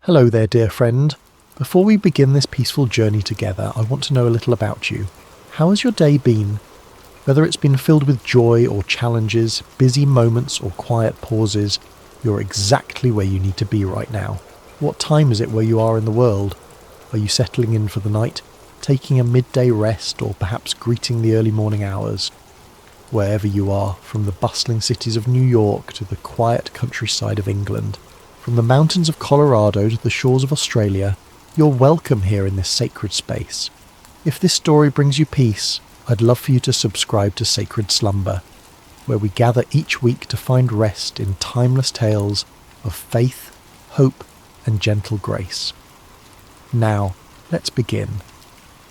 Hello there, dear friend. Before we begin this peaceful journey together, I want to know a little about you. How has your day been? Whether it's been filled with joy or challenges, busy moments or quiet pauses, you're exactly where you need to be right now. What time is it where you are in the world? Are you settling in for the night, taking a midday rest, or perhaps greeting the early morning hours? Wherever you are, from the bustling cities of New York to the quiet countryside of England, from the mountains of Colorado to the shores of Australia, you're welcome here in this sacred space. If this story brings you peace, I'd love for you to subscribe to Sacred Slumber, where we gather each week to find rest in timeless tales of faith, hope, and gentle grace. Now, let's begin.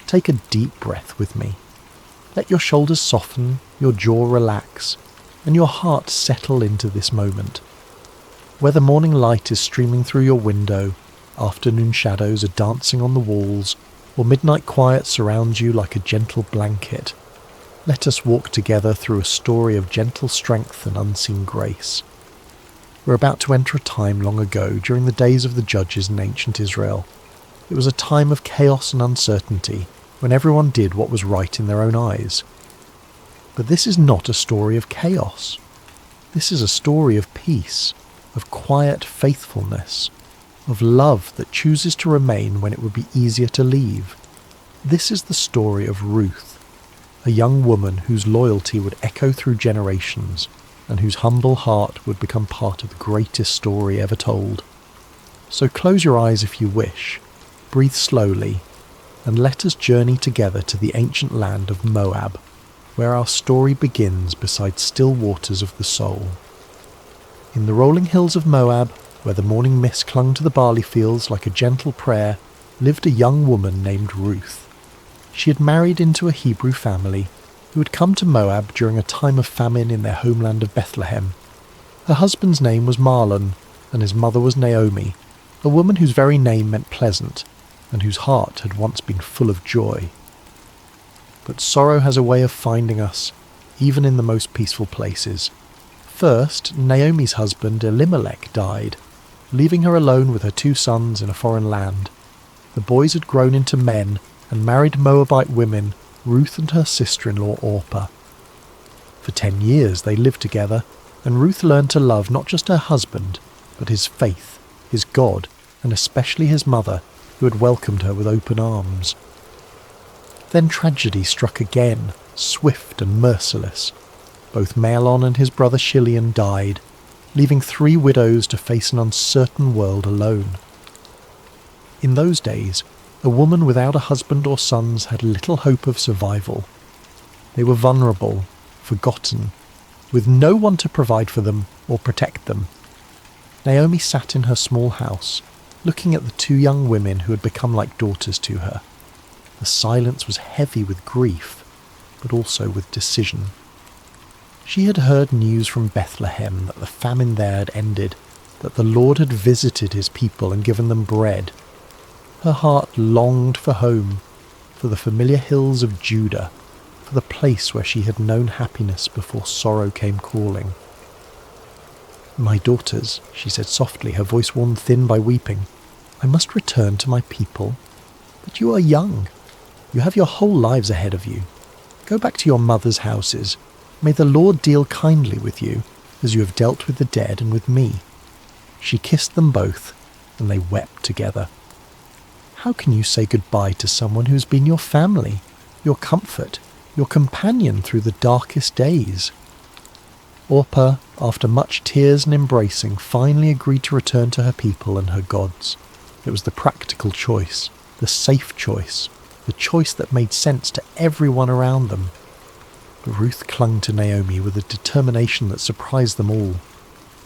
Take a deep breath with me. Let your shoulders soften, your jaw relax, and your heart settle into this moment. Whether morning light is streaming through your window, afternoon shadows are dancing on the walls, or midnight quiet surrounds you like a gentle blanket, let us walk together through a story of gentle strength and unseen grace. We're about to enter a time long ago during the days of the judges in ancient Israel. It was a time of chaos and uncertainty, when everyone did what was right in their own eyes. But this is not a story of chaos. This is a story of peace, of quiet faithfulness, of love that chooses to remain when it would be easier to leave. This is the story of Ruth, a young woman whose loyalty would echo through generations and whose humble heart would become part of the greatest story ever told. So close your eyes if you wish, breathe slowly, and let us journey together to the ancient land of Moab, where our story begins beside still waters of the soul. In the rolling hills of Moab, where the morning mist clung to the barley fields like a gentle prayer, lived a young woman named Ruth. She had married into a Hebrew family who had come to Moab during a time of famine in their homeland of Bethlehem. Her husband's name was Mahlon, and his mother was Naomi, a woman whose very name meant pleasant, and whose heart had once been full of joy. But sorrow has a way of finding us, even in the most peaceful places. First, Naomi's husband Elimelech died, leaving her alone with her 2 sons in a foreign land. The boys had grown into men and married Moabite women, Ruth and her sister-in-law Orpah. For 10 years they lived together, and Ruth learned to love not just her husband, but his faith, his God, and especially his mother, who had welcomed her with open arms. Then tragedy struck again, swift and merciless. Both Mahlon and his brother Chilion died, leaving 3 widows to face an uncertain world alone. In those days, a woman without a husband or sons had little hope of survival. They were vulnerable, forgotten, with no one to provide for them or protect them. Naomi sat in her small house, looking at the 2 young women who had become like daughters to her. The silence was heavy with grief, but also with decision. She had heard news from Bethlehem that the famine there had ended, that the Lord had visited his people and given them bread. Her heart longed for home, for the familiar hills of Judah, for the place where she had known happiness before sorrow came calling. "My daughters," she said softly, her voice worn thin by weeping, "I must return to my people. But you are young. You have your whole lives ahead of you. Go back to your mothers' houses. May the Lord deal kindly with you, as you have dealt with the dead and with me." She kissed them both, and they wept together. How can you say goodbye to someone who has been your family, your comfort, your companion through the darkest days? Orpah, after much tears and embracing, finally agreed to return to her people and her gods. It was the practical choice, the safe choice, the choice that made sense to everyone around them. But Ruth clung to Naomi with a determination that surprised them all.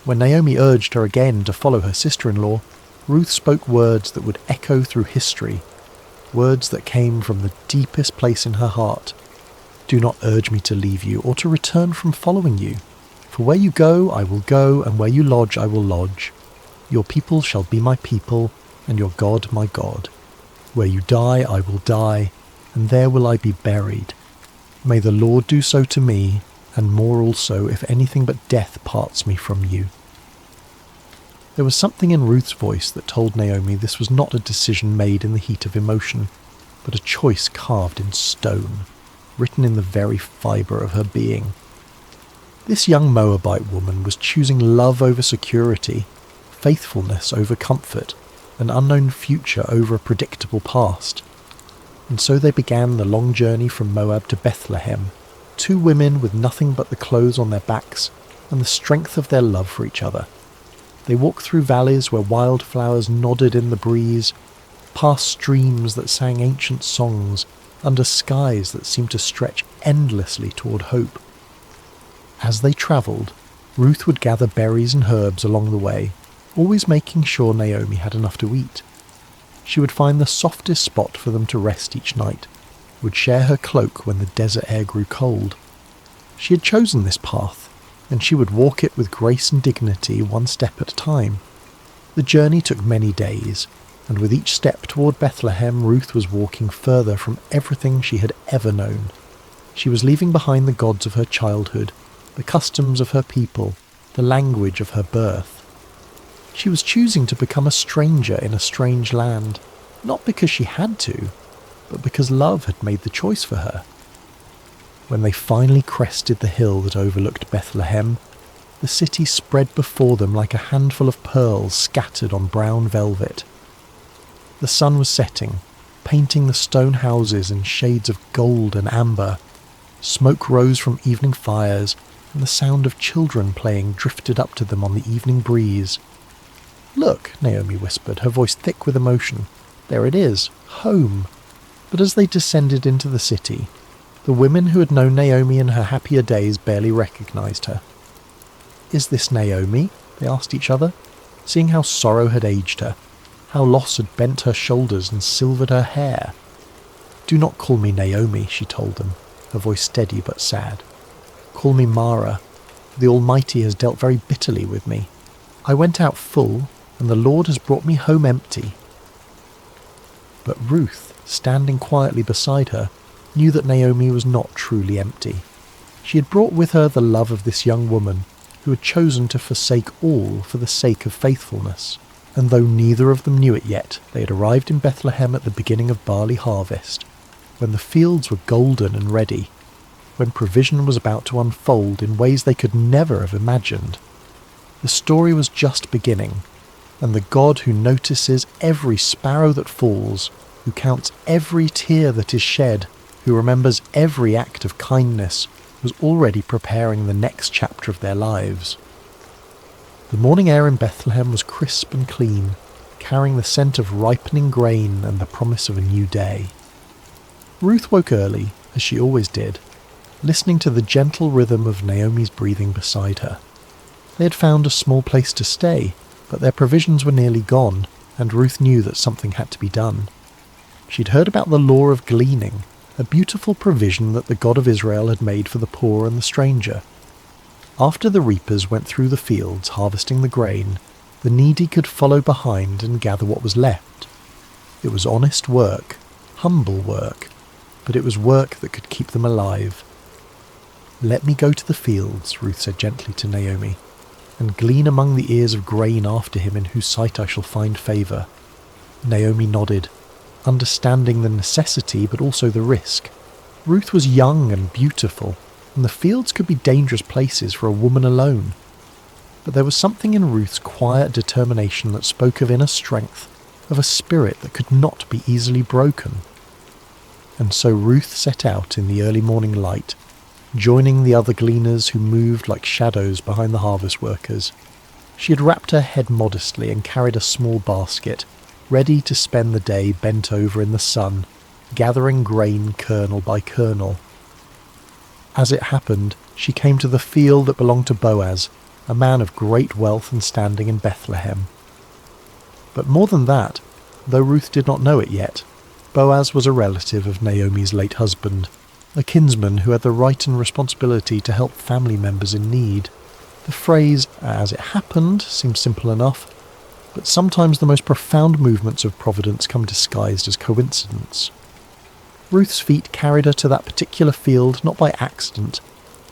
When Naomi urged her again to follow her sister-in-law, Ruth spoke words that would echo through history, words that came from the deepest place in her heart. "Do not urge me to leave you or to return from following you. For where you go, I will go, and where you lodge, I will lodge. Your people shall be my people, and your God my God. Where you die, I will die, and there will I be buried. May the Lord do so to me, and more also, if anything but death parts me from you." There was something in Ruth's voice that told Naomi this was not a decision made in the heat of emotion, but a choice carved in stone, written in the very fibre of her being. This young Moabite woman was choosing love over security, faithfulness over comfort, an unknown future over a predictable past. And so they began the long journey from Moab to Bethlehem, two women with nothing but the clothes on their backs and the strength of their love for each other. They walked through valleys where wildflowers nodded in the breeze, past streams that sang ancient songs, under skies that seemed to stretch endlessly toward hope. As they travelled, Ruth would gather berries and herbs along the way, always making sure Naomi had enough to eat. She would find the softest spot for them to rest each night, would share her cloak when the desert air grew cold. She had chosen this path, and she would walk it with grace and dignity, one step at a time. The journey took many days, and with each step toward Bethlehem, Ruth was walking further from everything she had ever known. She was leaving behind the gods of her childhood, the customs of her people, the language of her birth. She was choosing to become a stranger in a strange land, not because she had to, but because love had made the choice for her. When they finally crested the hill that overlooked Bethlehem, the city spread before them like a handful of pearls scattered on brown velvet. The sun was setting, painting the stone houses in shades of gold and amber. Smoke rose from evening fires, and the sound of children playing drifted up to them on the evening breeze. "Look," Naomi whispered, her voice thick with emotion. "There it is, home." But as they descended into the city, the women who had known Naomi in her happier days barely recognized her. "Is this Naomi?" they asked each other, seeing how sorrow had aged her, how loss had bent her shoulders and silvered her hair. "Do not call me Naomi," she told them, her voice steady but sad. "Call me Mara, for the Almighty has dealt very bitterly with me. I went out full, and the Lord has brought me home empty." But Ruth, standing quietly beside her, knew that Naomi was not truly empty. She had brought with her the love of this young woman, who had chosen to forsake all for the sake of faithfulness. And though neither of them knew it yet, they had arrived in Bethlehem at the beginning of barley harvest, when the fields were golden and ready, when provision was about to unfold in ways they could never have imagined. The story was just beginning, and the God who notices every sparrow that falls, who counts every tear that is shed, who remembers every act of kindness, was already preparing the next chapter of their lives. The morning air in Bethlehem was crisp and clean, carrying the scent of ripening grain and the promise of a new day. Ruth woke early, as she always did, listening to the gentle rhythm of Naomi's breathing beside her. They had found a small place to stay, but their provisions were nearly gone, and Ruth knew that something had to be done. She'd heard about the law of gleaning, a beautiful provision that the God of Israel had made for the poor and the stranger. After the reapers went through the fields harvesting the grain, the needy could follow behind and gather what was left. It was honest work, humble work, but it was work that could keep them alive. "Let me go to the fields," Ruth said gently to Naomi, "and glean among the ears of grain after him in whose sight I shall find favour." Naomi nodded, understanding the necessity but also the risk. Ruth was young and beautiful, and the fields could be dangerous places for a woman alone. But there was something in Ruth's quiet determination that spoke of inner strength, of a spirit that could not be easily broken. And so Ruth set out in the early morning light, joining the other gleaners who moved like shadows behind the harvest workers. She had wrapped her head modestly and carried a small basket, ready to spend the day bent over in the sun, gathering grain kernel by kernel. As it happened, she came to the field that belonged to Boaz, a man of great wealth and standing in Bethlehem. But more than that, though Ruth did not know it yet, Boaz was a relative of Naomi's late husband, a kinsman who had the right and responsibility to help family members in need. The phrase, "as it happened," seemed simple enough, but sometimes the most profound movements of providence come disguised as coincidence. Ruth's feet carried her to that particular field not by accident,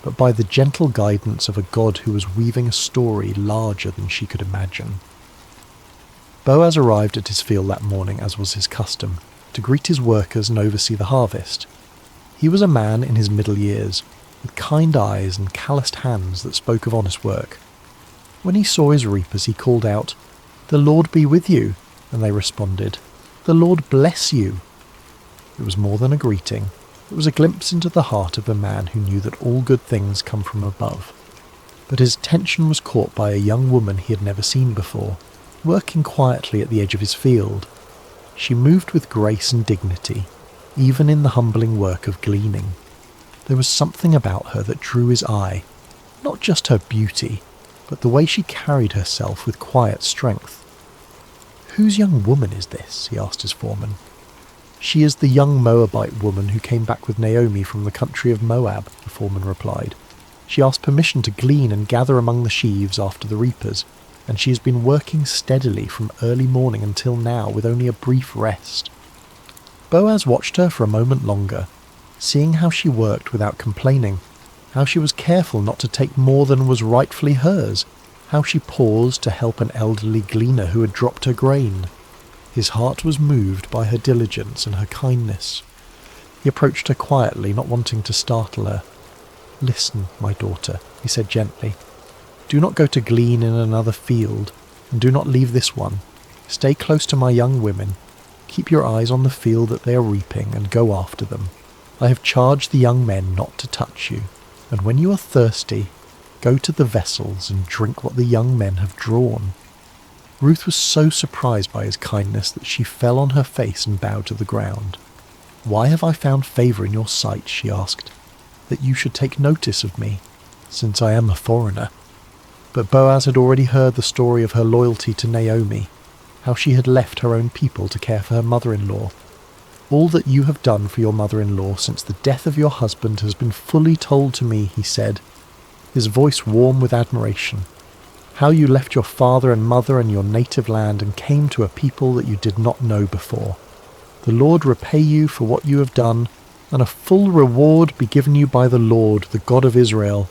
but by the gentle guidance of a God who was weaving a story larger than she could imagine. Boaz arrived at his field that morning, as was his custom, to greet his workers and oversee the harvest. He was a man in his middle years, with kind eyes and calloused hands that spoke of honest work. When he saw his reapers, he called out, "The Lord be with you," and they responded, "The Lord bless you." It was more than a greeting. It was a glimpse into the heart of a man who knew that all good things come from above. But his attention was caught by a young woman he had never seen before, working quietly at the edge of his field. She moved with grace and dignity, even in the humbling work of gleaning. There was something about her that drew his eye, not just her beauty, but the way she carried herself with quiet strength. "Whose young woman is this?" he asked his foreman. "She is the young Moabite woman who came back with Naomi from the country of Moab," the foreman replied. "She asked permission to glean and gather among the sheaves after the reapers, and she has been working steadily from early morning until now with only a brief rest." Boaz watched her for a moment longer, seeing how she worked without complaining, how she was careful not to take more than was rightfully hers, how she paused to help an elderly gleaner who had dropped her grain. His heart was moved by her diligence and her kindness. He approached her quietly, not wanting to startle her. "Listen, my daughter," he said gently. "Do not go to glean in another field, and do not leave this one. Stay close to my young women. Keep your eyes on the field that they are reaping, and go after them. I have charged the young men not to touch you, and when you are thirsty, go to the vessels and drink what the young men have drawn." Ruth was so surprised by his kindness that she fell on her face and bowed to the ground. "Why have I found favour in your sight," she asked, "that you should take notice of me, since I am a foreigner?" But Boaz had already heard the story of her loyalty to Naomi, how she had left her own people to care for her mother-in-law. "All that you have done for your mother-in-law since the death of your husband has been fully told to me," he said, his voice warm with admiration. "How you left your father and mother and your native land and came to a people that you did not know before. The Lord repay you for what you have done, and a full reward be given you by the Lord, the God of Israel,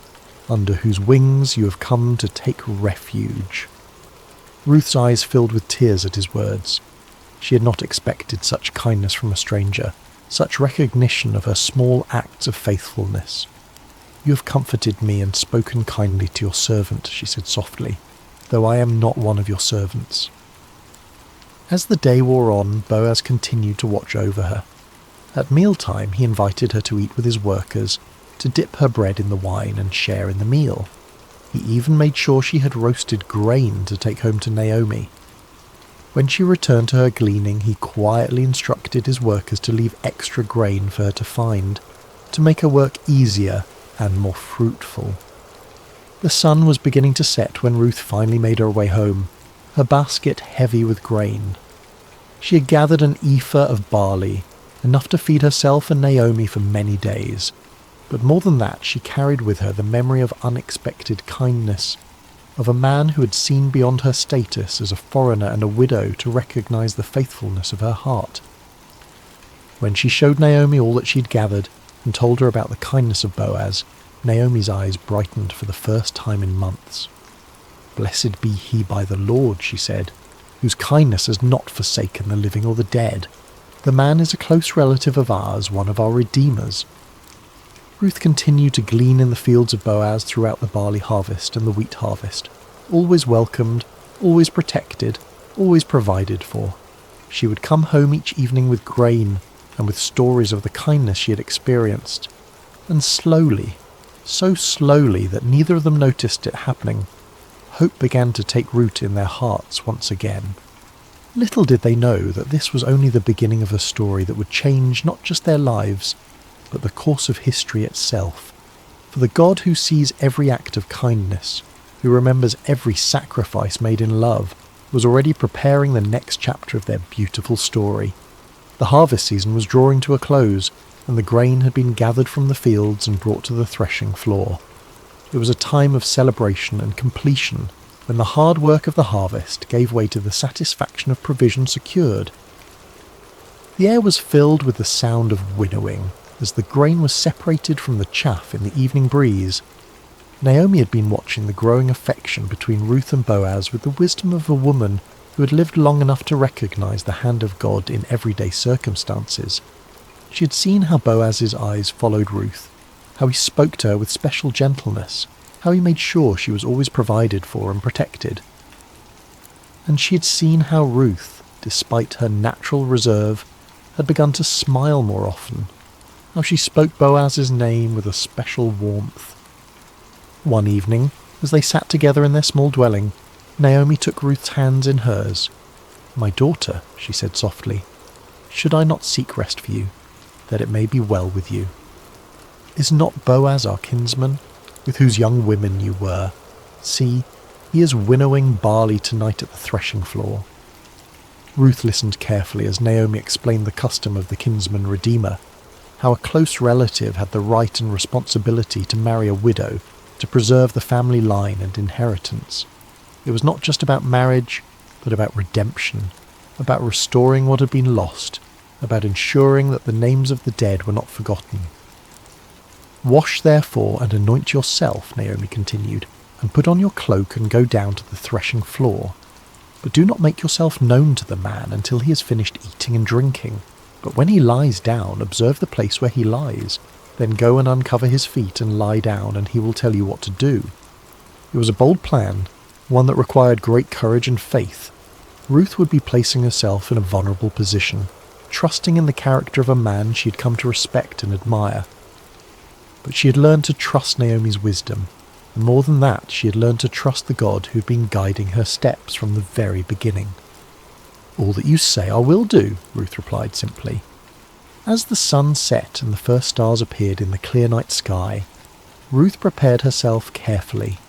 under whose wings you have come to take refuge." Ruth's eyes filled with tears at his words. She had not expected such kindness from a stranger, such recognition of her small acts of faithfulness. "You have comforted me and spoken kindly to your servant," she said softly, "though I am not one of your servants." As the day wore on, Boaz continued to watch over her. At mealtime he invited her to eat with his workers, to dip her bread in the wine and share in the meal. He even made sure she had roasted grain to take home to Naomi. When she returned to her gleaning, he quietly instructed his workers to leave extra grain for her to find, to make her work easier and more fruitful. The sun was beginning to set when Ruth finally made her way home, her basket heavy with grain. She had gathered an ephah of barley, enough to feed herself and Naomi for many days. But more than that, she carried with her the memory of unexpected kindness, of a man who had seen beyond her status as a foreigner and a widow to recognize the faithfulness of her heart. When she showed Naomi all that she'd gathered and told her about the kindness of Boaz, Naomi's eyes brightened for the first time in months. "Blessed be he by the Lord," she said, "whose kindness has not forsaken the living or the dead. The man is a close relative of ours, one of our redeemers." Ruth continued to glean in the fields of Boaz throughout the barley harvest and the wheat harvest, always welcomed, always protected, always provided for. She would come home each evening with grain and with stories of the kindness she had experienced. And slowly, so slowly that neither of them noticed it happening, hope began to take root in their hearts once again. Little did they know that this was only the beginning of a story that would change not just their lives, but the course of history itself. For the God who sees every act of kindness, who remembers every sacrifice made in love, was already preparing the next chapter of their beautiful story. The harvest season was drawing to a close, and the grain had been gathered from the fields and brought to the threshing floor. It was a time of celebration and completion, when the hard work of the harvest gave way to the satisfaction of provision secured. The air was filled with the sound of winnowing, as the grain was separated from the chaff in the evening breeze. Naomi had been watching the growing affection between Ruth and Boaz with the wisdom of a woman who had lived long enough to recognize the hand of God in everyday circumstances. She had seen how Boaz's eyes followed Ruth, how he spoke to her with special gentleness, how he made sure she was always provided for and protected. And she had seen how Ruth, despite her natural reserve, had begun to smile more often, how she spoke Boaz's name with a special warmth. One evening, as they sat together in their small dwelling, Naomi took Ruth's hands in hers. "My daughter," she said softly, "should I not seek rest for you, that it may be well with you? Is not Boaz our kinsman, with whose young women you were? See, he is winnowing barley tonight at the threshing floor." Ruth listened carefully as Naomi explained the custom of the kinsman redeemer, how a close relative had the right and responsibility to marry a widow to preserve the family line and inheritance. It was not just about marriage, but about redemption, about restoring what had been lost, about ensuring that the names of the dead were not forgotten. "Wash therefore and anoint yourself," Naomi continued, "and put on your cloak and go down to the threshing floor. But do not make yourself known to the man until he has finished eating and drinking. But when he lies down, observe the place where he lies. Then go and uncover his feet and lie down, and he will tell you what to do." It was a bold plan, one that required great courage and faith. Ruth would be placing herself in a vulnerable position, trusting in the character of a man she had come to respect and admire. But she had learned to trust Naomi's wisdom, and more than that, she had learned to trust the God who had been guiding her steps from the very beginning. "All that you say I will do," Ruth replied simply. As the sun set and the first stars appeared in the clear night sky, Ruth prepared herself carefully.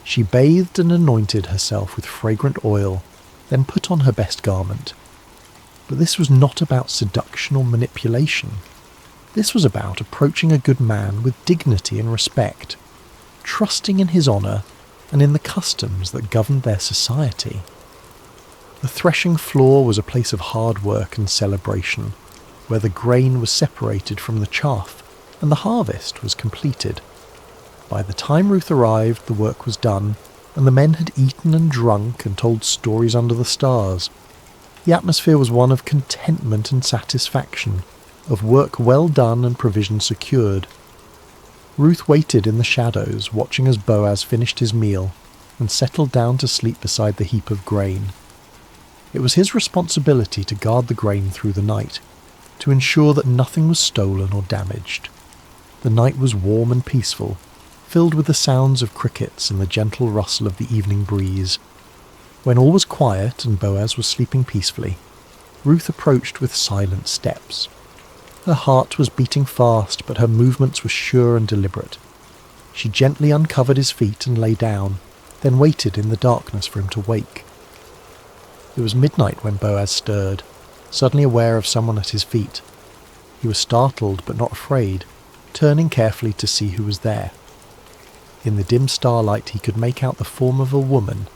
She bathed and anointed herself with fragrant oil, then put on her best garment. But this was not about seduction or manipulation. This was about approaching a good man with dignity and respect, trusting in his honour and in the customs that governed their society. The threshing floor was a place of hard work and celebration, where the grain was separated from the chaff and the harvest was completed. By the time Ruth arrived, the work was done, and the men had eaten and drunk and told stories under the stars. The atmosphere was one of contentment and satisfaction, of work well done and provision secured. Ruth waited in the shadows, watching as Boaz finished his meal and settled down to sleep beside the heap of grain. It was his responsibility to guard the grain through the night, to ensure that nothing was stolen or damaged. The night was warm and peaceful, filled with the sounds of crickets and the gentle rustle of the evening breeze. When all was quiet and Boaz was sleeping peacefully, Ruth approached with silent steps. Her heart was beating fast, but her movements were sure and deliberate. She gently uncovered his feet and lay down, then waited in the darkness for him to wake. It was midnight when Boaz stirred, suddenly aware of someone at his feet. He was startled but not afraid, turning carefully to see who was there. In the dim starlight he could make out the form of a woman,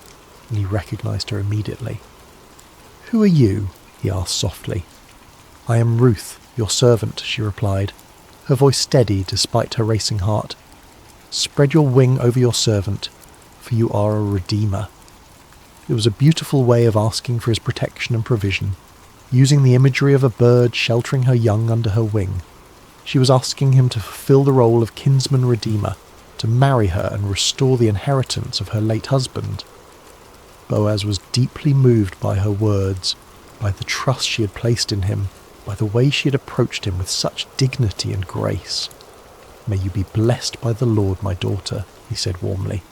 and he recognized her immediately. "Who are you?" he asked softly. "I am Ruth, your servant," she replied, her voice steady despite her racing heart. "Spread your wing over your servant, for you are a redeemer." It was a beautiful way of asking for his protection and provision, using the imagery of a bird sheltering her young under her wing. She was asking him to fulfill the role of kinsman redeemer, to marry her and restore the inheritance of her late husband. Boaz was deeply moved by her words, by the trust she had placed in him, by the way she had approached him with such dignity and grace. "May you be blessed by the Lord, my daughter," he said warmly.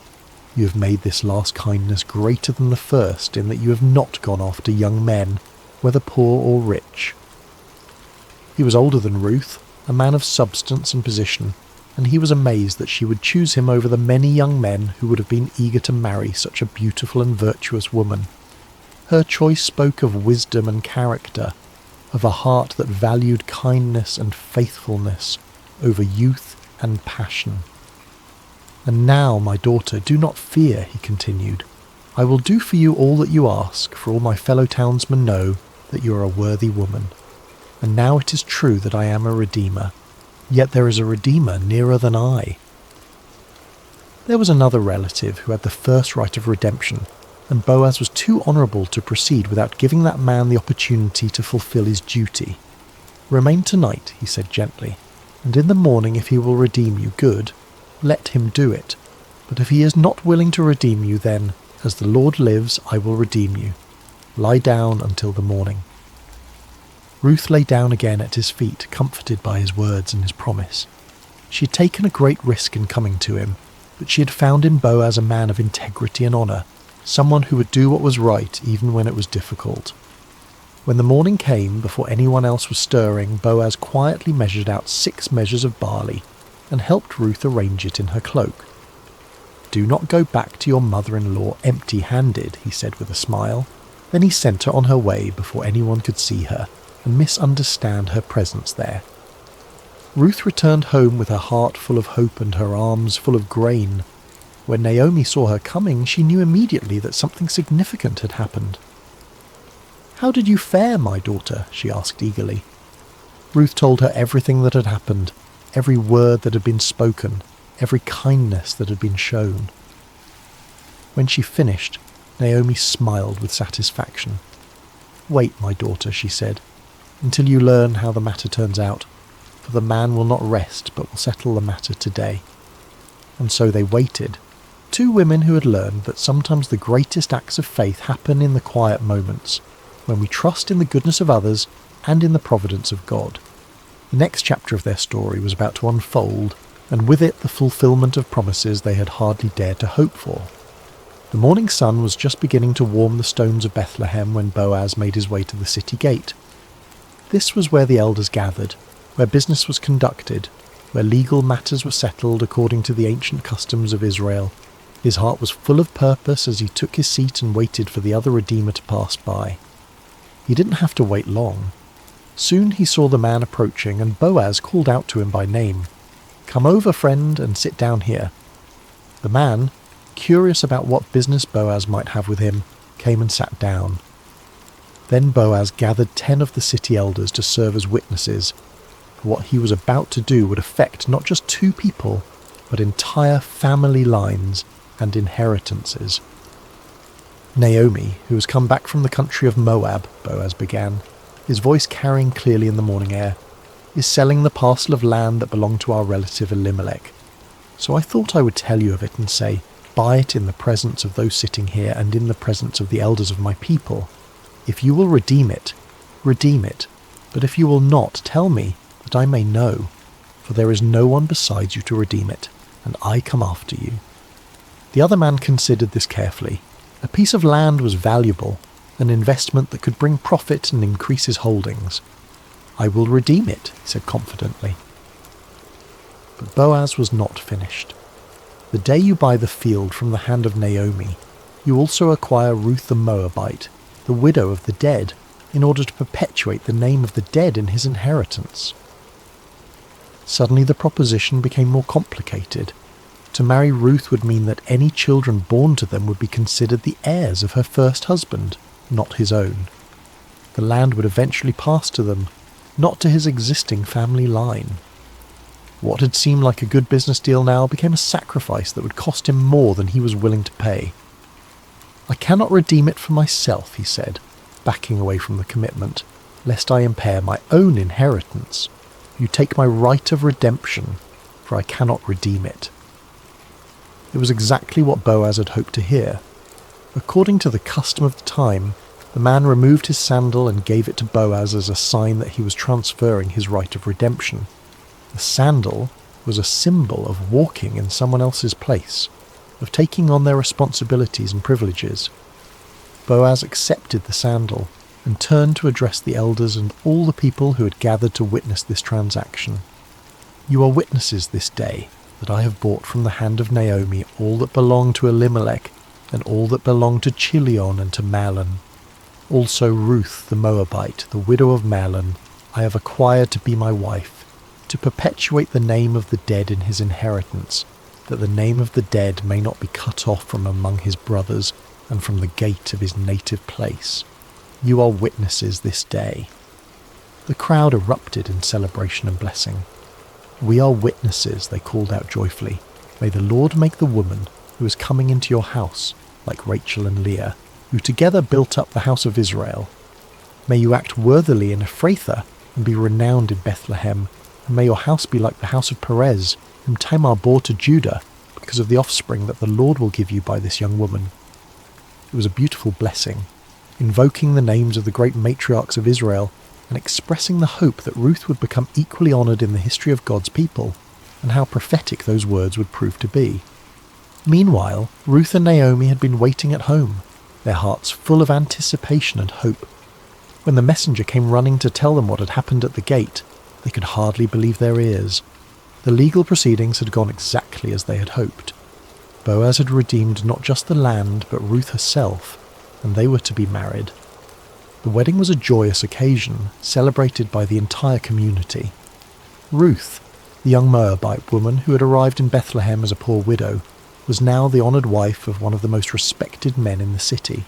"You have made this last kindness greater than the first in that you have not gone after young men, whether poor or rich." He was older than Ruth, a man of substance and position, and he was amazed that she would choose him over the many young men who would have been eager to marry such a beautiful and virtuous woman. Her choice spoke of wisdom and character, of a heart that valued kindness and faithfulness over youth and passion. "And now, my daughter, do not fear," he continued. "I will do for you all that you ask, for all my fellow townsmen know that you are a worthy woman. And now it is true that I am a redeemer, yet there is a redeemer nearer than I." There was another relative who had the first right of redemption, and Boaz was too honourable to proceed without giving that man the opportunity to fulfil his duty. "Remain tonight," he said gently, "and in the morning if he will redeem you, good, let him do it. But if he is not willing to redeem you, then, as the Lord lives, I will redeem you. Lie down until the morning." Ruth lay down again at his feet, comforted by his words and his promise. She had taken a great risk in coming to him, but she had found in Boaz a man of integrity and honour, someone who would do what was right even when it was difficult. When the morning came, before anyone else was stirring, Boaz quietly measured out 6 measures of barley and helped Ruth arrange it in her cloak. "Do not go back to your mother-in-law empty-handed," he said with a smile. Then he sent her on her way before anyone could see her and misunderstand her presence there. Ruth returned home with her heart full of hope and her arms full of grain. When Naomi saw her coming, she knew immediately that something significant had happened. "How did you fare, my daughter?" she asked eagerly. Ruth told her everything that had happened, every word that had been spoken, every kindness that had been shown. When she finished, Naomi smiled with satisfaction. "Wait, my daughter," she said, "until you learn how the matter turns out, for the man will not rest but will settle the matter today." And so they waited, 2 women who had learned that sometimes the greatest acts of faith happen in the quiet moments, when we trust in the goodness of others and in the providence of God. The next chapter of their story was about to unfold, and with it the fulfillment of promises they had hardly dared to hope for. The morning sun was just beginning to warm the stones of Bethlehem when Boaz made his way to the city gate. This was where the elders gathered, where business was conducted, where legal matters were settled according to the ancient customs of Israel. His heart was full of purpose as he took his seat and waited for the other Redeemer to pass by. He didn't have to wait long. Soon he saw the man approaching, and Boaz called out to him by name. "Come over, friend, and sit down here." The man, curious about what business Boaz might have with him, came and sat down. Then Boaz gathered 10 of the city elders to serve as witnesses. What he was about to do would affect not just 2 people, but entire family lines and inheritances. "Naomi, who has come back from the country of Moab," Boaz began, his voice carrying clearly in the morning air, "is selling the parcel of land that belonged to our relative Elimelech. So I thought I would tell you of it and say, buy it in the presence of those sitting here and in the presence of the elders of my people. If you will redeem it, redeem it. But if you will not, tell me, that I may know, for there is no one besides you to redeem it, and I come after you." The other man considered this carefully. A piece of land was valuable, an investment that could bring profit and increase his holdings. "I will redeem it," he said confidently. But Boaz was not finished. "The day you buy the field from the hand of Naomi, you also acquire Ruth the Moabite, the widow of the dead, in order to perpetuate the name of the dead in his inheritance." Suddenly the proposition became more complicated. To marry Ruth would mean that any children born to them would be considered the heirs of her first husband, not his own. The land would eventually pass to them, not to his existing family line. What had seemed like a good business deal now became a sacrifice that would cost him more than he was willing to pay. "I cannot redeem it for myself," he said, backing away from the commitment, "lest I impair my own inheritance. You take my right of redemption, for I cannot redeem it." It was exactly what Boaz had hoped to hear. According to the custom of the time, the man removed his sandal and gave it to Boaz as a sign that he was transferring his right of redemption. The sandal was a symbol of walking in someone else's place, of taking on their responsibilities and privileges. Boaz accepted the sandal and turned to address the elders and all the people who had gathered to witness this transaction. "You are witnesses this day that I have bought from the hand of Naomi all that belonged to Elimelech and all that belonged to Chilion and to Mahlon. Also Ruth the Moabite, the widow of Mahlon, I have acquired to be my wife, to perpetuate the name of the dead in his inheritance, that the name of the dead may not be cut off from among his brothers and from the gate of his native place. You are witnesses this day." The crowd erupted in celebration and blessing. "We are witnesses," they called out joyfully. "May the Lord make the woman who is coming into your house like Rachel and Leah, who together built up the house of Israel. May you act worthily in Ephrathah and be renowned in Bethlehem, and may your house be like the house of Perez, whom Tamar bore to Judah, because of the offspring that the Lord will give you by this young woman. It was a beautiful blessing, invoking the names of the great matriarchs of Israel and expressing the hope that Ruth would become equally honoured in the history of God's people, and how prophetic those words would prove to be. Meanwhile, Ruth and Naomi had been waiting at home, their hearts full of anticipation and hope. When the messenger came running to tell them what had happened at the gate, they could hardly believe their ears. The legal proceedings had gone exactly as they had hoped. Boaz had redeemed not just the land, but Ruth herself, and they were to be married. The wedding was a joyous occasion, celebrated by the entire community. Ruth, the young Moabite woman who had arrived in Bethlehem as a poor widow, was now the honoured wife of one of the most respected men in the city.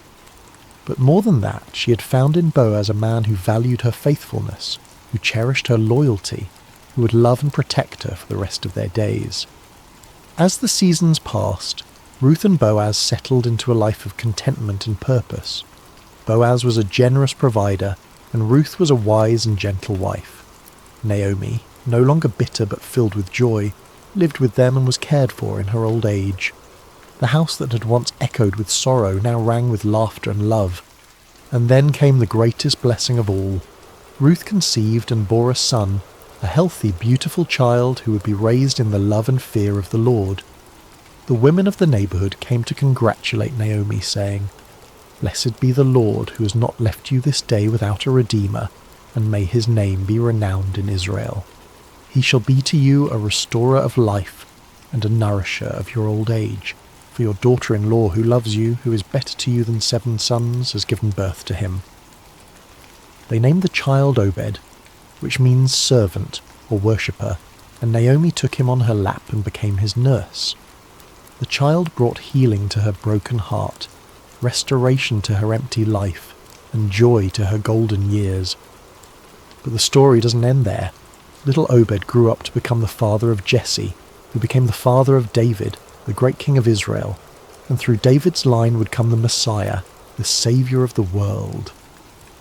But more than that, she had found in Boaz a man who valued her faithfulness, who cherished her loyalty, who would love and protect her for the rest of their days. As the seasons passed, Ruth and Boaz settled into a life of contentment and purpose. Boaz was a generous provider, and Ruth was a wise and gentle wife. Naomi, no longer bitter but filled with joy, lived with them and was cared for in her old age. The house that had once echoed with sorrow now rang with laughter and love. And then came the greatest blessing of all. Ruth conceived and bore a son, a healthy, beautiful child who would be raised in the love and fear of the Lord. The women of the neighbourhood came to congratulate Naomi, saying, "Blessed be the Lord who has not left you this day without a redeemer, and may his name be renowned in Israel. He shall be to you a restorer of life and a nourisher of your old age, for your daughter-in-law who loves you, who is better to you than 7 sons, has given birth to him." They named the child Obed, which means servant or worshipper, and Naomi took him on her lap and became his nurse. The child brought healing to her broken heart, restoration to her empty life, and joy to her golden years. But the story doesn't end there. Little Obed grew up to become the father of Jesse, who became the father of David, the great king of Israel, and through David's line would come the Messiah, the saviour of the world.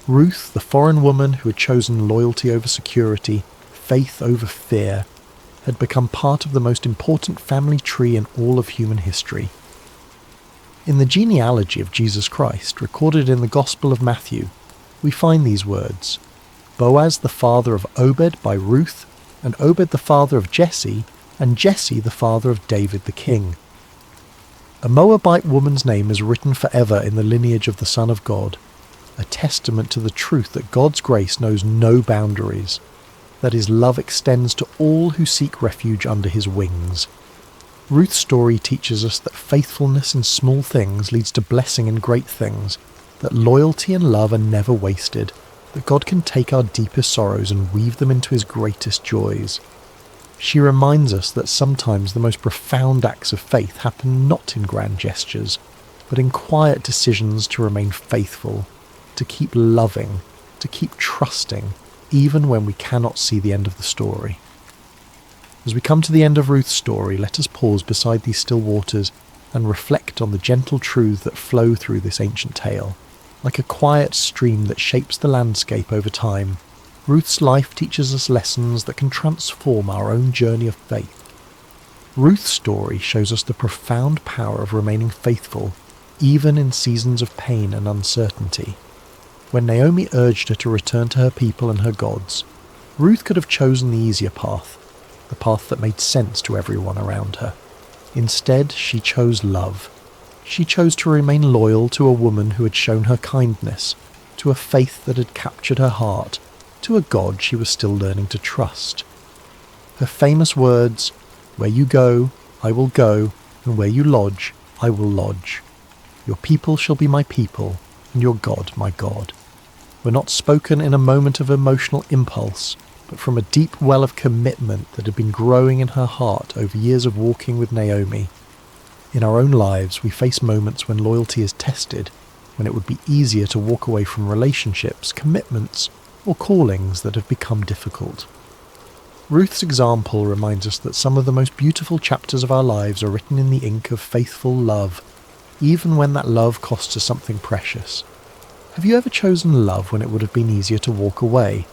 Ruth, the foreign woman who had chosen loyalty over security, faith over fear, had become part of the most important family tree in all of human history. In the genealogy of Jesus Christ, recorded in the Gospel of Matthew, we find these words: Boaz the father of Obed by Ruth, and Obed the father of Jesse, and Jesse the father of David the king. A Moabite woman's name is written forever in the lineage of the Son of God, a testament to the truth that God's grace knows no boundaries, that his love extends to all who seek refuge under his wings. Ruth's story teaches us that faithfulness in small things leads to blessing in great things, that loyalty and love are never wasted, that God can take our deepest sorrows and weave them into his greatest joys. She reminds us that sometimes the most profound acts of faith happen not in grand gestures, but in quiet decisions to remain faithful, to keep loving, to keep trusting, even when we cannot see the end of the story. As we come to the end of Ruth's story, let us pause beside these still waters and reflect on the gentle truths that flow through this ancient tale. Like a quiet stream that shapes the landscape over time, Ruth's life teaches us lessons that can transform our own journey of faith. Ruth's story shows us the profound power of remaining faithful, even in seasons of pain and uncertainty. When Naomi urged her to return to her people and her gods, Ruth could have chosen the easier path, the path that made sense to everyone around her. Instead, she chose love. She chose to remain loyal to a woman who had shown her kindness, to a faith that had captured her heart, to a God she was still learning to trust. Her famous words, "Where you go, I will go, and where you lodge, I will lodge. Your people shall be my people, and your God my God," were not spoken in a moment of emotional impulse, but from a deep well of commitment that had been growing in her heart over years of walking with Naomi. In our own lives, we face moments when loyalty is tested, when it would be easier to walk away from relationships, commitments, or callings that have become difficult. Ruth's example reminds us that some of the most beautiful chapters of our lives are written in the ink of faithful love, even when that love costs us something precious. Have you ever chosen love when it would have been easier to walk away?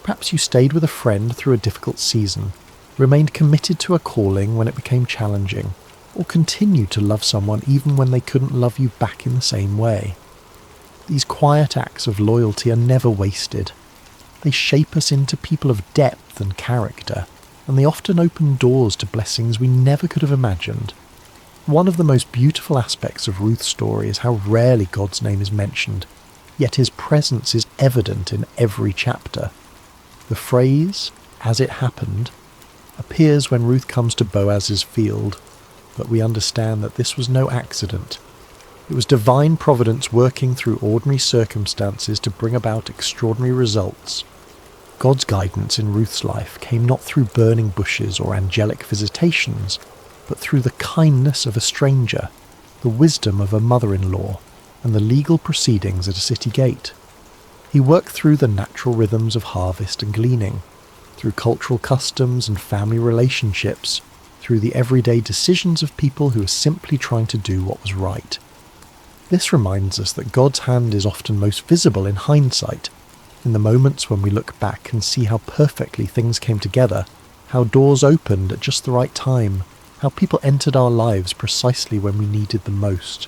Perhaps you stayed with a friend through a difficult season, remained committed to a calling when it became challenging, or continued to love someone even when they couldn't love you back in the same way. These quiet acts of loyalty are never wasted. They shape us into people of depth and character, and they often open doors to blessings we never could have imagined. One of the most beautiful aspects of Ruth's story is how rarely God's name is mentioned, yet his presence is evident in every chapter. The phrase, "as it happened," appears when Ruth comes to Boaz's field, but we understand that this was no accident. It was divine providence working through ordinary circumstances to bring about extraordinary results. God's guidance in Ruth's life came not through burning bushes or angelic visitations, but through the kindness of a stranger, the wisdom of a mother-in-law, and the legal proceedings at a city gate. He worked through the natural rhythms of harvest and gleaning, through cultural customs and family relationships, through the everyday decisions of people who were simply trying to do what was right. This reminds us that God's hand is often most visible in hindsight, in the moments when we look back and see how perfectly things came together, how doors opened at just the right time, how people entered our lives precisely when we needed them most.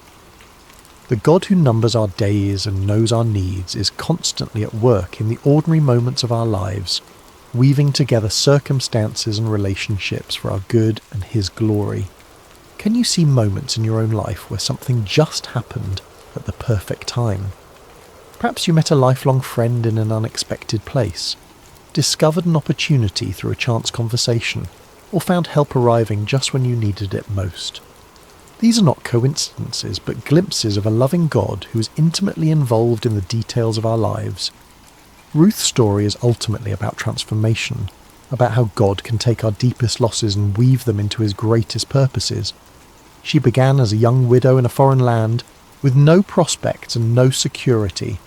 The God who numbers our days and knows our needs is constantly at work in the ordinary moments of our lives, weaving together circumstances and relationships for our good and his glory. Can you see moments in your own life where something just happened at the perfect time? Perhaps you met a lifelong friend in an unexpected place, discovered an opportunity through a chance conversation, or found help arriving just when you needed it most. These are not coincidences, but glimpses of a loving God who is intimately involved in the details of our lives. Ruth's story is ultimately about transformation, about how God can take our deepest losses and weave them into his greatest purposes. She began as a young widow in a foreign land, with no prospects and no security.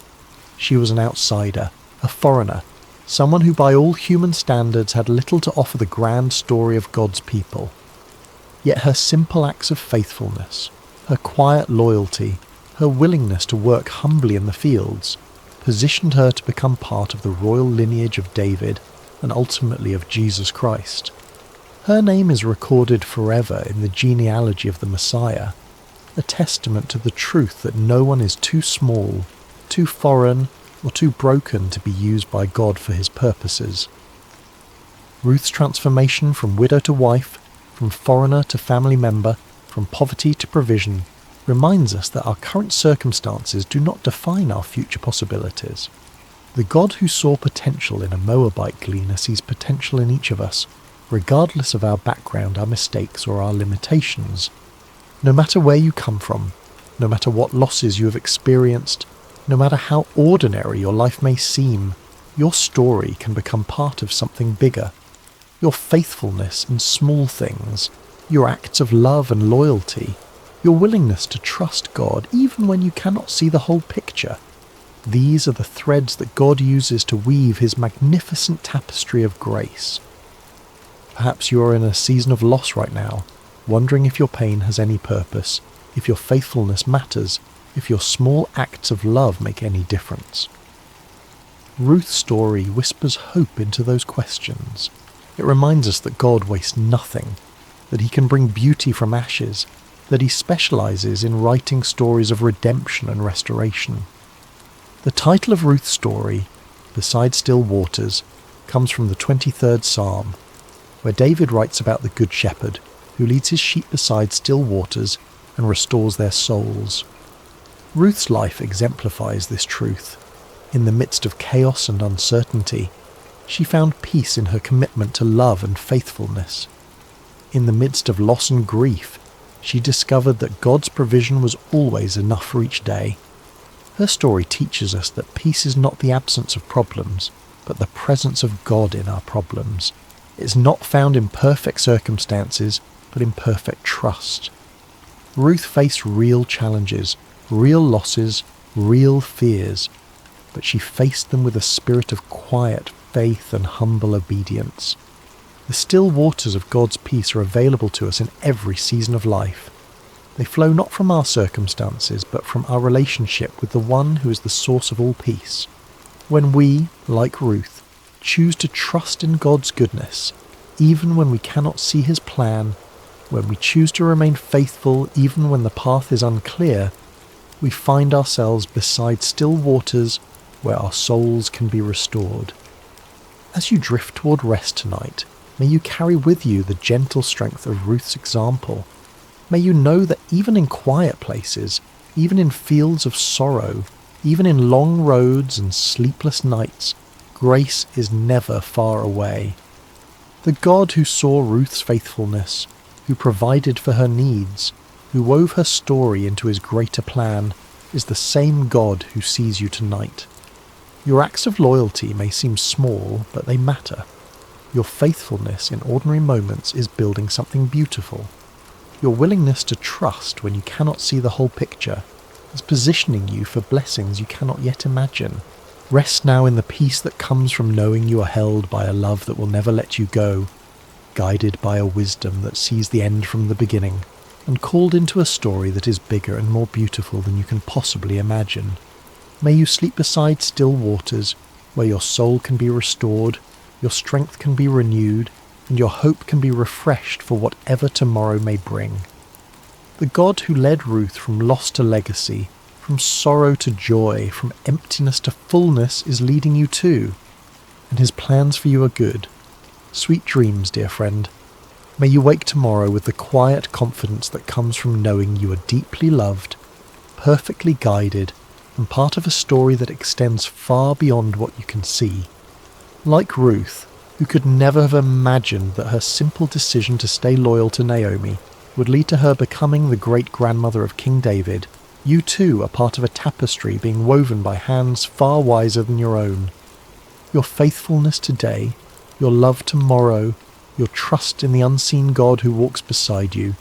She was an outsider, a foreigner, someone who by all human standards had little to offer the grand story of God's people. Yet her simple acts of faithfulness, her quiet loyalty, her willingness to work humbly in the fields, positioned her to become part of the royal lineage of David and ultimately of Jesus Christ. Her name is recorded forever in the genealogy of the Messiah, a testament to the truth that no one is too small, too foreign, or too broken to be used by God for his purposes. Ruth's transformation from widow to wife, from foreigner to family member, from poverty to provision, reminds us that our current circumstances do not define our future possibilities. The God who saw potential in a Moabite gleaner sees potential in each of us, regardless of our background, our mistakes, or our limitations. No matter where you come from, no matter what losses you have experienced, no matter how ordinary your life may seem, your story can become part of something bigger. Your faithfulness in small things, your acts of love and loyalty, your willingness to trust God even when you cannot see the whole picture. These are the threads that God uses to weave his magnificent tapestry of grace. Perhaps you are in a season of loss right now, wondering if your pain has any purpose, if your faithfulness matters, if your small acts of love make any difference. Ruth's story whispers hope into those questions. It reminds us that God wastes nothing, that he can bring beauty from ashes, that he specializes in writing stories of redemption and restoration. The title of Ruth's story, Beside Still Waters, comes from the 23rd Psalm, where David writes about the Good Shepherd, who leads his sheep beside still waters and restores their souls. Ruth's life exemplifies this truth. In the midst of chaos and uncertainty, she found peace in her commitment to love and faithfulness. In the midst of loss and grief, she discovered that God's provision was always enough for each day. Her story teaches us that peace is not the absence of problems, but the presence of God in our problems. It's not found in perfect circumstances, but in perfect trust. Ruth faced real challenges, real losses, real fears, but she faced them with a spirit of quiet faith and humble obedience. The still waters of God's peace are available to us in every season of life. They flow not from our circumstances, but from our relationship with the one who is the source of all peace. When we, like Ruth, choose to trust in God's goodness, even when we cannot see his plan, when we choose to remain faithful even when the path is unclear, we find ourselves beside still waters where our souls can be restored. As you drift toward rest tonight, may you carry with you the gentle strength of Ruth's example. May you know that even in quiet places, even in fields of sorrow, even in long roads and sleepless nights, grace is never far away. The God who saw Ruth's faithfulness, who provided for her needs, who wove her story into his greater plan, is the same God who sees you tonight. Your acts of loyalty may seem small, but they matter. Your faithfulness in ordinary moments is building something beautiful. Your willingness to trust when you cannot see the whole picture is positioning you for blessings you cannot yet imagine. Rest now in the peace that comes from knowing you are held by a love that will never let you go, guided by a wisdom that sees the end from the beginning, and called into a story that is bigger and more beautiful than you can possibly imagine. May you sleep beside still waters, where your soul can be restored, your strength can be renewed, and your hope can be refreshed for whatever tomorrow may bring. The God who led Ruth from loss to legacy, from sorrow to joy, from emptiness to fullness is leading you too, and his plans for you are good. Sweet dreams, dear friend. May you wake tomorrow with the quiet confidence that comes from knowing you are deeply loved, perfectly guided, and part of a story that extends far beyond what you can see. Like Ruth, who could never have imagined that her simple decision to stay loyal to Naomi would lead to her becoming the great-grandmother of King David, you too are part of a tapestry being woven by hands far wiser than your own. Your faithfulness today, your love tomorrow, your trust in the unseen God who walks beside you,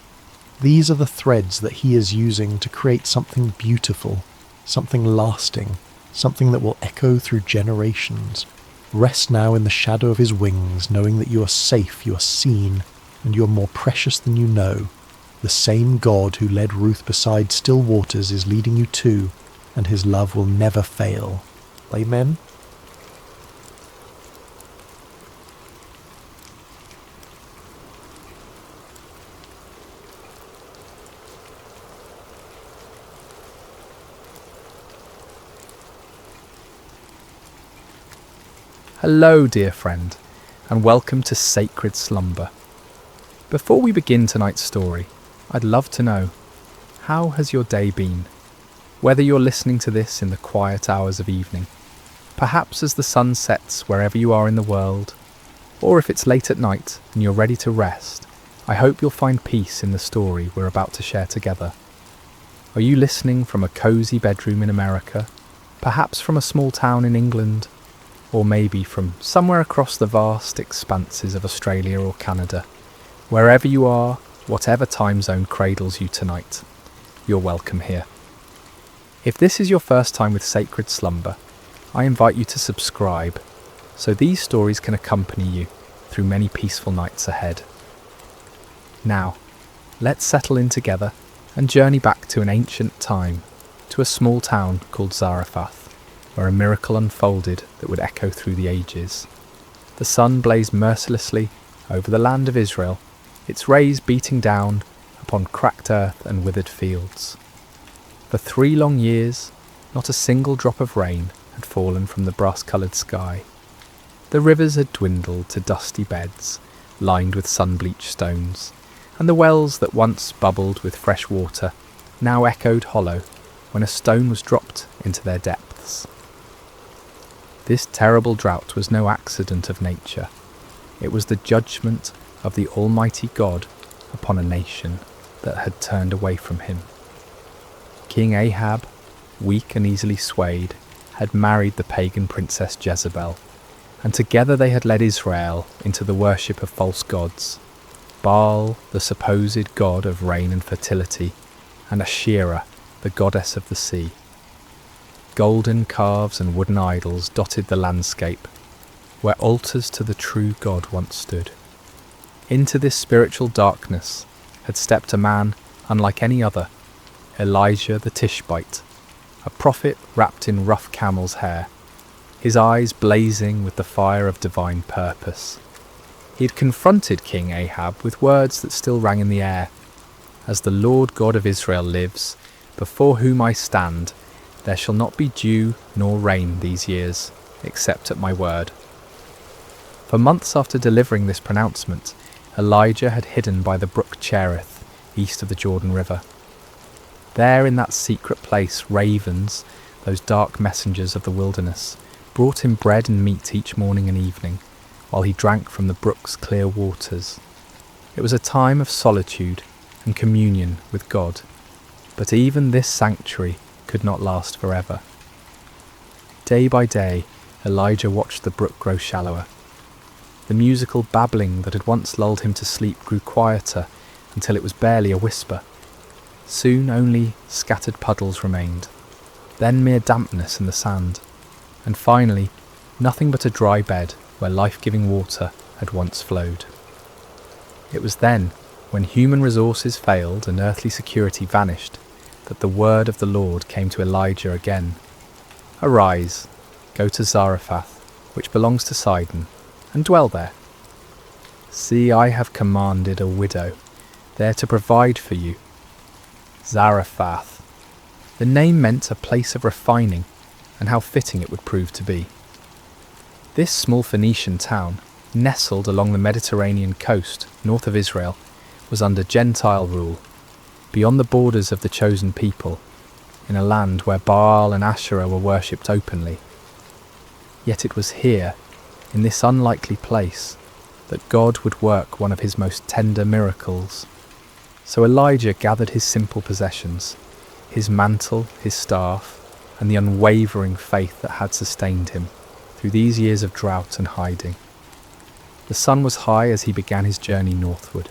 these are the threads that he is using to create something beautiful, something lasting, something that will echo through generations. Rest now in the shadow of his wings, knowing that you are safe, you are seen, and you are more precious than you know. The same God who led Ruth beside still waters is leading you too, and his love will never fail. Amen. Hello, dear friend, and welcome to Sacred Slumber. Before we begin tonight's story, I'd love to know, how has your day been? Whether you're listening to this in the quiet hours of evening, perhaps as the sun sets wherever you are in the world, or if it's late at night and you're ready to rest, I hope you'll find peace in the story we're about to share together. Are you listening from a cozy bedroom in America, perhaps from a small town in England, or maybe from somewhere across the vast expanses of Australia or Canada? Wherever you are, whatever time zone cradles you tonight, you're welcome here. If this is your first time with Sacred Slumber, I invite you to subscribe, so these stories can accompany you through many peaceful nights ahead. Now, let's settle in together and journey back to an ancient time, to a small town called Zarephath, where a miracle unfolded that would echo through the ages. The sun blazed mercilessly over the land of Israel, its rays beating down upon cracked earth and withered fields. For 3 long years, not a single drop of rain had fallen from the brass-coloured sky. The rivers had dwindled to dusty beds, lined with sun-bleached stones, and the wells that once bubbled with fresh water now echoed hollow when a stone was dropped into their depths. This terrible drought was no accident of nature. It was the judgment of the Almighty God upon a nation that had turned away from him. King Ahab, weak and easily swayed, had married the pagan princess Jezebel, and together they had led Israel into the worship of false gods, Baal, the supposed god of rain and fertility, and Asherah, the goddess of the sea. Golden calves and wooden idols dotted the landscape, where altars to the true God once stood. Into this spiritual darkness had stepped a man unlike any other, Elijah the Tishbite, a prophet wrapped in rough camel's hair, his eyes blazing with the fire of divine purpose. He had confronted King Ahab with words that still rang in the air. As the Lord God of Israel lives, before whom I stand, there shall not be dew nor rain these years, except at my word. For months after delivering this pronouncement, Elijah had hidden by the brook Cherith, east of the Jordan River. There in that secret place, ravens, those dark messengers of the wilderness, brought him bread and meat each morning and evening, while he drank from the brook's clear waters. It was a time of solitude and communion with God, but even this sanctuary could not last forever. Day by day, Elijah watched the brook grow shallower. The musical babbling that had once lulled him to sleep grew quieter until it was barely a whisper. Soon only scattered puddles remained, then mere dampness in the sand, and finally nothing but a dry bed where life-giving water had once flowed. It was then, when human resources failed and earthly security vanished, that the word of the Lord came to Elijah again. Arise, go to Zarephath, which belongs to Sidon, and dwell there. See, I have commanded a widow there to provide for you. Zarephath. The name meant a place of refining, and how fitting it would prove to be. This small Phoenician town, nestled along the Mediterranean coast north of Israel, was under Gentile rule, beyond the borders of the chosen people, in a land where Baal and Asherah were worshipped openly. Yet it was here, in this unlikely place, that God would work one of his most tender miracles. So Elijah gathered his simple possessions, his mantle, his staff, and the unwavering faith that had sustained him through these years of drought and hiding. The sun was high as he began his journey northward,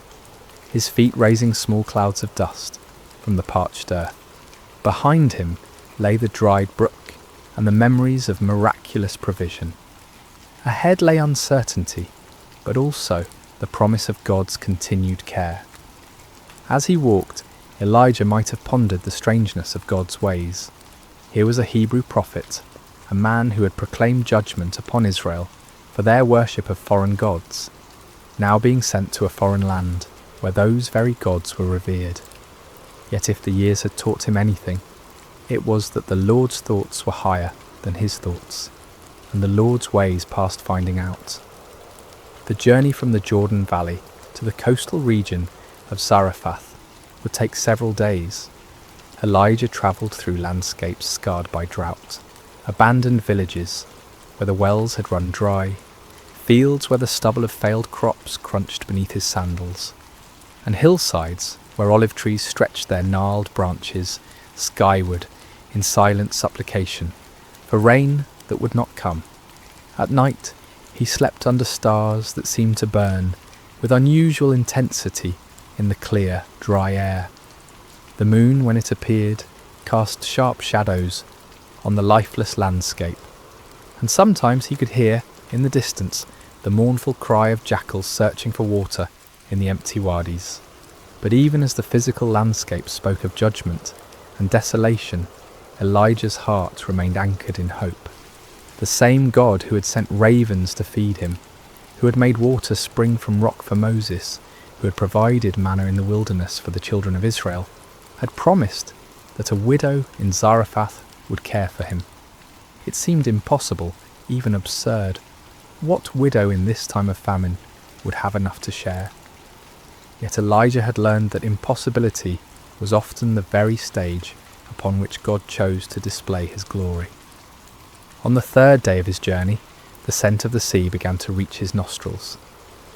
his feet raising small clouds of dust from the parched earth. Behind him lay the dried brook and the memories of miraculous provision. Ahead lay uncertainty, but also the promise of God's continued care. As he walked, Elijah might have pondered the strangeness of God's ways. Here was a Hebrew prophet, a man who had proclaimed judgment upon Israel for their worship of foreign gods, now being sent to a foreign land where those very gods were revered. Yet if the years had taught him anything, it was that the Lord's thoughts were higher than his thoughts, and the Lord's ways past finding out. The journey from the Jordan Valley to the coastal region of Zarephath would take several days. Elijah travelled through landscapes scarred by drought, abandoned villages where the wells had run dry, fields where the stubble of failed crops crunched beneath his sandals, and hillsides where olive trees stretched their gnarled branches skyward in silent supplication for rain that would not come. At night he slept under stars that seemed to burn with unusual intensity in the clear, dry air. The moon, when it appeared, cast sharp shadows on the lifeless landscape, and sometimes he could hear, in the distance, the mournful cry of jackals searching for water in the empty wadis. But even as the physical landscape spoke of judgment and desolation, Elijah's heart remained anchored in hope. The same God who had sent ravens to feed him, who had made water spring from rock for Moses, who had provided manna in the wilderness for the children of Israel, had promised that a widow in Zarephath would care for him. It seemed impossible, even absurd. What widow in this time of famine would have enough to share? Yet Elijah had learned that impossibility was often the very stage upon which God chose to display his glory. On the third day of his journey, the scent of the sea began to reach his nostrils,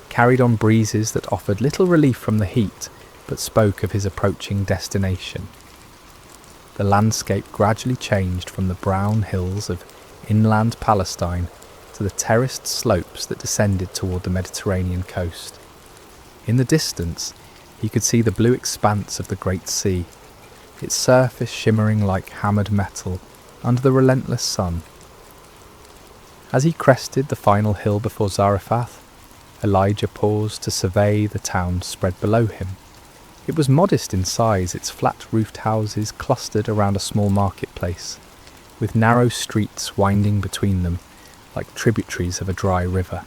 carried on breezes that offered little relief from the heat, but spoke of his approaching destination. The landscape gradually changed from the brown hills of inland Palestine to the terraced slopes that descended toward the Mediterranean coast. In the distance, he could see the blue expanse of the Great Sea, its surface shimmering like hammered metal under the relentless sun. As he crested the final hill before Zarephath, Elijah paused to survey the town spread below him. It was modest in size, its flat-roofed houses clustered around a small marketplace, with narrow streets winding between them like tributaries of a dry river.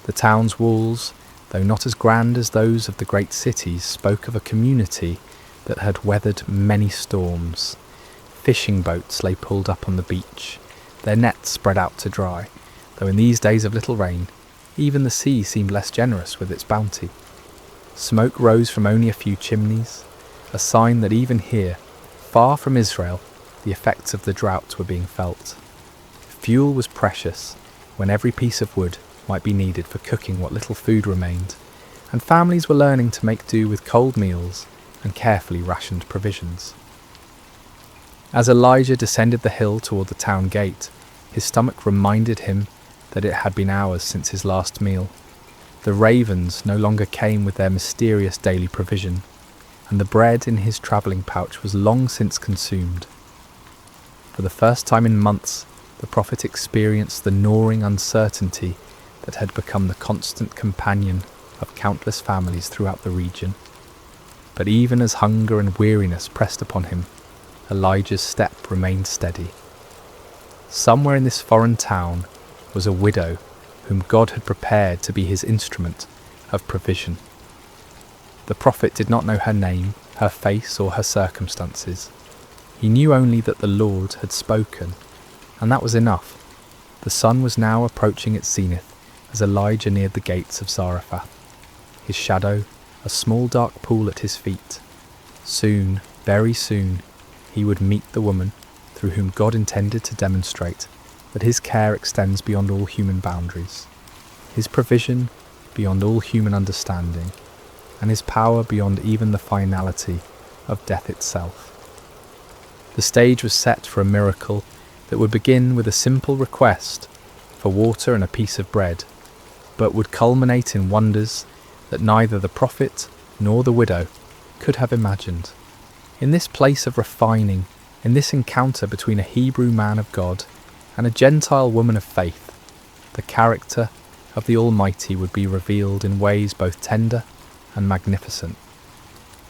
The town's walls, though not as grand as those of the great cities, spoke of a community that had weathered many storms. Fishing boats lay pulled up on the beach, their nets spread out to dry, though in these days of little rain, even the sea seemed less generous with its bounty. Smoke rose from only a few chimneys, a sign that even here, far from Israel, the effects of the drought were being felt. Fuel was precious, when every piece of wood might be needed for cooking what little food remained, and families were learning to make do with cold meals and carefully rationed provisions. As Elijah descended the hill toward the town gate, his stomach reminded him that it had been hours since his last meal. The ravens no longer came with their mysterious daily provision, and the bread in his travelling pouch was long since consumed. For the first time in months, the prophet experienced the gnawing uncertainty that had become the constant companion of countless families throughout the region. But even as hunger and weariness pressed upon him, Elijah's step remained steady. Somewhere in this foreign town was a widow whom God had prepared to be his instrument of provision. The prophet did not know her name, her face, or her circumstances. He knew only that the Lord had spoken, and that was enough. The sun was now approaching its zenith as Elijah neared the gates of Zarephath, his shadow a small dark pool at his feet. Soon, very soon, he would meet the woman through whom God intended to demonstrate that his care extends beyond all human boundaries, his provision beyond all human understanding, and his power beyond even the finality of death itself. The stage was set for a miracle that would begin with a simple request for water and a piece of bread, but would culminate in wonders that neither the prophet nor the widow could have imagined. In this place of refining, in this encounter between a Hebrew man of God and a Gentile woman of faith, the character of the Almighty would be revealed in ways both tender and magnificent.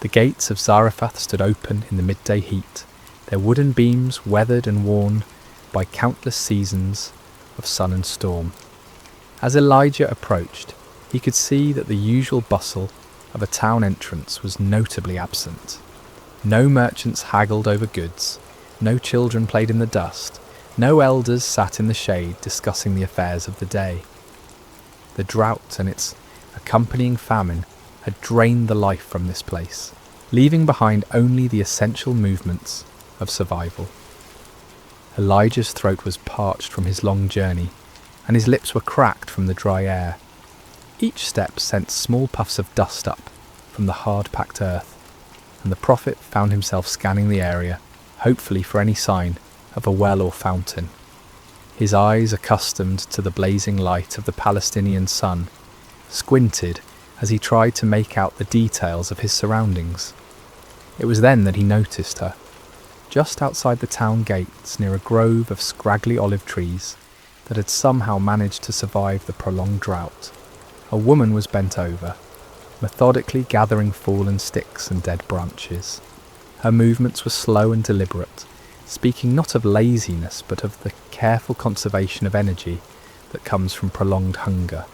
The gates of Zarephath stood open in the midday heat, their wooden beams weathered and worn by countless seasons of sun and storm. As Elijah approached, he could see that the usual bustle of a town entrance was notably absent. No merchants haggled over goods, no children played in the dust, no elders sat in the shade discussing the affairs of the day. The drought and its accompanying famine had drained the life from this place, leaving behind only the essential movements of survival. Elijah's throat was parched from his long journey, and his lips were cracked from the dry air. Each step sent small puffs of dust up from the hard-packed earth, and the prophet found himself scanning the area, hopefully for any sign of a well or fountain. His eyes, accustomed to the blazing light of the Palestinian sun, squinted as he tried to make out the details of his surroundings. It was then that he noticed her, just outside the town gates near a grove of scraggly olive trees that had somehow managed to survive the prolonged drought. A woman was bent over, methodically gathering fallen sticks and dead branches. Her movements were slow and deliberate, speaking not of laziness but of the careful conservation of energy that comes from prolonged hunger.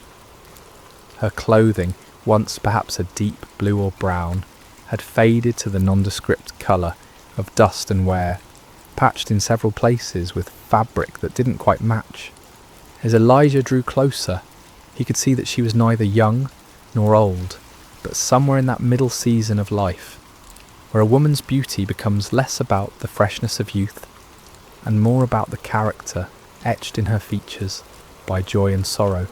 Her clothing, once perhaps a deep blue or brown, had faded to the nondescript colour of dust and wear, patched in several places with fabric that didn't quite match. As Elijah drew closer, he could see that she was neither young nor old, but somewhere in that middle season of life, where a woman's beauty becomes less about the freshness of youth and more about the character etched in her features by joy and sorrow,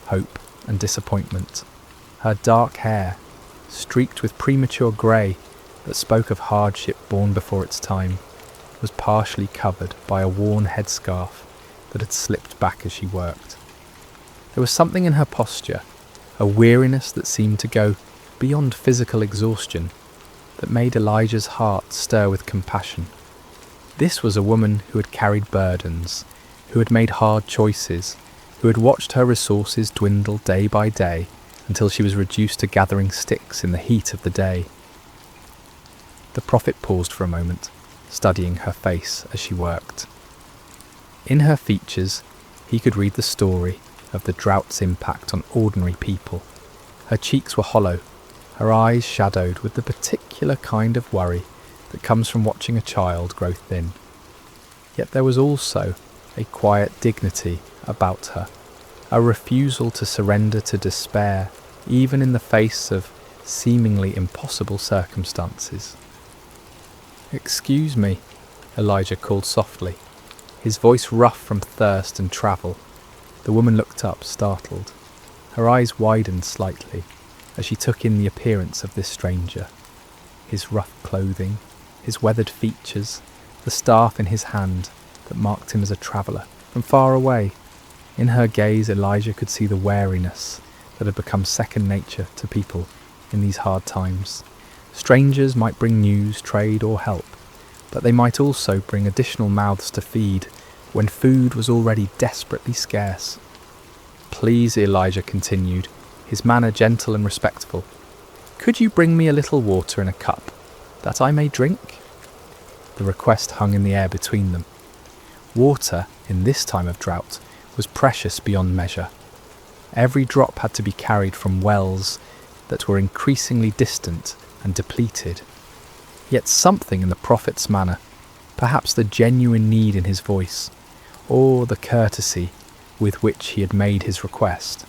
hope and disappointment. Her dark hair, streaked with premature grey that spoke of hardship born before its time, was partially covered by a worn headscarf that had slipped back as she worked. There was something in her posture, a weariness that seemed to go beyond physical exhaustion, that made Elijah's heart stir with compassion. This was a woman who had carried burdens, who had made hard choices, who had watched her resources dwindle day by day until she was reduced to gathering sticks in the heat of the day. The prophet paused for a moment, studying her face as she worked. In her features, he could read the story of the drought's impact on ordinary people. Her cheeks were hollow, her eyes shadowed with the particular kind of worry that comes from watching a child grow thin. Yet there was also a quiet dignity about her, a refusal to surrender to despair, even in the face of seemingly impossible circumstances. "Excuse me," Elijah called softly, his voice rough from thirst and travel. The woman looked up, startled. Her eyes widened slightly as she took in the appearance of this stranger. His rough clothing, his weathered features, the staff in his hand that marked him as a traveller from far away. In her gaze, Elijah could see the wariness that had become second nature to people in these hard times. Strangers might bring news, trade, or help, but they might also bring additional mouths to feed when food was already desperately scarce. "Please," Elijah continued, his manner gentle and respectful, "could you bring me a little water in a cup, that I may drink?" The request hung in the air between them. Water, in this time of drought, was precious beyond measure. Every drop had to be carried from wells that were increasingly distant and depleted. Yet something in the prophet's manner, perhaps the genuine need in his voice, or the courtesy with which he had made his request,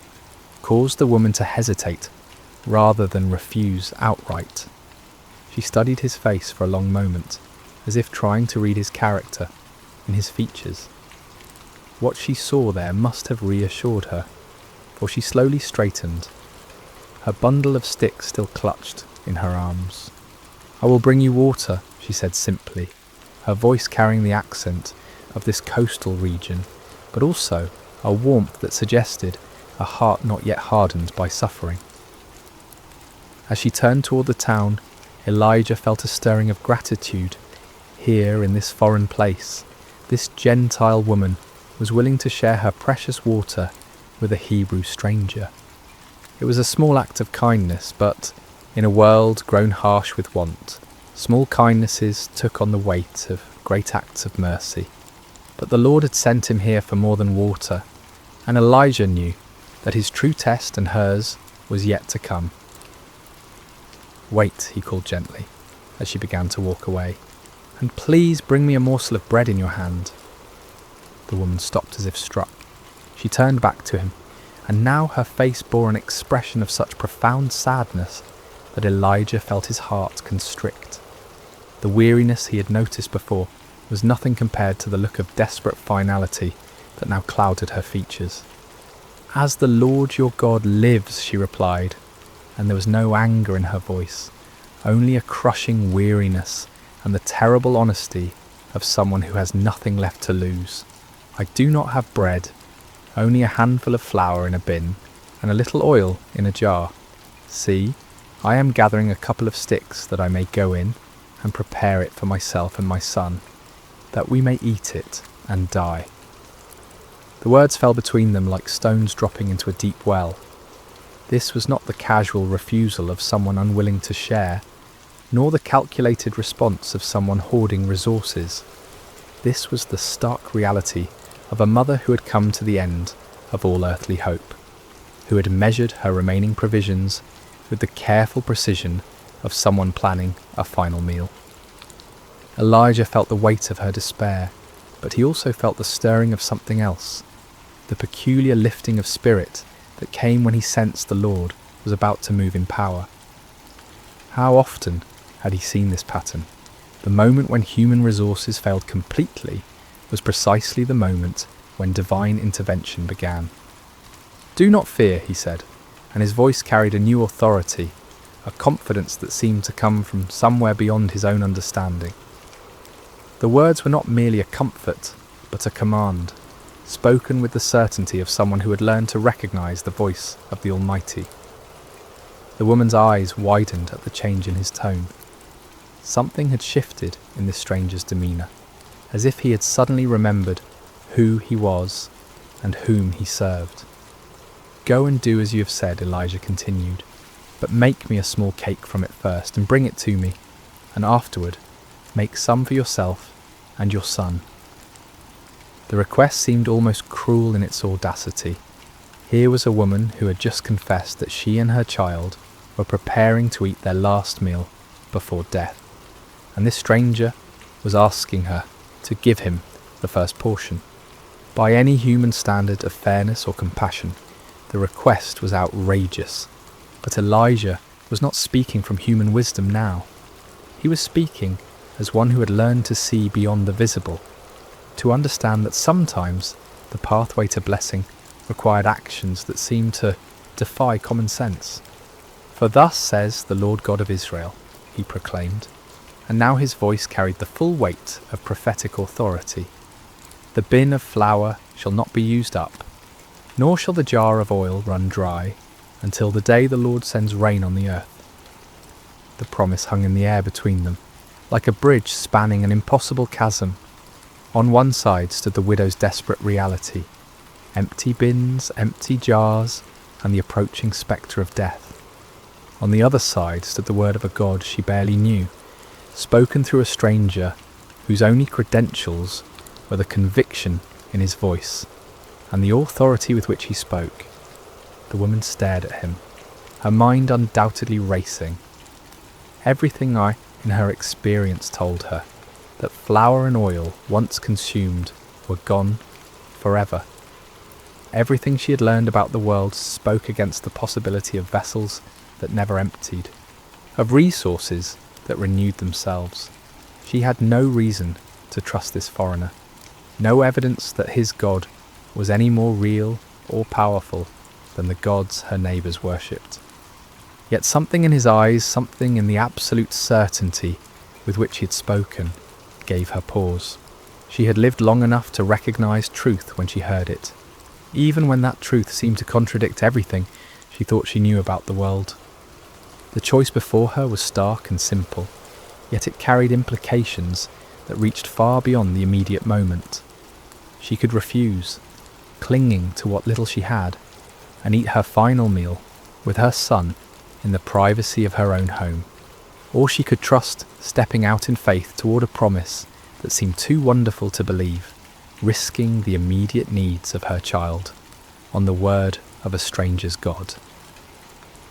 caused the woman to hesitate rather than refuse outright. She studied his face for a long moment, as if trying to read his character in his features. What she saw there must have reassured her, for she slowly straightened, her bundle of sticks still clutched in her arms. "I will bring you water," she said simply, her voice carrying the accent of this coastal region, but also a warmth that suggested a heart not yet hardened by suffering. As she turned toward the town, Elijah felt a stirring of gratitude. Here, in this foreign place, this Gentile woman was willing to share her precious water with a Hebrew stranger. It was a small act of kindness, but in a world grown harsh with want, small kindnesses took on the weight of great acts of mercy. But the Lord had sent him here for more than water, and Elijah knew that his true test and hers was yet to come. "Wait," he called gently, as she began to walk away, "and please bring me a morsel of bread in your hand." The woman stopped as if struck. She turned back to him, and now her face bore an expression of such profound sadness that Elijah felt his heart constrict. The weariness he had noticed before was nothing compared to the look of desperate finality that now clouded her features. "As the Lord your God lives," she replied, and there was no anger in her voice, only a crushing weariness and the terrible honesty of someone who has nothing left to lose. "I do not have bread, only a handful of flour in a bin and a little oil in a jar. See, I am gathering a couple of sticks that I may go in and prepare it for myself and my son, that we may eat it and die." The words fell between them like stones dropping into a deep well. This was not the casual refusal of someone unwilling to share, nor the calculated response of someone hoarding resources. This was the stark reality of a mother who had come to the end of all earthly hope, who had measured her remaining provisions with the careful precision of someone planning a final meal. Elijah felt the weight of her despair, but he also felt the stirring of something else, the peculiar lifting of spirit that came when he sensed the Lord was about to move in power. How often had he seen this pattern? The moment when human resources failed completely was precisely the moment when divine intervention began. "Do not fear," he said, and his voice carried a new authority, a confidence that seemed to come from somewhere beyond his own understanding. The words were not merely a comfort, but a command, spoken with the certainty of someone who had learned to recognize the voice of the Almighty. The woman's eyes widened at the change in his tone. Something had shifted in this stranger's demeanour, as if he had suddenly remembered who he was and whom he served. "Go and do as you have said," Elijah continued, "but make me a small cake from it first and bring it to me. and afterward make some for yourself and your son." The request seemed almost cruel in its audacity. Here was a woman who had just confessed that she and her child were preparing to eat their last meal before death, and this stranger was asking her to give him the first portion. By any human standard of fairness or compassion, the request was outrageous. But Elijah was not speaking from human wisdom now. He was speaking as one who had learned to see beyond the visible, to understand that sometimes the pathway to blessing required actions that seemed to defy common sense. "For thus says the Lord God of Israel," he proclaimed, and now his voice carried the full weight of prophetic authority. "The bin of flour shall not be used up, nor shall the jar of oil run dry, until the day the Lord sends rain on the earth." The promise hung in the air between them, like a bridge spanning an impossible chasm. On one side stood the widow's desperate reality, empty bins, empty jars, and the approaching spectre of death. On the other side stood the word of a God she barely knew, spoken through a stranger whose only credentials were the conviction in his voice and the authority with which he spoke. The woman stared at him, her mind undoubtedly racing. Everything in her experience told her that flour and oil, once consumed, were gone forever. Everything she had learned about the world spoke against the possibility of vessels that never emptied, of resources that renewed themselves. She had no reason to trust this foreigner, no evidence that his God was any more real or powerful than the gods her neighbours worshipped. Yet something in his eyes, something in the absolute certainty with which he had spoken, gave her pause. She had lived long enough to recognise truth when she heard it, even when that truth seemed to contradict everything she thought she knew about the world. The choice before her was stark and simple, yet it carried implications that reached far beyond the immediate moment. She could refuse, clinging to what little she had, and eat her final meal with her son in the privacy of her own home. Or she could trust stepping out in faith toward a promise that seemed too wonderful to believe, risking the immediate needs of her child on the word of a stranger's God.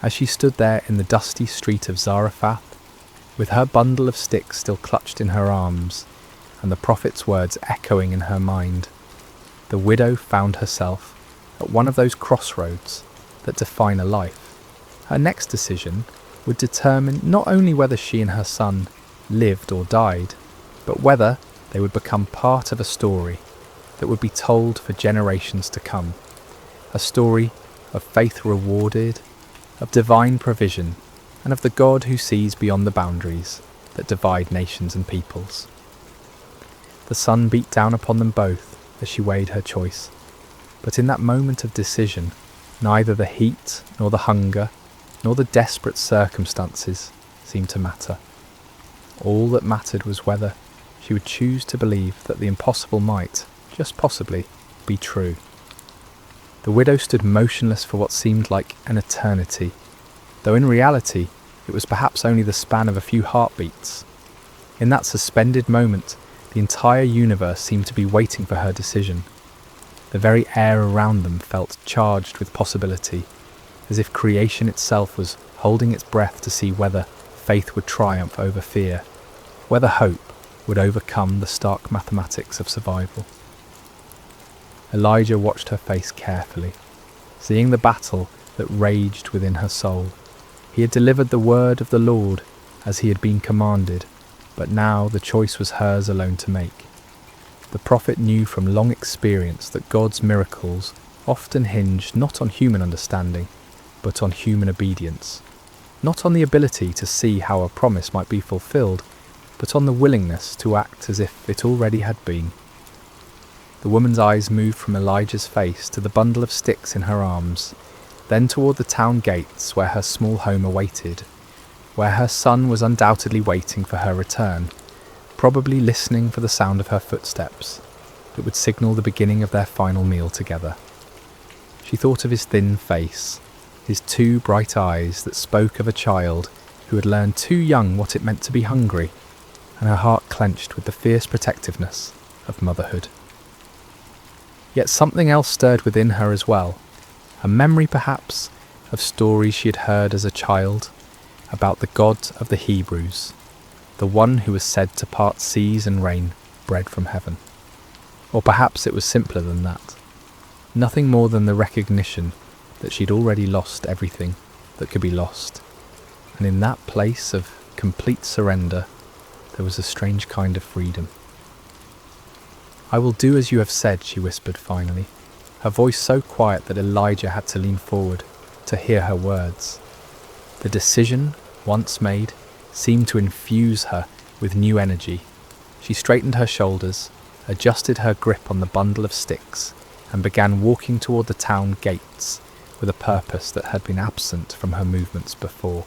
As she stood there in the dusty street of Zarephath, with her bundle of sticks still clutched in her arms, and the prophet's words echoing in her mind, the widow found herself at one of those crossroads that define a life. Her next decision would determine not only whether she and her son lived or died, but whether they would become part of a story that would be told for generations to come. A story of faith rewarded, of divine provision, and of the God who sees beyond the boundaries that divide nations and peoples. The sun beat down upon them both as she weighed her choice, but in that moment of decision, neither the heat nor the hunger nor the desperate circumstances seemed to matter. All that mattered was whether she would choose to believe that the impossible might, just possibly, be true. The widow stood motionless for what seemed like an eternity, though in reality it was perhaps only the span of a few heartbeats. In that suspended moment, the entire universe seemed to be waiting for her decision. The very air around them felt charged with possibility, as if creation itself was holding its breath to see whether faith would triumph over fear, whether hope would overcome the stark mathematics of survival. Elijah watched her face carefully, seeing the battle that raged within her soul. He had delivered the word of the Lord as he had been commanded, but now the choice was hers alone to make. The prophet knew from long experience that God's miracles often hinged not on human understanding, but on human obedience, not on the ability to see how a promise might be fulfilled, but on the willingness to act as if it already had been. The woman's eyes moved from Elijah's face to the bundle of sticks in her arms, then toward the town gates where her small home awaited, where her son was undoubtedly waiting for her return, probably listening for the sound of her footsteps that would signal the beginning of their final meal together. She thought of his thin face, his two bright eyes that spoke of a child who had learned too young what it meant to be hungry, and her heart clenched with the fierce protectiveness of motherhood. Yet something else stirred within her as well, a memory perhaps of stories she had heard as a child about the God of the Hebrews, the one who was said to part seas and rain bread from heaven. Or perhaps it was simpler than that, nothing more than the recognition that she'd already lost everything that could be lost, and in that place of complete surrender there was a strange kind of freedom. "I will do as you have said," she whispered finally, her voice so quiet that Elijah had to lean forward to hear her words. The decision, once made, seemed to infuse her with new energy. She straightened her shoulders, adjusted her grip on the bundle of sticks, and began walking toward the town gates with a purpose that had been absent from her movements before.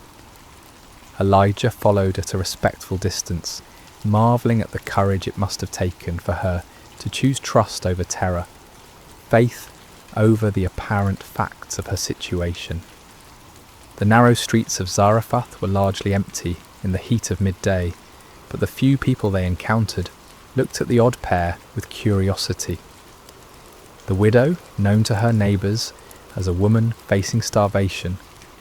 Elijah followed at a respectful distance, marvelling at the courage it must have taken for her to choose trust over terror, faith over the apparent facts of her situation. The narrow streets of Zarephath were largely empty in the heat of midday, but the few people they encountered looked at the odd pair with curiosity. The widow, known to her neighbours as a woman facing starvation,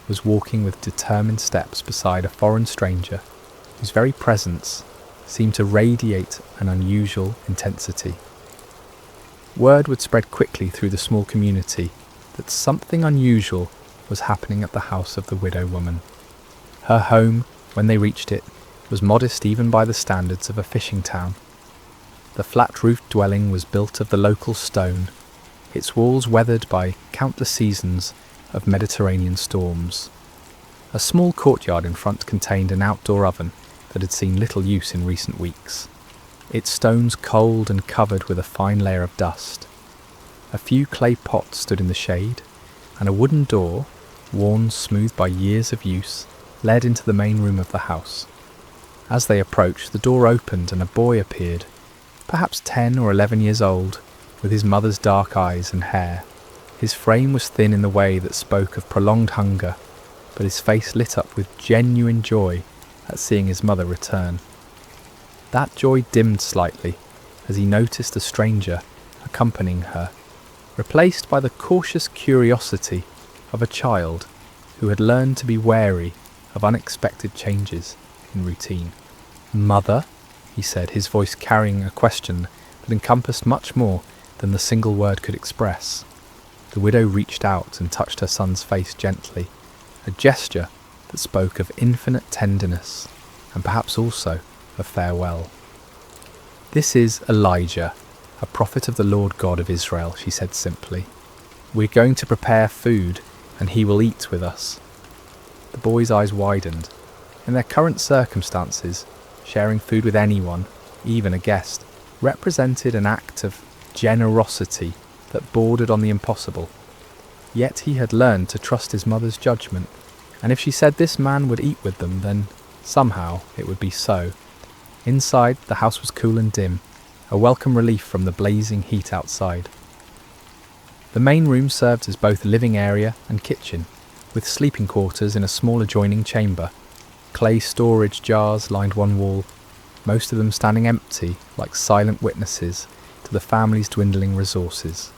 was walking with determined steps beside a foreign stranger whose very presence seemed to radiate an unusual intensity. Word would spread quickly through the small community that something unusual was happening at the house of the widow woman. Her home, when they reached it, was modest even by the standards of a fishing town. The flat-roofed dwelling was built of the local stone, its walls weathered by countless seasons of Mediterranean storms. A small courtyard in front contained an outdoor oven that had seen little use in recent weeks, its stones cold and covered with a fine layer of dust. A few clay pots stood in the shade, and a wooden door, worn smooth by years of use, led into the main room of the house. As they approached, the door opened and a boy appeared, perhaps 10 or 11 years old, with his mother's dark eyes and hair. His frame was thin in the way that spoke of prolonged hunger, but his face lit up with genuine joy at seeing his mother return. That joy dimmed slightly as he noticed a stranger accompanying her, replaced by the cautious curiosity of a child who had learned to be wary of unexpected changes in routine. "Mother?" he said, his voice carrying a question that encompassed much more than the single word could express. The widow reached out and touched her son's face gently, a gesture that spoke of infinite tenderness and perhaps also of farewell. "This is Elijah, a prophet of the Lord God of Israel," she said simply. "We're going to prepare food and he will eat with us." The boy's eyes widened. In their current circumstances, sharing food with anyone, even a guest, represented an act of generosity that bordered on the impossible. Yet he had learned to trust his mother's judgment, and if she said this man would eat with them, then somehow it would be so. Inside, the house was cool and dim, a welcome relief from the blazing heat outside. The main room served as both living area and kitchen, with sleeping quarters in a small adjoining chamber. Clay storage jars lined one wall, most of them standing empty like silent witnesses to the family's dwindling resources.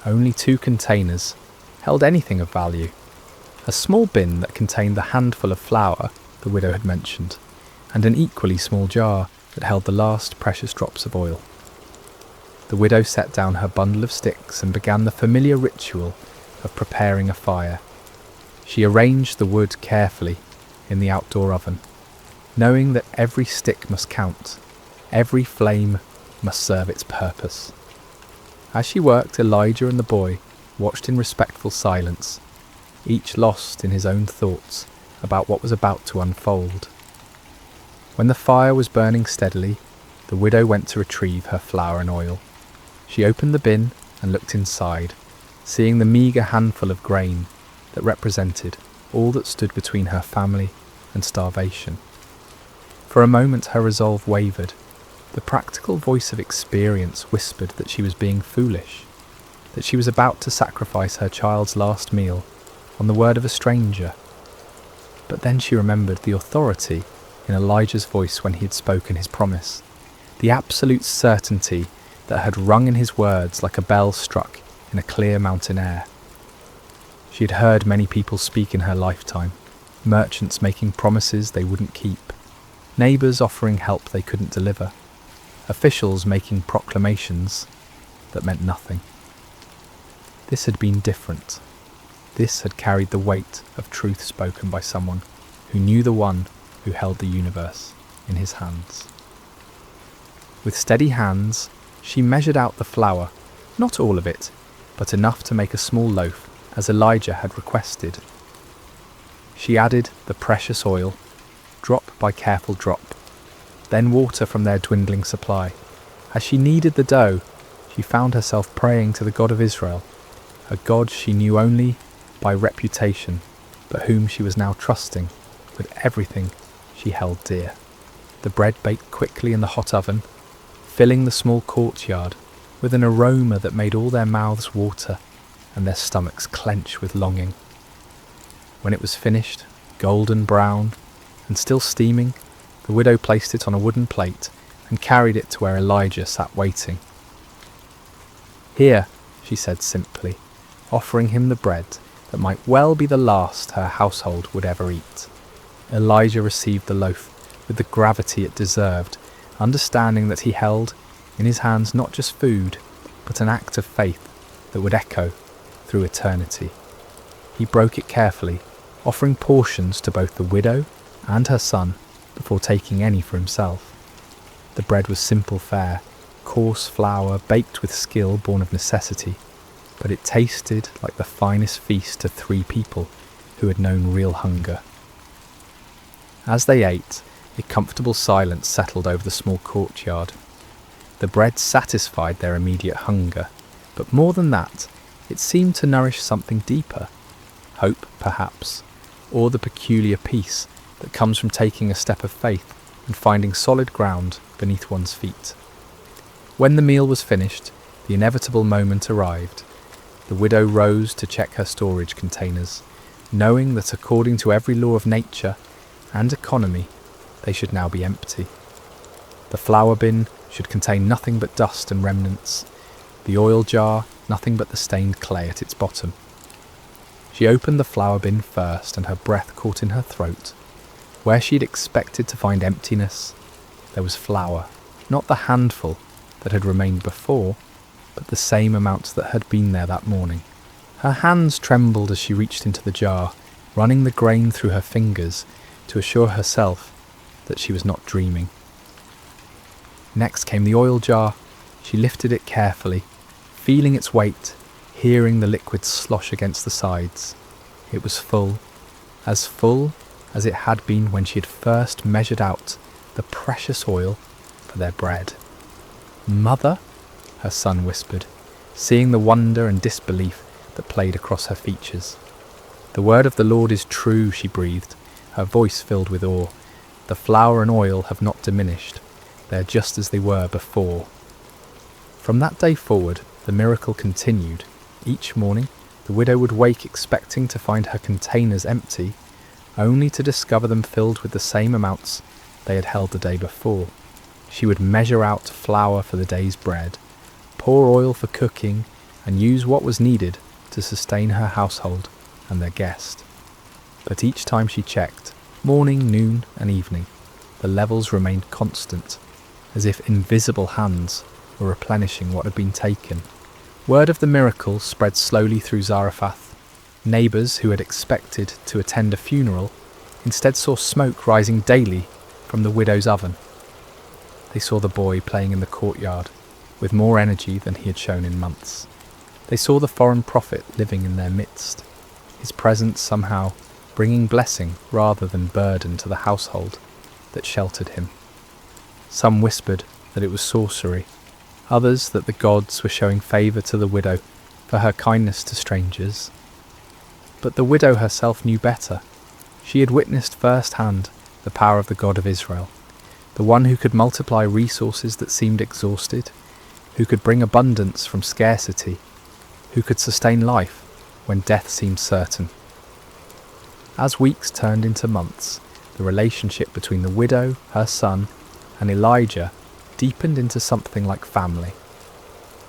Only 2 containers held anything of value. A small bin that contained the handful of flour the widow had mentioned, and an equally small jar that held the last precious drops of oil. The widow set down her bundle of sticks and began the familiar ritual of preparing a fire. She arranged the wood carefully in the outdoor oven, knowing that every stick must count, every flame must serve its purpose. As she worked, Elijah and the boy watched in respectful silence, each lost in his own thoughts about what was about to unfold. When the fire was burning steadily, the widow went to retrieve her flour and oil. She opened the bin and looked inside, seeing the meagre handful of grain that represented all that stood between her family and starvation. For a moment her resolve wavered. The practical voice of experience whispered that she was being foolish, that she was about to sacrifice her child's last meal on the word of a stranger. But then she remembered the authority in Elijah's voice when he had spoken his promise, the absolute certainty that had rung in his words like a bell struck in a clear mountain air. She had heard many people speak in her lifetime, merchants making promises they wouldn't keep, neighbours offering help they couldn't deliver, officials making proclamations that meant nothing. This had been different. This had carried the weight of truth spoken by someone who knew the one who held the universe in his hands. With steady hands, she measured out the flour, not all of it, but enough to make a small loaf, as Elijah had requested. She added the precious oil, drop by careful drop, then water from their dwindling supply. As she kneaded the dough, she found herself praying to the God of Israel, a God she knew only by reputation, but whom she was now trusting with everything she held dear. The bread baked quickly in the hot oven, filling the small courtyard with an aroma that made all their mouths water and their stomachs clench with longing. When it was finished, golden brown and still steaming, the widow placed it on a wooden plate and carried it to where Elijah sat waiting. "Here," she said simply, offering him the bread that might well be the last her household would ever eat. Elijah received the loaf with the gravity it deserved, understanding that he held in his hands not just food, but an act of faith that would echo through eternity. He broke it carefully, offering portions to both the widow and her son before taking any for himself. The bread was simple fare, coarse flour baked with skill born of necessity, but it tasted like the finest feast to 3 people who had known real hunger. As they ate, a comfortable silence settled over the small courtyard. The bread satisfied their immediate hunger, but more than that, it seemed to nourish something deeper. Hope, perhaps, or the peculiar peace that comes from taking a step of faith and finding solid ground beneath one's feet. When the meal was finished, the inevitable moment arrived. The widow rose to check her storage containers, knowing that according to every law of nature and economy, they should now be empty. The flour bin should contain nothing but dust and remnants, the oil jar nothing but the stained clay at its bottom. She opened the flour bin first, and her breath caught in her throat. Where she had expected to find emptiness, there was flour, not the handful that had remained before, but the same amount that had been there that morning. Her hands trembled as she reached into the jar, running the grain through her fingers to assure herself that she was not dreaming. Next came the oil jar. She lifted it carefully, feeling its weight, hearing the liquid slosh against the sides. It was full as it had been when she had first measured out the precious oil for their bread. "Mother?" her son whispered, seeing the wonder and disbelief that played across her features. "The word of the Lord is true," she breathed, her voice filled with awe. "The flour and oil have not diminished. They are just as they were before." From that day forward, the miracle continued. Each morning, the widow would wake expecting to find her containers empty, only to discover them filled with the same amounts they had held the day before. She would measure out flour for the day's bread, pour oil for cooking, and use what was needed to sustain her household and their guest. But each time she checked, morning, noon, and evening, the levels remained constant, as if invisible hands were replenishing what had been taken. Word of the miracle spread slowly through Zarephath. Neighbours who had expected to attend a funeral instead saw smoke rising daily from the widow's oven. They saw the boy playing in the courtyard with more energy than he had shown in months. They saw the foreign prophet living in their midst, his presence somehow bringing blessing rather than burden to the household that sheltered him. Some whispered that it was sorcery, others that the gods were showing favour to the widow for her kindness to strangers. But the widow herself knew better. She had witnessed firsthand the power of the God of Israel, the one who could multiply resources that seemed exhausted, who could bring abundance from scarcity, who could sustain life when death seemed certain. As weeks turned into months, the relationship between the widow, her son, and Elijah deepened into something like family.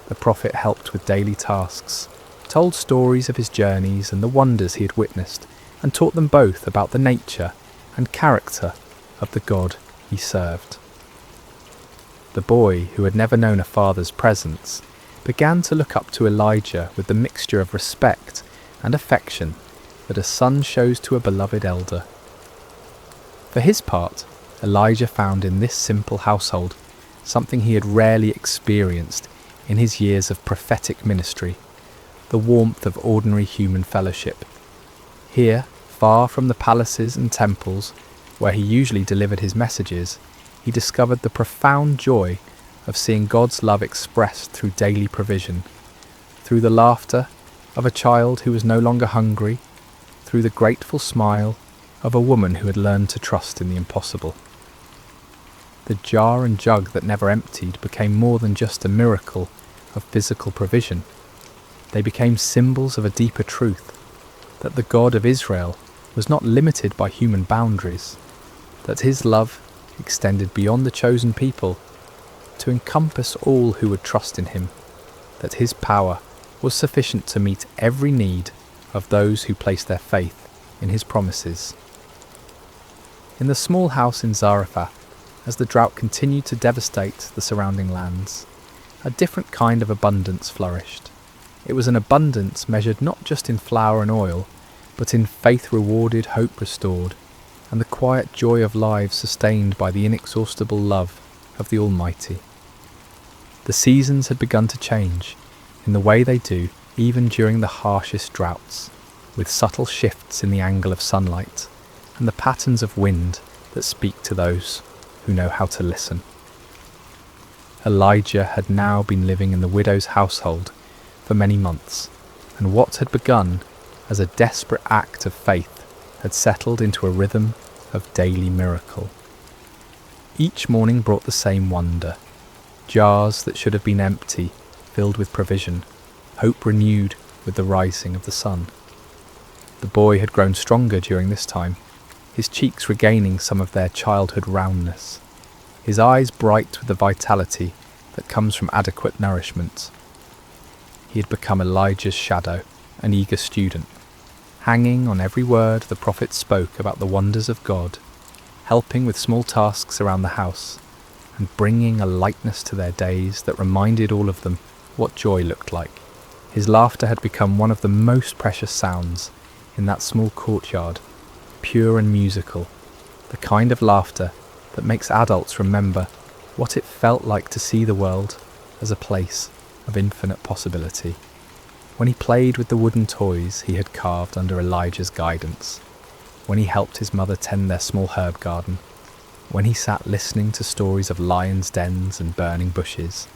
The prophet helped with daily tasks, told stories of his journeys and the wonders he had witnessed, and taught them both about the nature and character of the God he served. The boy, who had never known a father's presence, began to look up to Elijah with the mixture of respect and affection that a son shows to a beloved elder. For his part, Elijah found in this simple household something he had rarely experienced in his years of prophetic ministry, the warmth of ordinary human fellowship. Here, far from the palaces and temples where he usually delivered his messages, he discovered the profound joy of seeing God's love expressed through daily provision, through the laughter of a child who was no longer hungry, through the grateful smile of a woman who had learned to trust in the impossible. The jar and jug that never emptied became more than just a miracle of physical provision. They became symbols of a deeper truth, that the God of Israel was not limited by human boundaries, that his love extended beyond the chosen people to encompass all who would trust in him, that his power was sufficient to meet every need of those who placed their faith in his promises. In the small house in Zarephath, as the drought continued to devastate the surrounding lands, a different kind of abundance flourished. It was an abundance measured not just in flour and oil, but in faith rewarded, hope restored, and the quiet joy of lives sustained by the inexhaustible love of the Almighty. The seasons had begun to change, in the way they do even during the harshest droughts, with subtle shifts in the angle of sunlight, and the patterns of wind that speak to those who know how to listen. Elijah had now been living in the widow's household for many months, and what had begun as a desperate act of faith had settled into a rhythm of daily miracle. Each morning brought the same wonder, jars that should have been empty filled with provision, hope renewed with the rising of the sun. The boy had grown stronger during this time, his cheeks regaining some of their childhood roundness, his eyes bright with the vitality that comes from adequate nourishment. He had become Elijah's shadow, an eager student, hanging on every word the prophet spoke about the wonders of God, helping with small tasks around the house, and bringing a lightness to their days that reminded all of them what joy looked like. His laughter had become one of the most precious sounds in that small courtyard, pure and musical, the kind of laughter that makes adults remember what it felt like to see the world as a place of infinite possibility. When he played with the wooden toys he had carved under Elijah's guidance, when he helped his mother tend their small herb garden, when he sat listening to stories of lions' dens and burning bushes,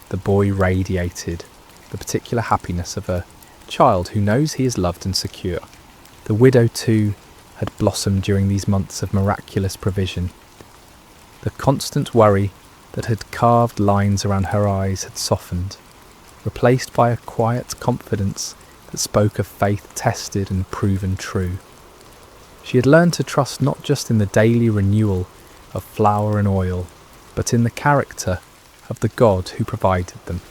the boy radiated the particular happiness of a child who knows he is loved and secure. The widow, too, had blossomed during these months of miraculous provision. The constant worry that had carved lines around her eyes had softened, replaced by a quiet confidence that spoke of faith tested and proven true. She had learned to trust not just in the daily renewal of flour and oil, but in the character of the God who provided them.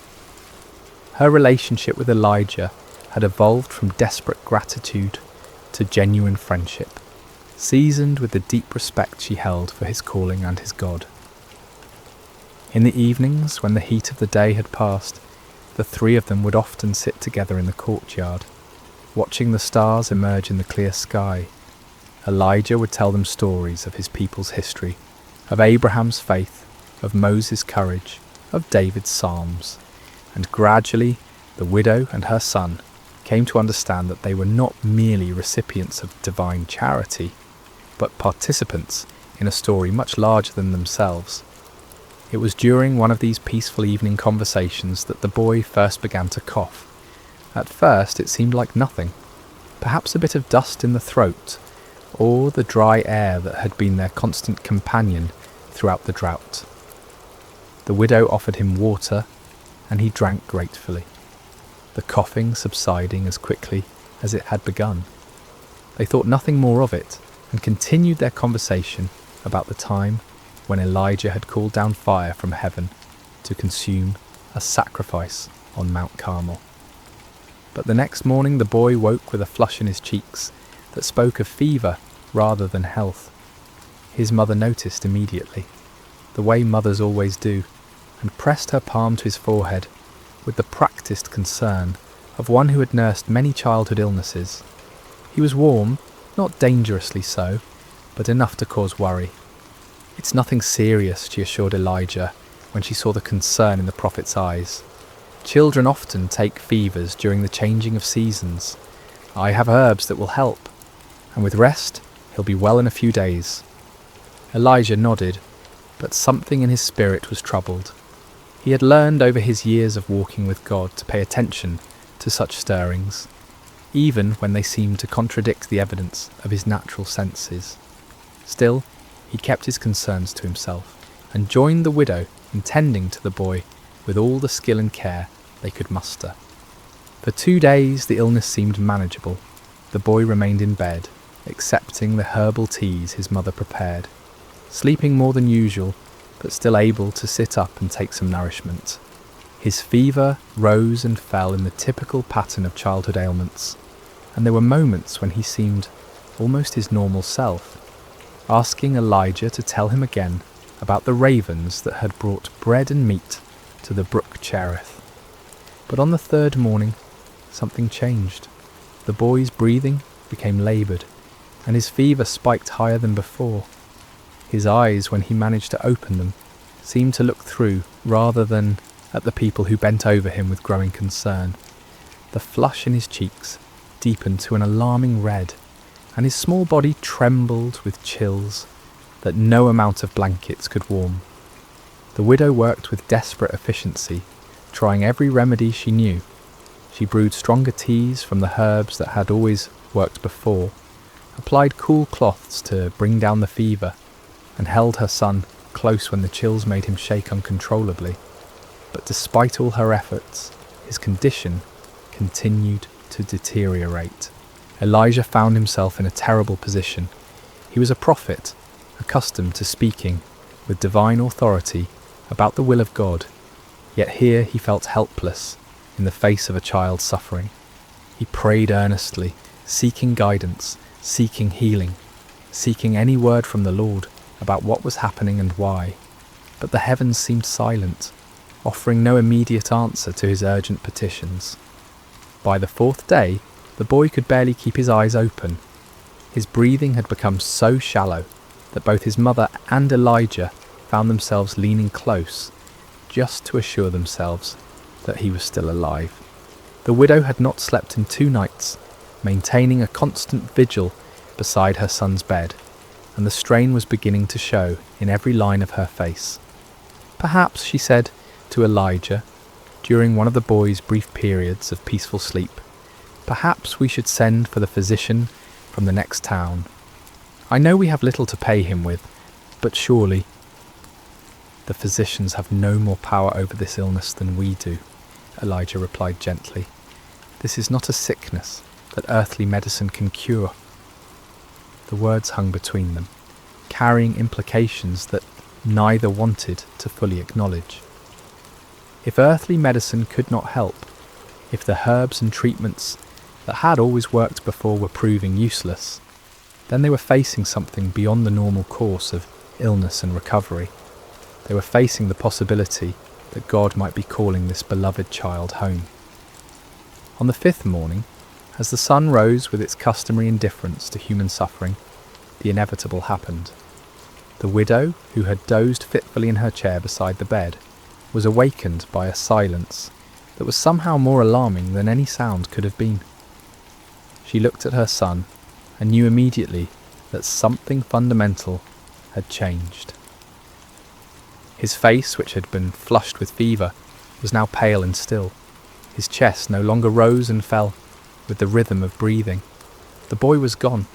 Her relationship with Elijah had evolved from desperate gratitude to genuine friendship, seasoned with the deep respect she held for his calling and his God. In the evenings, when the heat of the day had passed, the three of them would often sit together in the courtyard, watching the stars emerge in the clear sky. Elijah would tell them stories of his people's history, of Abraham's faith, of Moses' courage, of David's psalms, and gradually the widow and her son came to understand that they were not merely recipients of divine charity, but participants in a story much larger than themselves. It was during one of these peaceful evening conversations that the boy first began to cough. At first it seemed like nothing, perhaps a bit of dust in the throat, or the dry air that had been their constant companion throughout the drought. The widow offered him water, and he drank gratefully, the coughing subsiding as quickly as it had begun. They thought nothing more of it and continued their conversation about the time when Elijah had called down fire from heaven to consume a sacrifice on Mount Carmel. But the next morning the boy woke with a flush in his cheeks that spoke of fever rather than health. His mother noticed immediately, the way mothers always do, and pressed her palm to his forehead with the practised concern of one who had nursed many childhood illnesses. He was warm, not dangerously so, but enough to cause worry. "It's nothing serious," she assured Elijah when she saw the concern in the prophet's eyes. "Children often take fevers during the changing of seasons. I have herbs that will help, and with rest he'll be well in a few days." Elijah nodded, but something in his spirit was troubled. He had learned over his years of walking with God to pay attention to such stirrings, even when they seemed to contradict the evidence of his natural senses. Still, he kept his concerns to himself, and joined the widow in tending to the boy with all the skill and care they could muster. For 2 days the illness seemed manageable. The boy remained in bed, accepting the herbal teas his mother prepared, sleeping more than usual, but still able to sit up and take some nourishment. His fever rose and fell in the typical pattern of childhood ailments, and there were moments when he seemed almost his normal self, asking Elijah to tell him again about the ravens that had brought bread and meat to the brook Cherith. But on the 3rd morning, something changed. The boy's breathing became laboured, and his fever spiked higher than before. His eyes, when he managed to open them, seemed to look through rather than at the people who bent over him with growing concern. The flush in his cheeks deepened to an alarming red, and his small body trembled with chills that no amount of blankets could warm. The widow worked with desperate efficiency, trying every remedy she knew. She brewed stronger teas from the herbs that had always worked before, applied cool cloths to bring down the fever, and held her son close when the chills made him shake uncontrollably. But despite all her efforts, his condition continued to deteriorate. Elijah found himself in a terrible position. He was a prophet, accustomed to speaking with divine authority about the will of God, yet here he felt helpless in the face of a child suffering. He prayed earnestly, seeking guidance, seeking healing, seeking any word from the Lord about what was happening and why. But the heavens seemed silent, offering no immediate answer to his urgent petitions. By the 4th day, the boy could barely keep his eyes open. His breathing had become so shallow that both his mother and Elijah found themselves leaning close, just to assure themselves that he was still alive. The widow had not slept in 2 nights, maintaining a constant vigil beside her son's bed, and the strain was beginning to show in every line of her face. "Perhaps," she said to Elijah, during one of the boy's brief periods of peaceful sleep, "perhaps we should send for the physician from the next town. I know we have little to pay him with, but surely—" "The physicians have no more power over this illness than we do," Elijah replied gently. "This is not a sickness that earthly medicine can cure." The words hung between them, carrying implications that neither wanted to fully acknowledge. If earthly medicine could not help, if the herbs and treatments that had always worked before were proving useless, then they were facing something beyond the normal course of illness and recovery. They were facing the possibility that God might be calling this beloved child home. On the 5th morning, as the sun rose with its customary indifference to human suffering, the inevitable happened. The widow, who had dozed fitfully in her chair beside the bed, was awakened by a silence that was somehow more alarming than any sound could have been. She looked at her son and knew immediately that something fundamental had changed. His face, which had been flushed with fever, was now pale and still. His chest no longer rose and fell with the rhythm of breathing. The boy was gone.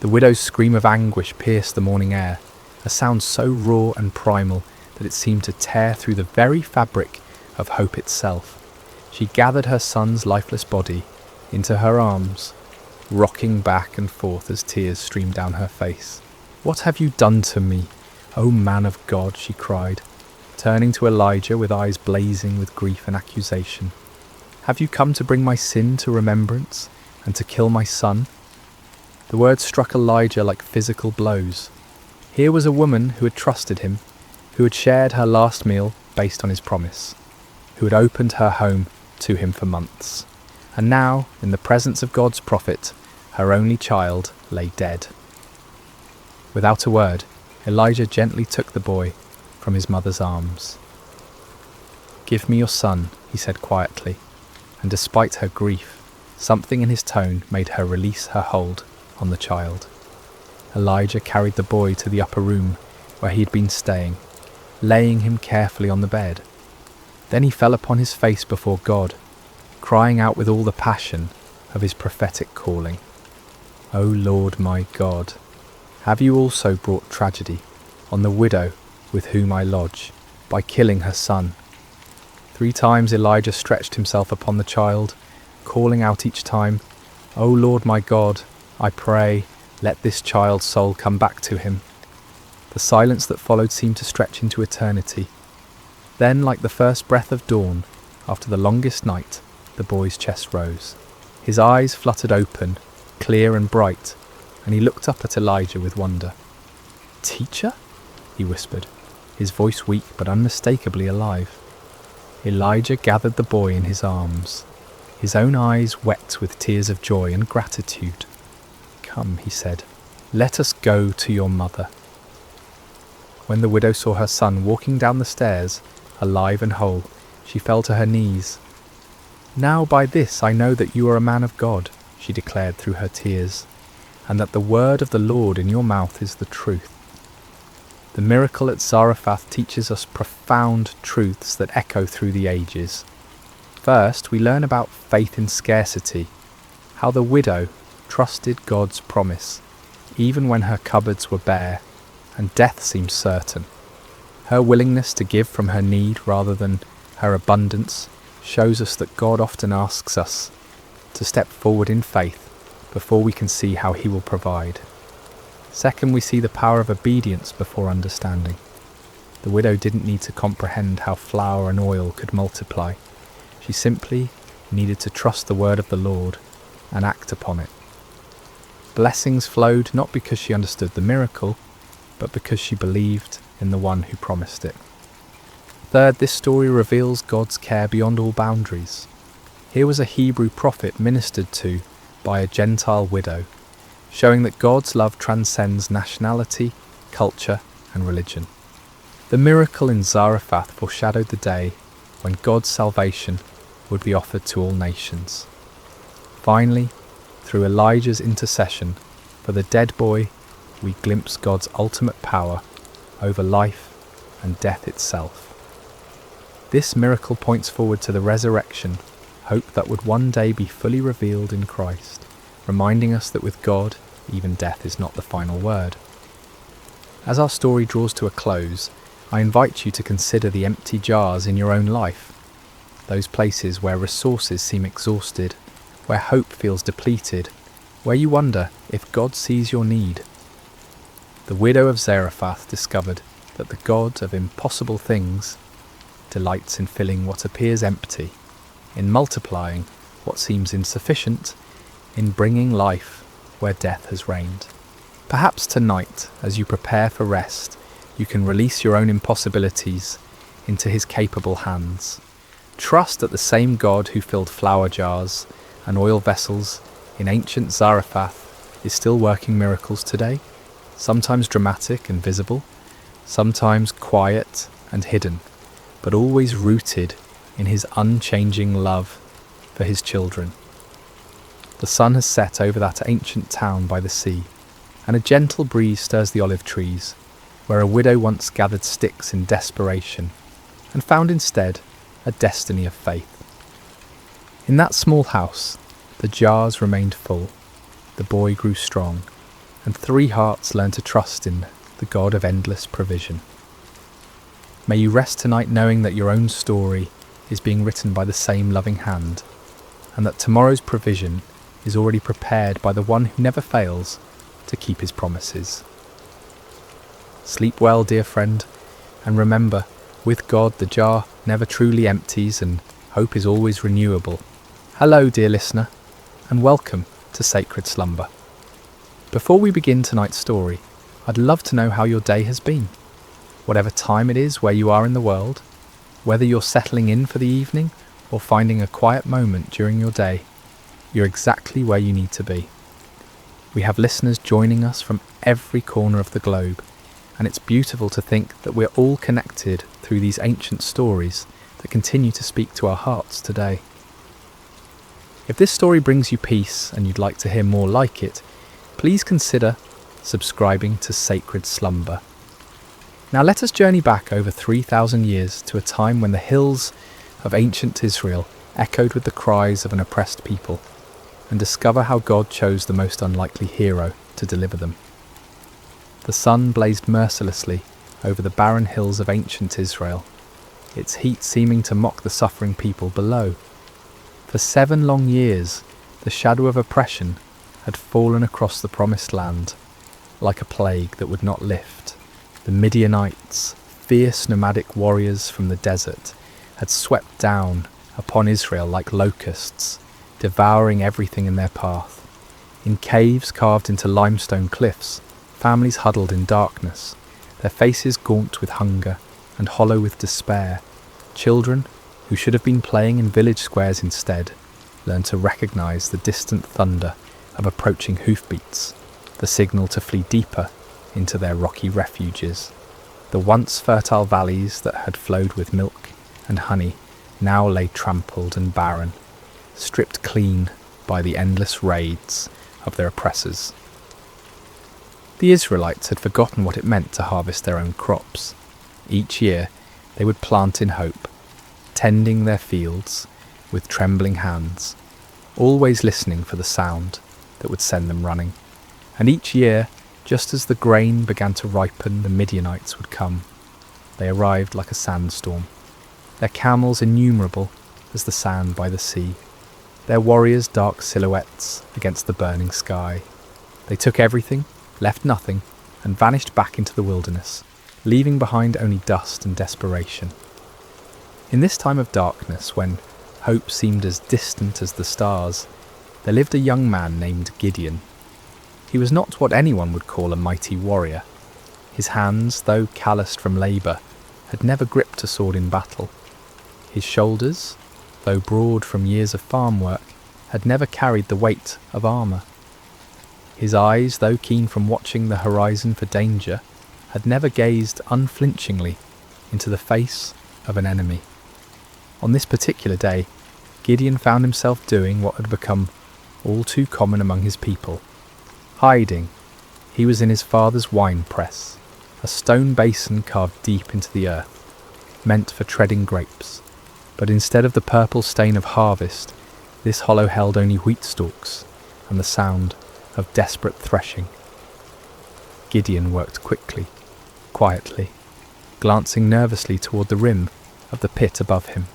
The widow's scream of anguish pierced the morning air, a sound so raw and primal that it seemed to tear through the very fabric of hope itself. She gathered her son's lifeless body into her arms rocking back and forth as tears streamed down her face. "What have you done to me, O man of God?" she cried, turning to Elijah with eyes blazing with grief and accusation. "Have you come to bring my sin to remembrance and to kill my son?" The words struck Elijah like physical blows. Here was a woman who had trusted him, who had shared her last meal based on his promise, who had opened her home to him for months. And now, in the presence of God's prophet, her only child lay dead. Without a word, Elijah gently took the boy from his mother's arms. "Give me your son," he said quietly, and despite her grief, something in his tone made her release her hold on the child. Elijah carried the boy to the upper room where he had been staying, laying him carefully on the bed. Then he fell upon his face before God, crying out with all the passion of his prophetic calling. "O Lord my God, have you also brought tragedy on the widow with whom I lodge, by killing her son?" 3 times Elijah stretched himself upon the child, calling out each time, "O Lord my God, I pray, let this child's soul come back to him." The silence that followed seemed to stretch into eternity. Then, like the first breath of dawn, after the longest night, the boy's chest rose. His eyes fluttered open, clear and bright, and he looked up at Elijah with wonder. "Teacher?" he whispered, his voice weak but unmistakably alive. Elijah gathered the boy in his arms, his own eyes wet with tears of joy and gratitude. "Come," he said, "let us go to your mother." When the widow saw her son walking down the stairs, alive and whole, she fell to her knees. "Now by this I know that you are a man of God," she declared through her tears, "and that the word of the Lord in your mouth is the truth." The miracle at Zarephath teaches us profound truths that echo through the ages. First, we learn about faith in scarcity, how the widow trusted God's promise, even when her cupboards were bare and death seemed certain. Her willingness to give from her need rather than her abundance shows us that God often asks us to step forward in faith before we can see how he will provide. Second, we see the power of obedience before understanding. The widow didn't need to comprehend how flour and oil could multiply. She simply needed to trust the word of the Lord and act upon it. Blessings flowed not because she understood the miracle, but because she believed in the one who promised it. Third, this story reveals God's care beyond all boundaries. Here was a Hebrew prophet ministered to by a Gentile widow, showing that God's love transcends nationality, culture, and religion. The miracle in Zarephath foreshadowed the day when God's salvation would be offered to all nations. Finally, through Elijah's intercession for the dead boy, we glimpse God's ultimate power over life and death itself. This miracle points forward to the resurrection, hope that would one day be fully revealed in Christ, reminding us that with God, even death is not the final word. As our story draws to a close, I invite you to consider the empty jars in your own life, those places where resources seem exhausted, where hope feels depleted, where you wonder if God sees your need. The widow of Zarephath discovered that the God of impossible things delights in filling what appears empty, in multiplying what seems insufficient, in bringing life where death has reigned. Perhaps tonight, as you prepare for rest, you can release your own impossibilities into his capable hands. Trust that the same God who filled flour jars and oil vessels in ancient Zarephath is still working miracles today, sometimes dramatic and visible, sometimes quiet and hidden, but always rooted in his unchanging love for his children. The sun has set over that ancient town by the sea, and a gentle breeze stirs the olive trees, where a widow once gathered sticks in desperation, and found instead a destiny of faith. In that small house, the jars remained full, the boy grew strong, and 3 hearts learned to trust in the God of endless provision. May you rest tonight knowing that your own story is being written by the same loving hand, and that tomorrow's provision is already prepared by the one who never fails to keep his promises. Sleep well, dear friend, and remember, with God the jar never truly empties and hope is always renewable. Hello, dear listener, and welcome to Sacred Slumber. Before we begin tonight's story, I'd love to know how your day has been. Whatever time it is where you are in the world, whether you're settling in for the evening or finding a quiet moment during your day, you're exactly where you need to be. We have listeners joining us from every corner of the globe, and it's beautiful to think that we're all connected through these ancient stories that continue to speak to our hearts today. If this story brings you peace and you'd like to hear more like it, please consider subscribing to Sacred Slumber. Now let us journey back over 3,000 years to a time when the hills of ancient Israel echoed with the cries of an oppressed people, and discover how God chose the most unlikely hero to deliver them. The sun blazed mercilessly over the barren hills of ancient Israel, its heat seeming to mock the suffering people below. For 7 long years, the shadow of oppression had fallen across the promised land, like a plague that would not lift. The Midianites, fierce nomadic warriors from the desert, had swept down upon Israel like locusts, devouring everything in their path. In caves carved into limestone cliffs, families huddled in darkness, their faces gaunt with hunger and hollow with despair. Children, who should have been playing in village squares instead, learned to recognise the distant thunder of approaching hoofbeats, the signal to flee deeper into their rocky refuges. The once fertile valleys that had flowed with milk and honey now lay trampled and barren, stripped clean by the endless raids of their oppressors. The Israelites had forgotten what it meant to harvest their own crops. Each year they would plant in hope, tending their fields with trembling hands, always listening for the sound that would send them running. And each year, just as the grain began to ripen, the Midianites would come. They arrived like a sandstorm, their camels innumerable as the sand by the sea, their warriors dark silhouettes against the burning sky. They took everything, left nothing, and vanished back into the wilderness, leaving behind only dust and desperation. In this time of darkness, when hope seemed as distant as the stars, there lived a young man named Gideon. He was not what anyone would call a mighty warrior. His hands, though calloused from labour, had never gripped a sword in battle. His shoulders, though broad from years of farm work, had never carried the weight of armour. His eyes, though keen from watching the horizon for danger, had never gazed unflinchingly into the face of an enemy. On this particular day, Gideon found himself doing what had become all too common among his people. Hiding. He was in his father's wine press, a stone basin carved deep into the earth, meant for treading grapes. But instead of the purple stain of harvest, this hollow held only wheat stalks and the sound of desperate threshing. Gideon worked quickly, quietly, glancing nervously toward the rim of the pit above him.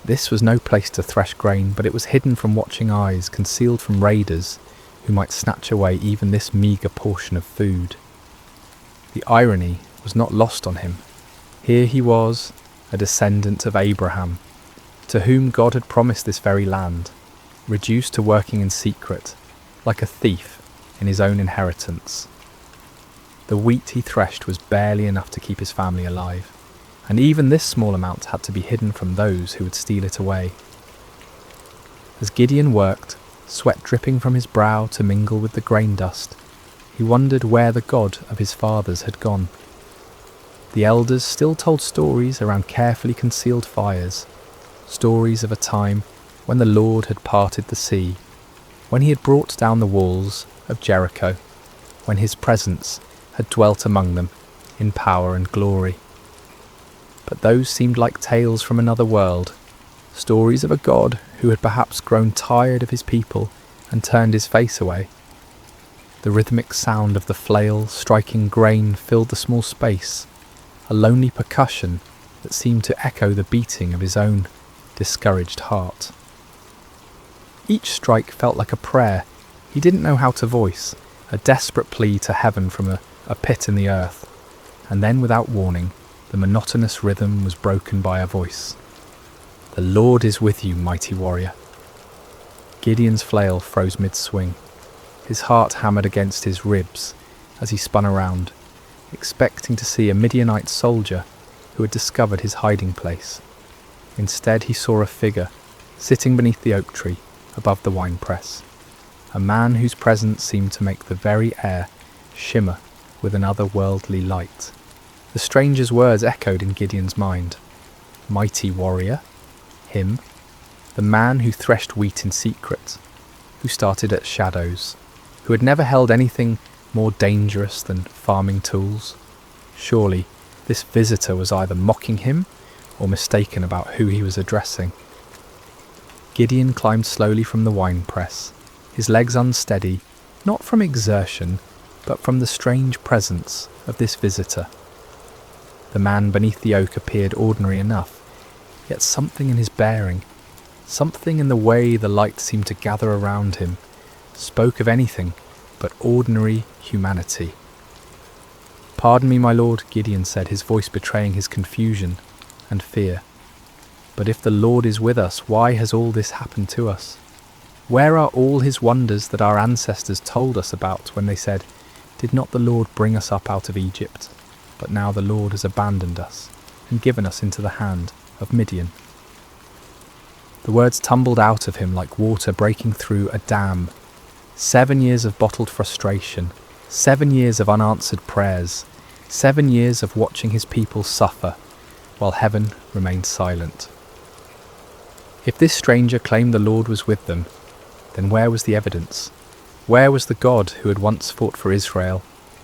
This was no place to thresh grain, but it was hidden from watching eyes, concealed from raiders who might snatch away even this meagre portion of food. The irony was not lost on him. Here he was, a descendant of Abraham, to whom God had promised this very land, reduced to working in secret, like a thief in his own inheritance. The wheat he threshed was barely enough to keep his family alive, and even this small amount had to be hidden from those who would steal it away. As Gideon worked, sweat dripping from his brow to mingle with the grain dust, he wondered where the God of his fathers had gone. The elders still told stories around carefully concealed fires, stories of a time when the Lord had parted the sea, when he had brought down the walls of Jericho, when his presence had dwelt among them in power and glory. But those seemed like tales from another world, stories of a God who had perhaps grown tired of his people and turned his face away. The rhythmic sound of the flail striking grain filled the small space, a lonely percussion that seemed to echo the beating of his own discouraged heart. Each strike felt like a prayer he didn't know how to voice, a desperate plea to heaven from a pit in the earth. And then, without warning, the monotonous rhythm was broken by a voice. "The Lord is with you, mighty warrior." Gideon's flail froze mid-swing. His heart hammered against his ribs as he spun around, expecting to see a Midianite soldier who had discovered his hiding place. Instead, he saw a figure sitting beneath the oak tree above the winepress, a man whose presence seemed to make the very air shimmer with an otherworldly light. The stranger's words echoed in Gideon's mind. Mighty warrior? Him? The man who threshed wheat in secret, who started at shadows, who had never held anything more dangerous than farming tools? Surely this visitor was either mocking him or mistaken about who he was addressing. Gideon climbed slowly from the winepress, his legs unsteady, not from exertion, but from the strange presence of this visitor. The man beneath the oak appeared ordinary enough, yet something in his bearing, something in the way the light seemed to gather around him, spoke of anything but ordinary humanity. "Pardon me, my lord," Gideon said, his voice betraying his confusion and fear. "But if the Lord is with us, why has all this happened to us? Where are all his wonders that our ancestors told us about when they said, 'Did not the Lord bring us up out of Egypt? But now the Lord has abandoned us and given us into the hand of Midian.'" The words tumbled out of him like water breaking through a dam. 7 years of bottled frustration, 7 years of unanswered prayers, 7 years of watching his people suffer, while heaven remained silent. If this stranger claimed the Lord was with them, then where was the evidence? Where was the God who had once fought for Israel,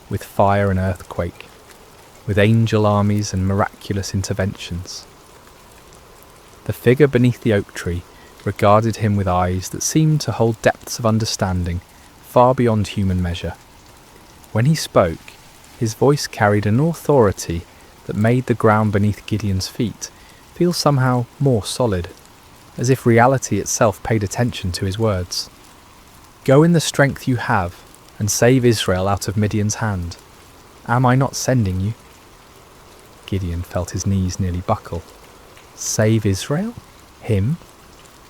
with fire and earthquake, with angel armies and miraculous interventions? The figure beneath the oak tree regarded him with eyes that seemed to hold depths of understanding far beyond human measure. When he spoke, his voice carried an authority that made the ground beneath Gideon's feet feel somehow more solid, as if reality itself paid attention to his words. "Go in the strength you have, and save Israel out of Midian's hand. Am I not sending you?" Gideon felt his knees nearly buckle. Save Israel? Him?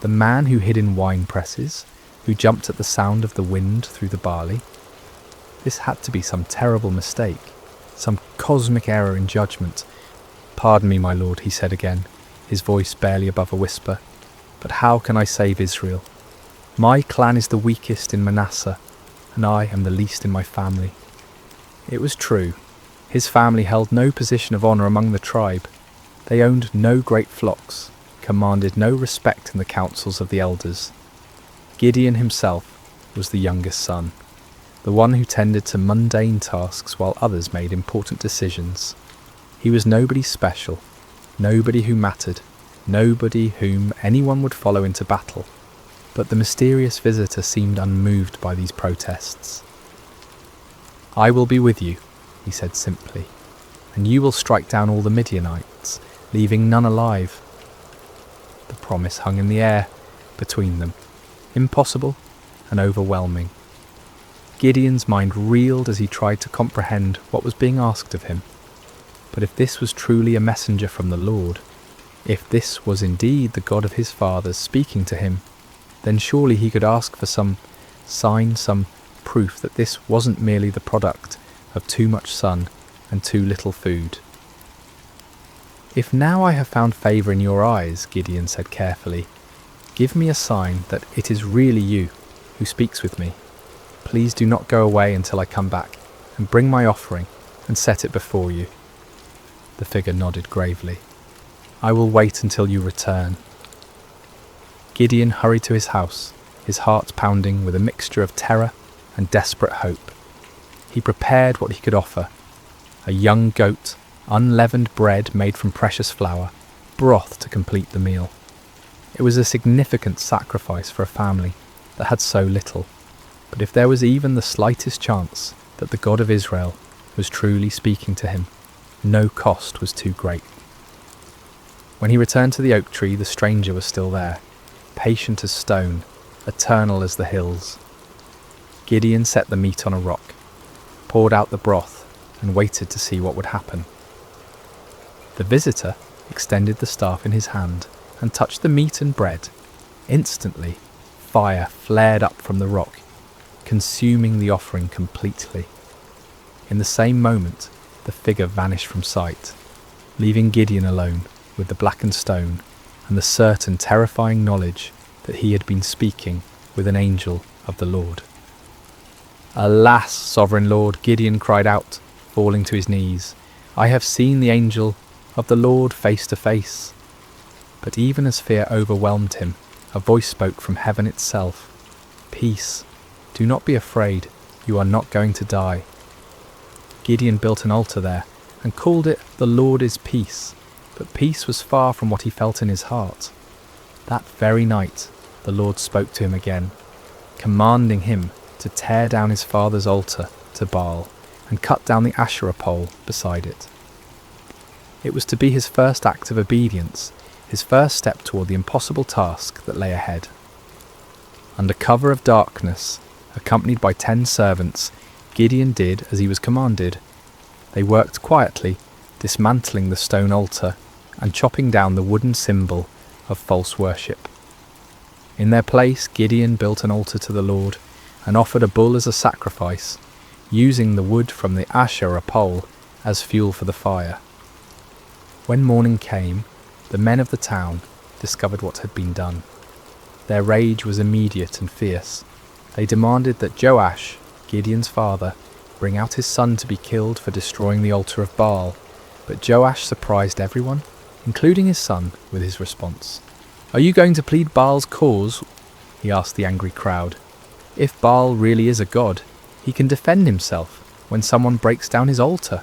The man who hid in wine presses, who jumped at the sound of the wind through the barley? This had to be some terrible mistake, some cosmic error in judgment. "Pardon me, my lord," he said again, his voice barely above a whisper, "but how can I save Israel? My clan is the weakest in Manasseh, and I am the least in my family." It was true. His family held no position of honour among the tribe. They owned no great flocks, commanded no respect in the councils of the elders. Gideon himself was the youngest son, the one who tended to mundane tasks while others made important decisions. He was nobody special, nobody who mattered, nobody whom anyone would follow into battle. But the mysterious visitor seemed unmoved by these protests. "I will be with you," he said simply, "and you will strike down all the Midianites, leaving none alive." The promise hung in the air between them, impossible and overwhelming. Gideon's mind reeled as he tried to comprehend what was being asked of him. But if this was truly a messenger from the Lord, if this was indeed the God of his fathers speaking to him, then surely he could ask for some sign, some proof that this wasn't merely the product of too much sun and too little food. "If now I have found favour in your eyes," Gideon said carefully, "give me a sign that it is really you who speaks with me. Please do not go away until I come back and bring my offering and set it before you." The figure nodded gravely. "I will wait until you return." Gideon hurried to his house, his heart pounding with a mixture of terror and desperate hope. He prepared what he could offer: a young goat, unleavened bread made from precious flour, broth to complete the meal. It was a significant sacrifice for a family that had so little, but if there was even the slightest chance that the God of Israel was truly speaking to him, no cost was too great. When he returned to the oak tree, the stranger was still there, patient as stone, eternal as the hills. Gideon set the meat on a rock, poured out the broth, and waited to see what would happen. The visitor extended the staff in his hand and touched the meat and bread. Instantly, fire flared up from the rock, consuming the offering completely. In the same moment, the figure vanished from sight, leaving Gideon alone with the blackened stone and the certain terrifying knowledge that he had been speaking with an angel of the Lord. "Alas, sovereign Lord," Gideon cried out, falling to his knees, "I have seen the angel of the Lord face to face." But even as fear overwhelmed him, a voice spoke from heaven itself. "Peace, do not be afraid, you are not going to die." Gideon built an altar there and called it "The Lord is Peace," but peace was far from what he felt in his heart. That very night, the Lord spoke to him again, commanding him to tear down his father's altar to Baal and cut down the Asherah pole beside it. It was to be his first act of obedience, his first step toward the impossible task that lay ahead. Under cover of darkness, accompanied by 10 servants, Gideon did as he was commanded. They worked quietly, dismantling the stone altar and chopping down the wooden symbol of false worship. In their place, Gideon built an altar to the Lord and offered a bull as a sacrifice, using the wood from the Asherah pole as fuel for the fire. When morning came, the men of the town discovered what had been done. Their rage was immediate and fierce. They demanded that Joash, Gideon's father, bring out his son to be killed for destroying the altar of Baal, but Joash surprised everyone, including his son, with his response. "Are you going to plead Baal's cause?" he asked the angry crowd. "If Baal really is a god, he can defend himself when someone breaks down his altar."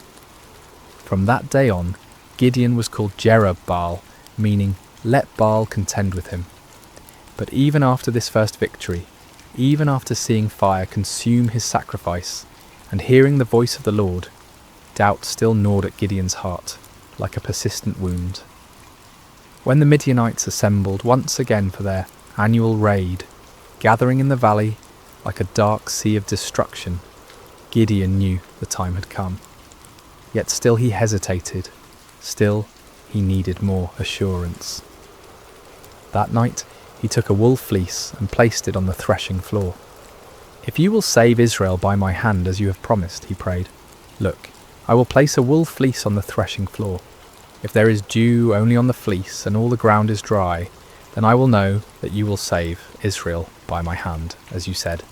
From that day on, Gideon was called Jerub-Baal, meaning "let Baal contend with him." But even after this first victory, even after seeing fire consume his sacrifice and hearing the voice of the Lord, doubt still gnawed at Gideon's heart like a persistent wound. When the Midianites assembled once again for their annual raid, gathering in the valley like a dark sea of destruction, Gideon knew the time had come. Yet still he hesitated, still he needed more assurance. That night he took a wool fleece and placed it on the threshing floor. "If you will save Israel by my hand as you have promised," he prayed, "look, I will place a wool fleece on the threshing floor. If there is dew only on the fleece and all the ground is dry, then I will know that you will save Israel by my hand, as you said."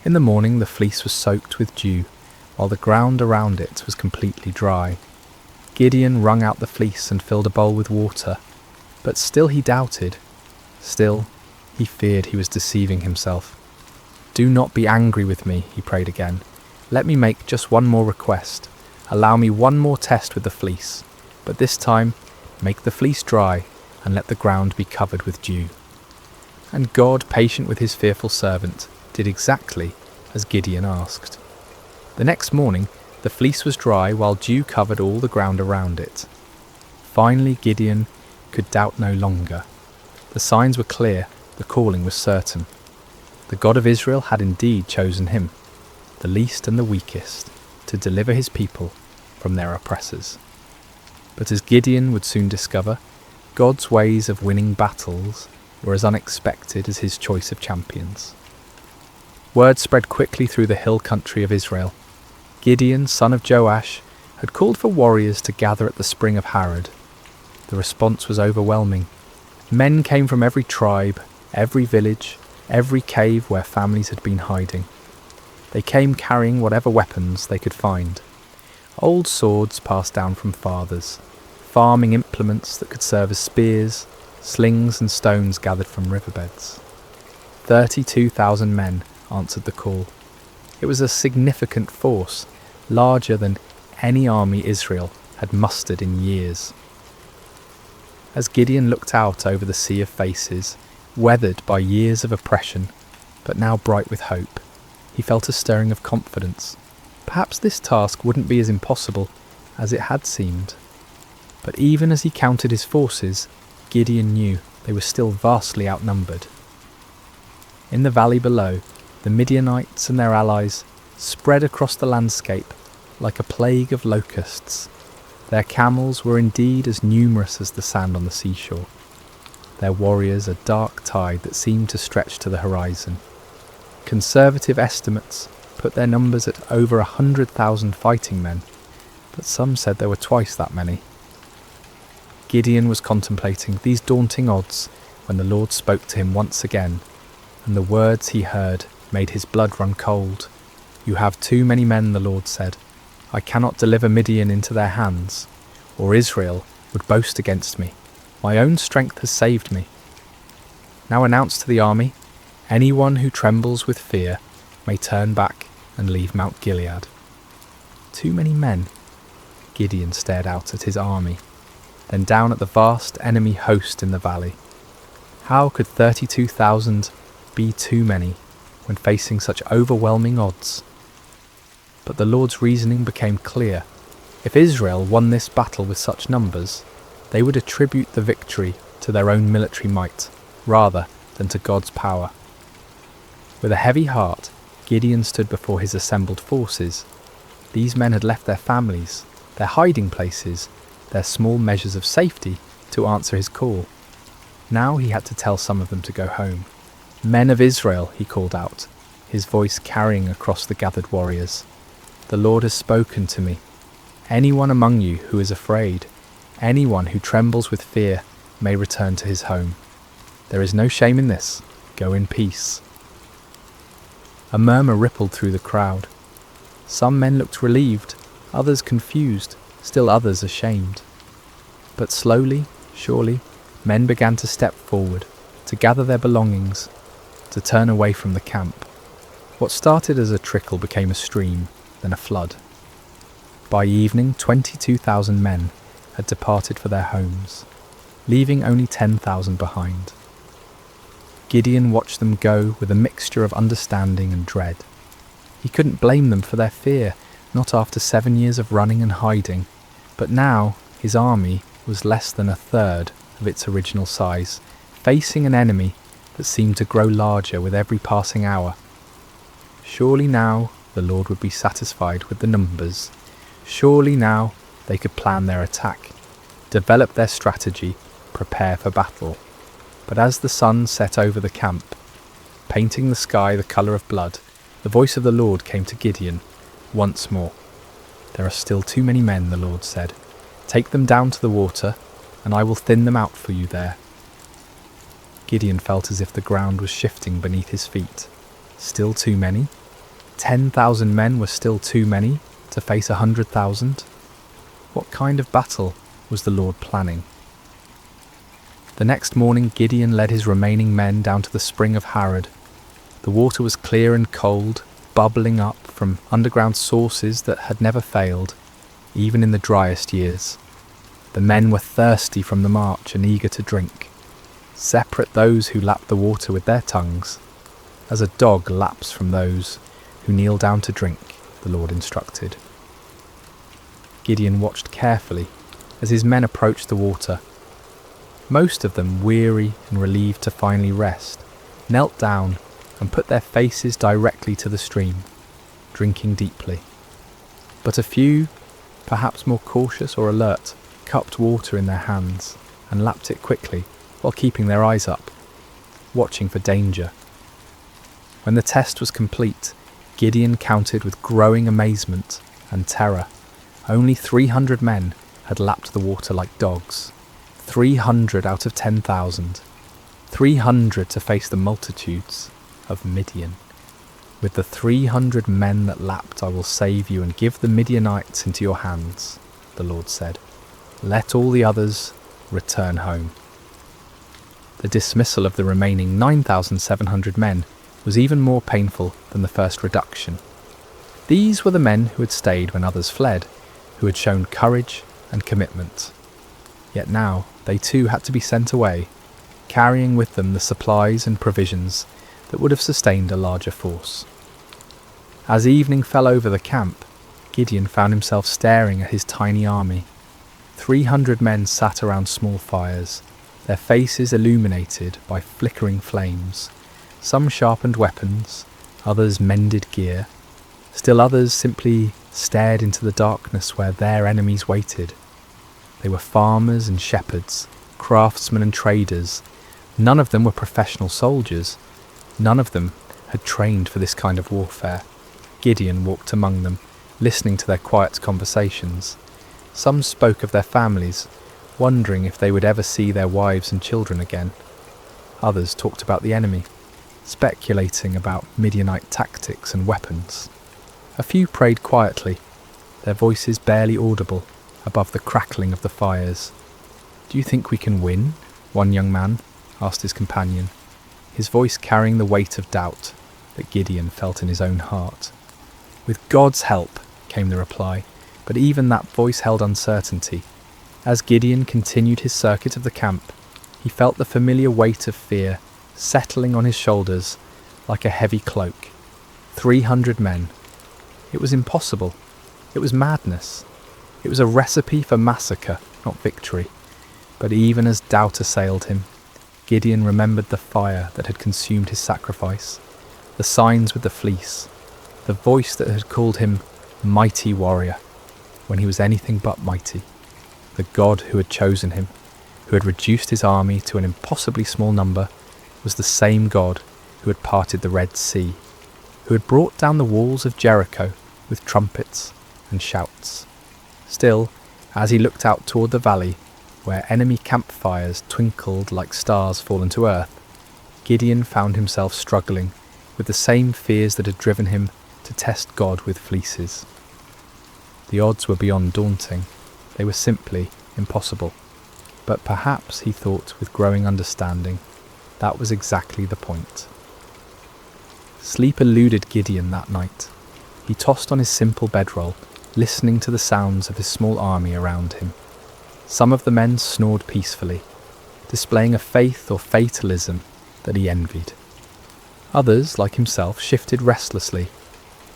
In the morning the fleece was soaked with dew, while the ground around it was completely dry. Gideon wrung out the fleece and filled a bowl with water, but still he doubted. Still, he feared he was deceiving himself. "Do not be angry with me," he prayed again. "Let me make just one more request. Allow me one more test with the fleece, but this time make the fleece dry and let the ground be covered with dew." And God, patient with his fearful servant, did exactly as Gideon asked. The next morning, the fleece was dry while dew covered all the ground around it. Finally, Gideon could doubt no longer. The signs were clear, the calling was certain. The God of Israel had indeed chosen him, the least and the weakest, to deliver his people from their oppressors. But as Gideon would soon discover, God's ways of winning battles were as unexpected as his choice of champions. Word spread quickly through the hill country of Israel. Gideon, son of Joash, had called for warriors to gather at the spring of Harod. The response was overwhelming. Men came from every tribe, every village, every cave where families had been hiding. They came carrying whatever weapons they could find. Old swords passed down from fathers, farming implements that could serve as spears, slings and stones gathered from riverbeds. 32,000 men answered the call. It was a significant force, larger than any army Israel had mustered in years. As Gideon looked out over the sea of faces, weathered by years of oppression, but now bright with hope, he felt a stirring of confidence. Perhaps this task wouldn't be as impossible as it had seemed. But even as he counted his forces, Gideon knew they were still vastly outnumbered. In the valley below, the Midianites and their allies spread across the landscape like a plague of locusts. Their camels were indeed as numerous as the sand on the seashore. Their warriors a dark tide that seemed to stretch to the horizon. Conservative estimates put their numbers at over 100,000 fighting men, but some said there were twice that many. Gideon was contemplating these daunting odds when the Lord spoke to him once again, and the words he heard made his blood run cold. "You have too many men," the Lord said. "I cannot deliver Midian into their hands, or Israel would boast against me. My own strength has saved me. Now announce to the army, anyone who trembles with fear may turn back and leave Mount Gilead." Too many men? Gideon stared out at his army, then down at the vast enemy host in the valley. How could 32,000 be too many when facing such overwhelming odds? But the Lord's reasoning became clear. If Israel won this battle with such numbers, they would attribute the victory to their own military might, rather than to God's power. With a heavy heart, Gideon stood before his assembled forces. These men had left their families, their hiding places, their small measures of safety to answer his call. Now he had to tell some of them to go home. "Men of Israel," he called out, his voice carrying across the gathered warriors. "The Lord has spoken to me. Anyone among you who is afraid, anyone who trembles with fear, may return to his home. There is no shame in this. Go in peace." A murmur rippled through the crowd. Some men looked relieved, others confused, still others ashamed. But slowly, surely, men began to step forward, to gather their belongings, to turn away from the camp. What started as a trickle became a stream, then a flood. By evening, 22,000 men had departed for their homes, leaving only 10,000 behind. Gideon watched them go with a mixture of understanding and dread. He couldn't blame them for their fear, not after 7 years of running and hiding, but now his army was less than a third of its original size, facing an enemy that seemed to grow larger with every passing hour. Surely now the Lord would be satisfied with the numbers. Surely now they could plan their attack, develop their strategy, prepare for battle. But as the sun set over the camp, painting the sky the colour of blood, the voice of the Lord came to Gideon once more. "There are still too many men," the Lord said. "Take them down to the water, and I will thin them out for you there." Gideon felt as if the ground was shifting beneath his feet. Still too many? 10,000 men were still too many to face 100,000? What kind of battle was the Lord planning? The next morning Gideon led his remaining men down to the spring of Harod. The water was clear and cold, bubbling up from underground sources that had never failed, even in the driest years. The men were thirsty from the march and eager to drink. Separate those who lapped the water with their tongues, as a dog laps from those who kneel down to drink, the Lord instructed. Gideon watched carefully as his men approached the water. Most of them, weary and relieved to finally rest, knelt down and put their faces directly to the stream, drinking deeply. But a few, perhaps more cautious or alert, cupped water in their hands and lapped it quickly while keeping their eyes up, watching for danger. When the test was complete, Gideon counted with growing amazement and terror. Only 300 men had lapped the water like dogs. 300 out of 10,000. 300 to face the multitudes of Midian. "With the 300 men that lapped I will save you and give the Midianites into your hands," the Lord said. "Let all the others return home." The dismissal of the remaining 9,700 men was even more painful than the first reduction. These were the men who had stayed when others fled, who had shown courage and commitment. Yet now they too had to be sent away, carrying with them the supplies and provisions that would have sustained a larger force. As evening fell over the camp, Gideon found himself staring at his tiny army. 300 men sat around small fires, their faces illuminated by flickering flames. Some sharpened weapons, others mended gear, still others simply stared into the darkness where their enemies waited. They were farmers and shepherds, craftsmen and traders. None of them were professional soldiers. None of them had trained for this kind of warfare. Gideon walked among them, listening to their quiet conversations. Some spoke of their families, wondering if they would ever see their wives and children again. Others talked about the enemy, speculating about Midianite tactics and weapons. A few prayed quietly, their voices barely audible above the crackling of the fires. "Do you think we can win?" one young man asked his companion, his voice carrying the weight of doubt that Gideon felt in his own heart. "With God's help," came the reply, but even that voice held uncertainty. As Gideon continued his circuit of the camp, he felt the familiar weight of fear settling on his shoulders like a heavy cloak. 300 men. It was impossible. It was madness. It was a recipe for massacre, not victory. But even as doubt assailed him, Gideon remembered the fire that had consumed his sacrifice, the signs with the fleece, the voice that had called him mighty warrior when he was anything but mighty, the God who had chosen him, who had reduced his army to an impossibly small number, was the same God who had parted the Red Sea, who had brought down the walls of Jericho with trumpets and shouts. Still, as he looked out toward the valley, where enemy campfires twinkled like stars fallen to earth, Gideon found himself struggling with the same fears that had driven him to test God with fleeces. The odds were beyond daunting. They were simply impossible. But perhaps, he thought with growing understanding, that was exactly the point. Sleep eluded Gideon that night. He tossed on his simple bedroll, listening to the sounds of his small army around him. Some of the men snored peacefully, displaying a faith or fatalism that he envied. Others, like himself, shifted restlessly,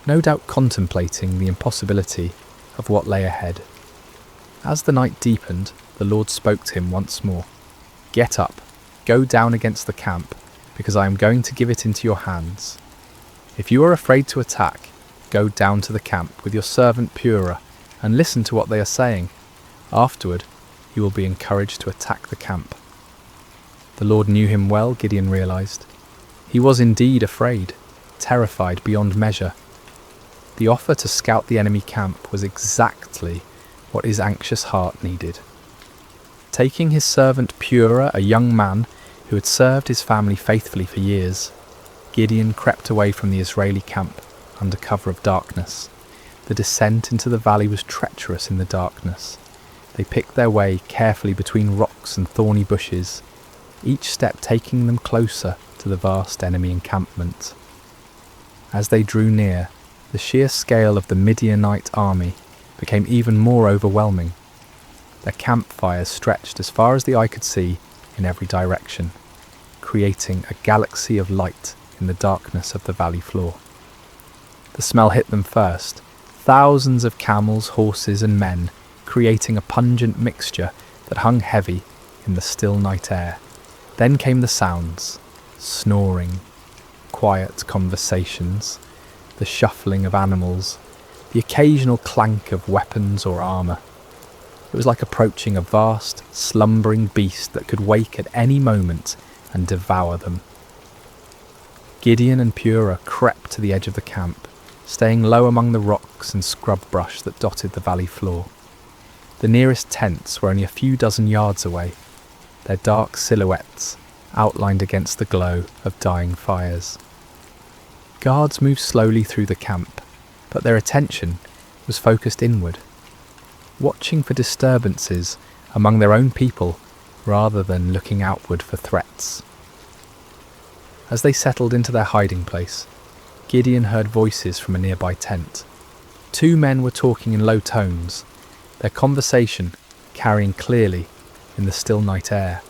no doubt contemplating the impossibility of what lay ahead. As the night deepened, the Lord spoke to him once more. "Get up, go down against the camp, because I am going to give it into your hands. If you are afraid to attack, go down to the camp with your servant Purah and listen to what they are saying. Afterward, you will be encouraged to attack the camp." The Lord knew him well, Gideon realized. He was indeed afraid, terrified beyond measure. The offer to scout the enemy camp was exactly what his anxious heart needed. Taking his servant Purah, a young man who had served his family faithfully for years, Gideon crept away from the Israeli camp under cover of darkness. The descent into the valley was treacherous in the darkness. They picked their way carefully between rocks and thorny bushes, each step taking them closer to the vast enemy encampment. As they drew near, the sheer scale of the Midianite army became even more overwhelming. Their campfires stretched as far as the eye could see in every direction, creating a galaxy of light in the darkness of the valley floor. The smell hit them first, thousands of camels, horses and men, creating a pungent mixture that hung heavy in the still night air. Then came the sounds, snoring, quiet conversations, the shuffling of animals, the occasional clank of weapons or armour. It was like approaching a vast, slumbering beast that could wake at any moment and devour them. Gideon and Purah crept to the edge of the camp, staying low among the rocks and scrub brush that dotted the valley floor. The nearest tents were only a few dozen yards away, their dark silhouettes outlined against the glow of dying fires. Guards moved slowly through the camp, but their attention was focused inward, watching for disturbances among their own people rather than looking outward for threats. As they settled into their hiding place, Gideon heard voices from a nearby tent. Two men were talking in low tones, their conversation carrying clearly in the still night air.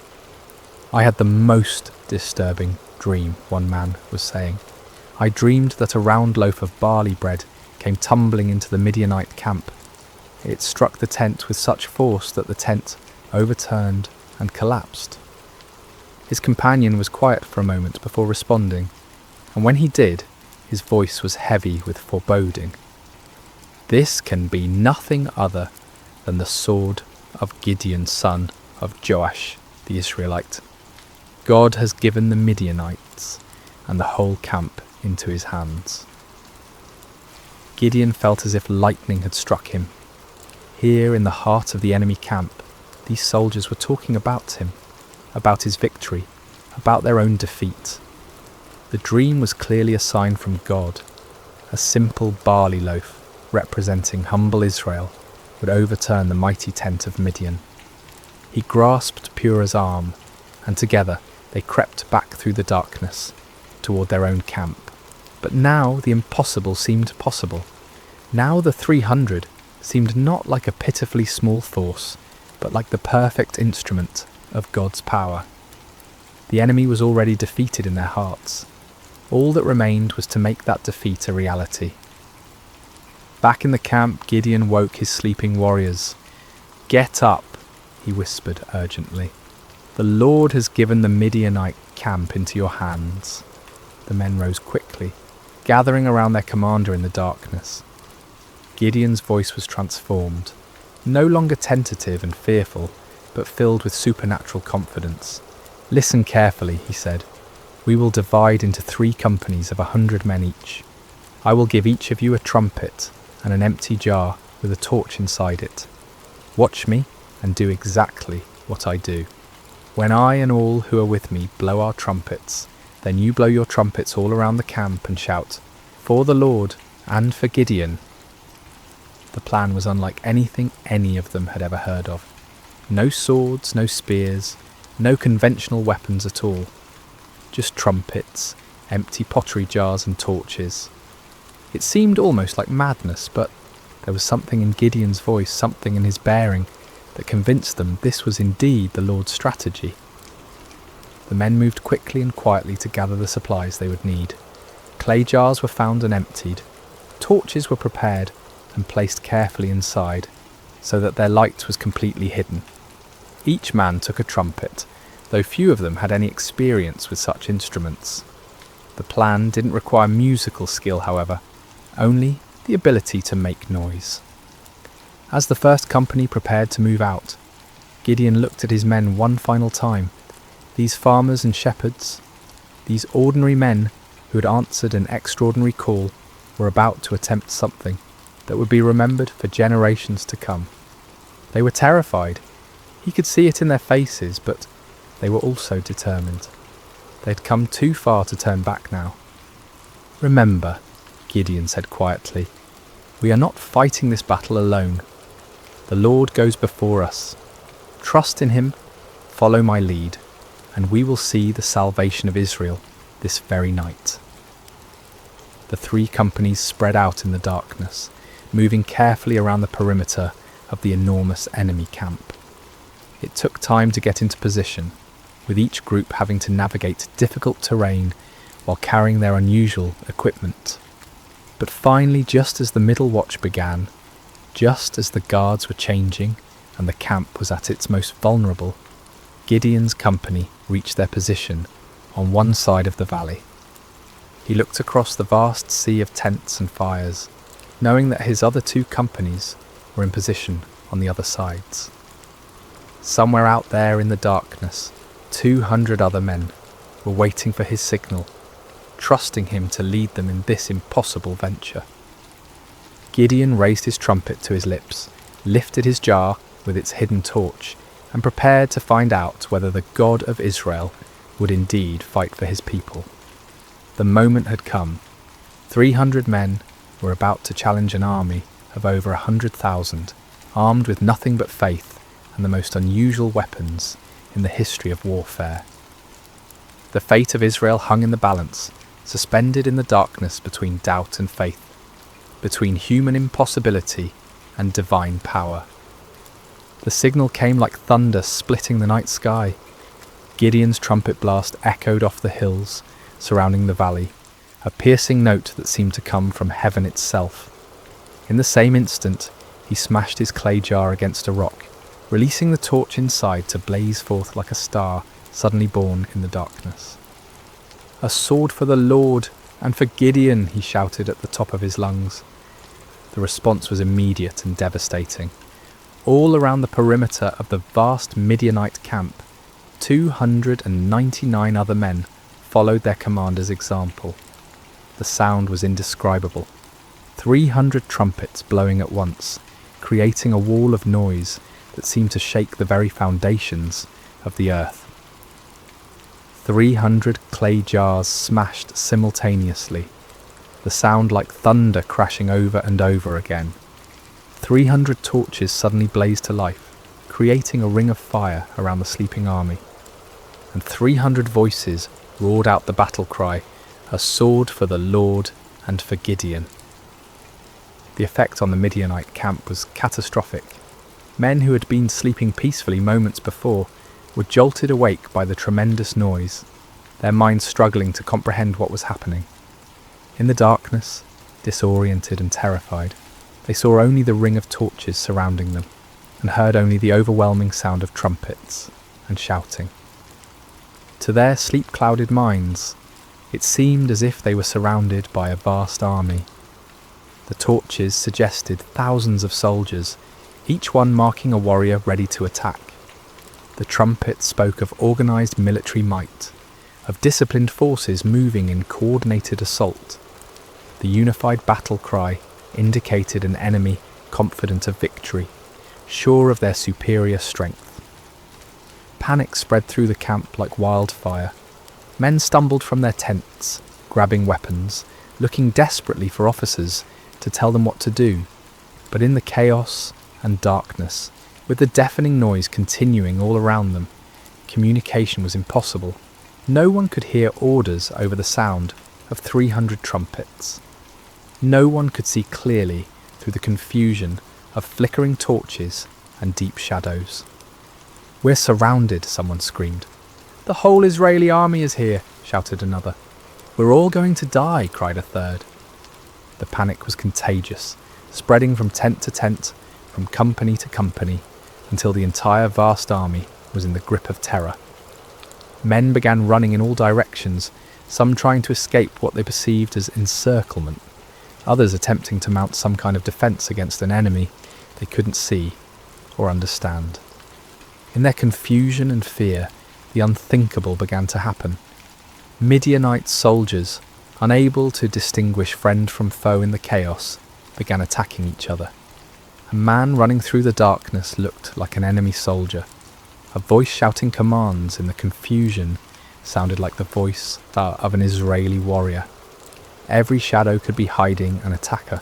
"I had the most disturbing dream," one man was saying. "I dreamed that a round loaf of barley bread came tumbling into the Midianite camp. It struck the tent with such force that the tent overturned and collapsed." His companion was quiet for a moment before responding. and when he did, his voice was heavy with foreboding. "This can be nothing other than the sword of Gideon, son of Joash, the Israelite. God has given the Midianites and the whole camp into his hands." Gideon felt as if lightning had struck him. Here in the heart of the enemy camp, these soldiers were talking about him, about his victory, about their own defeat. The dream was clearly a sign from God. A simple barley loaf, representing humble Israel, would overturn the mighty tent of Midian. He grasped Purah's arm, and together they crept back through the darkness, toward their own camp. But now the impossible seemed possible. Now the 300 seemed not like a pitifully small force, but like the perfect instrument of God's power. The enemy was already defeated in their hearts. All that remained was to make that defeat a reality. Back in the camp, Gideon woke his sleeping warriors. "Get up," he whispered urgently. "The Lord has given the Midianite camp into your hands." The men rose quickly, gathering around their commander in the darkness. Gideon's voice was transformed, no longer tentative and fearful, but filled with supernatural confidence. "Listen carefully," he said. "We will divide into 3 companies of 100 men each. I will give each of you a trumpet and an empty jar with a torch inside it. Watch me and do exactly what I do. When I and all who are with me blow our trumpets, then you blow your trumpets all around the camp and shout, 'For the Lord and for Gideon.'" The plan was unlike anything any of them had ever heard of. No swords, no spears, no conventional weapons at all. Just trumpets, empty pottery jars and torches. It seemed almost like madness, but there was something in Gideon's voice, something in his bearing, that convinced them this was indeed the Lord's strategy. The men moved quickly and quietly to gather the supplies they would need. Clay jars were found and emptied. Torches were prepared and placed carefully inside, so that their light was completely hidden. Each man took a trumpet, though few of them had any experience with such instruments. The plan didn't require musical skill, however, only the ability to make noise. As the first company prepared to move out, Gideon looked at his men one final time. These farmers and shepherds, these ordinary men who had answered an extraordinary call, were about to attempt something that would be remembered for generations to come. They were terrified. He could see it in their faces, but they were also determined. They had come too far to turn back now. "Remember," Gideon said quietly, "we are not fighting this battle alone. The Lord goes before us. Trust in him, follow my lead, and we will see the salvation of Israel this very night." The 3 companies spread out in the darkness, moving carefully around the perimeter of the enormous enemy camp. It took time to get into position, with each group having to navigate difficult terrain while carrying their unusual equipment. But finally, just as the middle watch began, just as the guards were changing and the camp was at its most vulnerable, Gideon's company reached their position on one side of the valley. He looked across the vast sea of tents and fires, knowing that his other 2 companies were in position on the other sides. Somewhere out there in the darkness, 200 other men were waiting for his signal, trusting him to lead them in this impossible venture. Gideon raised his trumpet to his lips, lifted his jar with its hidden torch, and prepared to find out whether the God of Israel would indeed fight for his people. The moment had come. 300 men were about to challenge an army of over 100,000, armed with nothing but faith and the most unusual weapons in the history of warfare. The fate of Israel hung in the balance, suspended in the darkness between doubt and faith, between human impossibility and divine power. The signal came like thunder splitting the night sky. Gideon's trumpet blast echoed off the hills surrounding the valley, a piercing note that seemed to come from heaven itself. In the same instant, he smashed his clay jar against a rock, releasing the torch inside to blaze forth like a star suddenly born in the darkness. "A sword for the Lord "And for Gideon," he shouted at the top of his lungs. The response was immediate and devastating. All around the perimeter of the vast Midianite camp, 299 other men followed their commander's example. The sound was indescribable. 300 trumpets blowing at once, creating a wall of noise that seemed to shake the very foundations of the earth. 300 clay jars smashed simultaneously, the sound like thunder crashing over and over again. 300 torches suddenly blazed to life, creating a ring of fire around the sleeping army. And 300 voices roared out the battle cry, "A sword for the Lord and for Gideon." The effect on the Midianite camp was catastrophic. Men who had been sleeping peacefully moments before were jolted awake by the tremendous noise, their minds struggling to comprehend what was happening. In the darkness, disoriented and terrified, they saw only the ring of torches surrounding them, and heard only the overwhelming sound of trumpets and shouting. To their sleep-clouded minds, it seemed as if they were surrounded by a vast army. The torches suggested thousands of soldiers, each one marking a warrior ready to attack. The trumpet spoke of organised military might, of disciplined forces moving in coordinated assault. The unified battle cry indicated an enemy confident of victory, sure of their superior strength. Panic spread through the camp like wildfire. Men stumbled from their tents, grabbing weapons, looking desperately for officers to tell them what to do. But in the chaos and darkness, with the deafening noise continuing all around them, communication was impossible. No one could hear orders over the sound of 300 trumpets. No one could see clearly through the confusion of flickering torches and deep shadows. "We're surrounded," someone screamed. "The whole Israeli army is here," shouted another. "We're all going to die," cried a third. The panic was contagious, spreading from tent to tent, from company to company, until the entire vast army was in the grip of terror. Men began running in all directions, some trying to escape what they perceived as encirclement, others attempting to mount some kind of defence against an enemy they couldn't see or understand. In their confusion and fear, the unthinkable began to happen. Midianite soldiers, unable to distinguish friend from foe in the chaos, began attacking each other. A man running through the darkness looked like an enemy soldier. A voice shouting commands in the confusion sounded like the voice of an Israeli warrior. Every shadow could be hiding an attacker.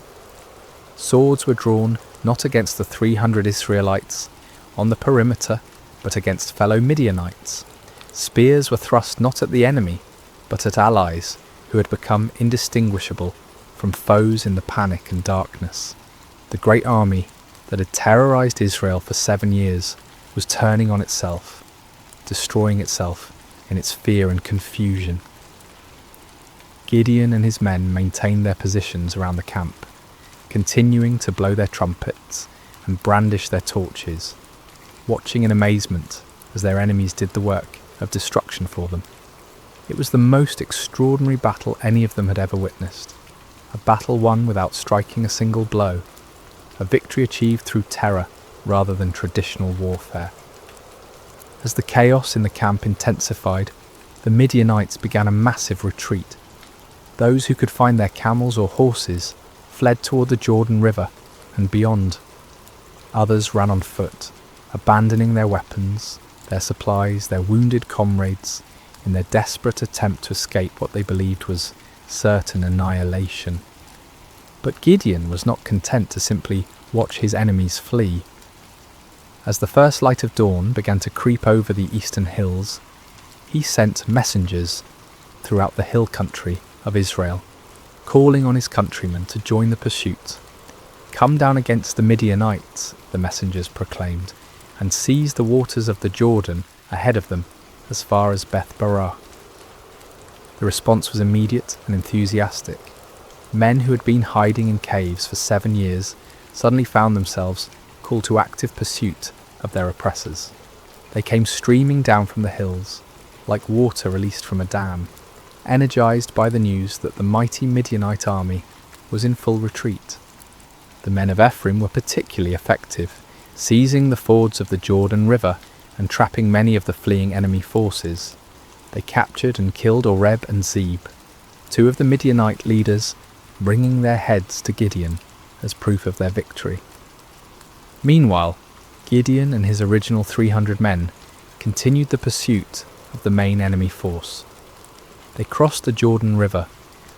Swords were drawn not against the 300 Israelites on the perimeter, but against fellow Midianites. Spears were thrust not at the enemy, but at allies who had become indistinguishable from foes in the panic and darkness. The great army that had terrorized Israel for 7 years was turning on itself, destroying itself in its fear and confusion. Gideon and his men maintained their positions around the camp, continuing to blow their trumpets and brandish their torches, watching in amazement as their enemies did the work of destruction for them. It was the most extraordinary battle any of them had ever witnessed, a battle won without striking a single blow, a victory achieved through terror rather than traditional warfare. As the chaos in the camp intensified, the Midianites began a massive retreat. Those who could find their camels or horses fled toward the Jordan River and beyond. Others ran on foot, abandoning their weapons, their supplies, their wounded comrades, in their desperate attempt to escape what they believed was certain annihilation. But Gideon was not content to simply watch his enemies flee. As the first light of dawn began to creep over the eastern hills, he sent messengers throughout the hill country of Israel, calling on his countrymen to join the pursuit. "Come down against the Midianites," the messengers proclaimed, "and seize the waters of the Jordan ahead of them as far as Beth-barah." The response was immediate and enthusiastic. Men who had been hiding in caves for 7 years suddenly found themselves called to active pursuit of their oppressors. They came streaming down from the hills, like water released from a dam. energized by the news that the mighty Midianite army was in full retreat. The men of Ephraim were particularly effective, seizing the fords of the Jordan River and trapping many of the fleeing enemy forces. They captured and killed Oreb and Zeb, two of the Midianite leaders, bringing their heads to Gideon as proof of their victory. Meanwhile, Gideon and his original 300 men continued the pursuit of the main enemy force. They crossed the Jordan River,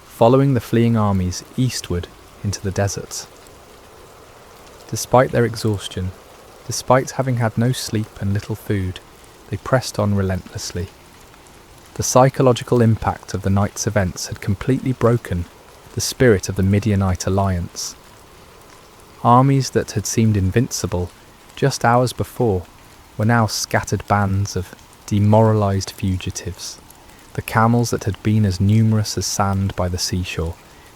following the fleeing armies eastward into the deserts. Despite their exhaustion, despite having had no sleep and little food, they pressed on relentlessly. The psychological impact of the night's events had completely broken the spirit of the Midianite alliance. Armies that had seemed invincible just hours before were now scattered bands of demoralized fugitives. The camels that had been as numerous as sand by the seashore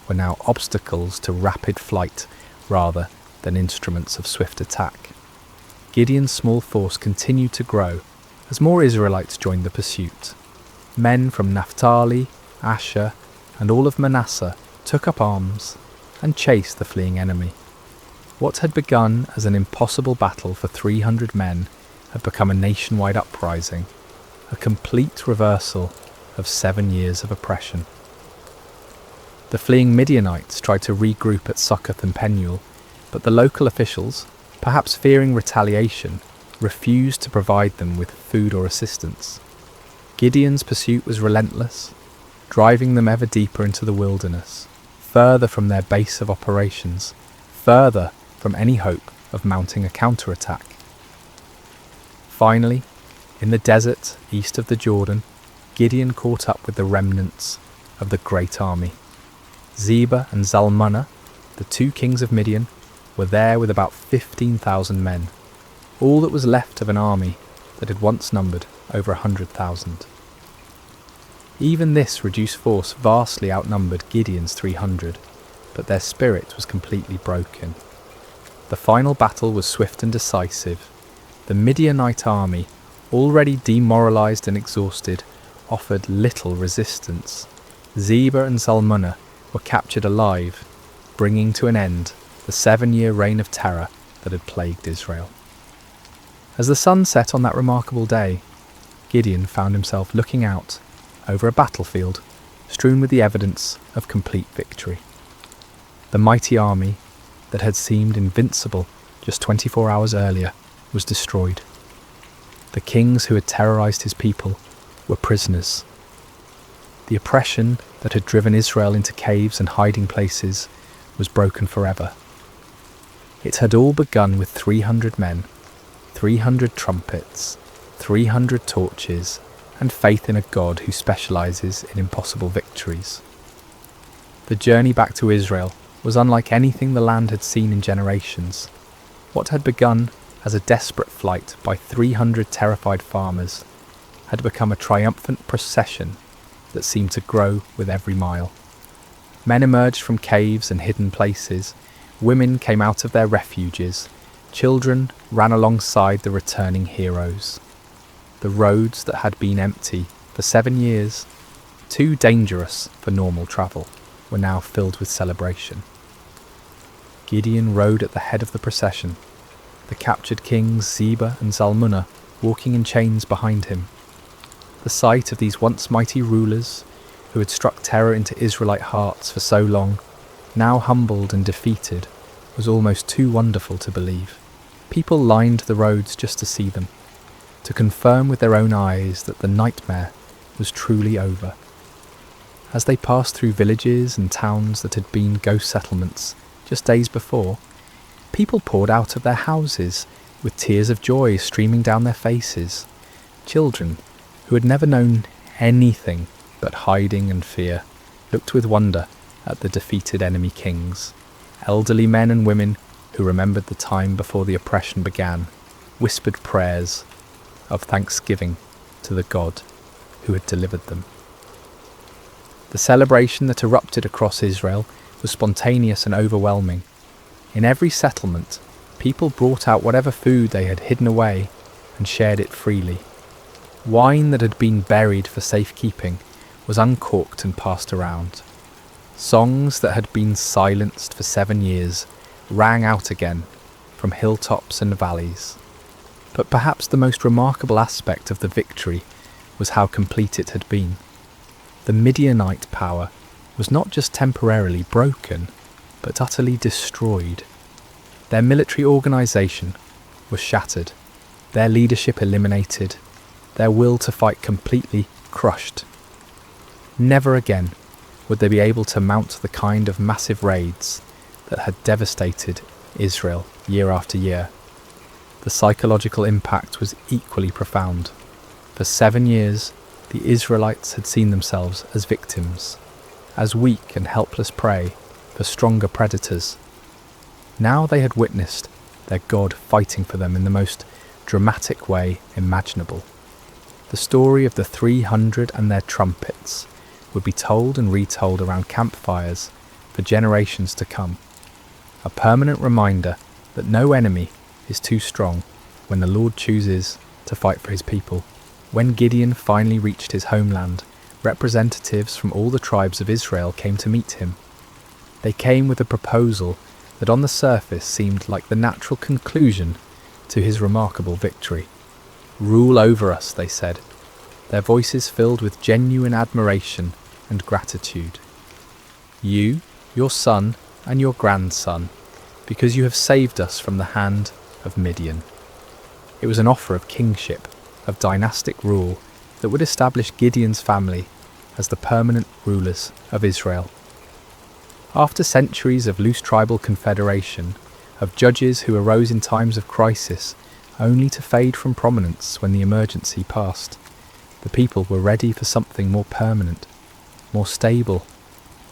were now obstacles to rapid flight rather than instruments of swift attack. Gideon's small force continued to grow as more Israelites joined the pursuit. Men from Naphtali, Asher, and all of Manasseh took up arms and chased the fleeing enemy. What had begun as an impossible battle for 300 men had become a nationwide uprising, a complete reversal of 7 years of oppression. The fleeing Midianites tried to regroup at Succoth and Penuel, but the local officials, perhaps fearing retaliation, refused to provide them with food or assistance. Gideon's pursuit was relentless, driving them ever deeper into the wilderness, further from their base of operations, further from any hope of mounting a counterattack. Finally, in the desert east of the Jordan, Gideon caught up with the remnants of the great army. Zebah and Zalmunna, the two kings of Midian, were there with about 15,000 men, all that was left of an army that had once numbered over 100,000. Even this reduced force vastly outnumbered Gideon's 300, but their spirit was completely broken. The final battle was swift and decisive. The Midianite army, already demoralized and exhausted, offered little resistance. Zebah and Zalmunna were captured alive, bringing to an end the 7-year reign of terror that had plagued Israel. As the sun set on that remarkable day, Gideon found himself looking out over a battlefield strewn with the evidence of complete victory. The mighty army that had seemed invincible just 24 hours earlier was destroyed. The kings who had terrorized his people were prisoners. The oppression that had driven Israel into caves and hiding places was broken forever. It had all begun with 300 men, 300 trumpets, 300 torches, and faith in a God who specializes in impossible victories. The journey back to Israel was unlike anything the land had seen in generations. What had begun as a desperate flight by 300 terrified farmers had become a triumphant procession that seemed to grow with every mile. Men emerged from caves and hidden places, women came out of their refuges, children ran alongside the returning heroes. The roads that had been empty for 7 years, too dangerous for normal travel, were now filled with celebration. Gideon rode at the head of the procession, the captured kings Zebah and Zalmunna walking in chains behind him. The sight of these once mighty rulers, who had struck terror into Israelite hearts for so long, now humbled and defeated, was almost too wonderful to believe. People lined the roads just to see them, to confirm with their own eyes that the nightmare was truly over. As they passed through villages and towns that had been ghost settlements just days before, people poured out of their houses with tears of joy streaming down their faces. Children, who had never known anything but hiding and fear, looked with wonder at the defeated enemy kings. Elderly men and women who remembered the time before the oppression began, whispered prayers of thanksgiving to the God who had delivered them. The celebration that erupted across Israel was spontaneous and overwhelming. In every settlement, people brought out whatever food they had hidden away and shared it freely. Wine that had been buried for safekeeping was uncorked and passed around. Songs that had been silenced for 7 years rang out again from hilltops and valleys. But perhaps the most remarkable aspect of the victory was how complete it had been. The Midianite power was not just temporarily broken, but utterly destroyed. Their military organisation was shattered, their leadership eliminated, their will to fight completely crushed. Never again would they be able to mount the kind of massive raids that had devastated Israel year after year. The psychological impact was equally profound. For 7 years, the Israelites had seen themselves as victims, as weak and helpless prey for stronger predators. Now they had witnessed their God fighting for them in the most dramatic way imaginable. The story of the 300 and their trumpets would be told and retold around campfires for generations to come. A permanent reminder that no enemy is too strong when the Lord chooses to fight for his people. When Gideon finally reached his homeland, representatives from all the tribes of Israel came to meet him. They came with a proposal that on the surface seemed like the natural conclusion to his remarkable victory. "Rule over us," they said, their voices filled with genuine admiration and gratitude. "You, your son, and your grandson, because you have saved us from the hand of Midian." It was an offer of kingship, of dynastic rule that would establish Gideon's family as the permanent rulers of Israel. After centuries of loose tribal confederation, of judges who arose in times of crisis only to fade from prominence when the emergency passed, the people were ready for something more permanent, more stable,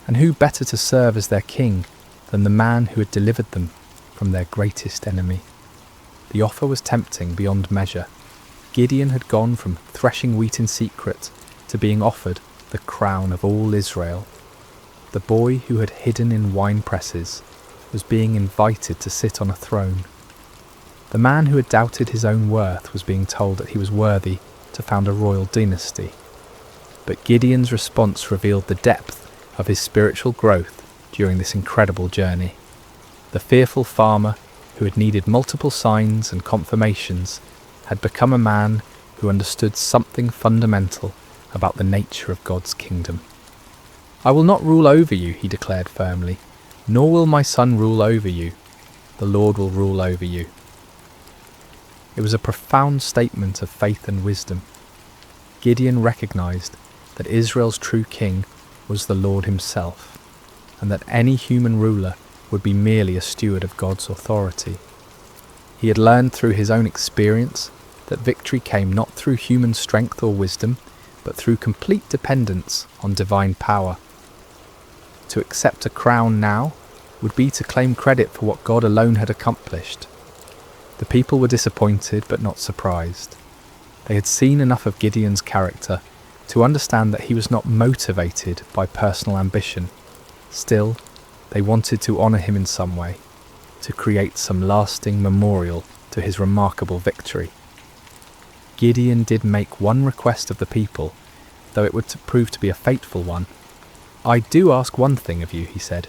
and who better to serve as their king than the man who had delivered them from their greatest enemy? The offer was tempting beyond measure. Gideon had gone from threshing wheat in secret to being offered the crown of all Israel. The boy who had hidden in wine presses was being invited to sit on a throne. The man who had doubted his own worth was being told that he was worthy to found a royal dynasty. But Gideon's response revealed the depth of his spiritual growth during this incredible journey. The fearful farmer who had needed multiple signs and confirmations had become a man who understood something fundamental about the nature of God's kingdom. "I will not rule over you," he declared firmly, "nor will my son rule over you. The Lord will rule over you." It was a profound statement of faith and wisdom. Gideon recognized that Israel's true king was the Lord himself, and that any human ruler would be merely a steward of God's authority. He had learned through his own experience that victory came not through human strength or wisdom, but through complete dependence on divine power. To accept a crown now would be to claim credit for what God alone had accomplished. The people were disappointed but not surprised. They had seen enough of Gideon's character to understand that he was not motivated by personal ambition. Still, they wanted to honour him in some way, to create some lasting memorial to his remarkable victory. Gideon did make one request of the people, though it would prove to be a fateful one. "I do ask one thing of you," he said.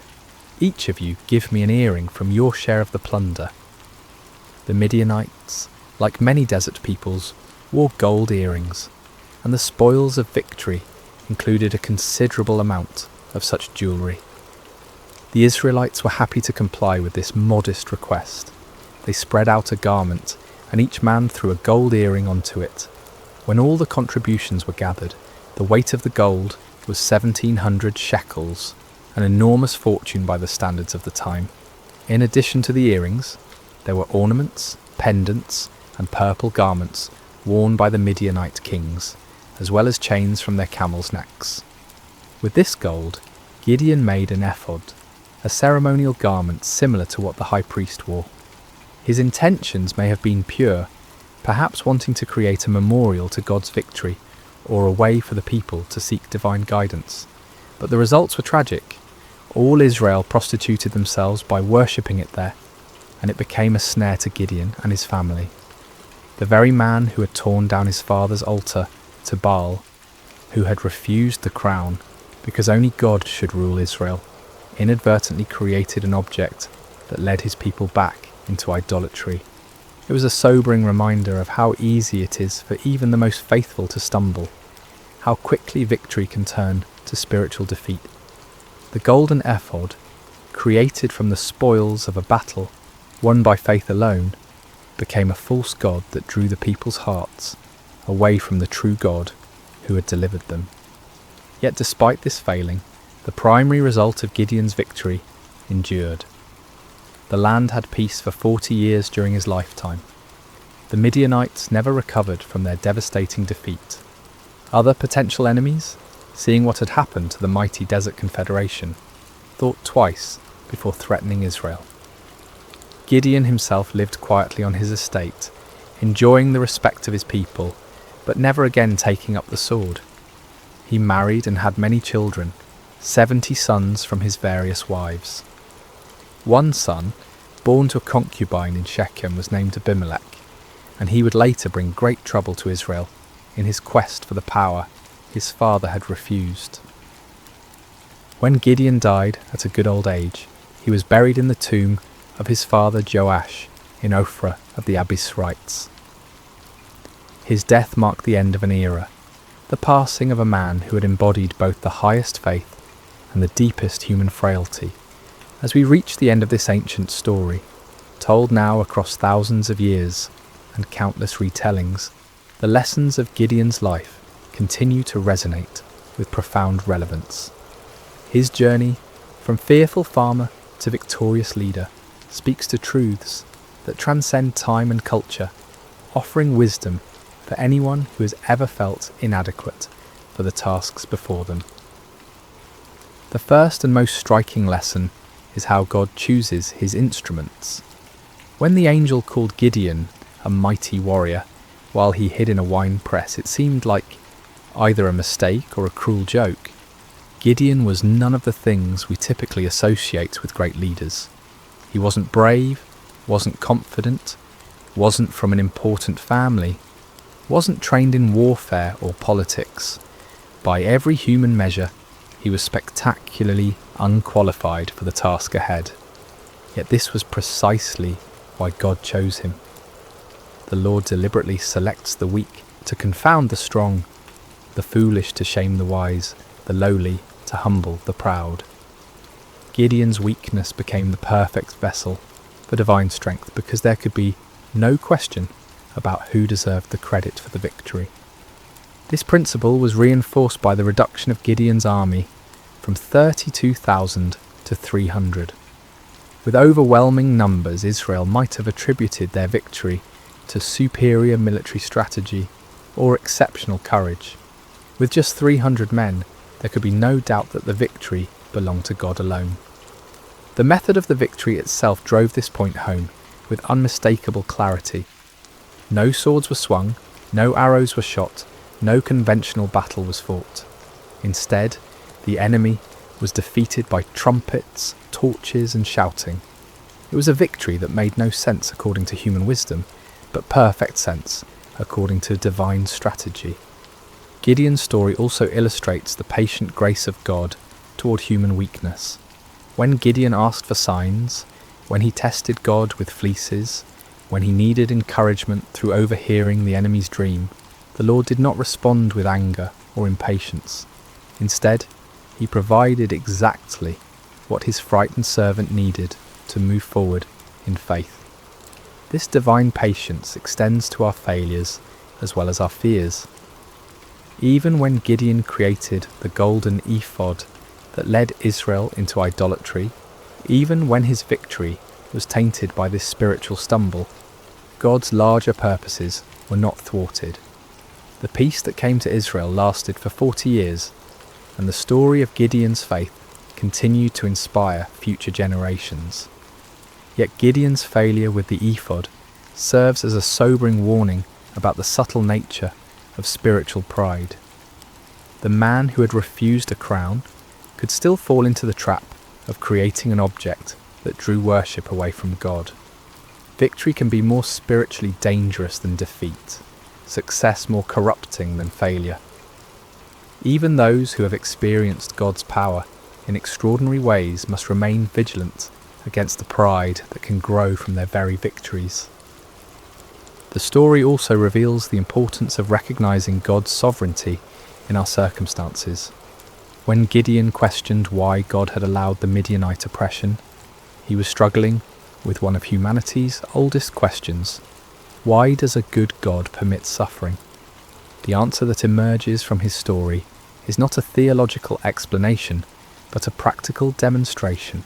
"Each of you give me an earring from your share of the plunder." The Midianites, like many desert peoples, wore gold earrings, and the spoils of victory included a considerable amount of such jewellery. The Israelites were happy to comply with this modest request. They spread out a garment, and each man threw a gold earring onto it. When all the contributions were gathered, the weight of the gold was 1,700 shekels, an enormous fortune by the standards of the time. In addition to the earrings, there were ornaments, pendants, and purple garments worn by the Midianite kings, as well as chains from their camels' necks. With this gold, Gideon made an ephod, a ceremonial garment similar to what the high priest wore. His intentions may have been pure, perhaps wanting to create a memorial to God's victory, or a way for the people to seek divine guidance. But the results were tragic. All Israel prostituted themselves by worshipping it there, and it became a snare to Gideon and his family. The very man who had torn down his father's altar to Baal, who had refused the crown because only God should rule Israel, inadvertently created an object that led his people back into idolatry. It was a sobering reminder of how easy it is for even the most faithful to stumble, how quickly victory can turn to spiritual defeat. The golden ephod, created from the spoils of a battle won by faith alone, became a false god that drew the people's hearts away from the true God who had delivered them. Yet despite this failing, the primary result of Gideon's victory endured. The land had peace for 40 years during his lifetime. The Midianites never recovered from their devastating defeat. Other potential enemies, seeing what had happened to the mighty Desert Confederation, thought twice before threatening Israel. Gideon himself lived quietly on his estate, enjoying the respect of his people, but never again taking up the sword. He married and had many children, 70 sons from his various wives. One son, born to a concubine in Shechem, was named Abimelech, and he would later bring great trouble to Israel in his quest for the power his father had refused. When Gideon died at a good old age, he was buried in the tomb of his father Joash in Ophrah of the Abiezrites. His death marked the end of an era, the passing of a man who had embodied both the highest faith and the deepest human frailty. As we reach the end of this ancient story, told now across thousands of years and countless retellings, the lessons of Gideon's life continue to resonate with profound relevance. His journey from fearful farmer to victorious leader speaks to truths that transcend time and culture, offering wisdom for anyone who has ever felt inadequate for the tasks before them. The first and most striking lesson is how God chooses his instruments. When the angel called Gideon a mighty warrior while he hid in a wine press, it seemed like either a mistake or a cruel joke. Gideon was none of the things we typically associate with great leaders. He wasn't brave, wasn't confident, wasn't from an important family, wasn't trained in warfare or politics. By every human measure, he was spectacularly unqualified for the task ahead. Yet this was precisely why God chose him. The Lord deliberately selects the weak to confound the strong, the foolish to shame the wise, the lowly to humble the proud. Gideon's weakness became the perfect vessel for divine strength because there could be no question about who deserved the credit for the victory. This principle was reinforced by the reduction of Gideon's army from 32,000 to 300. With overwhelming numbers, Israel might have attributed their victory to superior military strategy or exceptional courage. With just 300 men, there could be no doubt that the victory belonged to God alone. The method of the victory itself drove this point home with unmistakable clarity. No swords were swung, no arrows were shot, no conventional battle was fought. Instead, the enemy was defeated by trumpets, torches, and shouting. It was a victory that made no sense according to human wisdom, but perfect sense according to divine strategy. Gideon's story also illustrates the patient grace of God toward human weakness. When Gideon asked for signs, when he tested God with fleeces, when he needed encouragement through overhearing the enemy's dream, the Lord did not respond with anger or impatience. Instead, he provided exactly what his frightened servant needed to move forward in faith. This divine patience extends to our failures as well as our fears. Even when Gideon created the golden ephod that led Israel into idolatry, even when his victory was tainted by this spiritual stumble, God's larger purposes were not thwarted. The peace that came to Israel lasted for 40 years, and the story of Gideon's faith continued to inspire future generations. Yet Gideon's failure with the ephod serves as a sobering warning about the subtle nature of spiritual pride. The man who had refused a crown could still fall into the trap of creating an object that drew worship away from God. Victory can be more spiritually dangerous than defeat, success more corrupting than failure. Even those who have experienced God's power in extraordinary ways must remain vigilant against the pride that can grow from their very victories. The story also reveals the importance of recognizing God's sovereignty in our circumstances. When Gideon questioned why God had allowed the Midianite oppression, he was struggling with one of humanity's oldest questions: why does a good God permit suffering? The answer that emerges from his story is not a theological explanation, but a practical demonstration.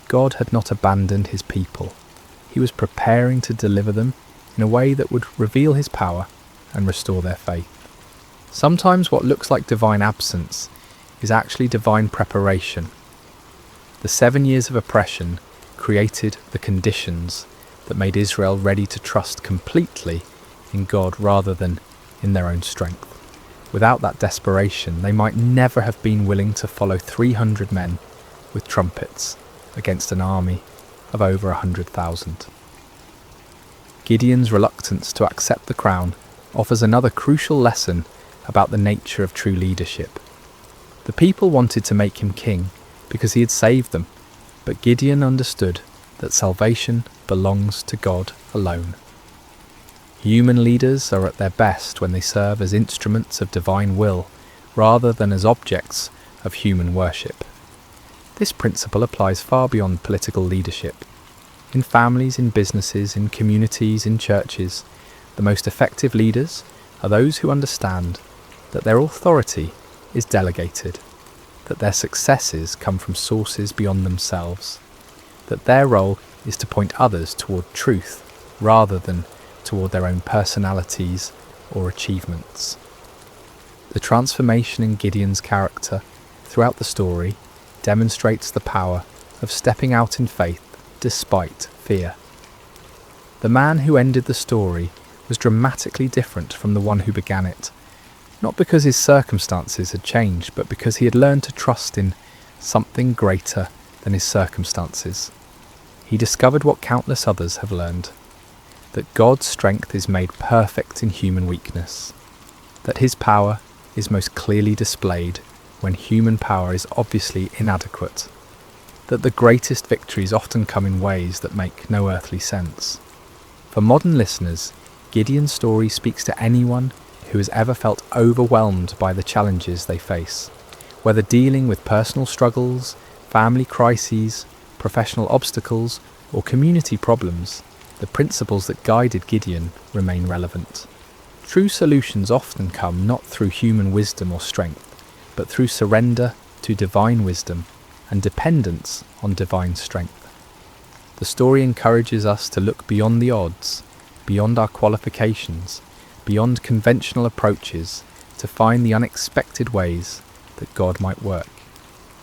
God had not abandoned his people. He was preparing to deliver them in a way that would reveal his power and restore their faith. Sometimes what looks like divine absence is actually divine preparation. The 7 years of oppression created the conditions that made Israel ready to trust completely in God rather than in their own strength. Without that desperation, they might never have been willing to follow 300 men with trumpets against an army of over 100,000. Gideon's reluctance to accept the crown offers another crucial lesson about the nature of true leadership. The people wanted to make him king because he had saved them, but Gideon understood that salvation belongs to God alone. Human leaders are at their best when they serve as instruments of divine will rather than as objects of human worship. This principle applies far beyond political leadership. In families, in businesses, in communities, in churches, the most effective leaders are those who understand that their authority is delegated, that their successes come from sources beyond themselves, that their role is to point others toward truth rather than toward their own personalities or achievements. The transformation in Gideon's character throughout the story demonstrates the power of stepping out in faith despite fear. The man who ended the story was dramatically different from the one who began it, not because his circumstances had changed, but because he had learned to trust in something greater than his circumstances. He discovered what countless others have learned: that God's strength is made perfect in human weakness, that his power is most clearly displayed when human power is obviously inadequate, that the greatest victories often come in ways that make no earthly sense. For modern listeners, Gideon's story speaks to anyone who has ever felt overwhelmed by the challenges they face, whether dealing with personal struggles, family crises, professional obstacles, or community problems. The principles that guided Gideon remain relevant. True solutions often come not through human wisdom or strength, but through surrender to divine wisdom and dependence on divine strength. The story encourages us to look beyond the odds, beyond our qualifications, beyond conventional approaches, to find the unexpected ways that God might work.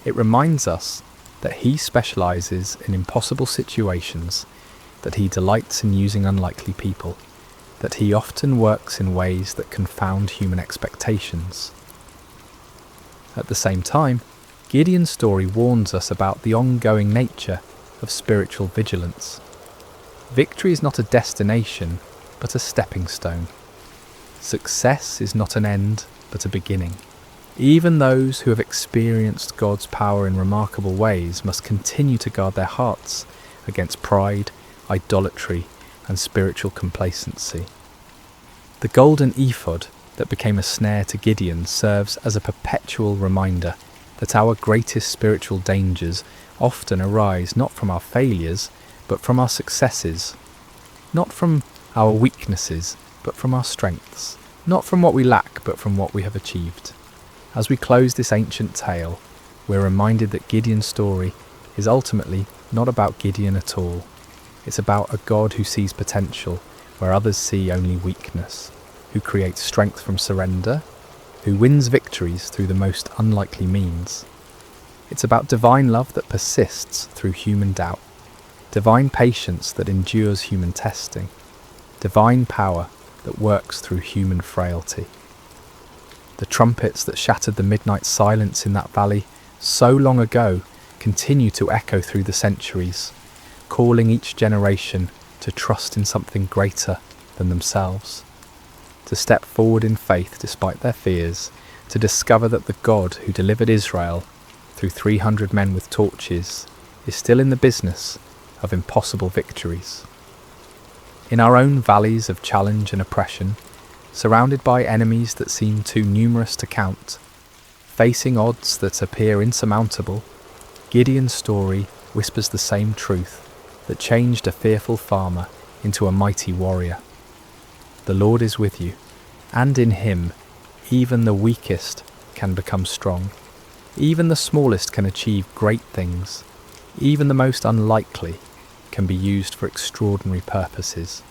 It reminds us that he specializes in impossible situations, that he delights in using unlikely people, that he often works in ways that confound human expectations. At the same time, Gideon's story warns us about the ongoing nature of spiritual vigilance. Victory is not a destination, but a stepping stone. Success is not an end, but a beginning. Even those who have experienced God's power in remarkable ways must continue to guard their hearts against pride, idolatry, and spiritual complacency. The golden ephod that became a snare to Gideon serves as a perpetual reminder that our greatest spiritual dangers often arise not from our failures, but from our successes, not from our weaknesses, but from our strengths, not from what we lack, but from what we have achieved. As we close this ancient tale, we're reminded that Gideon's story is ultimately not about Gideon at all. It's about a God who sees potential where others see only weakness, who creates strength from surrender, who wins victories through the most unlikely means. It's about divine love that persists through human doubt, divine patience that endures human testing, divine power that works through human frailty. The trumpets that shattered the midnight silence in that valley so long ago continue to echo through the centuries, calling each generation to trust in something greater than themselves, to step forward in faith despite their fears, to discover that the God who delivered Israel through 300 men with torches is still in the business of impossible victories. In our own valleys of challenge and oppression, surrounded by enemies that seem too numerous to count, facing odds that appear insurmountable, Gideon's story whispers the same truth that changed a fearful farmer into a mighty warrior. The Lord is with you, and in him even the weakest can become strong. Even the smallest can achieve great things. Even the most unlikely can be used for extraordinary purposes.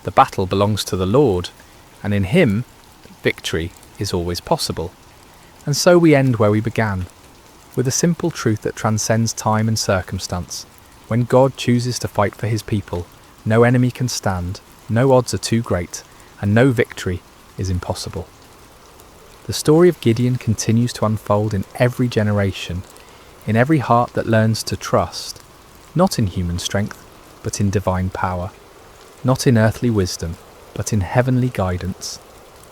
The battle belongs to the Lord, and in him victory is always possible. And so we end where we began, with a simple truth that transcends time and circumstance. When God chooses to fight for his people, no enemy can stand, no odds are too great, and no victory is impossible. The story of Gideon continues to unfold in every generation, in every heart that learns to trust, not in human strength, but in divine power, not in earthly wisdom, but in heavenly guidance,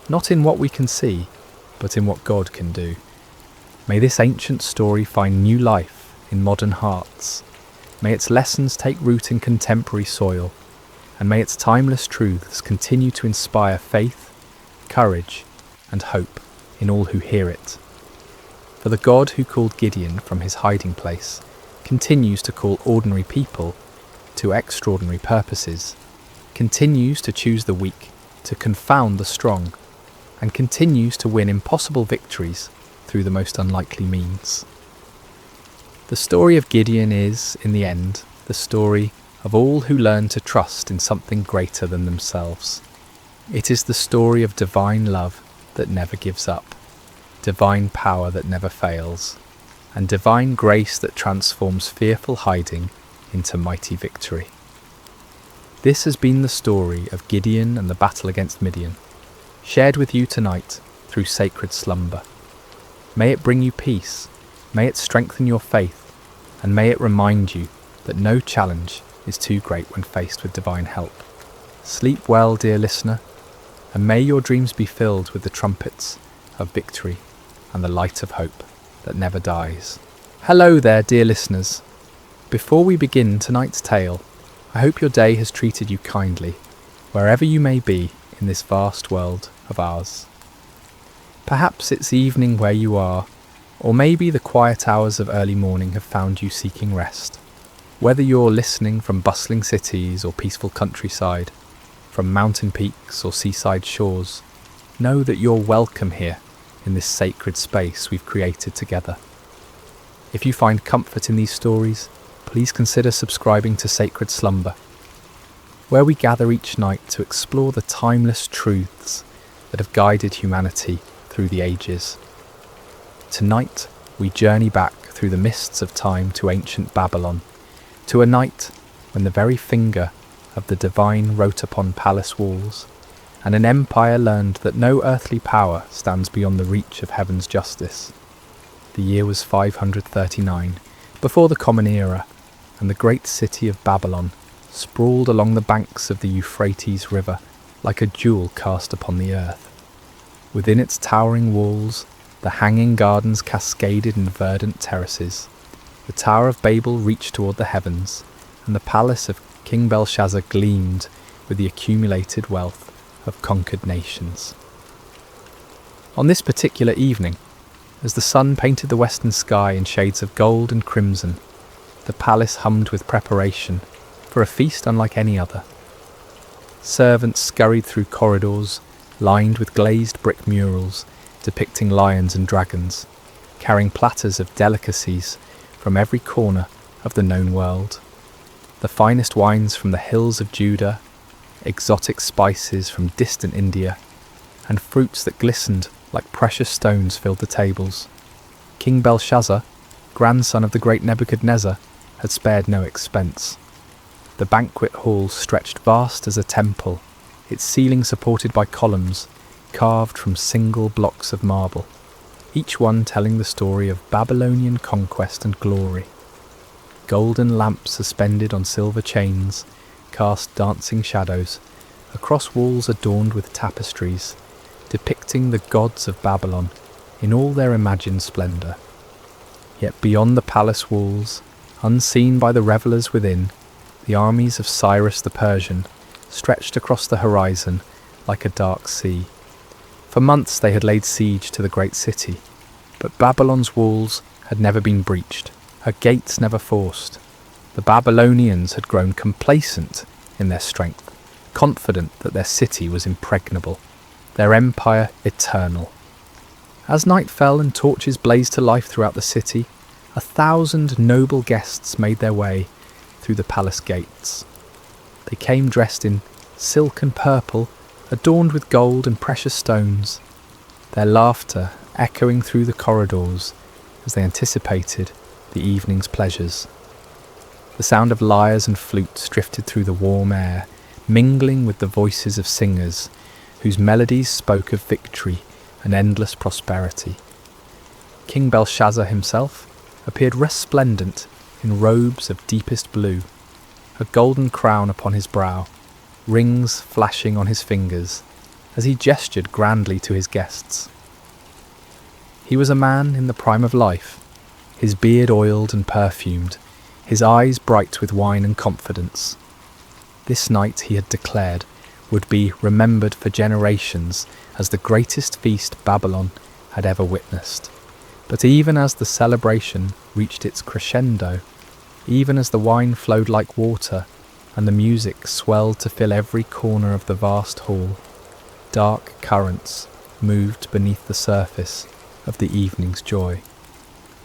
not in what we can see, but in what God can do. May this ancient story find new life in modern hearts. May its lessons take root in contemporary soil, and may its timeless truths continue to inspire faith, courage, and hope in all who hear it. For the God who called Gideon from his hiding place continues to call ordinary people to extraordinary purposes, continues to choose the weak to confound the strong, and continues to win impossible victories through the most unlikely means. The story of Gideon is, in the end, the story of all who learn to trust in something greater than themselves. It is the story of divine love that never gives up, divine power that never fails, and divine grace that transforms fearful hiding into mighty victory. This has been the story of Gideon and the battle against Midian, shared with you tonight through sacred slumber. May it bring you peace, may it strengthen your faith, and may it remind you that no challenge is too great when faced with divine help. Sleep well, dear listener, and may your dreams be filled with the trumpets of victory and the light of hope that never dies. Hello there, dear listeners. Before we begin tonight's tale, I hope your day has treated you kindly, wherever you may be in this vast world of ours. Perhaps it's evening where you are, or maybe the quiet hours of early morning have found you seeking rest. Whether you're listening from bustling cities or peaceful countryside, from mountain peaks or seaside shores, know that you're welcome here in this sacred space we've created together. If you find comfort in these stories, please consider subscribing to Sacred Slumber, where we gather each night to explore the timeless truths that have guided humanity through the ages. Tonight, we journey back through the mists of time to ancient Babylon, to a night when the very finger of the divine wrote upon palace walls, and an empire learned that no earthly power stands beyond the reach of heaven's justice. The year was 539, before the Common Era, and the great city of Babylon sprawled along the banks of the Euphrates River like a jewel cast upon the earth. Within its towering walls, the hanging gardens cascaded in verdant terraces. The Tower of Babel reached toward the heavens, and the palace of King Belshazzar gleamed with the accumulated wealth of conquered nations. On this particular evening, as the sun painted the western sky in shades of gold and crimson, the palace hummed with preparation for a feast unlike any other. Servants scurried through corridors lined with glazed brick murals depicting lions and dragons, carrying platters of delicacies from every corner of the known world. The finest wines from the hills of Judah, exotic spices from distant India, and fruits that glistened like precious stones filled the tables. King Belshazzar, grandson of the great Nebuchadnezzar, had spared no expense. The banquet hall stretched vast as a temple, its ceiling supported by columns carved from single blocks of marble, each one telling the story of Babylonian conquest and glory. Golden lamps suspended on silver chains cast dancing shadows across walls adorned with tapestries, depicting the gods of Babylon in all their imagined splendour. Yet beyond the palace walls, unseen by the revellers within, the armies of Cyrus the Persian stretched across the horizon like a dark sea. For months they had laid siege to the great city, but Babylon's walls had never been breached, her gates never forced. The Babylonians had grown complacent in their strength, confident that their city was impregnable, their empire eternal. As night fell and torches blazed to life throughout the city, 1,000 noble guests made their way through the palace gates. They came dressed in silk and purple, adorned with gold and precious stones, their laughter echoing through the corridors as they anticipated the evening's pleasures. The sound of lyres and flutes drifted through the warm air, mingling with the voices of singers whose melodies spoke of victory and endless prosperity. King Belshazzar himself appeared resplendent in robes of deepest blue, a golden crown upon his brow, rings flashing on his fingers as he gestured grandly to his guests. He was a man in the prime of life, his beard oiled and perfumed, his eyes bright with wine and confidence. This night, he had declared, would be remembered for generations as the greatest feast Babylon had ever witnessed. But even as the celebration reached its crescendo, even as the wine flowed like water and the music swelled to fill every corner of the vast hall, dark currents moved beneath the surface of the evening's joy.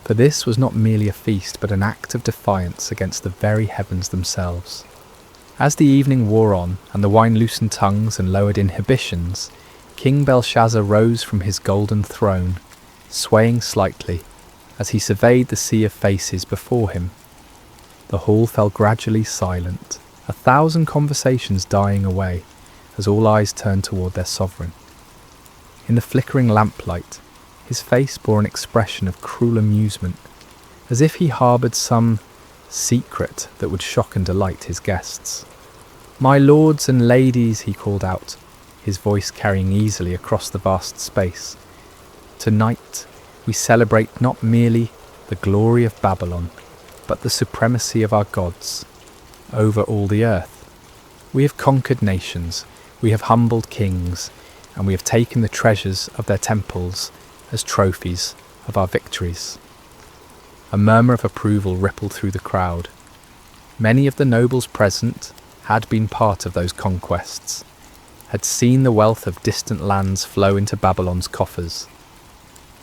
For this was not merely a feast, but an act of defiance against the very heavens themselves. As the evening wore on, and the wine loosened tongues and lowered inhibitions, King Belshazzar rose from his golden throne, swaying slightly, as he surveyed the sea of faces before him. The hall fell gradually silent, 1,000 conversations dying away, as all eyes turned toward their sovereign. In the flickering lamplight, his face bore an expression of cruel amusement, as if he harboured some secret that would shock and delight his guests. "My lords and ladies," he called out, his voice carrying easily across the vast space, "tonight we celebrate not merely the glory of Babylon, but the supremacy of our gods over all the earth. We have conquered nations, we have humbled kings, and we have taken the treasures of their temples as trophies of our victories." A murmur of approval rippled through the crowd. Many of the nobles present had been part of those conquests, had seen the wealth of distant lands flow into Babylon's coffers.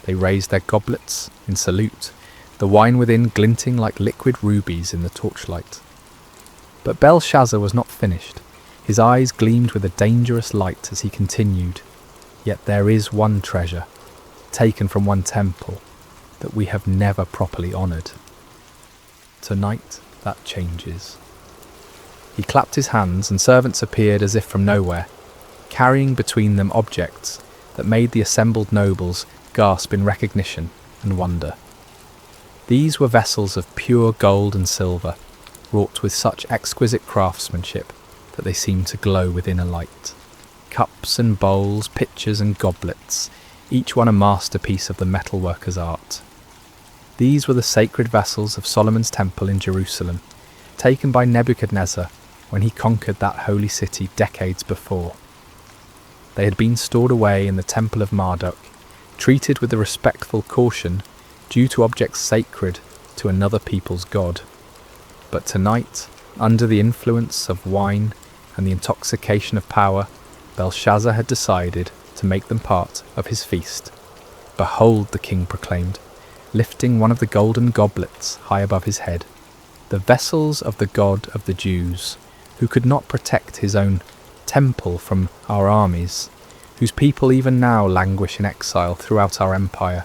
They raised their goblets in salute, the wine within glinting like liquid rubies in the torchlight. But Belshazzar was not finished. His eyes gleamed with a dangerous light as he continued, "Yet there is one treasure, taken from one temple, that we have never properly honoured. Tonight that changes." He clapped his hands, and servants appeared as if from nowhere, carrying between them objects that made the assembled nobles gasp in recognition and wonder. These were vessels of pure gold and silver, wrought with such exquisite craftsmanship that they seemed to glow within a light. Cups and bowls, pitchers and goblets, each one a masterpiece of the metalworker's art. These were the sacred vessels of Solomon's temple in Jerusalem, taken by Nebuchadnezzar when he conquered that holy city decades before. They had been stored away in the temple of Marduk, treated with the respectful caution due to objects sacred to another people's god. But tonight, under the influence of wine and the intoxication of power, Belshazzar had decided to make them part of his feast. "Behold," the king proclaimed, lifting one of the golden goblets high above his head, "the vessels of the God of the Jews, who could not protect his own temple from our armies, whose people even now languish in exile throughout our empire.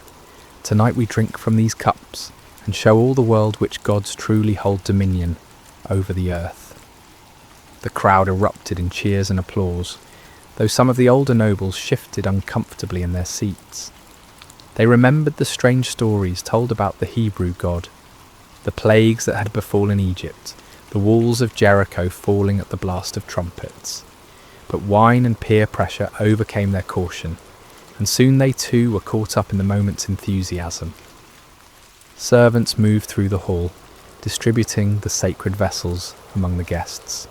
Tonight we drink from these cups and show all the world which gods truly hold dominion over the earth." The crowd erupted in cheers and applause, though some of the older nobles shifted uncomfortably in their seats. They remembered the strange stories told about the Hebrew god, the plagues that had befallen Egypt, the walls of Jericho falling at the blast of trumpets. But wine and peer pressure overcame their caution, and soon they too were caught up in the moment's enthusiasm. Servants moved through the hall, distributing the sacred vessels among the guests.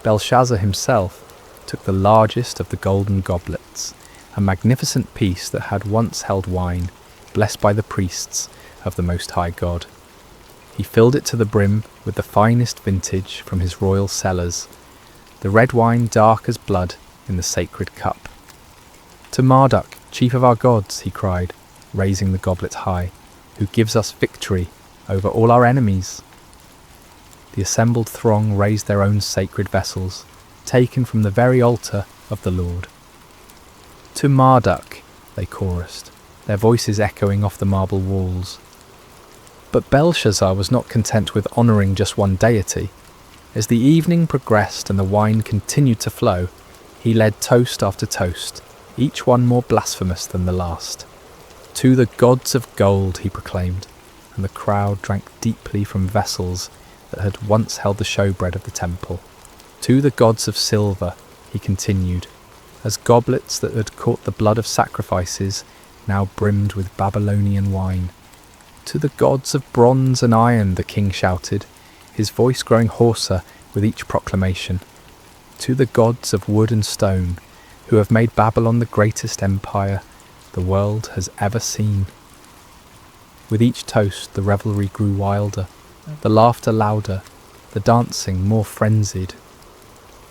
Belshazzar himself took the largest of the golden goblets, a magnificent piece that had once held wine, blessed by the priests of the Most High God. He filled it to the brim with the finest vintage from his royal cellars, the red wine dark as blood in the sacred cup. "To Marduk, chief of our gods," he cried, raising the goblet high, "who gives us victory over all our enemies." The assembled throng raised their own sacred vessels, taken from the very altar of the Lord. "To Marduk," they chorused, their voices echoing off the marble walls. But Belshazzar was not content with honouring just one deity. As the evening progressed and the wine continued to flow, he led toast after toast, each one more blasphemous than the last. "To the gods of gold," he proclaimed, and the crowd drank deeply from vessels that had once held the showbread of the temple. "To the gods of silver," he continued, as goblets that had caught the blood of sacrifices now brimmed with Babylonian wine. "To the gods of bronze and iron," the king shouted, his voice growing hoarser with each proclamation. "To the gods of wood and stone, who have made Babylon the greatest empire the world has ever seen." With each toast the revelry grew wilder, the laughter louder, the dancing more frenzied.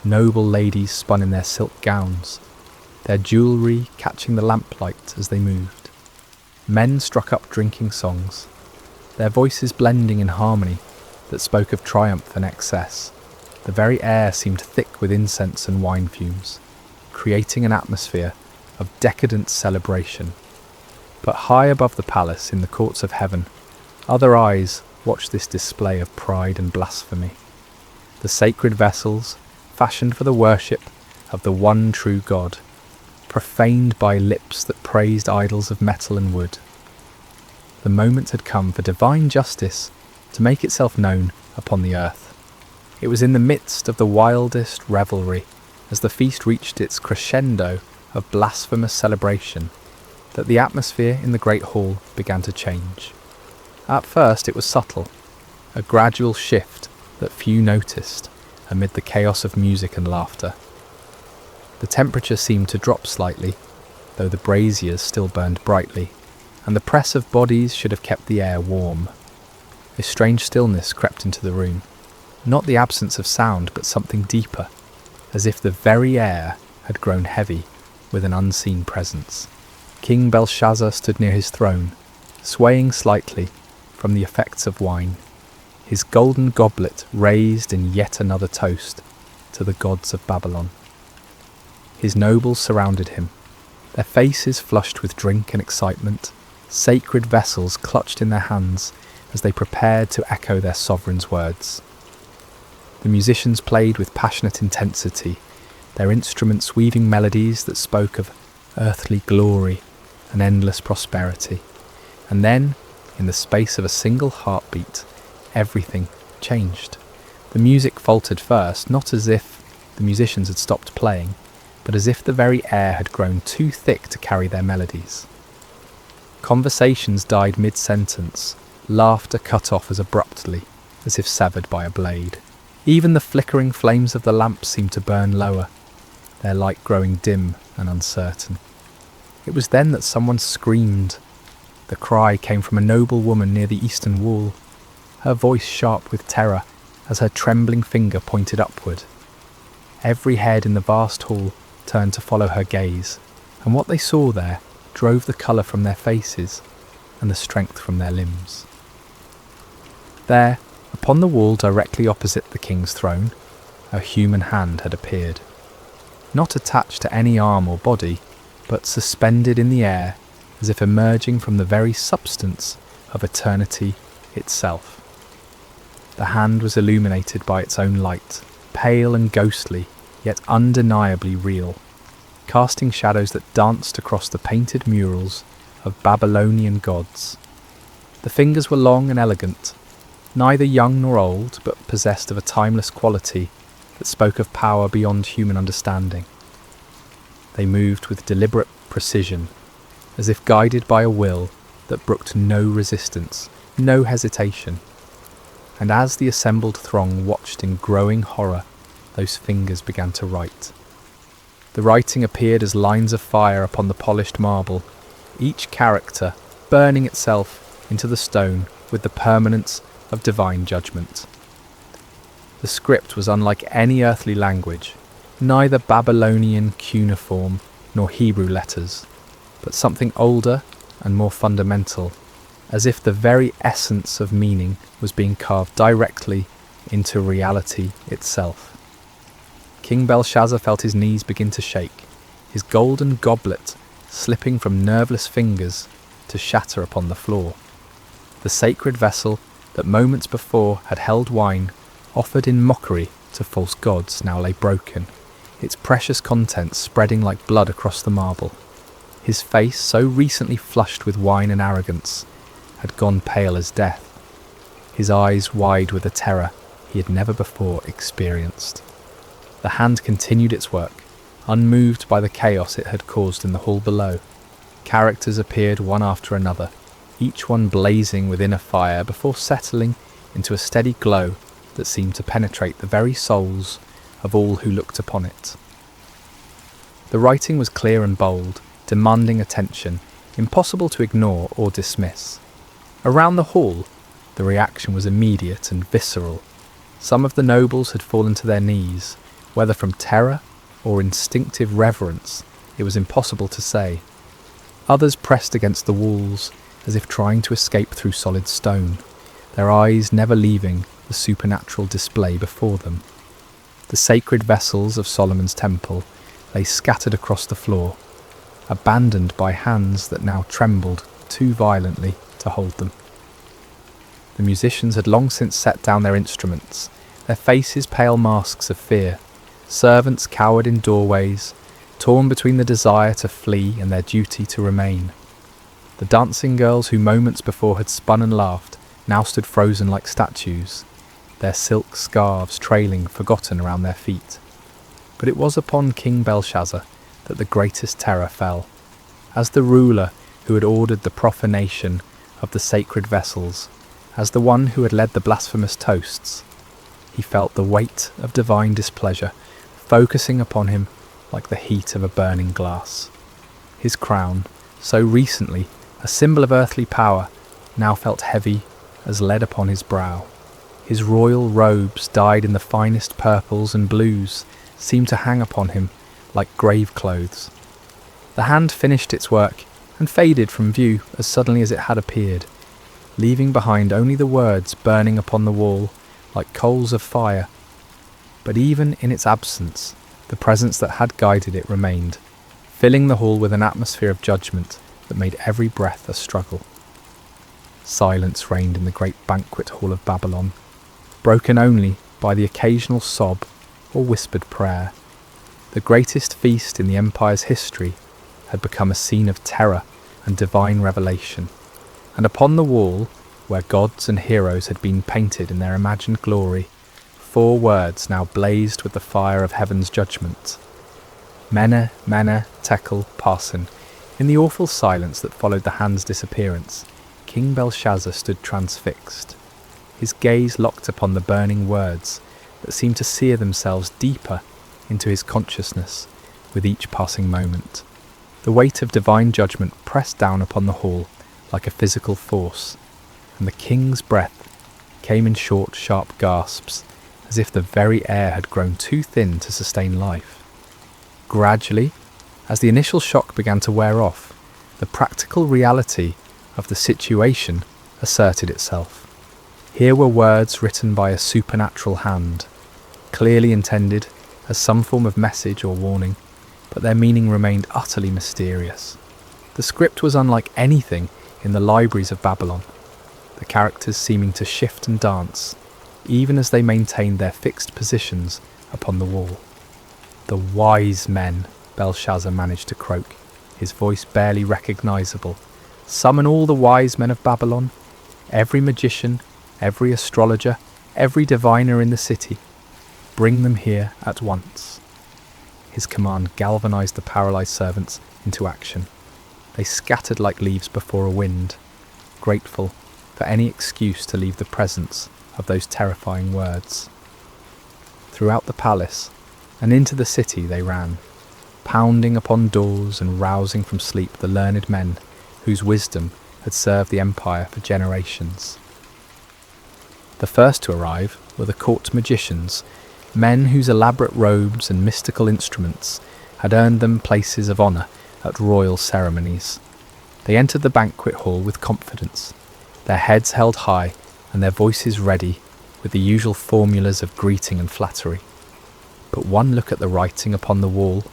Noble ladies spun in their silk gowns, their jewellery catching the lamplight as they moved. Men struck up drinking songs, their voices blending in harmony that spoke of triumph and excess. The very air seemed thick with incense and wine fumes, creating an atmosphere of decadent celebration. But high above the palace, in the courts of heaven, other eyes watched this display of pride and blasphemy. The sacred vessels, fashioned for the worship of the one true God, profaned by lips that praised idols of metal and wood. The moment had come for divine justice to make itself known upon the earth. It was in the midst of the wildest revelry, as the feast reached its crescendo of blasphemous celebration, that the atmosphere in the great hall began to change. At first it was subtle, a gradual shift that few noticed amid the chaos of music and laughter. The temperature seemed to drop slightly, though the braziers still burned brightly, and the press of bodies should have kept the air warm. A strange stillness crept into the room, not the absence of sound, but something deeper, as if the very air had grown heavy with an unseen presence. King Belshazzar stood near his throne, swaying slightly from the effects of wine, his golden goblet raised in yet another toast to the gods of Babylon. His nobles surrounded him, their faces flushed with drink and excitement, sacred vessels clutched in their hands as they prepared to echo their sovereign's words. The musicians played with passionate intensity, their instruments weaving melodies that spoke of earthly glory and endless prosperity. And then, in the space of a single heartbeat, everything changed. The music faltered first, not as if the musicians had stopped playing, but as if the very air had grown too thick to carry their melodies. Conversations died mid-sentence, laughter cut off as abruptly as if severed by a blade. Even the flickering flames of the lamps seemed to burn lower, their light growing dim and uncertain. It was then that someone screamed. The cry came from a noble woman near the eastern wall, her voice sharp with terror as her trembling finger pointed upward. Every head in the vast hall turned to follow her gaze, and what they saw there drove the colour from their faces and the strength from their limbs. There, upon the wall directly opposite the king's throne, a human hand had appeared, not attached to any arm or body, but suspended in the air as if emerging from the very substance of eternity itself. The hand was illuminated by its own light, pale and ghostly, yet undeniably real, casting shadows that danced across the painted murals of Babylonian gods. The fingers were long and elegant, neither young nor old, but possessed of a timeless quality that spoke of power beyond human understanding. They moved with deliberate precision, as if guided by a will that brooked no resistance, no hesitation. And as the assembled throng watched in growing horror, those fingers began to write. The writing appeared as lines of fire upon the polished marble, each character burning itself into the stone with the permanence of divine judgment. The script was unlike any earthly language, neither Babylonian cuneiform nor Hebrew letters, but something older and more fundamental, as if the very essence of meaning was being carved directly into reality itself. King Belshazzar felt his knees begin to shake, his golden goblet slipping from nerveless fingers to shatter upon the floor. The sacred vessel that moments before had held wine, offered in mockery to false gods, now lay broken, its precious contents spreading like blood across the marble. His face, so recently flushed with wine and arrogance, had gone pale as death, his eyes wide with a terror he had never before experienced. The hand continued its work, unmoved by the chaos it had caused in the hall below. Characters appeared one after another, each one blazing within a fire before settling into a steady glow that seemed to penetrate the very souls of all who looked upon it. The writing was clear and bold, demanding attention, impossible to ignore or dismiss. Around the hall, the reaction was immediate and visceral. Some of the nobles had fallen to their knees, whether from terror or instinctive reverence, it was impossible to say. Others pressed against the walls, as if trying to escape through solid stone, their eyes never leaving the supernatural display before them. The sacred vessels of Solomon's temple lay scattered across the floor, abandoned by hands that now trembled too violently to hold them. The musicians had long since set down their instruments, their faces pale masks of fear. Servants cowered in doorways, torn between the desire to flee and their duty to remain. The dancing girls who moments before had spun and laughed now stood frozen like statues, their silk scarves trailing forgotten around their feet. But it was upon King Belshazzar that the greatest terror fell. As the ruler who had ordered the profanation of the sacred vessels, as the one who had led the blasphemous toasts, he felt the weight of divine displeasure focusing upon him like the heat of a burning glass. His crown, so recently a symbol of earthly power, now felt heavy as lead upon his brow. His royal robes, dyed in the finest purples and blues, seemed to hang upon him like grave clothes. The hand finished its work and faded from view as suddenly as it had appeared, leaving behind only the words burning upon the wall like coals of fire. But even in its absence, the presence that had guided it remained, filling the hall with an atmosphere of judgment that made every breath a struggle. Silence reigned in the great banquet hall of Babylon, broken only by the occasional sob or whispered prayer. The greatest feast in the empire's history had become a scene of terror and divine revelation, and upon the wall, where gods and heroes had been painted in their imagined glory, 4 words now blazed with the fire of heaven's judgment. Mene, Mene, Tekel, Parsin. In the awful silence that followed the hand's disappearance, King Belshazzar stood transfixed, his gaze locked upon the burning words that seemed to sear themselves deeper into his consciousness with each passing moment. The weight of divine judgment pressed down upon the hall like a physical force, and the king's breath came in short, sharp gasps, as if the very air had grown too thin to sustain life. Gradually, as the initial shock began to wear off, the practical reality of the situation asserted itself. Here were words written by a supernatural hand, clearly intended as some form of message or warning, but their meaning remained utterly mysterious. The script was unlike anything in the libraries of Babylon, the characters seeming to shift and dance, even as they maintained their fixed positions upon the wall. "The wise men," Belshazzar managed to croak, his voice barely recognisable. "Summon all the wise men of Babylon, every magician, every astrologer, every diviner in the city. Bring them here at once." His command galvanised the paralysed servants into action. They scattered like leaves before a wind, grateful for any excuse to leave the presence of those terrifying words. Throughout the palace and into the city they ran, pounding upon doors and rousing from sleep the learned men whose wisdom had served the empire for generations. The first to arrive were the court magicians, men whose elaborate robes and mystical instruments had earned them places of honour at royal ceremonies. They entered the banquet hall with confidence, their heads held high and their voices ready with the usual formulas of greeting and flattery. But one look at the writing upon the wall,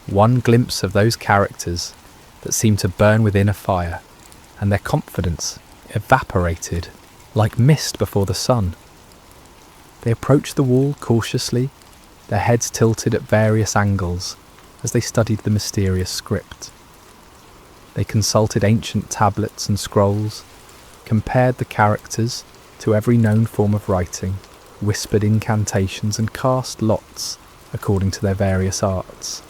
one glimpse of those characters that seemed to burn within a fire, and their confidence evaporated like mist before the sun. They approached the wall cautiously, their heads tilted at various angles as they studied the mysterious script. They consulted ancient tablets and scrolls, compared the characters to every known form of writing, whispered incantations and cast lots according to their various arts.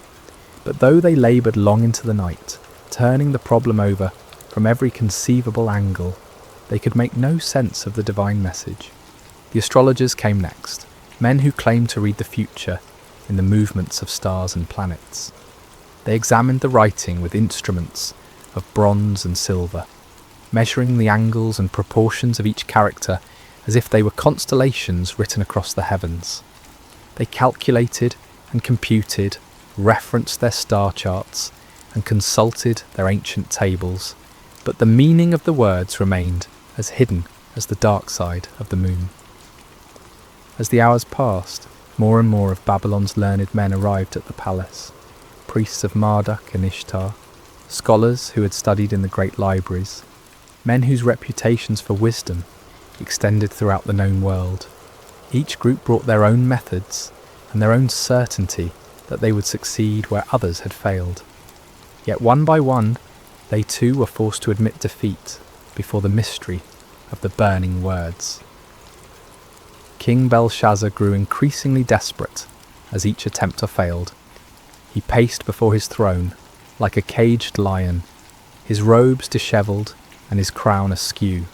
But though they laboured long into the night, turning the problem over from every conceivable angle, they could make no sense of the divine message. The astrologers came next, men who claimed to read the future in the movements of stars and planets. They examined the writing with instruments of bronze and silver, measuring the angles and proportions of each character as if they were constellations written across the heavens. They calculated and computed, referenced their star charts, and consulted their ancient tables, but the meaning of the words remained as hidden as the dark side of the moon. As the hours passed, more and more of Babylon's learned men arrived at the palace, priests of Marduk and Ishtar, scholars who had studied in the great libraries, men whose reputations for wisdom extended throughout the known world. Each group brought their own methods and their own certainty that they would succeed where others had failed. Yet one by one, they too were forced to admit defeat before the mystery of the burning words. King Belshazzar grew increasingly desperate as each attempt failed. He paced before his throne like a caged lion, his robes dishevelled and his crown askew.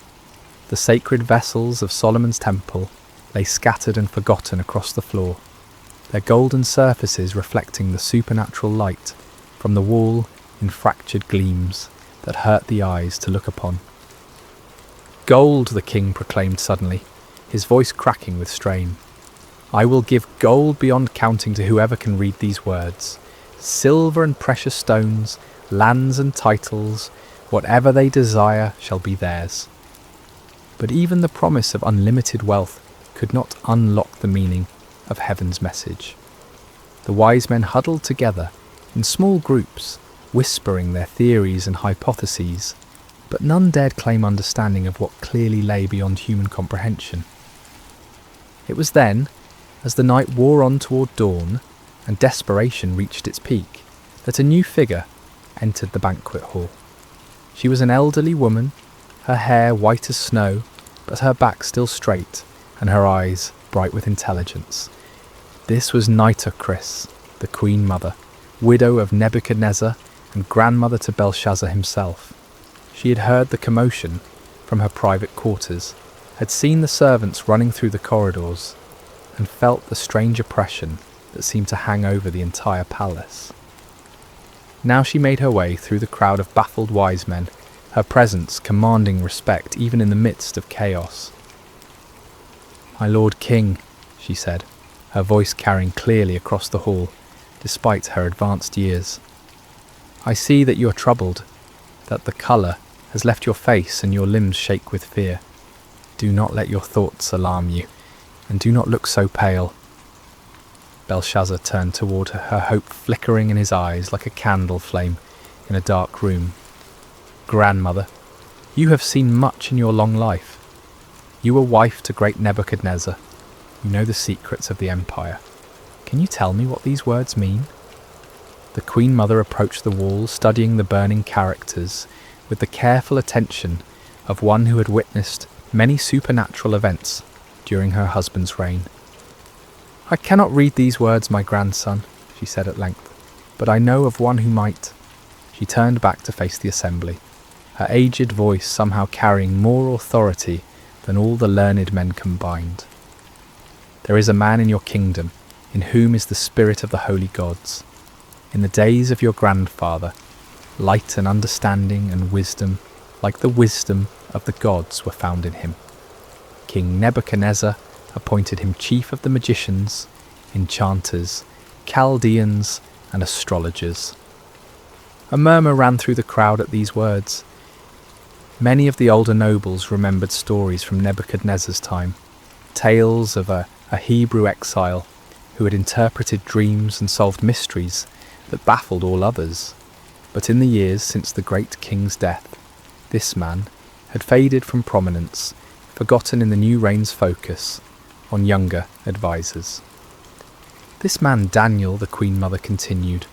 The sacred vessels of Solomon's temple lay scattered and forgotten across the floor, their golden surfaces reflecting the supernatural light from the wall in fractured gleams that hurt the eyes to look upon. "Gold," the king proclaimed suddenly, his voice cracking with strain. "I will give gold beyond counting to whoever can read these words. Silver and precious stones, lands and titles, whatever they desire shall be theirs." But even the promise of unlimited wealth could not unlock the meaning of heaven's message. The wise men huddled together in small groups, whispering their theories and hypotheses, but none dared claim understanding of what clearly lay beyond human comprehension. It was then, as the night wore on toward dawn and desperation reached its peak, that a new figure entered the banquet hall. She was an elderly woman, her hair white as snow, but her back still straight and her eyes bright with intelligence. This was Nitocris, the Queen Mother, widow of Nebuchadnezzar and grandmother to Belshazzar himself. She had heard the commotion from her private quarters, had seen the servants running through the corridors, and felt the strange oppression that seemed to hang over the entire palace. Now she made her way through the crowd of baffled wise men, her presence commanding respect even in the midst of chaos. "My Lord King," she said, her voice carrying clearly across the hall, despite her advanced years. "I see that you are troubled, that the colour has left your face and your limbs shake with fear. Do not let your thoughts alarm you, and do not look so pale." Belshazzar turned toward her, her hope flickering in his eyes like a candle flame in a dark room. "Grandmother, you have seen much in your long life. You were wife to great Nebuchadnezzar. You know the secrets of the empire. Can you tell me what these words mean?" The Queen Mother approached the wall, studying the burning characters with the careful attention of one who had witnessed many supernatural events during her husband's reign. "I cannot read these words, my grandson," she said at length, "but I know of one who might." she turned back to face the assembly, her aged voice somehow carrying more authority than all the learned men combined. "There is a man in your kingdom, in whom is the spirit of the holy gods. In the days of your grandfather, light and understanding and wisdom, like the wisdom of the gods, were found in him. King Nebuchadnezzar appointed him chief of the magicians, enchanters, Chaldeans, and astrologers." A murmur ran through the crowd at these words. Many of the older nobles remembered stories from Nebuchadnezzar's time, tales of a Hebrew exile who had interpreted dreams and solved mysteries that baffled all others. But in the years since the great king's death, this man had faded from prominence, forgotten in the new reign's focus on younger advisers. "This man Daniel," the Queen Mother continued,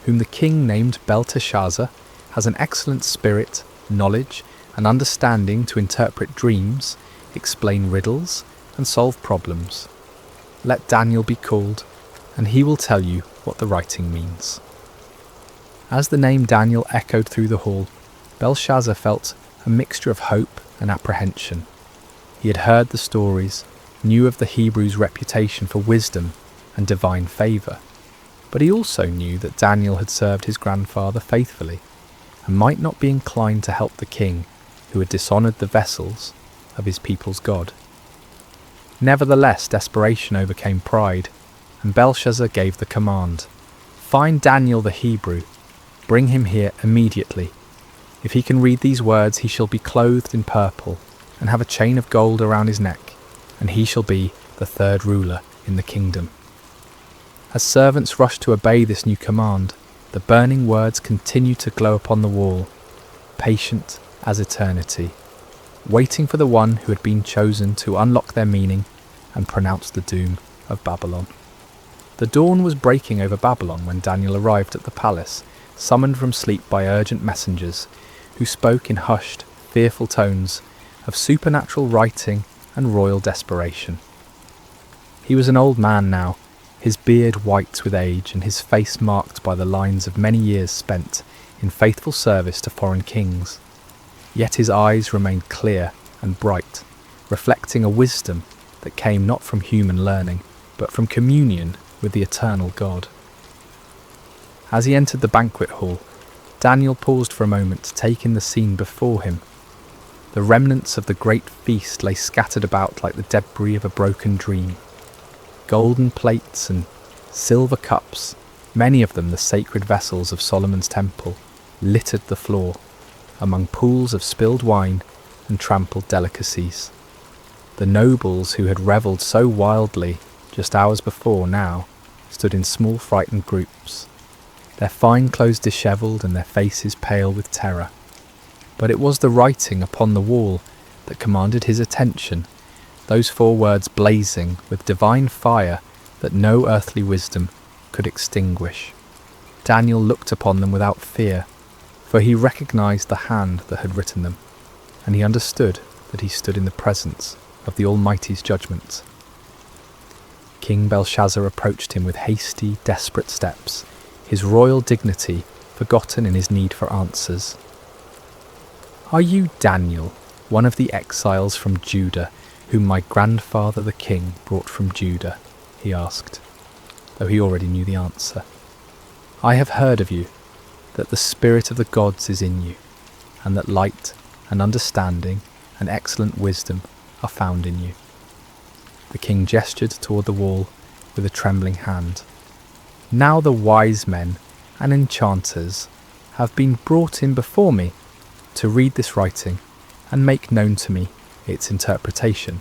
"whom the king named Belteshazzar, has an excellent spirit, knowledge, and understanding to interpret dreams, explain riddles, and solve problems. Let Daniel be called, and he will tell you what the writing means." As the name Daniel echoed through the hall, Belshazzar felt a mixture of hope and apprehension. He had heard the stories, knew of the Hebrews' reputation for wisdom and divine favour, but he also knew that Daniel had served his grandfather faithfully, and might not be inclined to help the king who had dishonoured the vessels of his people's God. Nevertheless, desperation overcame pride, and Belshazzar gave the command, "Find Daniel the Hebrew, bring him here immediately. If he can read these words, he shall be clothed in purple, and have a chain of gold around his neck, and he shall be the third ruler in the kingdom." As servants rushed to obey this new command, the burning words continued to glow upon the wall, patient as eternity, waiting for the one who had been chosen to unlock their meaning and pronounce the doom of Babylon. The dawn was breaking over Babylon when Daniel arrived at the palace, summoned from sleep by urgent messengers, who spoke in hushed, fearful tones of supernatural writing and royal desperation. He was an old man now, his beard white with age and his face marked by the lines of many years spent in faithful service to foreign kings. Yet his eyes remained clear and bright, reflecting a wisdom that came not from human learning, but from communion with the eternal God. As he entered the banquet hall, Daniel paused for a moment to take in the scene before him. The remnants of the great feast lay scattered about like the debris of a broken dream. Golden plates and silver cups, many of them the sacred vessels of Solomon's temple, littered the floor, among pools of spilled wine and trampled delicacies. The nobles who had revelled so wildly just hours before now stood in small frightened groups, their fine clothes dishevelled and their faces pale with terror. But it was the writing upon the wall that commanded his attention, those 4 words blazing with divine fire that no earthly wisdom could extinguish. Daniel looked upon them without fear, for he recognised the hand that had written them, and he understood that he stood in the presence of the Almighty's judgment. King Belshazzar approached him with hasty, desperate steps, his royal dignity forgotten in his need for answers. "Are you Daniel, one of the exiles from Judah, whom my grandfather the king brought from Judah?" he asked, though he already knew the answer. "I have heard of you, that the spirit of the gods is in you, and that light and understanding and excellent wisdom are found in you." The king gestured toward the wall with a trembling hand. "Now the wise men and enchanters have been brought in before me to read this writing and make known to me its interpretation,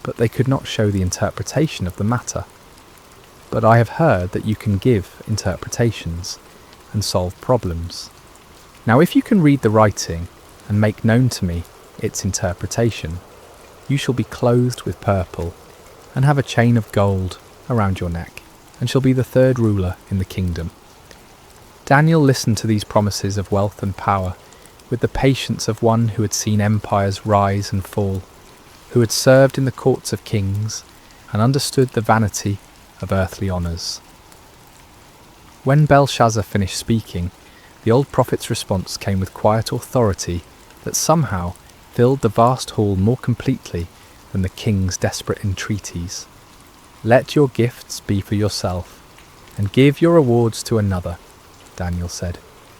but they could not show the interpretation of the matter. But I have heard that you can give interpretations and solve problems. Now if you can read the writing and make known to me its interpretation, you shall be clothed with purple and have a chain of gold around your neck, and shall be the third ruler in the kingdom." Daniel listened to these promises of wealth and power with the patience of one who had seen empires rise and fall, who had served in the courts of kings and understood the vanity of earthly honours. When Belshazzar finished speaking, The old prophet's response came with quiet authority that somehow filled the vast hall more completely than the king's desperate entreaties. "Let your gifts be for yourself, and give your rewards to another," Daniel said,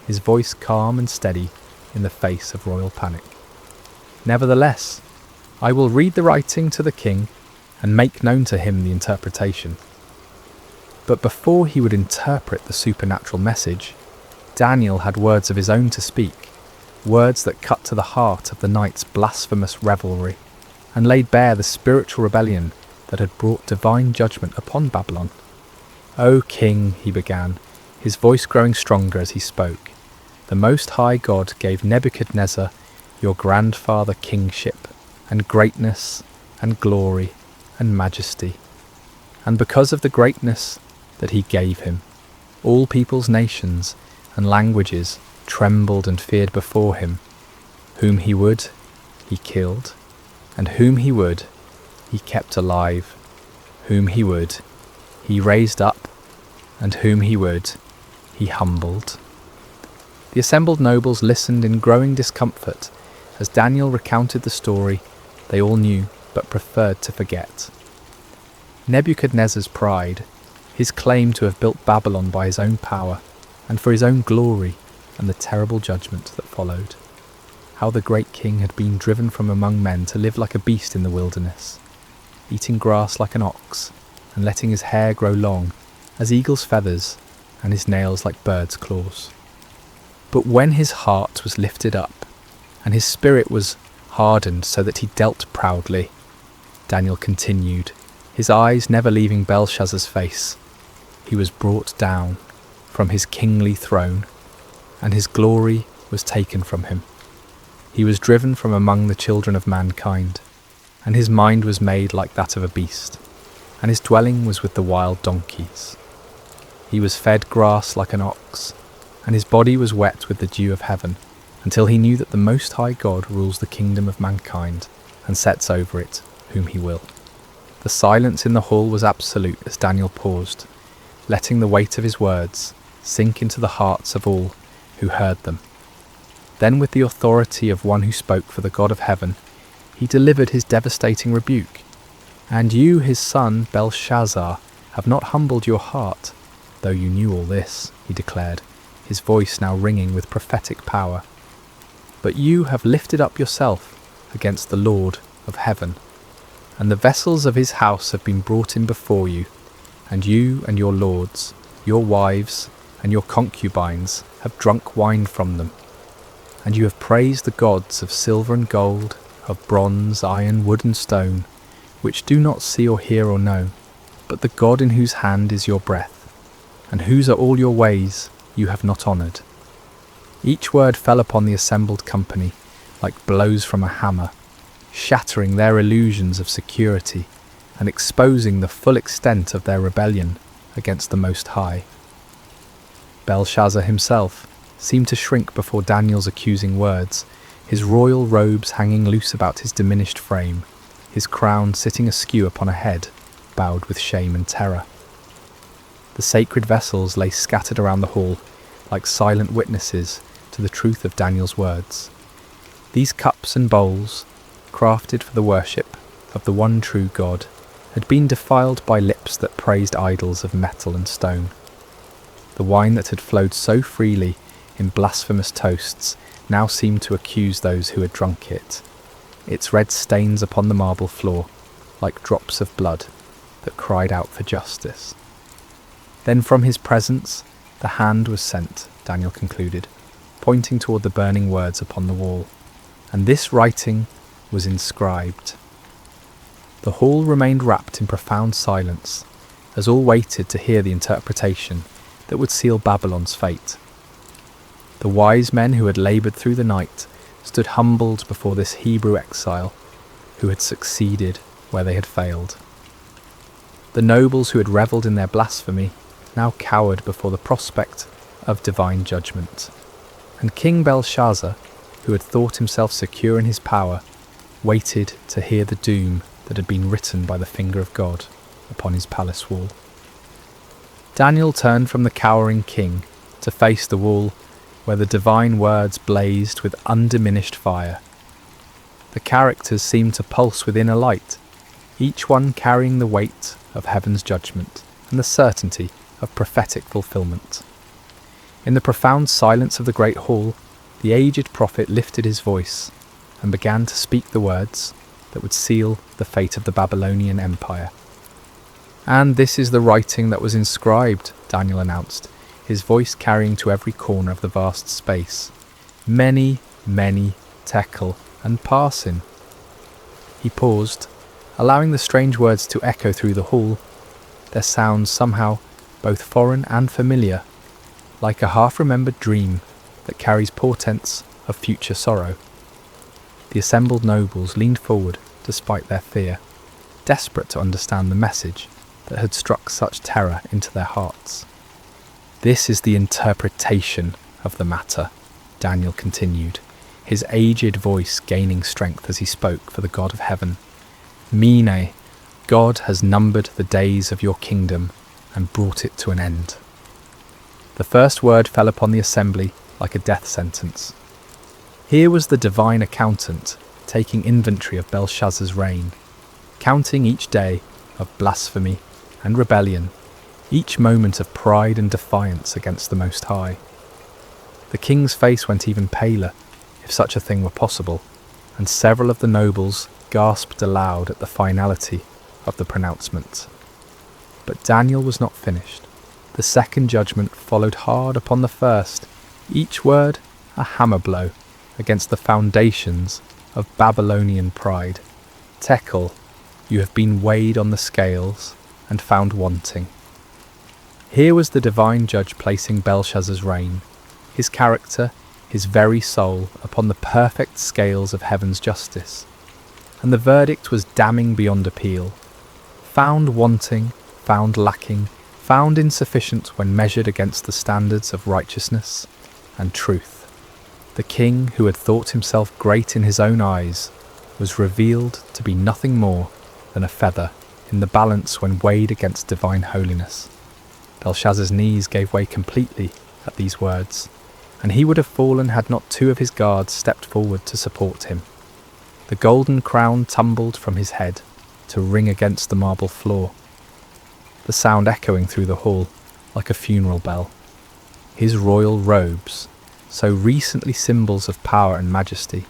his voice calm and steady in the face of royal panic. "Nevertheless, I will read the writing to the king and make known to him the interpretation." But before he would interpret the supernatural message, Daniel had words of his own to speak, words that cut to the heart of the night's blasphemous revelry, and laid bare the spiritual rebellion that had brought divine judgment upon Babylon. "O king," he began, his voice growing stronger as he spoke, "the Most High God gave Nebuchadnezzar, your grandfather, kingship, and greatness, and glory, and majesty. And because of the greatness that he gave him, all peoples, nations, and languages trembled and feared before him. Whom he would, he killed, and whom he would, he kept alive. Whom he would, he raised up, and whom he would, he humbled." The assembled nobles listened in growing discomfort as Daniel recounted the story they all knew but preferred to forget. Nebuchadnezzar's pride, his claim to have built Babylon by his own power and for his own glory, and the terrible judgment that followed. How the great king had been driven from among men to live like a beast in the wilderness, eating grass like an ox, and letting his hair grow long as eagle's feathers and his nails like birds' claws. But when his heart was lifted up, and his spirit was hardened so that he dealt proudly, Daniel continued, his eyes never leaving Belshazzar's face, he was brought down from his kingly throne, and his glory was taken from him. He was driven from among the children of mankind, and his mind was made like that of a beast, and his dwelling was with the wild donkeys. He was fed grass like an ox, and his body was wet with the dew of heaven, until he knew that the Most High God rules the kingdom of mankind, and sets over it whom he will. The silence in the hall was absolute as Daniel paused, letting the weight of his words sink into the hearts of all who heard them. Then, with the authority of one who spoke for the God of heaven, he delivered his devastating rebuke. "And you, his son, Belshazzar, have not humbled your heart, though you knew all this," he declared, his voice now ringing with prophetic power. "But you have lifted up yourself against the Lord of heaven, and the vessels of his house have been brought in before you, and you and your lords, your wives, and your concubines have drunk wine from them. And you have praised the gods of silver and gold, of bronze, iron, wood and stone, which do not see or hear or know, but the God in whose hand is your breath, and whose are all your ways you have not honoured." Each word fell upon the assembled company like blows from a hammer, shattering their illusions of security and exposing the full extent of their rebellion against the Most High. Belshazzar himself seemed to shrink before Daniel's accusing words, his royal robes hanging loose about his diminished frame, his crown sitting askew upon a head bowed with shame and terror. The sacred vessels lay scattered around the hall like silent witnesses to the truth of Daniel's words. These cups and bowls, crafted for the worship of the one true God, had been defiled by lips that praised idols of metal and stone. The wine that had flowed so freely in blasphemous toasts now seemed to accuse those who had drunk it, its red stains upon the marble floor like drops of blood that cried out for justice. Then from his presence the hand was sent, Daniel concluded, pointing toward the burning words upon the wall, and this writing was inscribed. The hall remained wrapped in profound silence as all waited to hear the interpretation that would seal Babylon's fate. The wise men who had laboured through the night stood humbled before this Hebrew exile who had succeeded where they had failed. The nobles who had revelled in their blasphemy now cowered before the prospect of divine judgment. And King Belshazzar, who had thought himself secure in his power, waited to hear the doom that had been written by the finger of God upon his palace wall. Daniel turned from the cowering king to face the wall where the divine words blazed with undiminished fire. The characters seemed to pulse within a light, each one carrying the weight of heaven's judgment and the certainty of prophetic fulfillment. In the profound silence of the great hall, the aged prophet lifted his voice and began to speak the words that would seal the fate of the Babylonian Empire. "And this is the writing that was inscribed," Daniel announced, his voice carrying to every corner of the vast space. "Many, many tekel and parsin." He paused, allowing the strange words to echo through the hall, their sounds somehow both foreign and familiar, like a half-remembered dream that carries portents of future sorrow. The assembled nobles leaned forward despite their fear, desperate to understand the message that had struck such terror into their hearts. "This is the interpretation of the matter," Daniel continued, his aged voice gaining strength as he spoke for the God of heaven. "Mene, God has numbered the days of your kingdom and brought it to an end." The first word fell upon the assembly like a death sentence. Here was the divine accountant taking inventory of Belshazzar's reign, counting each day of blasphemy and rebellion, each moment of pride and defiance against the Most High. The king's face went even paler, if such a thing were possible, and several of the nobles gasped aloud at the finality of the pronouncement. But Daniel was not finished. The second judgment followed hard upon the first, each word a hammer blow against the foundations of Babylonian pride. "Tekel, you have been weighed on the scales and found wanting." Here was the divine judge placing Belshazzar's reign, his character, his very soul, upon the perfect scales of heaven's justice. And the verdict was damning beyond appeal. Found wanting, found lacking, found insufficient when measured against the standards of righteousness and truth. The king, who had thought himself great in his own eyes, was revealed to be nothing more than a feather in the balance when weighed against divine holiness. Belshazzar's knees gave way completely at these words, and he would have fallen had not two of his guards stepped forward to support him. The golden crown tumbled from his head to ring against the marble floor, the sound echoing through the hall like a funeral bell. His royal robes, so recently symbols of power and majesty,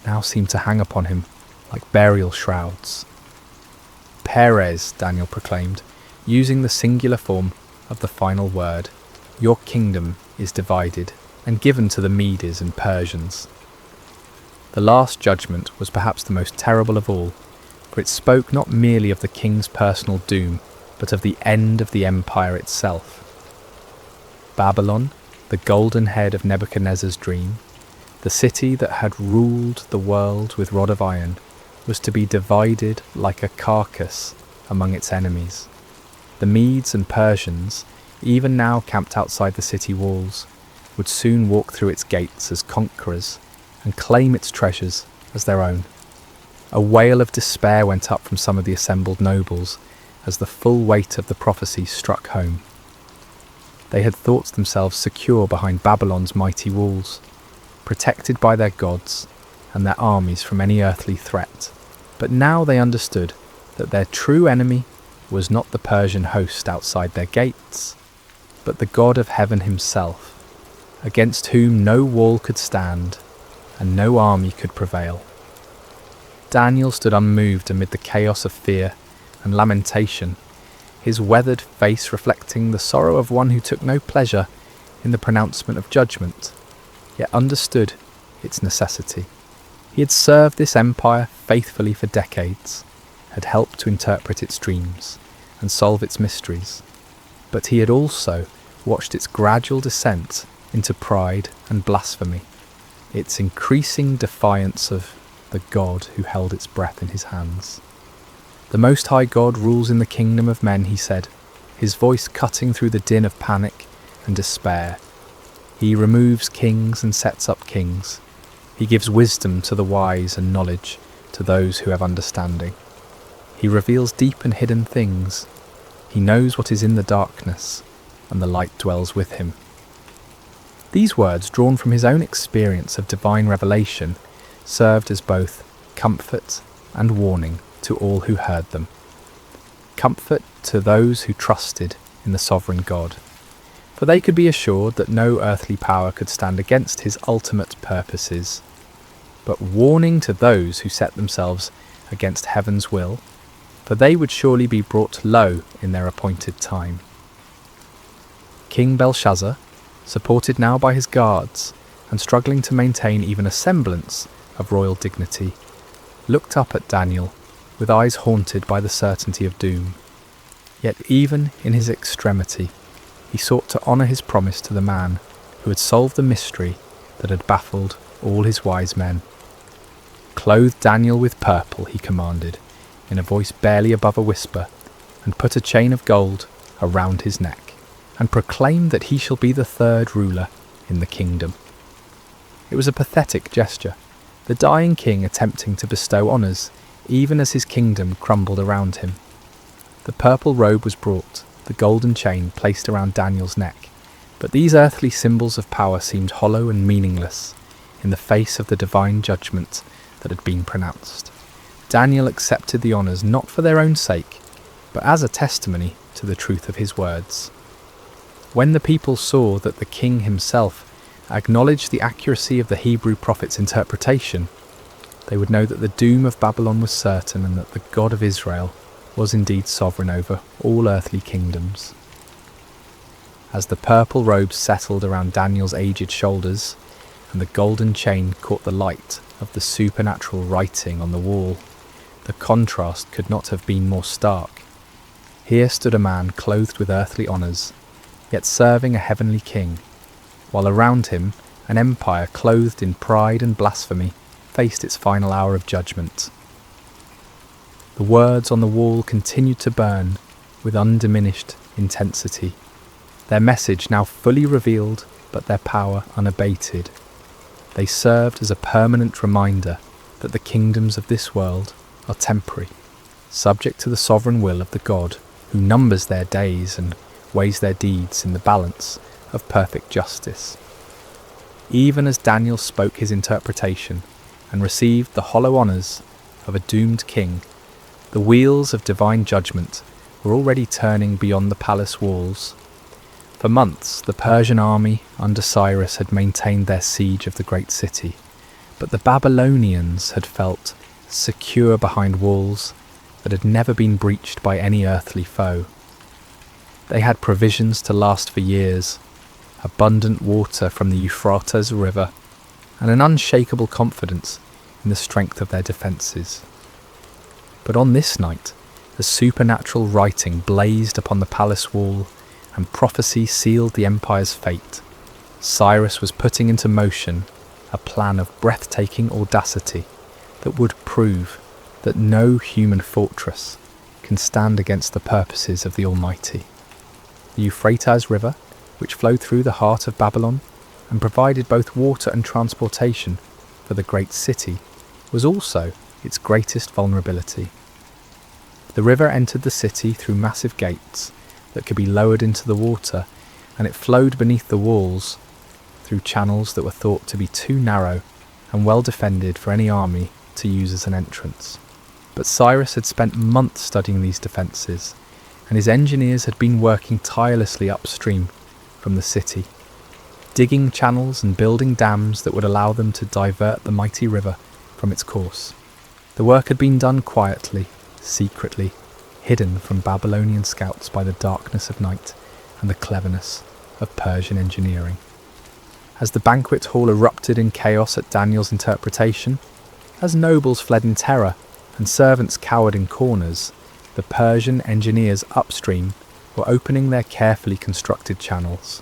now seemed to hang upon him like burial shrouds. "Perez," Daniel proclaimed, using the singular form of the final word, "your kingdom is divided and given to the Medes and Persians." The last judgment was perhaps the most terrible of all, for it spoke not merely of the king's personal doom, but of the end of the empire itself. Babylon, the golden head of Nebuchadnezzar's dream, the city that had ruled the world with rod of iron, was to be divided like a carcass among its enemies. The Medes and Persians, even now camped outside the city walls, would soon walk through its gates as conquerors and claim its treasures as their own. A wail of despair went up from some of the assembled nobles as the full weight of the prophecy struck home. They had thought themselves secure behind Babylon's mighty walls, protected by their gods and their armies from any earthly threat. But now they understood that their true enemy was not the Persian host outside their gates, but the God of heaven himself, against whom no wall could stand and no army could prevail. Daniel stood unmoved amid the chaos of fear and lamentation, his weathered face reflecting the sorrow of one who took no pleasure in the pronouncement of judgment, yet understood its necessity. He had served this empire faithfully for decades, had helped to interpret its dreams and solve its mysteries, but he had also watched its gradual descent into pride and blasphemy, its increasing defiance of the God who held its breath in his hands. "The Most High God rules in the kingdom of men," he said, his voice cutting through the din of panic and despair. "He removes kings and sets up kings. He gives wisdom to the wise and knowledge to those who have understanding. He reveals deep and hidden things. He knows what is in the darkness, and the light dwells with him." These words, drawn from his own experience of divine revelation, served as both comfort and warning to all who heard them. Comfort to those who trusted in the sovereign God, for they could be assured that no earthly power could stand against his ultimate purposes, but warning to those who set themselves against heaven's will, for they would surely be brought low in their appointed time. King Belshazzar, supported now by his guards and struggling to maintain even a semblance of royal dignity, looked up at Daniel with eyes haunted by the certainty of doom. Yet even in his extremity, he sought to honour his promise to the man who had solved the mystery that had baffled all his wise men. "Clothe Daniel with purple," he commanded, in a voice barely above a whisper, "and put a chain of gold around his neck, and proclaim that he shall be the third ruler in the kingdom." It was a pathetic gesture, the dying king attempting to bestow honours even as his kingdom crumbled around him. The purple robe was brought, the golden chain placed around Daniel's neck, but these earthly symbols of power seemed hollow and meaningless in the face of the divine judgment that had been pronounced. Daniel accepted the honours not for their own sake, but as a testimony to the truth of his words. When the people saw that the king himself acknowledged the accuracy of the Hebrew prophet's interpretation, they would know that the doom of Babylon was certain and that the God of Israel was indeed sovereign over all earthly kingdoms. As the purple robe settled around Daniel's aged shoulders and the golden chain caught the light of the supernatural writing on the wall, the contrast could not have been more stark. Here stood a man clothed with earthly honours, yet serving a heavenly king, while around him an empire clothed in pride and blasphemy faced its final hour of judgment. The words on the wall continued to burn with undiminished intensity, their message now fully revealed but their power unabated. They served as a permanent reminder that the kingdoms of this world are temporary, subject to the sovereign will of the God who numbers their days and weighs their deeds in the balance of perfect justice. Even as Daniel spoke his interpretation and received the hollow honours of a doomed king, the wheels of divine judgment were already turning beyond the palace walls. For months the Persian army under Cyrus had maintained their siege of the great city, but the Babylonians had felt secure behind walls that had never been breached by any earthly foe. They had provisions to last for years, abundant water from the Euphrates River, and an unshakable confidence in the strength of their defences. But on this night, the supernatural writing blazed upon the palace wall, and prophecy sealed the empire's fate. Cyrus was putting into motion a plan of breathtaking audacity that would prove that no human fortress can stand against the purposes of the Almighty. The Euphrates River, which flowed through the heart of Babylon and provided both water and transportation for the great city, was also its greatest vulnerability. The river entered the city through massive gates that could be lowered into the water, and it flowed beneath the walls through channels that were thought to be too narrow and well defended for any army to use as an entrance. But Cyrus had spent months studying these defences, and his engineers had been working tirelessly upstream from the city, digging channels and building dams that would allow them to divert the mighty river from its course. The work had been done quietly, secretly, hidden from Babylonian scouts by the darkness of night and the cleverness of Persian engineering. As the banquet hall erupted in chaos at Daniel's interpretation, as nobles fled in terror and servants cowered in corners, the Persian engineers upstream were opening their carefully constructed channels.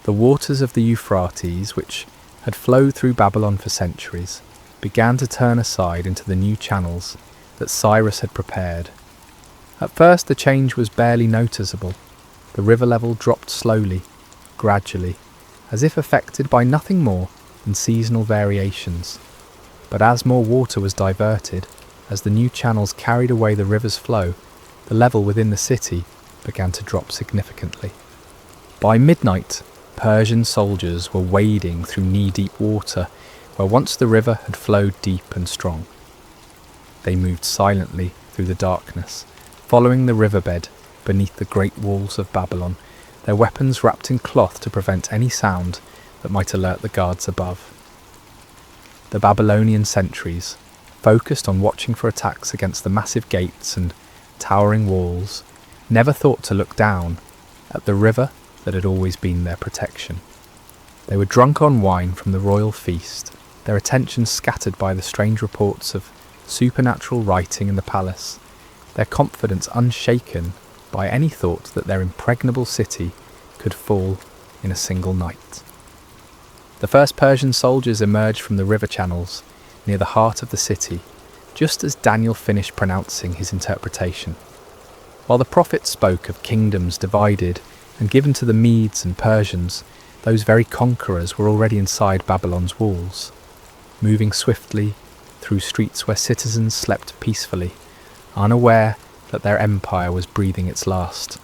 The waters of the Euphrates, which had flowed through Babylon for centuries, began to turn aside into the new channels that Cyrus had prepared. At first the change was barely noticeable. The river level dropped slowly, gradually, as if affected by nothing more than seasonal variations. But as more water was diverted, as the new channels carried away the river's flow, the level within the city began to drop significantly. By midnight, Persian soldiers were wading through knee-deep water where once the river had flowed deep and strong. They moved silently through the darkness, following the riverbed beneath the great walls of Babylon, their weapons wrapped in cloth to prevent any sound that might alert the guards above. The Babylonian sentries, focused on watching for attacks against the massive gates and towering walls, never thought to look down at the river that had always been their protection. They were drunk on wine from the royal feast, their attention scattered by the strange reports of supernatural writing in the palace, their confidence unshaken by any thought that their impregnable city could fall in a single night. The first Persian soldiers emerged from the river channels near the heart of the city, just as Daniel finished pronouncing his interpretation. While the prophet spoke of kingdoms divided and given to the Medes and Persians, those very conquerors were already inside Babylon's walls, moving swiftly through streets where citizens slept peacefully, unaware that their empire was breathing its last.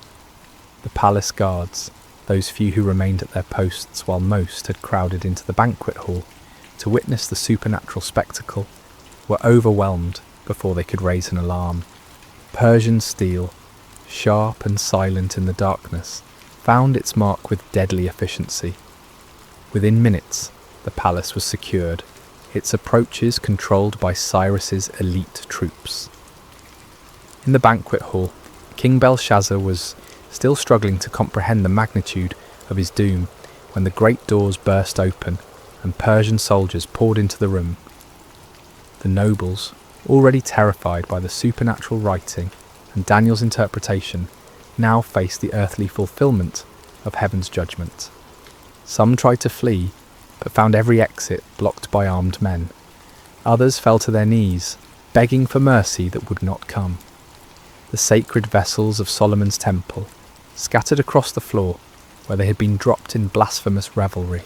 The palace guards, those few who remained at their posts while most had crowded into the banquet hall to witness the supernatural spectacle, were overwhelmed before they could raise an alarm. Persian steel, sharp and silent in the darkness, found its mark with deadly efficiency. Within minutes, the palace was secured, its approaches controlled by Cyrus's elite troops. In the banquet hall, King Belshazzar was still struggling to comprehend the magnitude of his doom when the great doors burst open and Persian soldiers poured into the room. The nobles, already terrified by the supernatural writing and Daniel's interpretation, now faced the earthly fulfillment of heaven's judgment. Some tried to flee, but found every exit blocked by armed men. Others fell to their knees, begging for mercy that would not come. The sacred vessels of Solomon's temple, scattered across the floor where they had been dropped in blasphemous revelry,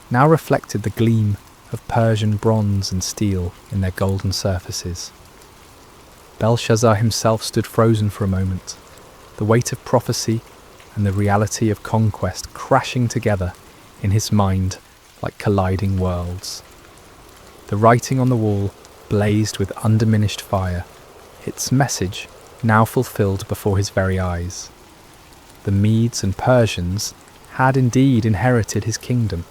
now reflected the gleam of Persian bronze and steel in their golden surfaces. Belshazzar himself stood frozen for a moment, the weight of prophecy and the reality of conquest crashing together in his mind like colliding worlds. The writing on the wall blazed with undiminished fire, its message now fulfilled before his very eyes. The Medes and Persians had indeed inherited his kingdom,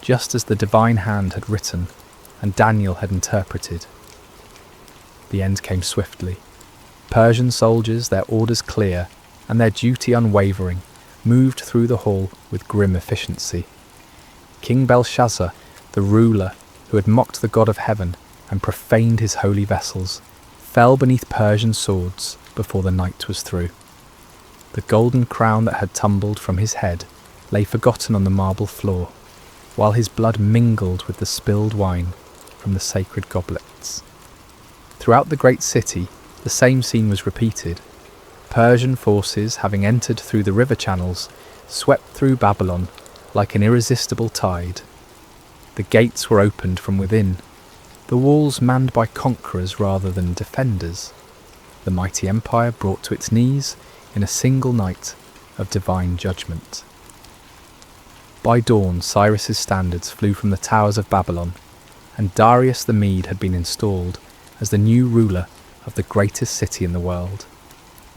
just as the divine hand had written and Daniel had interpreted. The end came swiftly. Persian soldiers, their orders clear and their duty unwavering, moved through the hall with grim efficiency. King Belshazzar, the ruler who had mocked the God of heaven and profaned his holy vessels, fell beneath Persian swords before the night was through. The golden crown that had tumbled from his head lay forgotten on the marble floor, while his blood mingled with the spilled wine from the sacred goblets. Throughout the great city, the same scene was repeated. Persian forces, having entered through the river channels, swept through Babylon like an irresistible tide. The gates were opened from within, the walls manned by conquerors rather than defenders, the mighty empire brought to its knees in a single night of divine judgment. By dawn, Cyrus's standards flew from the towers of Babylon, and Darius the Mede had been installed as the new ruler of the greatest city in the world.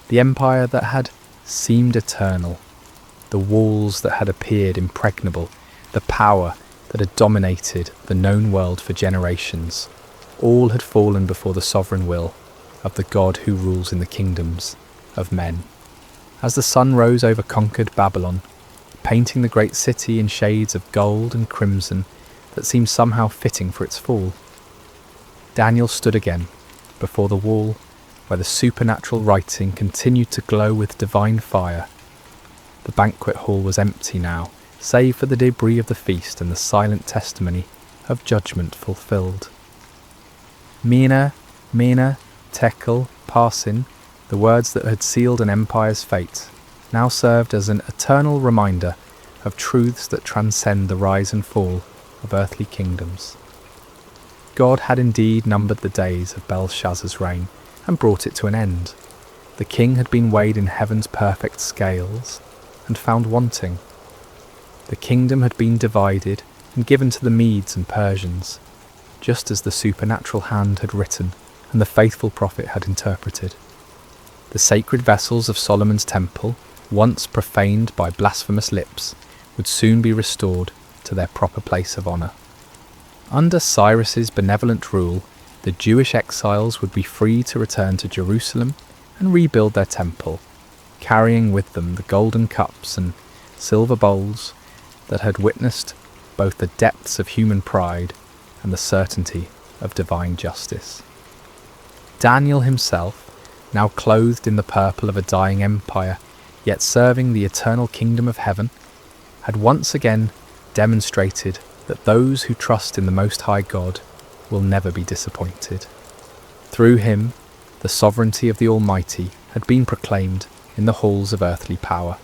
The empire that had seemed eternal, the walls that had appeared impregnable, the power that had dominated the known world for generations, all had fallen before the sovereign will of the God who rules in the kingdoms of men. As the sun rose over conquered Babylon, painting the great city in shades of gold and crimson that seemed somehow fitting for its fall, Daniel stood again before the wall where the supernatural writing continued to glow with divine fire. The banquet hall was empty now, save for the debris of the feast and the silent testimony of judgment fulfilled. Mene, Mene, Tekel, Parsin, the words that had sealed an empire's fate, now served as an eternal reminder of truths that transcend the rise and fall of earthly kingdoms. God had indeed numbered the days of Belshazzar's reign and brought it to an end. The king had been weighed in heaven's perfect scales and found wanting. The kingdom had been divided and given to the Medes and Persians, just as the supernatural hand had written and the faithful prophet had interpreted. The sacred vessels of Solomon's temple, once profaned by blasphemous lips, would soon be restored to their proper place of honour. Under Cyrus's benevolent rule, the Jewish exiles would be free to return to Jerusalem and rebuild their temple, carrying with them the golden cups and silver bowls that had witnessed both the depths of human pride and the certainty of divine justice. Daniel himself, now clothed in the purple of a dying empire, yet serving the eternal kingdom of heaven, had once again demonstrated that those who trust in the Most High God will never be disappointed. Through him, the sovereignty of the Almighty had been proclaimed in the halls of earthly power,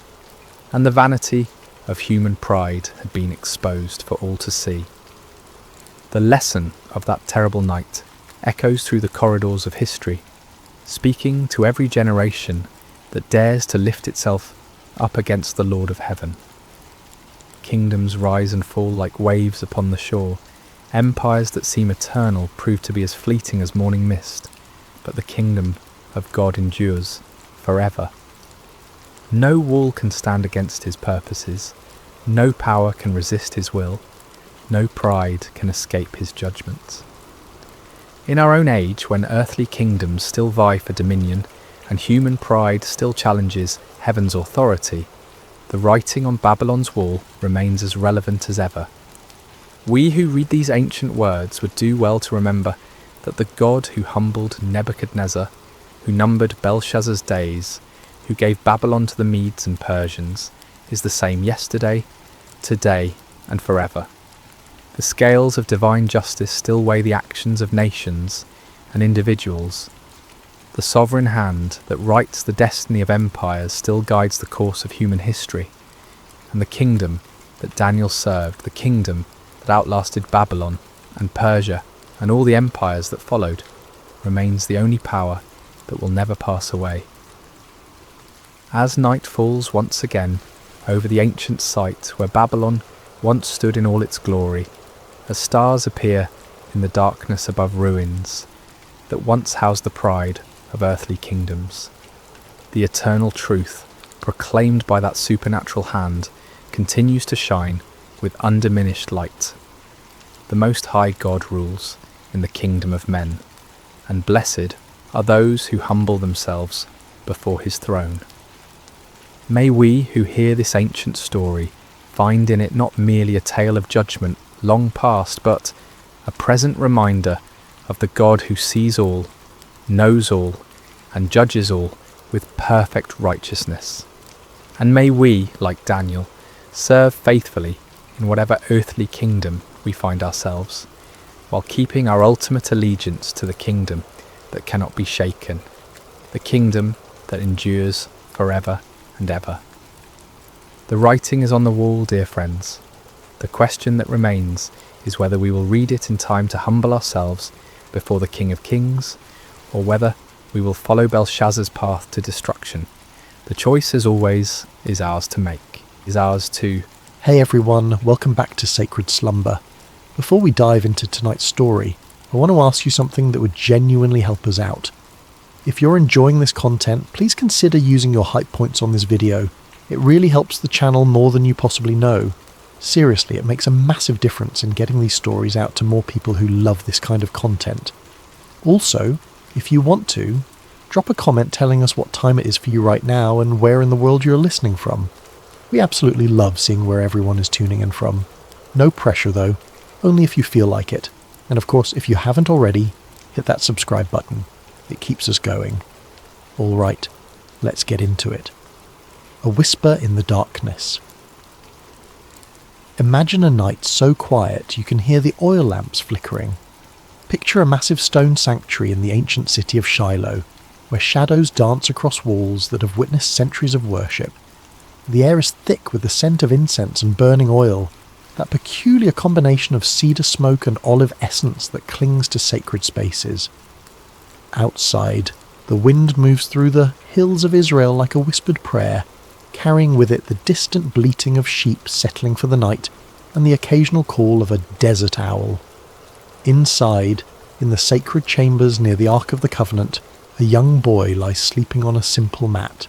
and the vanity of human pride had been exposed for all to see. The lesson of that terrible night echoes through the corridors of history, speaking to every generation that dares to lift itself up against the Lord of heaven. Kingdoms rise and fall like waves upon the shore. Empires that seem eternal prove to be as fleeting as morning mist, but the kingdom of God endures forever. No wall can stand against his purposes, no power can resist his will, no pride can escape his judgments. In our own age, when earthly kingdoms still vie for dominion and human pride still challenges heaven's authority, the writing on Babylon's wall remains as relevant as ever. We who read these ancient words would do well to remember that the God who humbled Nebuchadnezzar, who numbered Belshazzar's days, who gave Babylon to the Medes and Persians, is the same yesterday, today, and forever. The scales of divine justice still weigh the actions of nations and individuals. The sovereign hand that writes the destiny of empires still guides the course of human history, and the kingdom that Daniel served, the kingdom that outlasted Babylon and Persia and all the empires that followed, remains the only power that will never pass away. As night falls once again over the ancient site where Babylon once stood in all its glory, as stars appear in the darkness above ruins that once housed the pride of earthly kingdoms, the eternal truth proclaimed by that supernatural hand continues to shine with undiminished light. The Most High God rules in the kingdom of men, and blessed are those who humble themselves before his throne. May we who hear this ancient story find in it not merely a tale of judgment long past, but a present reminder of the God who sees all, knows all, and judges all with perfect righteousness. And may we, like Daniel, serve faithfully in whatever earthly kingdom we find ourselves, while keeping our ultimate allegiance to the kingdom that cannot be shaken, the kingdom that endures forever and ever. The writing is on the wall, dear friends. The question that remains is whether we will read it in time to humble ourselves before the King of Kings, or whether we will follow Belshazzar's path to destruction. The choice, as always, is ours to make, is ours to... Hey everyone, welcome back to Sacred Slumber. Before we dive into tonight's story, I want to ask you something that would genuinely help us out. If you're enjoying this content, please consider using your hype points on this video. It really helps the channel more than you possibly know. Seriously, it makes a massive difference in getting these stories out to more people who love this kind of content. Also, if you want to, drop a comment telling us what time it is for you right now and where in the world you're listening from. We absolutely love seeing where everyone is tuning in from. No pressure though, only if you feel like it. And of course, if you haven't already, hit that subscribe button. It keeps us going. Alright, let's get into it. A whisper in the darkness. Imagine a night so quiet you can hear the oil lamps flickering. Picture a massive stone sanctuary in the ancient city of Shiloh, where shadows dance across walls that have witnessed centuries of worship. The air is thick with the scent of incense and burning oil, that peculiar combination of cedar smoke and olive essence that clings to sacred spaces. Outside, the wind moves through the hills of Israel like a whispered prayer, carrying with it the distant bleating of sheep settling for the night and the occasional call of a desert owl. Inside, in the sacred chambers near the Ark of the Covenant, a young boy lies sleeping on a simple mat.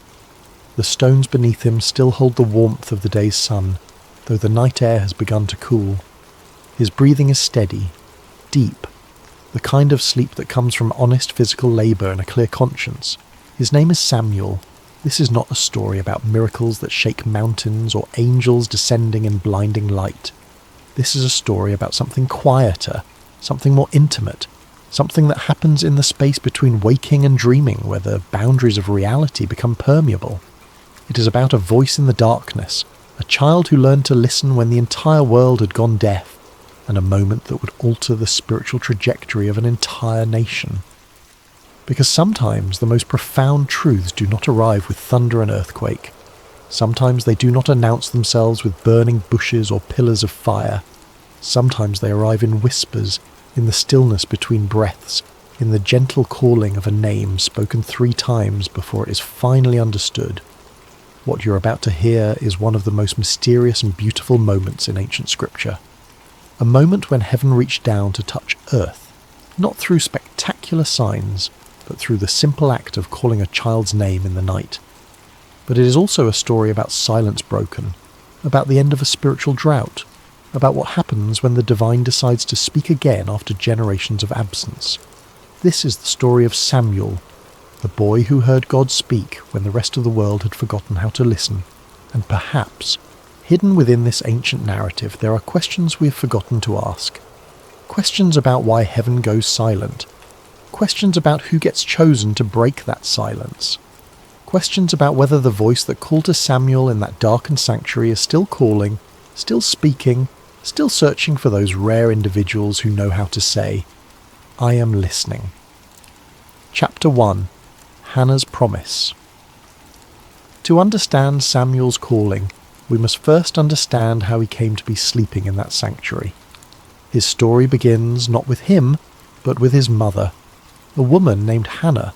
The stones beneath him still hold the warmth of the day's sun, though the night air has begun to cool. His breathing is steady, deep, the kind of sleep that comes from honest physical labour and a clear conscience. His name is Samuel. This is not a story about miracles that shake mountains or angels descending in blinding light. This is a story about something quieter, something more intimate, something that happens in the space between waking and dreaming, where the boundaries of reality become permeable. It is about a voice in the darkness, a child who learned to listen when the entire world had gone deaf, and a moment that would alter the spiritual trajectory of an entire nation. Because sometimes the most profound truths do not arrive with thunder and earthquake. Sometimes they do not announce themselves with burning bushes or pillars of fire. Sometimes they arrive in whispers, in the stillness between breaths, in the gentle calling of a name spoken 3 times before it is finally understood. What you're about to hear is one of the most mysterious and beautiful moments in ancient scripture. A moment when heaven reached down to touch earth, not through spectacular signs, but through the simple act of calling a child's name in the night. But it is also a story about silence broken, about the end of a spiritual drought, about what happens when the divine decides to speak again after generations of absence. This is the story of Samuel, the boy who heard God speak when the rest of the world had forgotten how to listen. And perhaps, hidden within this ancient narrative, there are questions we have forgotten to ask. Questions about why heaven goes silent. Questions about who gets chosen to break that silence. Questions about whether the voice that called to Samuel in that darkened sanctuary is still calling, still speaking, still searching for those rare individuals who know how to say, "I am listening." Chapter 1. Hannah's Promise. To understand Samuel's calling, we must first understand how he came to be sleeping in that sanctuary. His story begins not with him, but with his mother, a woman named Hannah,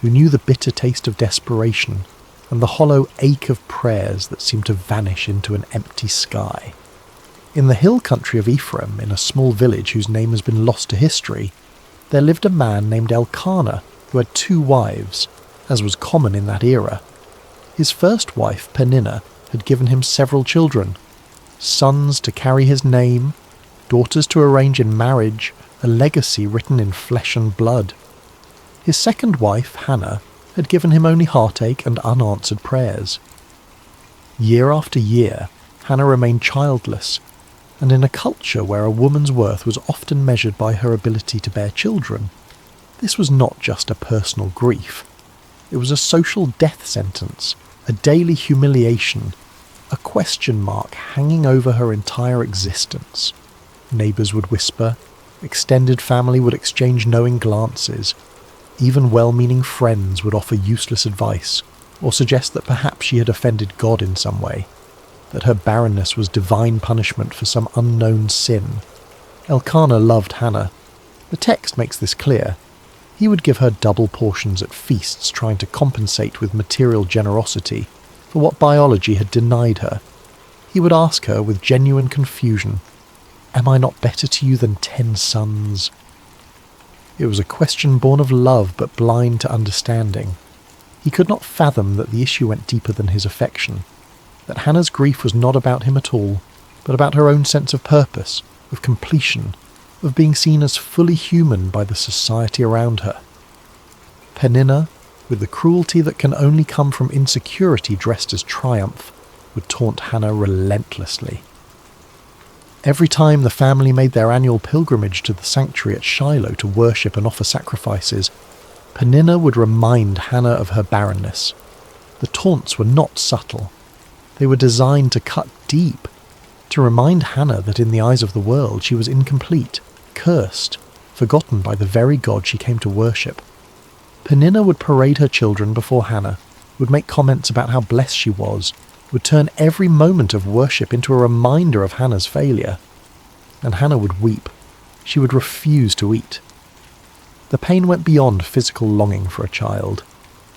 who knew the bitter taste of desperation and the hollow ache of prayers that seemed to vanish into an empty sky. In the hill country of Ephraim, in a small village whose name has been lost to history, there lived a man named Elkanah who had 2 wives, as was common in that era. His first wife, Peninnah, had given him several children, sons to carry his name, daughters to arrange in marriage, a legacy written in flesh and blood. His second wife, Hannah, had given him only heartache and unanswered prayers. Year after year, Hannah remained childless, and in a culture where a woman's worth was often measured by her ability to bear children, this was not just a personal grief. It was a social death sentence, a daily humiliation, a question mark hanging over her entire existence. Neighbours would whisper, extended family would exchange knowing glances, even well-meaning friends would offer useless advice, or suggest that perhaps she had offended God in some way, that her barrenness was divine punishment for some unknown sin. Elkanah loved Hannah. The text makes this clear. He would give her double portions at feasts, trying to compensate with material generosity for what biology had denied her. He would ask her with genuine confusion, "Am I not better to you than 10 sons?" It was a question born of love but blind to understanding. He could not fathom that the issue went deeper than his affection, that Hannah's grief was not about him at all, but about her own sense of purpose, of completion, of being seen as fully human by the society around her. Peninnah, with the cruelty that can only come from insecurity dressed as triumph, would taunt Hannah relentlessly. Every time the family made their annual pilgrimage to the sanctuary at Shiloh to worship and offer sacrifices, Peninnah would remind Hannah of her barrenness. The taunts were not subtle. They were designed to cut deep, to remind Hannah that in the eyes of the world she was incomplete, cursed, forgotten by the very God she came to worship. Peninnah would parade her children before Hannah, would make comments about how blessed she was, would turn every moment of worship into a reminder of Hannah's failure. And Hannah would weep. She would refuse to eat. The pain went beyond physical longing for a child.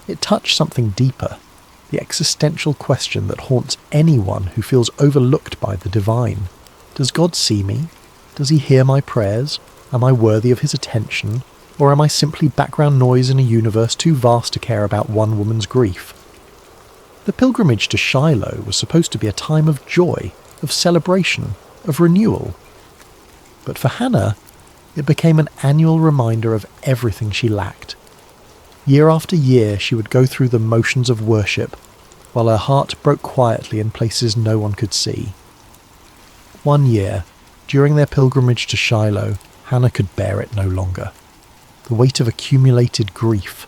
It touched something deeper, the existential question that haunts anyone who feels overlooked by the divine. Does God see me? Does he hear my prayers? Am I worthy of his attention? Or am I simply background noise in a universe too vast to care about one woman's grief? The pilgrimage to Shiloh was supposed to be a time of joy, of celebration, of renewal. But for Hannah, it became an annual reminder of everything she lacked. Year after year she would go through the motions of worship, while her heart broke quietly in places no one could see. One year, during their pilgrimage to Shiloh, Hannah could bear it no longer. The weight of accumulated grief,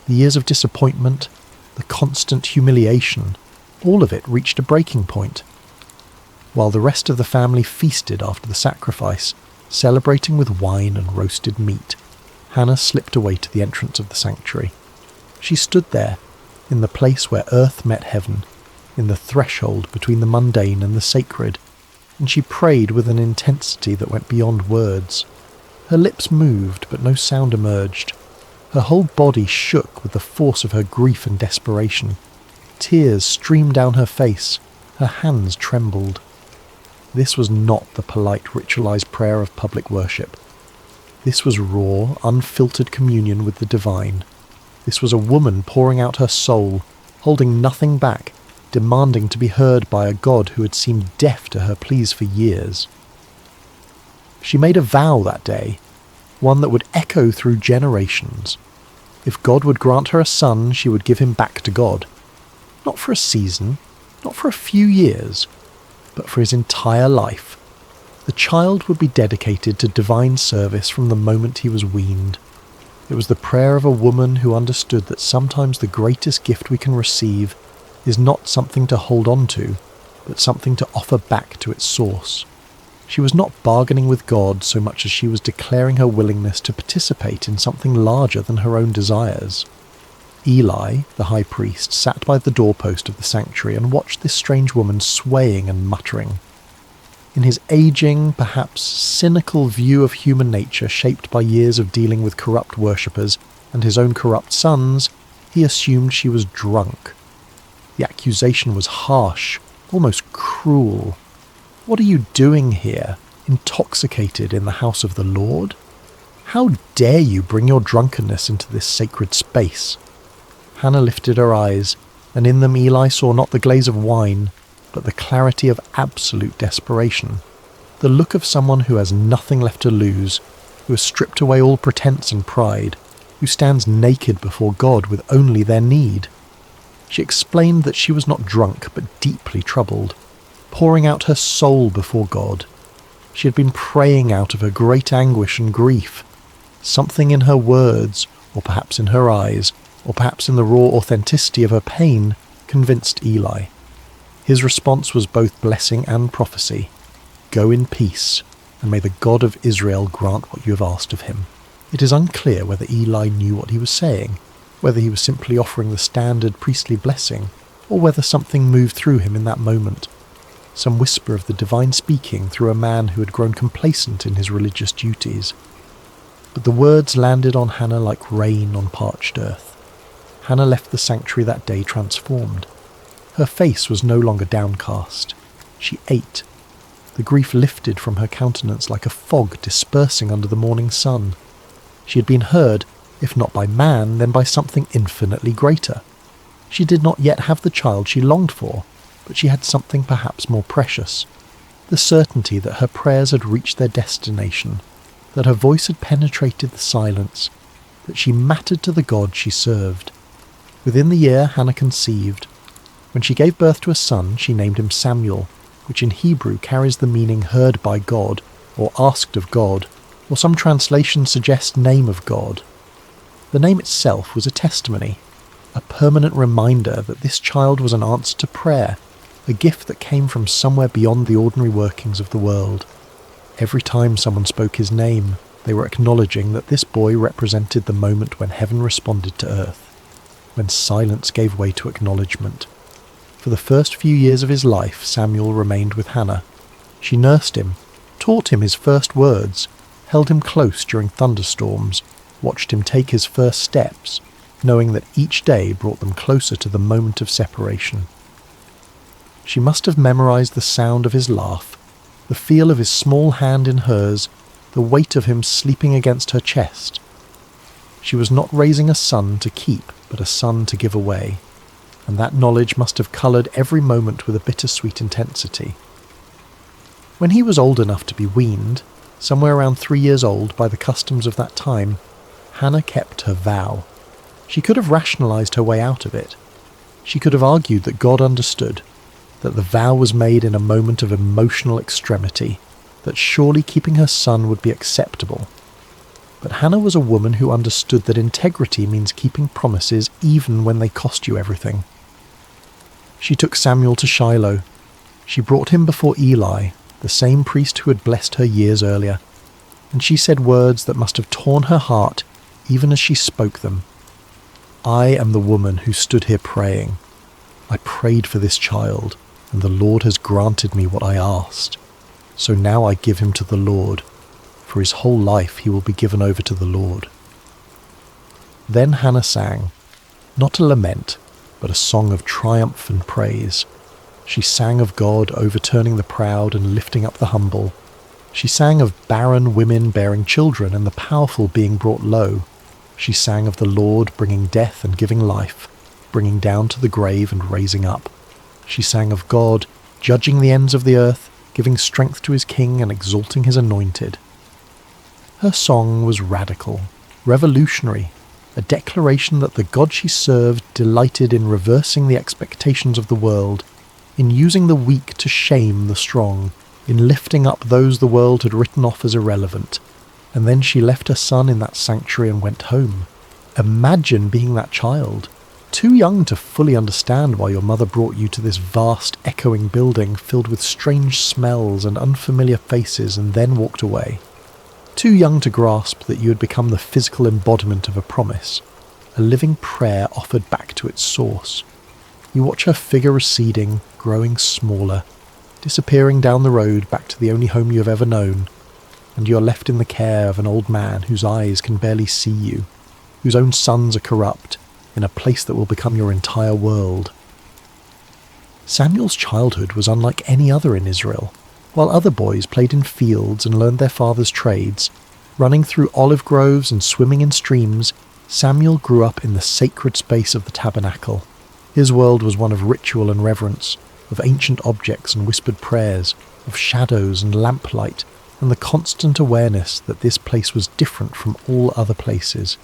the years of disappointment, the constant humiliation, all of it reached a breaking point. While the rest of the family feasted after the sacrifice, celebrating with wine and roasted meat, Hannah slipped away to the entrance of the sanctuary. She stood there, in the place where earth met heaven, in the threshold between the mundane and the sacred, and she prayed with an intensity that went beyond words. Her lips moved, but no sound emerged. Her whole body shook with the force of her grief and desperation. Tears streamed down her face. Her hands trembled. This was not the polite, ritualized prayer of public worship. This was raw, unfiltered communion with the divine. This was a woman pouring out her soul, holding nothing back, demanding to be heard by a God who had seemed deaf to her pleas for years. She made a vow that day, one that would echo through generations. If God would grant her a son, she would give him back to God. Not for a season, not for a few years, but for his entire life. The child would be dedicated to divine service from the moment he was weaned. It was the prayer of a woman who understood that sometimes the greatest gift we can receive is not something to hold on to, but something to offer back to its source. She was not bargaining with God so much as she was declaring her willingness to participate in something larger than her own desires. Eli, the high priest, sat by the doorpost of the sanctuary and watched this strange woman swaying and muttering. In his aging, perhaps cynical view of human nature shaped by years of dealing with corrupt worshippers and his own corrupt sons, he assumed she was drunk. The accusation was harsh, almost cruel. What are you doing here, intoxicated in the house of the Lord? How dare you bring your drunkenness into this sacred space? Hannah lifted her eyes, and in them Eli saw not the glaze of wine, but the clarity of absolute desperation. The look of someone who has nothing left to lose, who has stripped away all pretense and pride, who stands naked before God with only their need. She explained that she was not drunk, but deeply troubled, pouring out her soul before God. She had been praying out of her great anguish and grief. Something in her words, or perhaps in her eyes, or perhaps in the raw authenticity of her pain, convinced Eli. His response was both blessing and prophecy. Go in peace, and may the God of Israel grant what you have asked of him. It is unclear whether Eli knew what he was saying, whether he was simply offering the standard priestly blessing, or whether something moved through him in that moment. Some whisper of the divine speaking through a man who had grown complacent in his religious duties. But the words landed on Hannah like rain on parched earth. Hannah left the sanctuary that day transformed. Her face was no longer downcast. She ate. The grief lifted from her countenance like a fog dispersing under the morning sun. She had been heard, if not by man, then by something infinitely greater. She did not yet have the child she longed for, but she had something perhaps more precious. The certainty that her prayers had reached their destination, that her voice had penetrated the silence, that she mattered to the God she served. Within the year, Hannah conceived. When she gave birth to a son, she named him Samuel, which in Hebrew carries the meaning heard by God, or asked of God, or some translations suggest name of God. The name itself was a testimony, a permanent reminder that this child was an answer to prayer, a gift that came from somewhere beyond the ordinary workings of the world. Every time someone spoke his name, they were acknowledging that this boy represented the moment when heaven responded to earth, when silence gave way to acknowledgement. For the first few years of his life, Samuel remained with Hannah. She nursed him, taught him his first words, held him close during thunderstorms, watched him take his first steps, knowing that each day brought them closer to the moment of separation. She must have memorized the sound of his laugh, the feel of his small hand in hers, the weight of him sleeping against her chest. She was not raising a son to keep, but a son to give away, and that knowledge must have coloured every moment with a bittersweet intensity. When he was old enough to be weaned, somewhere around 3 years old by the customs of that time, Hannah kept her vow. She could have rationalised her way out of it. She could have argued that God understood, that the vow was made in a moment of emotional extremity, that surely keeping her son would be acceptable. But Hannah was a woman who understood that integrity means keeping promises even when they cost you everything. She took Samuel to Shiloh. She brought him before Eli, the same priest who had blessed her years earlier, and she said words that must have torn her heart even as she spoke them. I am the woman who stood here praying. I prayed for this child, and the Lord has granted me what I asked. So now I give him to the Lord. For his whole life he will be given over to the Lord. Then Hannah sang, not a lament, but a song of triumph and praise. She sang of God overturning the proud and lifting up the humble. She sang of barren women bearing children and the powerful being brought low. She sang of the Lord bringing death and giving life, bringing down to the grave and raising up. She sang of God judging the ends of the earth, giving strength to his king and exalting his anointed. Her song was radical, revolutionary, a declaration that the God she served delighted in reversing the expectations of the world, in using the weak to shame the strong, in lifting up those the world had written off as irrelevant. And then she left her son in that sanctuary and went home. Imagine being that child, too young to fully understand why your mother brought you to this vast, echoing building filled with strange smells and unfamiliar faces and then walked away. Too young to grasp that you had become the physical embodiment of a promise, a living prayer offered back to its source. You watch her figure receding, growing smaller, disappearing down the road back to the only home you have ever known, and you are left in the care of an old man whose eyes can barely see you, whose own sons are corrupt, in a place that will become your entire world. Samuel's childhood was unlike any other in Israel. While other boys played in fields and learned their father's trades, running through olive groves and swimming in streams, Samuel grew up in the sacred space of the tabernacle. His world was one of ritual and reverence, of ancient objects and whispered prayers, of shadows and lamplight, and the constant awareness that this place was different from all other places.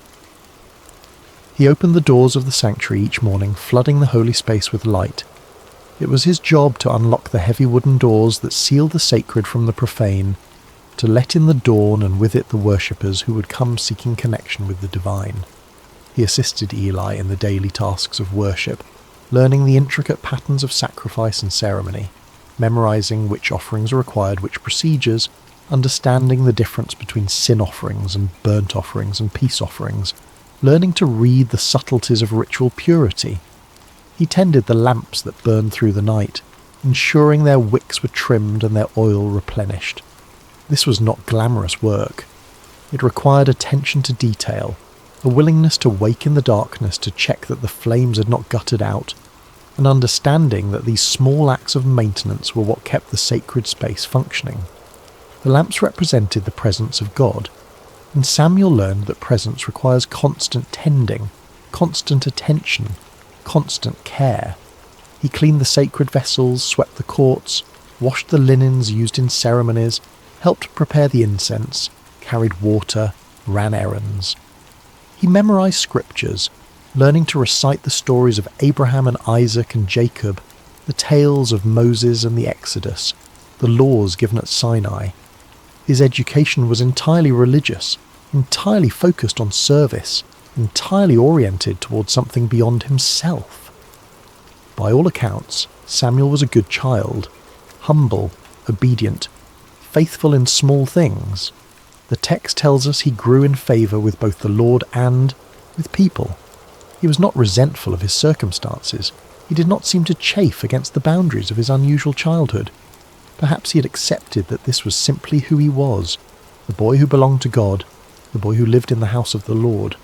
He opened the doors of the sanctuary each morning, flooding the holy space with light. It was his job to unlock the heavy wooden doors that seal the sacred from the profane, to let in the dawn and with it the worshippers who would come seeking connection with the divine. He assisted Eli in the daily tasks of worship, learning the intricate patterns of sacrifice and ceremony, memorizing which offerings required which procedures, understanding the difference between sin offerings and burnt offerings and peace offerings, learning to read the subtleties of ritual purity. He tended the lamps that burned through the night, ensuring their wicks were trimmed and their oil replenished. This was not glamorous work. It required attention to detail, a willingness to wake in the darkness to check that the flames had not guttered out, an understanding that these small acts of maintenance were what kept the sacred space functioning. The lamps represented the presence of God, and Samuel learned that presence requires constant tending, constant attention, constant care. He cleaned the sacred vessels, swept the courts, washed the linens used in ceremonies, helped prepare the incense, carried water, ran errands. He memorized scriptures, learning to recite the stories of Abraham and Isaac and Jacob, the tales of Moses and the Exodus, the laws given at Sinai. His education was entirely religious, entirely focused on service, entirely oriented towards something beyond himself. By all accounts, Samuel was a good child, humble, obedient, faithful in small things. The text tells us he grew in favour with both the Lord and with people. He was not resentful of his circumstances. He did not seem to chafe against the boundaries of his unusual childhood. Perhaps he had accepted that this was simply who he was, the boy who belonged to God, the boy who lived in the house of the Lord.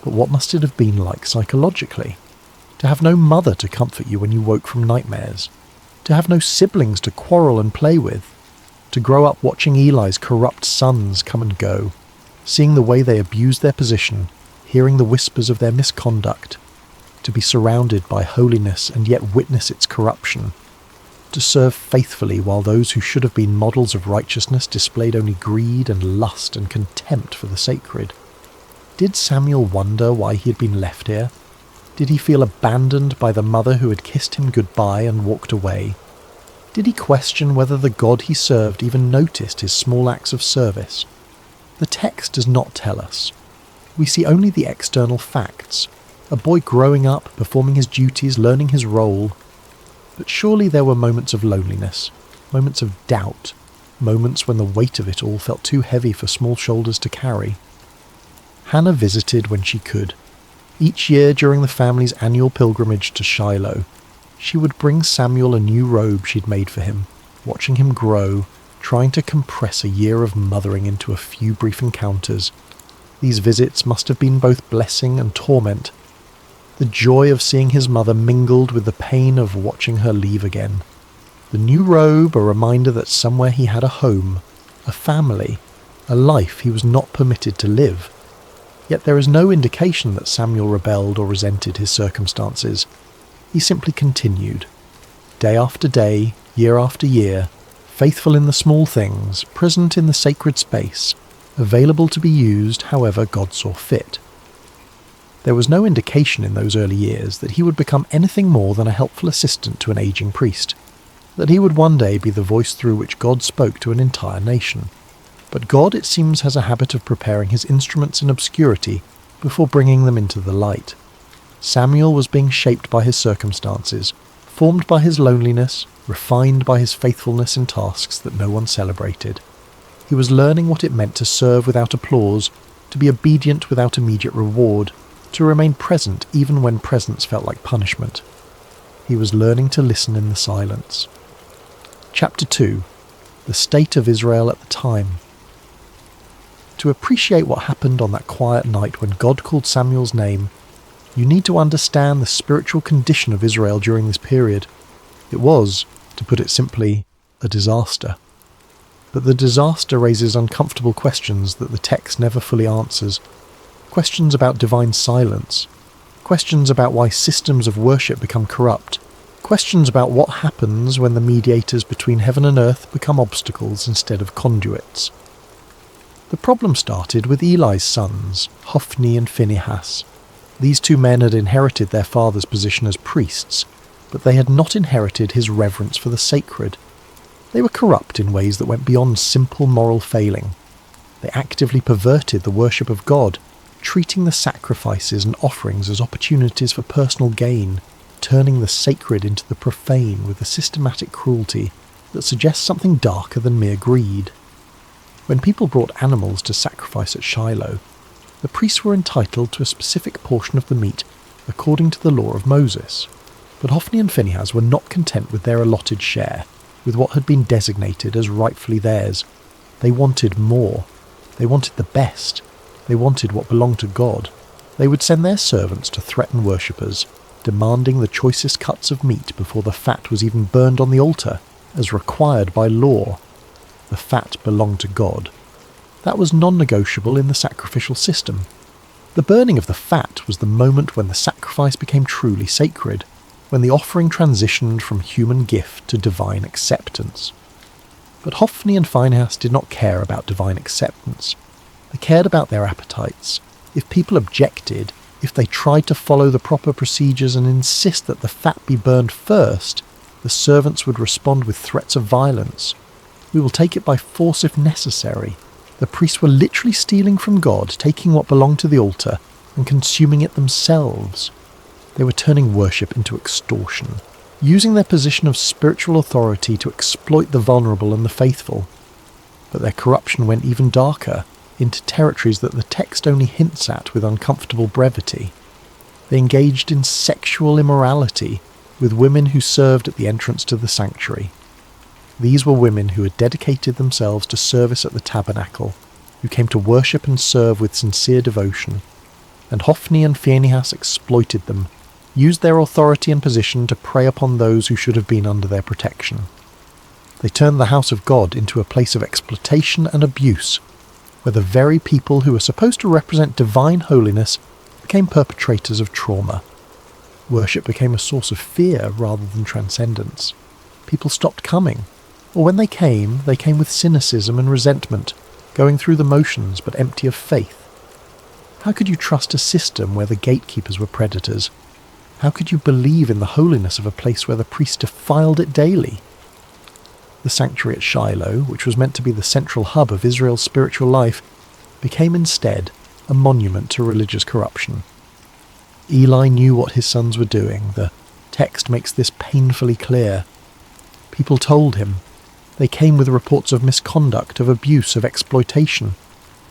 But what must it have been like psychologically? To have no mother to comfort you when you woke from nightmares. To have no siblings to quarrel and play with. To grow up watching Eli's corrupt sons come and go, seeing the way they abused their position, hearing the whispers of their misconduct. To be surrounded by holiness and yet witness its corruption. To serve faithfully while those who should have been models of righteousness displayed only greed and lust and contempt for the sacred. Did Samuel wonder why he had been left here? Did he feel abandoned by the mother who had kissed him goodbye and walked away? Did he question whether the God he served even noticed his small acts of service? The text does not tell us. We see only the external facts. A boy growing up, performing his duties, learning his role. But surely there were moments of loneliness, moments of doubt, moments when the weight of it all felt too heavy for small shoulders to carry. Hannah visited when she could. Each year during the family's annual pilgrimage to Shiloh, she would bring Samuel a new robe she'd made for him, watching him grow, trying to compress a year of mothering into a few brief encounters. These visits must have been both blessing and torment. The joy of seeing his mother mingled with the pain of watching her leave again. The new robe, a reminder that somewhere he had a home, a family, a life he was not permitted to live. Yet there is no indication that Samuel rebelled or resented his circumstances. He simply continued. Day after day, year after year, faithful in the small things, present in the sacred space, available to be used however God saw fit. There was no indication in those early years that he would become anything more than a helpful assistant to an aging priest, that he would one day be the voice through which God spoke to an entire nation. But God, it seems, has a habit of preparing his instruments in obscurity before bringing them into the light. Samuel was being shaped by his circumstances, formed by his loneliness, refined by his faithfulness in tasks that no one celebrated. He was learning what it meant to serve without applause, to be obedient without immediate reward, to remain present even when presence felt like punishment. He was learning to listen in the silence. Chapter 2. The State of Israel at the Time. To appreciate what happened on that quiet night when God called Samuel's name, you need to understand the spiritual condition of Israel during this period. It was, to put it simply, a disaster. But the disaster raises uncomfortable questions that the text never fully answers. Questions about divine silence. Questions about why systems of worship become corrupt. Questions about what happens when the mediators between heaven and earth become obstacles instead of conduits. The problem started with Eli's sons, Hophni and Phinehas. These two men had inherited their father's position as priests, but they had not inherited his reverence for the sacred. They were corrupt in ways that went beyond simple moral failing. They actively perverted the worship of God, treating the sacrifices and offerings as opportunities for personal gain, turning the sacred into the profane with a systematic cruelty that suggests something darker than mere greed. When people brought animals to sacrifice at Shiloh, the priests were entitled to a specific portion of the meat according to the law of Moses. But Hophni and Phinehas were not content with their allotted share, with what had been designated as rightfully theirs. They wanted more. They wanted the best. They wanted what belonged to God. They would send their servants to threaten worshippers, demanding the choicest cuts of meat before the fat was even burned on the altar, as required by law. The fat belonged to God. That was non-negotiable in the sacrificial system. The burning of the fat was the moment when the sacrifice became truly sacred, when the offering transitioned from human gift to divine acceptance. But Hophni and Phinehas did not care about divine acceptance. They cared about their appetites. If people objected, if they tried to follow the proper procedures and insist that the fat be burned first, the servants would respond with threats of violence. We will take it by force if necessary. The priests were literally stealing from God, taking what belonged to the altar and consuming it themselves. They were turning worship into extortion, using their position of spiritual authority to exploit the vulnerable and the faithful. But their corruption went even darker, into territories that the text only hints at with uncomfortable brevity. They engaged in sexual immorality with women who served at the entrance to the sanctuary. These were women who had dedicated themselves to service at the tabernacle, who came to worship and serve with sincere devotion. and Hophni and Phinehas exploited them, used their authority and position to prey upon those who should have been under their protection. They turned the house of God into a place of exploitation and abuse, where the very people who were supposed to represent divine holiness became perpetrators of trauma. Worship became a source of fear rather than transcendence. People stopped coming, or when they came with cynicism and resentment, going through the motions but empty of faith. How could you trust a system where the gatekeepers were predators? How could you believe in the holiness of a place where the priest defiled it daily? The sanctuary at Shiloh, which was meant to be the central hub of Israel's spiritual life, became instead a monument to religious corruption. Eli knew what his sons were doing. The text makes this painfully clear. People told him. They came with reports of misconduct, of abuse, of exploitation.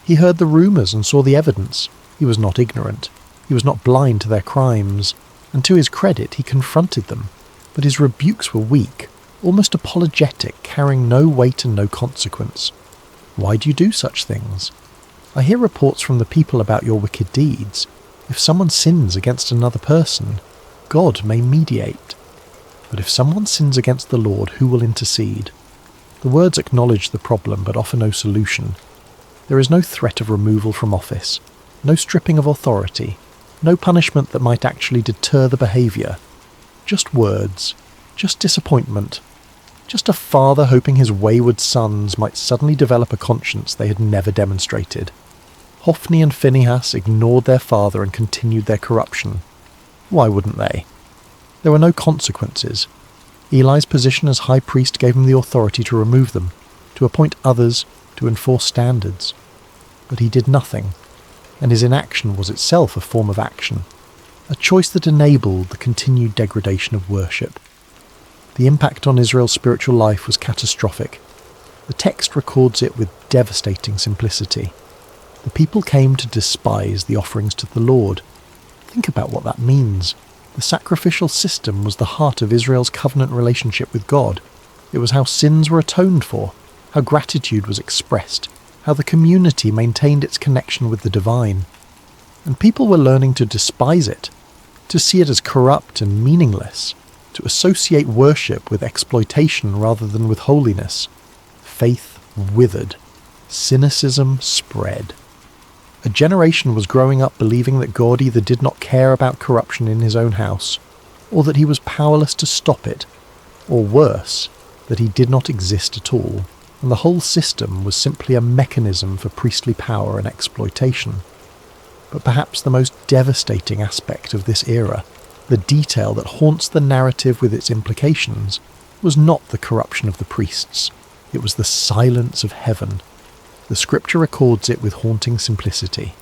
He heard the rumours and saw the evidence. He was not ignorant. He was not blind to their crimes. And to his credit, he confronted them. But his rebukes were weak, almost apologetic, carrying no weight and no consequence. Why do you do such things? I hear reports from the people about your wicked deeds. If someone sins against another person, God may mediate. But if someone sins against the Lord, who will intercede? The words acknowledge the problem but offer no solution. There is no threat of removal from office, no stripping of authority, no punishment that might actually deter the behaviour. Just words, just disappointment, just a father hoping his wayward sons might suddenly develop a conscience they had never demonstrated. Hophni and Phinehas ignored their father and continued their corruption. Why wouldn't they? There were no consequences. Eli's position as high priest gave him the authority to remove them, to appoint others, to enforce standards. But he did nothing, and his inaction was itself a form of action, a choice that enabled the continued degradation of worship. The impact on Israel's spiritual life was catastrophic. The text records it with devastating simplicity. The people came to despise the offerings to the Lord. Think about what that means. The sacrificial system was the heart of Israel's covenant relationship with God. It was how sins were atoned for, how gratitude was expressed, how the community maintained its connection with the divine. And people were learning to despise it, to see it as corrupt and meaningless, to associate worship with exploitation rather than with holiness. Faith withered. Cynicism spread. A generation was growing up believing that God either did not care about corruption in his own house, or that he was powerless to stop it, or worse, that he did not exist at all, and the whole system was simply a mechanism for priestly power and exploitation. But perhaps the most devastating aspect of this era, the detail that haunts the narrative with its implications, was not the corruption of the priests. It was the silence of heaven. The scripture records it with haunting simplicity.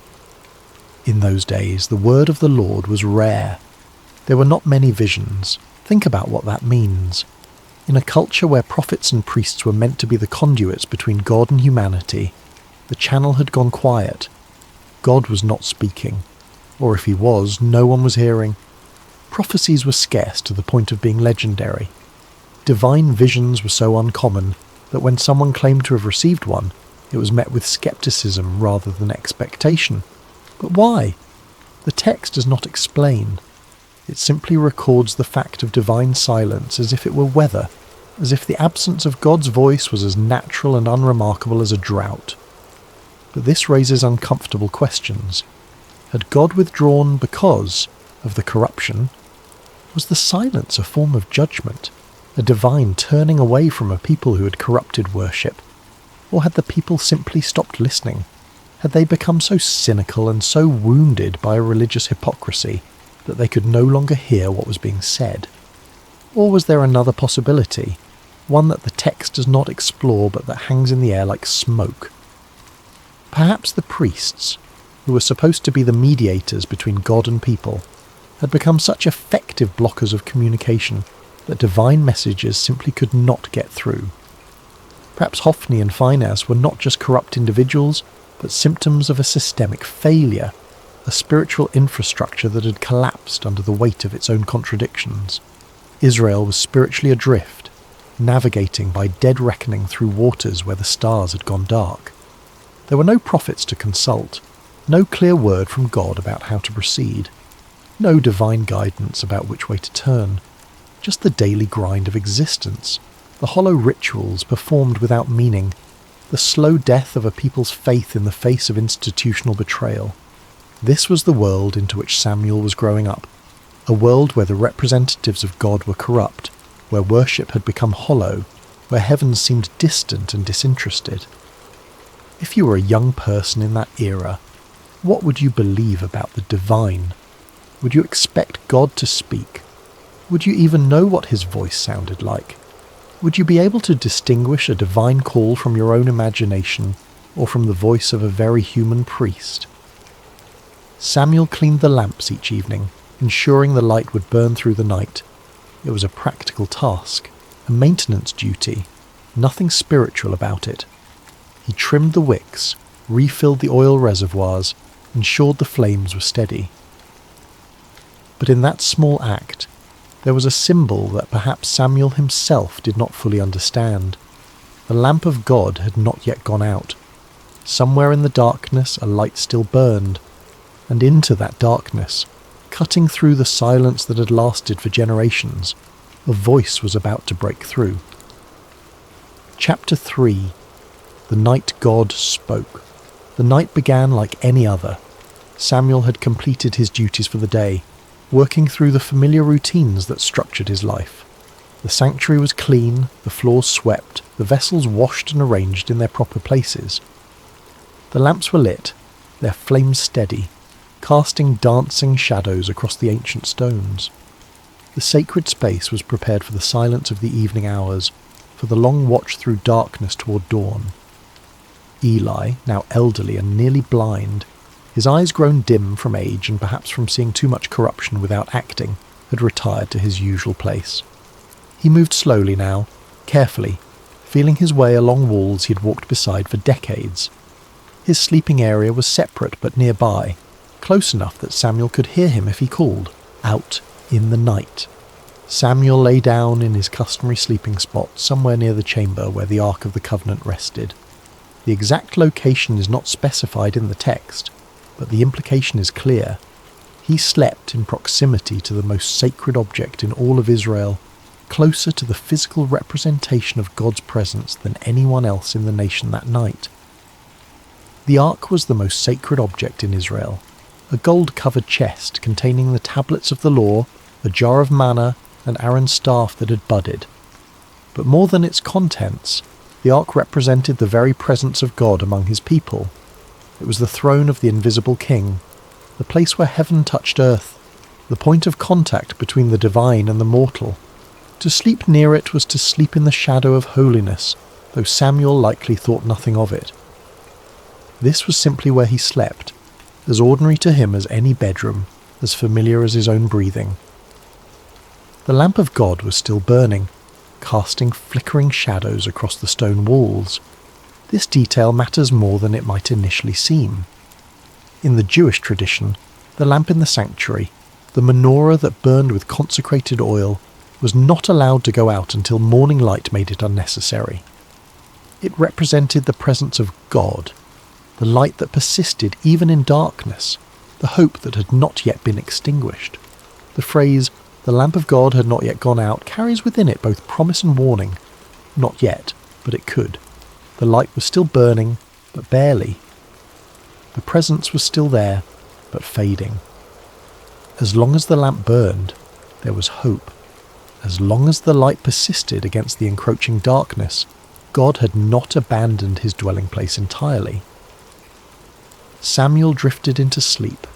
In those days, the word of the Lord was rare. There were not many visions. Think about what that means. In a culture where prophets and priests were meant to be the conduits between God and humanity, the channel had gone quiet. God was not speaking. Or if he was, no one was hearing. Prophecies were scarce to the point of being legendary. Divine visions were so uncommon that when someone claimed to have received one, it was met with skepticism rather than expectation. But why? The text does not explain. It simply records the fact of divine silence as if it were weather, as if the absence of God's voice was as natural and unremarkable as a drought. But this raises uncomfortable questions. Had God withdrawn because of the corruption? Was the silence a form of judgment, a divine turning away from a people who had corrupted worship? Or had the people simply stopped listening? Had they become so cynical and so wounded by religious hypocrisy that they could no longer hear what was being said? Or was there another possibility, one that the text does not explore but that hangs in the air like smoke? Perhaps the priests, who were supposed to be the mediators between God and people, had become such effective blockers of communication that divine messages simply could not get through. Perhaps Hophni and Phinehas were not just corrupt individuals, but symptoms of a systemic failure, a spiritual infrastructure that had collapsed under the weight of its own contradictions. Israel was spiritually adrift, navigating by dead reckoning through waters where the stars had gone dark. There were no prophets to consult, No clear word from God about how to proceed. No divine guidance about which way to turn. Just the daily grind of existence, the hollow rituals performed without meaning, the slow death of a people's faith in the face of institutional betrayal. This was the world into which Samuel was growing up, a world where the representatives of God were corrupt, where worship had become hollow, where heaven seemed distant and disinterested. If you were a young person in that era, what would you believe about the divine? Would you expect God to speak? Would you even know what his voice sounded like? Would you be able to distinguish a divine call from your own imagination or from the voice of a very human priest? Samuel cleaned the lamps each evening, ensuring the light would burn through the night. It was a practical task, a maintenance duty, nothing spiritual about it. He trimmed the wicks, refilled the oil reservoirs, ensured the flames were steady. But in that small act, there was a symbol that perhaps Samuel himself did not fully understand. The lamp of God had not yet gone out. Somewhere in the darkness a light still burned, and into that darkness, cutting through the silence that had lasted for generations, a voice was about to break through. Chapter 3. The night God spoke. The night began like any other. Samuel had completed his duties for the day, working through the familiar routines that structured his life. The sanctuary was clean, the floors swept, the vessels washed and arranged in their proper places. The lamps were lit, their flames steady, casting dancing shadows across the ancient stones. The sacred space was prepared for the silence of the evening hours, for the long watch through darkness toward dawn. Eli, now elderly and nearly blind, his eyes grown dim from age and perhaps from seeing too much corruption without acting, had retired to his usual place. He moved slowly now, carefully, feeling his way along walls he had walked beside for decades. His sleeping area was separate but nearby, close enough that Samuel could hear him if he called, out in the night. Samuel lay down in his customary sleeping spot somewhere near the chamber where the Ark of the Covenant rested. The exact location is not specified in the text, but the implication is clear. He slept in proximity to the most sacred object in all of Israel, closer to the physical representation of God's presence than anyone else in the nation that night. The Ark was the most sacred object in Israel, a gold-covered chest containing the tablets of the law, a jar of manna, and Aaron's staff that had budded. But more than its contents, the Ark represented the very presence of God among his people. It was the throne of the invisible king, the place where heaven touched earth, the point of contact between the divine and the mortal. To sleep near it was to sleep in the shadow of holiness, though Samuel likely thought nothing of it. This was simply where he slept, as ordinary to him as any bedroom, as familiar as his own breathing. The lamp of God was still burning, casting flickering shadows across the stone walls. This detail matters more than it might initially seem. In the Jewish tradition, the lamp in the sanctuary, the menorah that burned with consecrated oil, was not allowed to go out until morning light made it unnecessary. It represented the presence of God, the light that persisted even in darkness, the hope that had not yet been extinguished. The phrase, "the lamp of God had not yet gone out," carries within it both promise and warning. Not yet, but it could. The light was still burning, but barely. The presence was still there, but fading. As long as the lamp burned, there was hope. As long as the light persisted against the encroaching darkness, God had not abandoned his dwelling place entirely. Samuel drifted into sleep,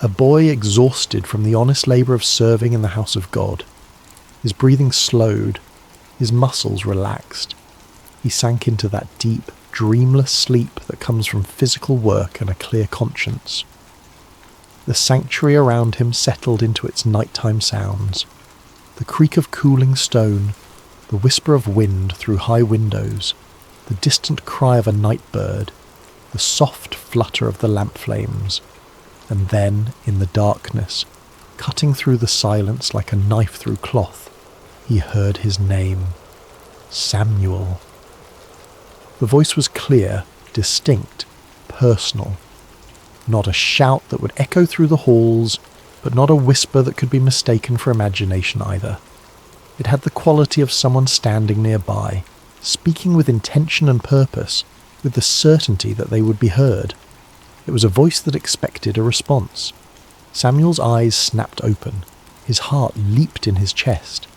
a boy exhausted from the honest labour of serving in the house of God. His breathing slowed, his muscles relaxed. He sank into that deep, dreamless sleep that comes from physical work and a clear conscience. The sanctuary around him settled into its nighttime sounds. The creak of cooling stone, the whisper of wind through high windows, the distant cry of a night bird, the soft flutter of the lamp flames, and then, in the darkness, cutting through the silence like a knife through cloth, he heard his name, Samuel. The voice was clear, distinct, personal. Not a shout that would echo through the halls, but not a whisper that could be mistaken for imagination either. It had the quality of someone standing nearby, speaking with intention and purpose, with the certainty that they would be heard. It was a voice that expected a response. Samuel's eyes snapped open. His heart leaped in his chest.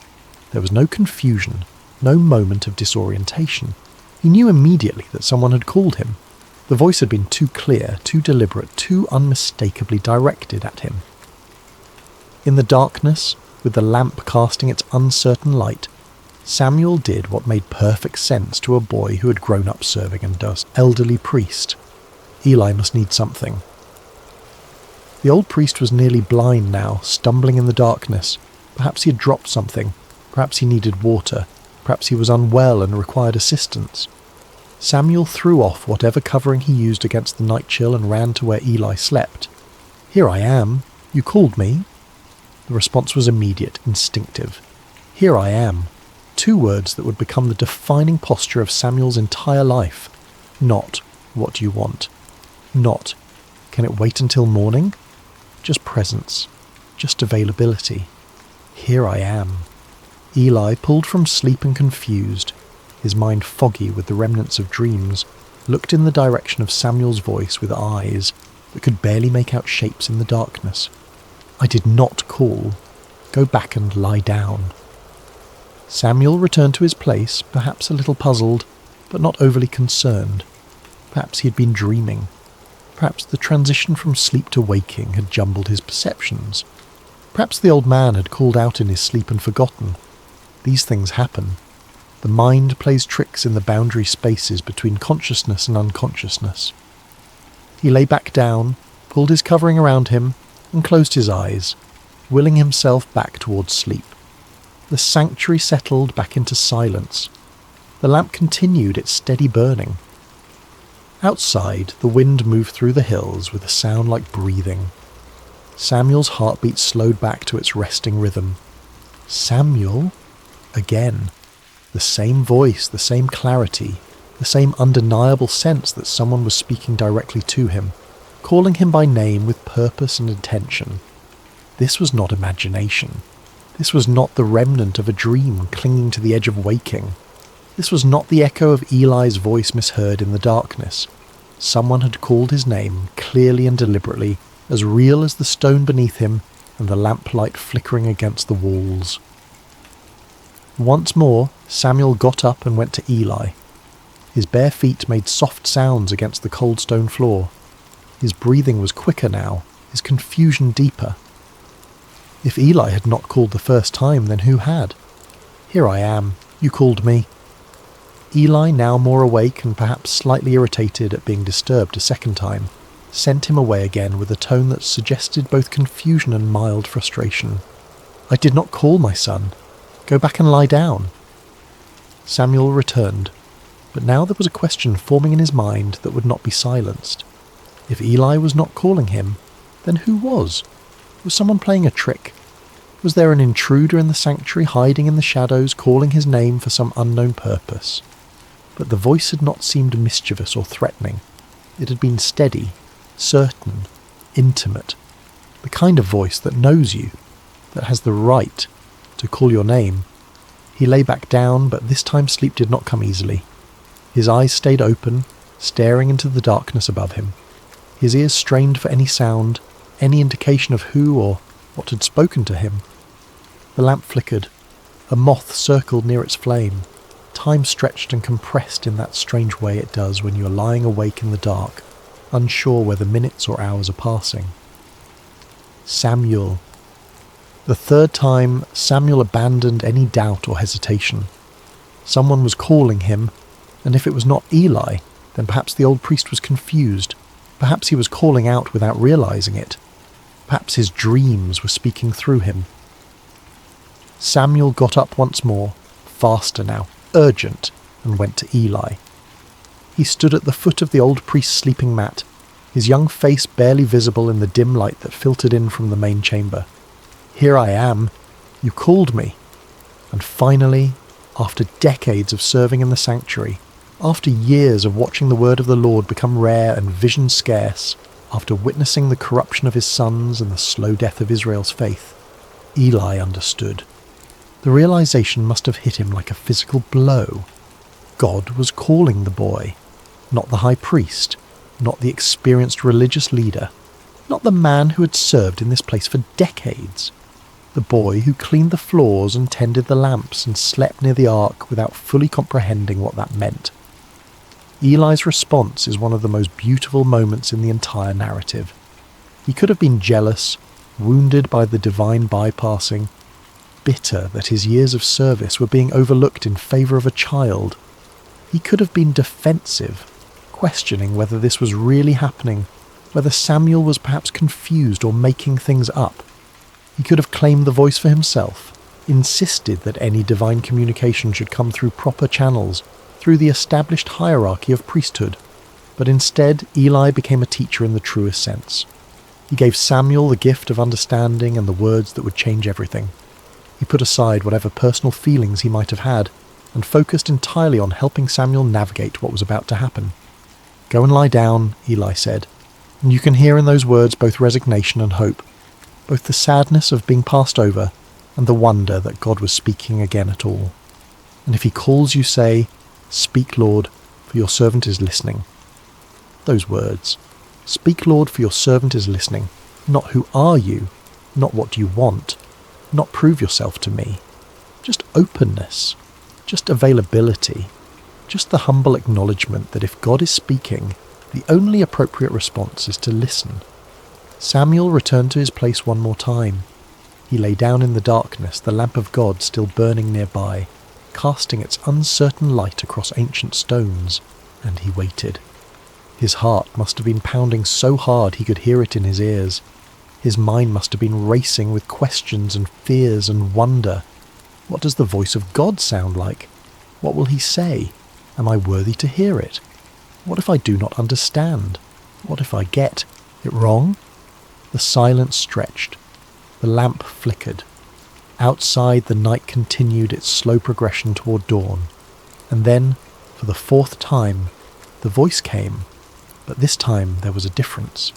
There was no confusion, no moment of disorientation. He knew immediately that someone had called him. The voice had been too clear, too deliberate, too unmistakably directed at him. In the darkness, with the lamp casting its uncertain light, Samuel did what made perfect sense to a boy who had grown up serving under an elderly priest. Eli must need something. The old priest was nearly blind now, stumbling in the darkness. Perhaps he had dropped something. Perhaps he needed water. Perhaps he was unwell and required assistance. Samuel threw off whatever covering he used against the night chill and ran to where Eli slept. "Here I am. You called me?" The response was immediate, instinctive. "Here I am." Two words that would become the defining posture of Samuel's entire life. Not, "What do you want?" Not, "Can it wait until morning?" Just presence. Just availability. Here I am. Eli, pulled from sleep and confused, his mind foggy with the remnants of dreams, looked in the direction of Samuel's voice with eyes that could barely make out shapes in the darkness. "I did not call. Go back and lie down." Samuel returned to his place, perhaps a little puzzled, but not overly concerned. Perhaps he had been dreaming. Perhaps the transition from sleep to waking had jumbled his perceptions. Perhaps the old man had called out in his sleep and forgotten. These things happen. The mind plays tricks in the boundary spaces between consciousness and unconsciousness. He lay back down, pulled his covering around him, and closed his eyes, willing himself back towards sleep. The sanctuary settled back into silence. The lamp continued its steady burning. Outside, the wind moved through the hills with a sound like breathing. Samuel's heartbeat slowed back to its resting rhythm. Samuel? Again. The same voice, the same clarity, the same undeniable sense that someone was speaking directly to him, calling him by name with purpose and intention. This was not imagination. This was not the remnant of a dream clinging to the edge of waking. This was not the echo of Eli's voice misheard in the darkness. Someone had called his name, clearly and deliberately, as real as the stone beneath him and the lamplight flickering against the walls. Once more, Samuel got up and went to Eli. His bare feet made soft sounds against the cold stone floor. His breathing was quicker now, his confusion deeper. If Eli had not called the first time, then who had? "Here I am. You called me." Eli, now more awake and perhaps slightly irritated at being disturbed a second time, sent him away again with a tone that suggested both confusion and mild frustration. "I did not call, my son. Go back and lie down." Samuel returned, but now there was a question forming in his mind that would not be silenced. If Eli was not calling him, then who was? Was someone playing a trick? Was there an intruder in the sanctuary hiding in the shadows, calling his name for some unknown purpose? But the voice had not seemed mischievous or threatening. It had been steady, certain, intimate, the kind of voice that knows you, that has the right to call your name. He lay back down, but this time sleep did not come easily. His eyes stayed open, staring into the darkness above him. His ears strained for any sound, any indication of who or what had spoken to him. The lamp flickered. A moth circled near its flame. Time stretched and compressed in that strange way it does when you are lying awake in the dark, unsure whether minutes or hours are passing. Samuel. The third time, Samuel abandoned any doubt or hesitation. Someone was calling him, and if it was not Eli, then perhaps the old priest was confused. Perhaps he was calling out without realizing it. Perhaps his dreams were speaking through him. Samuel got up once more, faster now, urgent, and went to Eli. He stood at the foot of the old priest's sleeping mat, his young face barely visible in the dim light that filtered in from the main chamber. "Here I am. You called me." And finally, after decades of serving in the sanctuary, after years of watching the word of the Lord become rare and vision scarce, After witnessing the corruption of his sons and the slow death of Israel's faith, Eli understood. The realization must have hit him like a physical blow. God was calling the boy, not the high priest, not the experienced religious leader, not the man who had served in this place for decades. The boy who cleaned the floors and tended the lamps and slept near the ark without fully comprehending what that meant. Eli's response is one of the most beautiful moments in the entire narrative. He could have been jealous, wounded by the divine bypassing, bitter that his years of service were being overlooked in favour of a child. He could have been defensive, questioning whether this was really happening, whether Samuel was perhaps confused or making things up. He could have claimed the voice for himself, insisted that any divine communication should come through proper channels, through the established hierarchy of priesthood. But instead, Eli became a teacher in the truest sense. He gave Samuel the gift of understanding and the words that would change everything. He put aside whatever personal feelings he might have had, and focused entirely on helping Samuel navigate what was about to happen. "Go and lie down," Eli said, and you can hear in those words both resignation and hope, both the sadness of being passed over and the wonder that God was speaking again at all. "And if he calls you, say, 'Speak, Lord, for your servant is listening.'" Those words, "Speak, Lord, for your servant is listening," not "Who are you?" not "What do you want?" not "Prove yourself to me." Just openness, just availability, just the humble acknowledgement that if God is speaking, the only appropriate response is to listen. Samuel returned to his place one more time. He lay down in the darkness, the lamp of God still burning nearby, casting its uncertain light across ancient stones, and he waited. His heart must have been pounding so hard he could hear it in his ears. His mind must have been racing with questions and fears and wonder. What does the voice of God sound like? What will he say? Am I worthy to hear it? What if I do not understand? What if I get it wrong? The silence stretched. The lamp flickered. Outside, the night continued its slow progression toward dawn. And then, for the fourth time, the voice came. But this time there was a difference.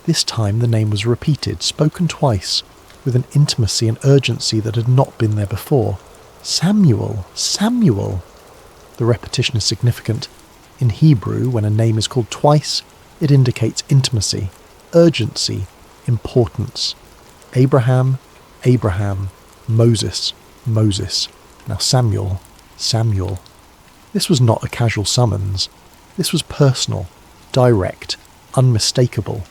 This time the name was repeated, spoken twice, with an intimacy and urgency that had not been there before. "Samuel! Samuel!" The repetition is significant. In Hebrew, when a name is called twice, it indicates intimacy, urgency, importance. Abraham, Abraham, Moses, Moses. Now Samuel, Samuel. This was not a casual summons. This was personal, direct, unmistakable.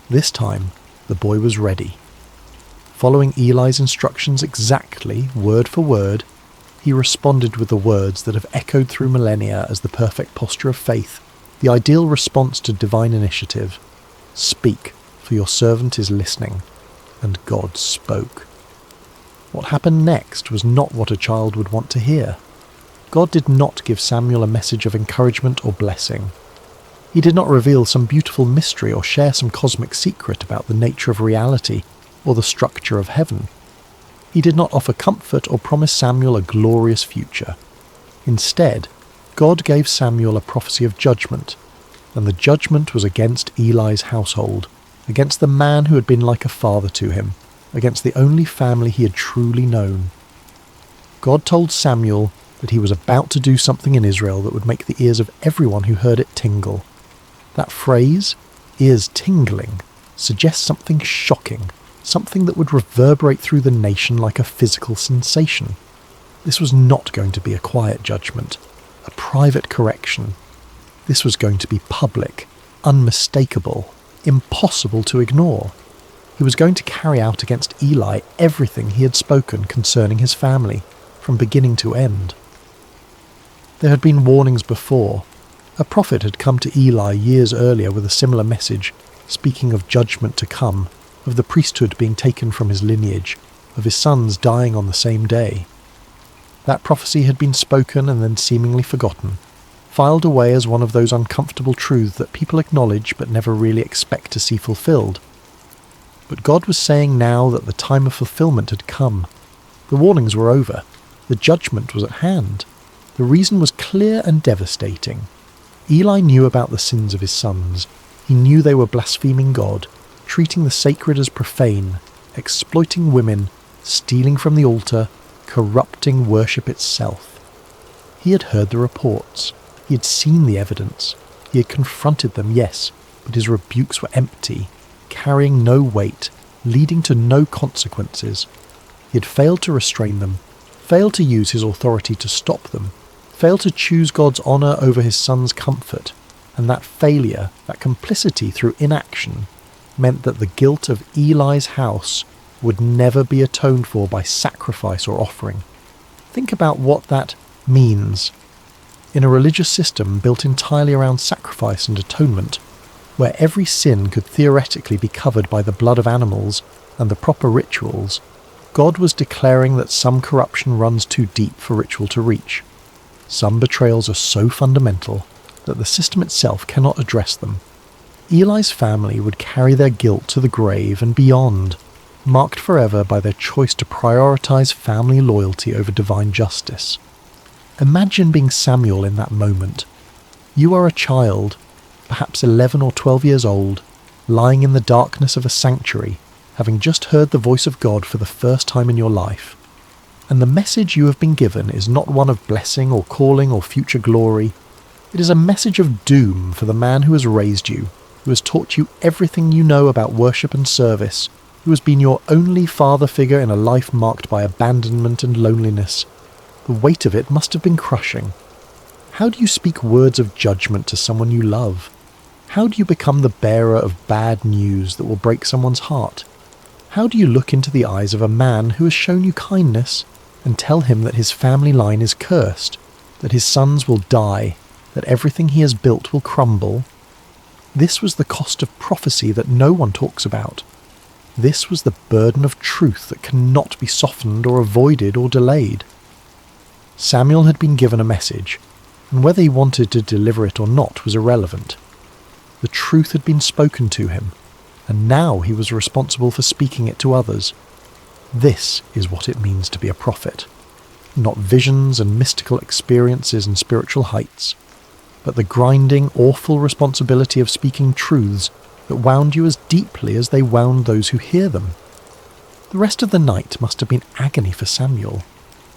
This time, the boy was ready. Following Eli's instructions exactly, word for word, he responded with the words that have echoed through millennia as the perfect posture of faith, the ideal response to divine initiative. "Speak, for your servant is listening." And God spoke. What happened next was not what a child would want to hear. God did not give Samuel a message of encouragement or blessing. He did not reveal some beautiful mystery or share some cosmic secret about the nature of reality or the structure of heaven. He did not offer comfort or promise Samuel a glorious future. Instead, God gave Samuel a prophecy of judgment, and the judgment was against Eli's household, against the man who had been like a father to him, against the only family he had truly known. God told Samuel that he was about to do something in Israel that would make the ears of everyone who heard it tingle. That phrase, ears tingling, suggests something shocking, something that would reverberate through the nation like a physical sensation. This was not going to be a quiet judgment, a private correction. This was going to be public, unmistakable, impossible to ignore. He was going to carry out against Eli everything he had spoken concerning his family, from beginning to end. There had been warnings before. A prophet had come to Eli years earlier with a similar message, speaking of judgment to come, of the priesthood being taken from his lineage, of his sons dying on the same day. That prophecy had been spoken and then seemingly forgotten, filed away as one of those uncomfortable truths that people acknowledge but never really expect to see fulfilled. But God was saying now that the time of fulfillment had come. The warnings were over. The judgment was at hand. The reason was clear and devastating. Eli knew about the sins of his sons. He knew they were blaspheming God, treating the sacred as profane, exploiting women, stealing from the altar, corrupting worship itself. He had heard the reports. He had seen the evidence. He had confronted them, yes, but his rebukes were empty, carrying no weight, leading to no consequences. He had failed to restrain them, failed to use his authority to stop them, failed to choose God's honour over his son's comfort, and that failure, that complicity through inaction, meant that the guilt of Eli's house would never be atoned for by sacrifice or offering. Think about what that means. In a religious system built entirely around sacrifice and atonement, where every sin could theoretically be covered by the blood of animals and the proper rituals, God was declaring that some corruption runs too deep for ritual to reach. Some betrayals are so fundamental that the system itself cannot address them. Eli's family would carry their guilt to the grave and beyond, marked forever by their choice to prioritize family loyalty over divine justice. Imagine being Samuel in that moment. You are a child, perhaps 11 or 12 years old, lying in the darkness of a sanctuary, having just heard the voice of God for the first time in your life. And the message you have been given is not one of blessing or calling or future glory. It is a message of doom for the man who has raised you, who has taught you everything you know about worship and service, who has been your only father figure in a life marked by abandonment and loneliness. The weight of it must have been crushing. How do you speak words of judgment to someone you love? How do you become the bearer of bad news that will break someone's heart? How do you look into the eyes of a man who has shown you kindness and tell him that his family line is cursed, that his sons will die, that everything he has built will crumble? This was the cost of prophecy that no one talks about. This was the burden of truth that cannot be softened or avoided or delayed. Samuel had been given a message, and whether he wanted to deliver it or not was irrelevant. The truth had been spoken to him, and now he was responsible for speaking it to others. This is what it means to be a prophet. Not visions and mystical experiences and spiritual heights, but the grinding, awful responsibility of speaking truths that wound you as deeply as they wound those who hear them. The rest of the night must have been agony for Samuel.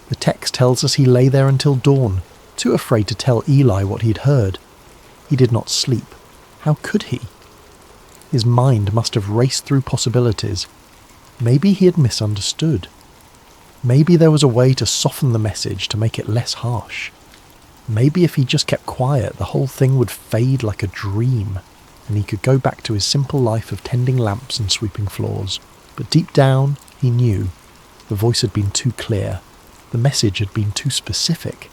The text tells us he lay there until dawn, too afraid to tell Eli what he'd heard. He did not sleep. How could he? His mind must have raced through possibilities. Maybe he had misunderstood. Maybe there was a way to soften the message to make it less harsh. Maybe if he just kept quiet, the whole thing would fade like a dream, and he could go back to his simple life of tending lamps and sweeping floors. But deep down, he knew. The voice had been too clear. The message had been too specific.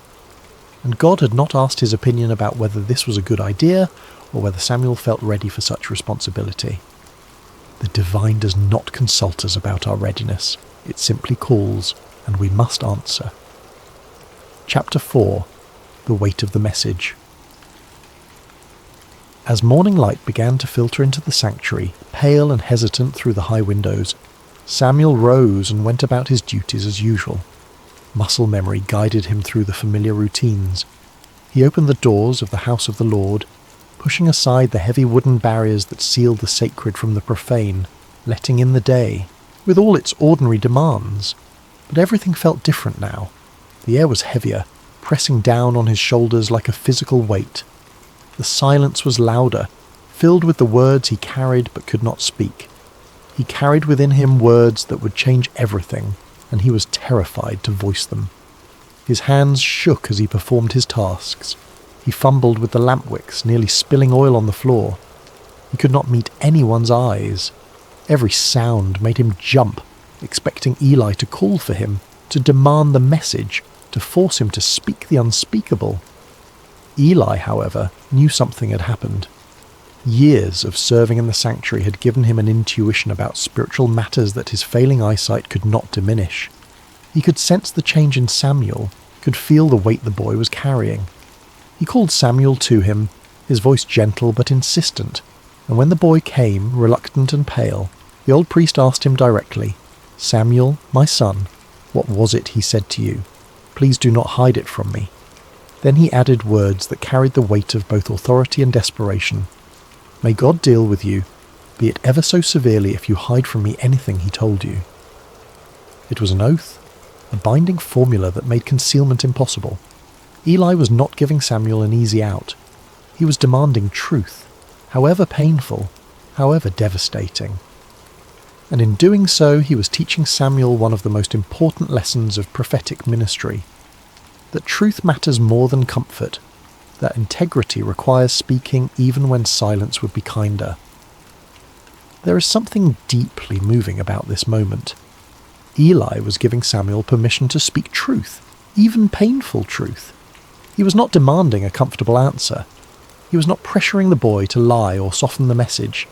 And God had not asked his opinion about whether this was a good idea or whether Samuel felt ready for such responsibility. The divine does not consult us about our readiness. It simply calls, and we must answer. Chapter 4. The Weight of the Message. As morning light began to filter into the sanctuary, pale and hesitant through the high windows, Samuel rose and went about his duties as usual. Muscle memory guided him through the familiar routines. He opened the doors of the house of the Lord, pushing aside the heavy wooden barriers that sealed the sacred from the profane, letting in the day, with all its ordinary demands. But everything felt different now. The air was heavier, pressing down on his shoulders like a physical weight. The silence was louder, filled with the words he carried but could not speak. He carried within him words that would change everything, and he was terrified to voice them. His hands shook as he performed his tasks. He fumbled with the lamp wicks, nearly spilling oil on the floor. He could not meet anyone's eyes. Every sound made him jump, expecting Eli to call for him, to demand the message, to force him to speak the unspeakable. Eli, however, knew something had happened. Years of serving in the sanctuary had given him an intuition about spiritual matters that his failing eyesight could not diminish. He could sense the change in Samuel, could feel the weight the boy was carrying. He called Samuel to him, his voice gentle but insistent, and when the boy came, reluctant and pale, the old priest asked him directly, "Samuel, my son, what was it he said to you? Please do not hide it from me." Then he added words that carried the weight of both authority and desperation. May God deal with you, be it ever so severely, if you hide from me anything he told you." It was an oath, a binding formula that made concealment impossible. Eli was not giving Samuel an easy out. He was demanding truth, however painful, however devastating. And in doing so, he was teaching Samuel one of the most important lessons of prophetic ministry: that truth matters more than comfort, that integrity requires speaking even when silence would be kinder. There is something deeply moving about this moment. Eli was giving Samuel permission to speak truth, even painful truth. He was not demanding a comfortable answer. He was not pressuring the boy to lie or soften the message.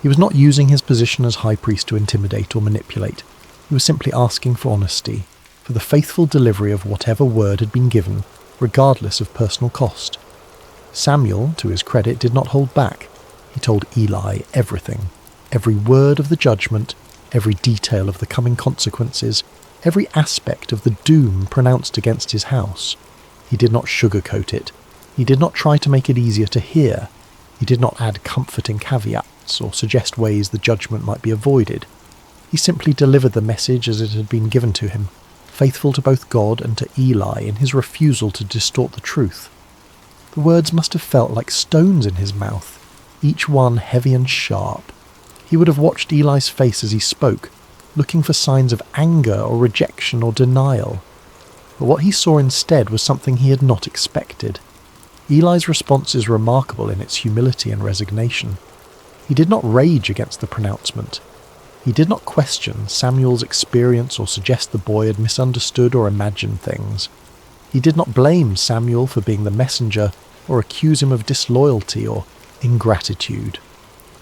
He was not using his position as high priest to intimidate or manipulate. He was simply asking for honesty, for the faithful delivery of whatever word had been given, regardless of personal cost. Samuel, to his credit, did not hold back. He told Eli everything, every word of the judgment, every detail of the coming consequences, every aspect of the doom pronounced against his house. He did not sugarcoat it. He did not try to make it easier to hear. He did not add comforting caveats or suggest ways the judgment might be avoided. He simply delivered the message as it had been given to him, faithful to both God and to Eli in his refusal to distort the truth. The words must have felt like stones in his mouth, each one heavy and sharp. He would have watched Eli's face as he spoke, looking for signs of anger or rejection or denial. But what he saw instead was something he had not expected. Eli's response is remarkable in its humility and resignation. He did not rage against the pronouncement. He did not question Samuel's experience or suggest the boy had misunderstood or imagined things. He did not blame Samuel for being the messenger or accuse him of disloyalty or ingratitude.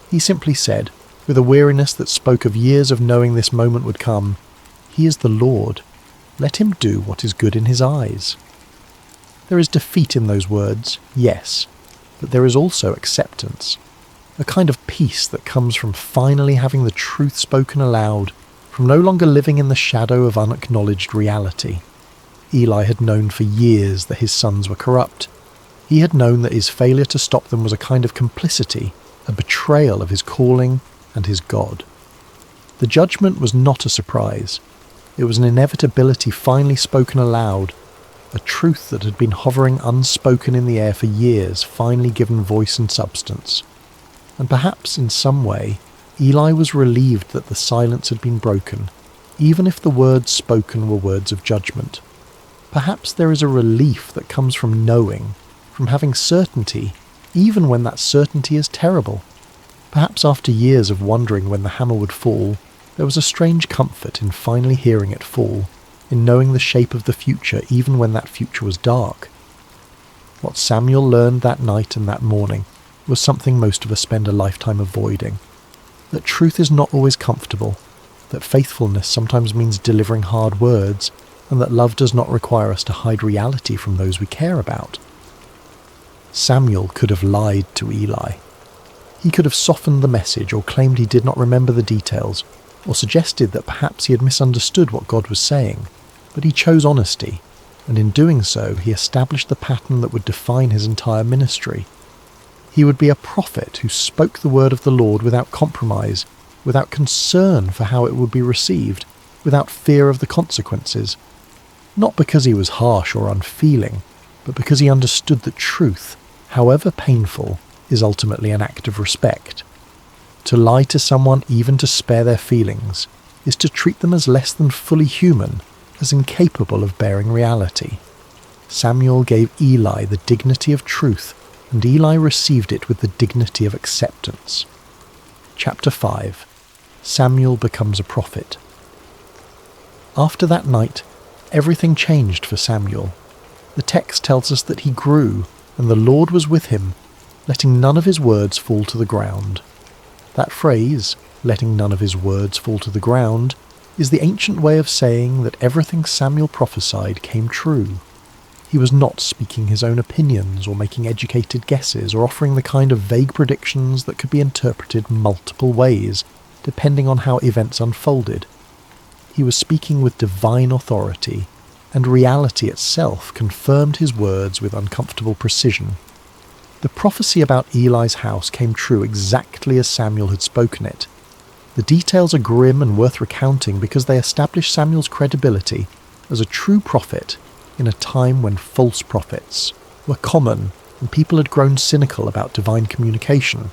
He simply said, with a weariness that spoke of years of knowing this moment would come, "He is the Lord. Let him do what is good in his eyes." There is defeat in those words, yes, but there is also acceptance. A kind of peace that comes from finally having the truth spoken aloud, from no longer living in the shadow of unacknowledged reality. Eli had known for years that his sons were corrupt. He had known that his failure to stop them was a kind of complicity, a betrayal of his calling and his God. The judgment was not a surprise. It was an inevitability finally spoken aloud, a truth that had been hovering unspoken in the air for years finally given voice and substance. And perhaps in some way, Eli was relieved that the silence had been broken, even if the words spoken were words of judgment. Perhaps there is a relief that comes from knowing, from having certainty, even when that certainty is terrible. Perhaps after years of wondering when the hammer would fall, there was a strange comfort in finally hearing it fall, in knowing the shape of the future even when that future was dark. What Samuel learned that night and that morning was something most of us spend a lifetime avoiding. That truth is not always comfortable, that faithfulness sometimes means delivering hard words, and that love does not require us to hide reality from those we care about. Samuel could have lied to Eli. He could have softened the message or claimed he did not remember the details, or suggested that perhaps he had misunderstood what God was saying, but he chose honesty, and in doing so he established the pattern that would define his entire ministry. He would be a prophet who spoke the word of the Lord without compromise, without concern for how it would be received, without fear of the consequences. Not because he was harsh or unfeeling, but because he understood that truth, however painful, is ultimately an act of respect. To lie to someone, even to spare their feelings, is to treat them as less than fully human, as incapable of bearing reality. Samuel gave Eli the dignity of truth, and Eli received it with the dignity of acceptance. Chapter 5. Samuel becomes a prophet. After that night, everything changed for Samuel. The text tells us that he grew, and the Lord was with him, letting none of his words fall to the ground. That phrase, letting none of his words fall to the ground, is the ancient way of saying that everything Samuel prophesied came true. He was not speaking his own opinions or making educated guesses or offering the kind of vague predictions that could be interpreted multiple ways, depending on how events unfolded. He was speaking with divine authority, and reality itself confirmed his words with uncomfortable precision. The prophecy about Eli's house came true exactly as Samuel had spoken it. The details are grim and worth recounting because they establish Samuel's credibility as a true prophet in a time when false prophets were common and people had grown cynical about divine communication.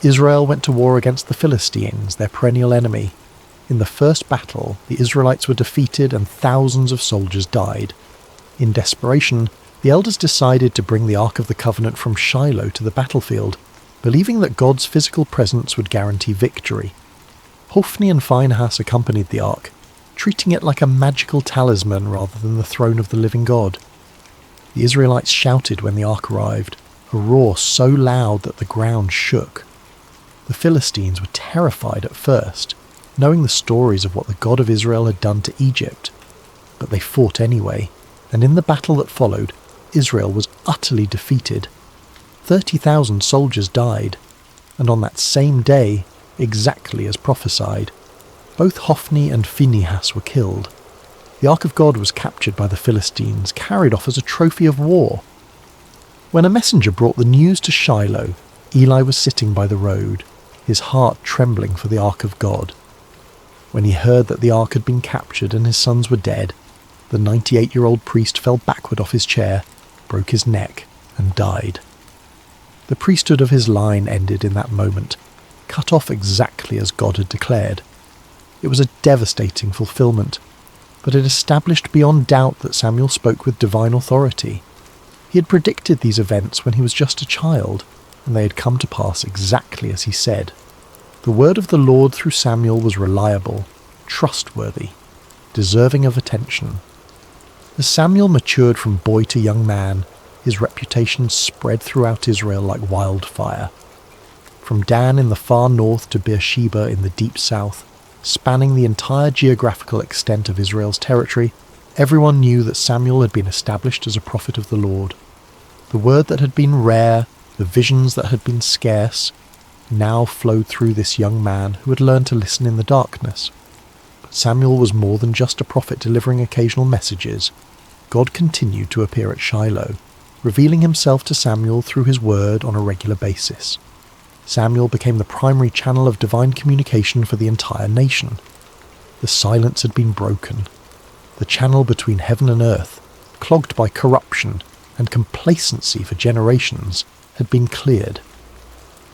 Israel went to war against the Philistines, their perennial enemy. In the first battle, the Israelites were defeated and thousands of soldiers died. In desperation, the elders decided to bring the Ark of the Covenant from Shiloh to the battlefield, believing that God's physical presence would guarantee victory. Hophni and Phinehas accompanied the Ark, treating it like a magical talisman rather than the throne of the living God. The Israelites shouted when the Ark arrived, a roar so loud that the ground shook. The Philistines were terrified at first, knowing the stories of what the God of Israel had done to Egypt. But they fought anyway, and in the battle that followed, Israel was utterly defeated. 30,000 soldiers died, and on that same day, exactly as prophesied, both Hophni and Phinehas were killed. The Ark of God was captured by the Philistines, carried off as a trophy of war. When a messenger brought the news to Shiloh, Eli was sitting by the road, his heart trembling for the Ark of God. When he heard that the Ark had been captured and his sons were dead, the 98-year-old priest fell backward off his chair, broke his neck, and died. The priesthood of his line ended in that moment, cut off exactly as God had declared. It was a devastating fulfillment, but it established beyond doubt that Samuel spoke with divine authority. He had predicted these events when he was just a child, and they had come to pass exactly as he said. The word of the Lord through Samuel was reliable, trustworthy, deserving of attention. As Samuel matured from boy to young man, his reputation spread throughout Israel like wildfire. From Dan in the far north to Beersheba in the deep south, spanning the entire geographical extent of Israel's territory, everyone knew that Samuel had been established as a prophet of the Lord. The word that had been rare, the visions that had been scarce, now flowed through this young man who had learned to listen in the darkness. But Samuel was more than just a prophet delivering occasional messages. God continued to appear at Shiloh, revealing himself to Samuel through his word on a regular basis. Samuel became the primary channel of divine communication for the entire nation. The silence had been broken. The channel between heaven and earth, clogged by corruption and complacency for generations, had been cleared.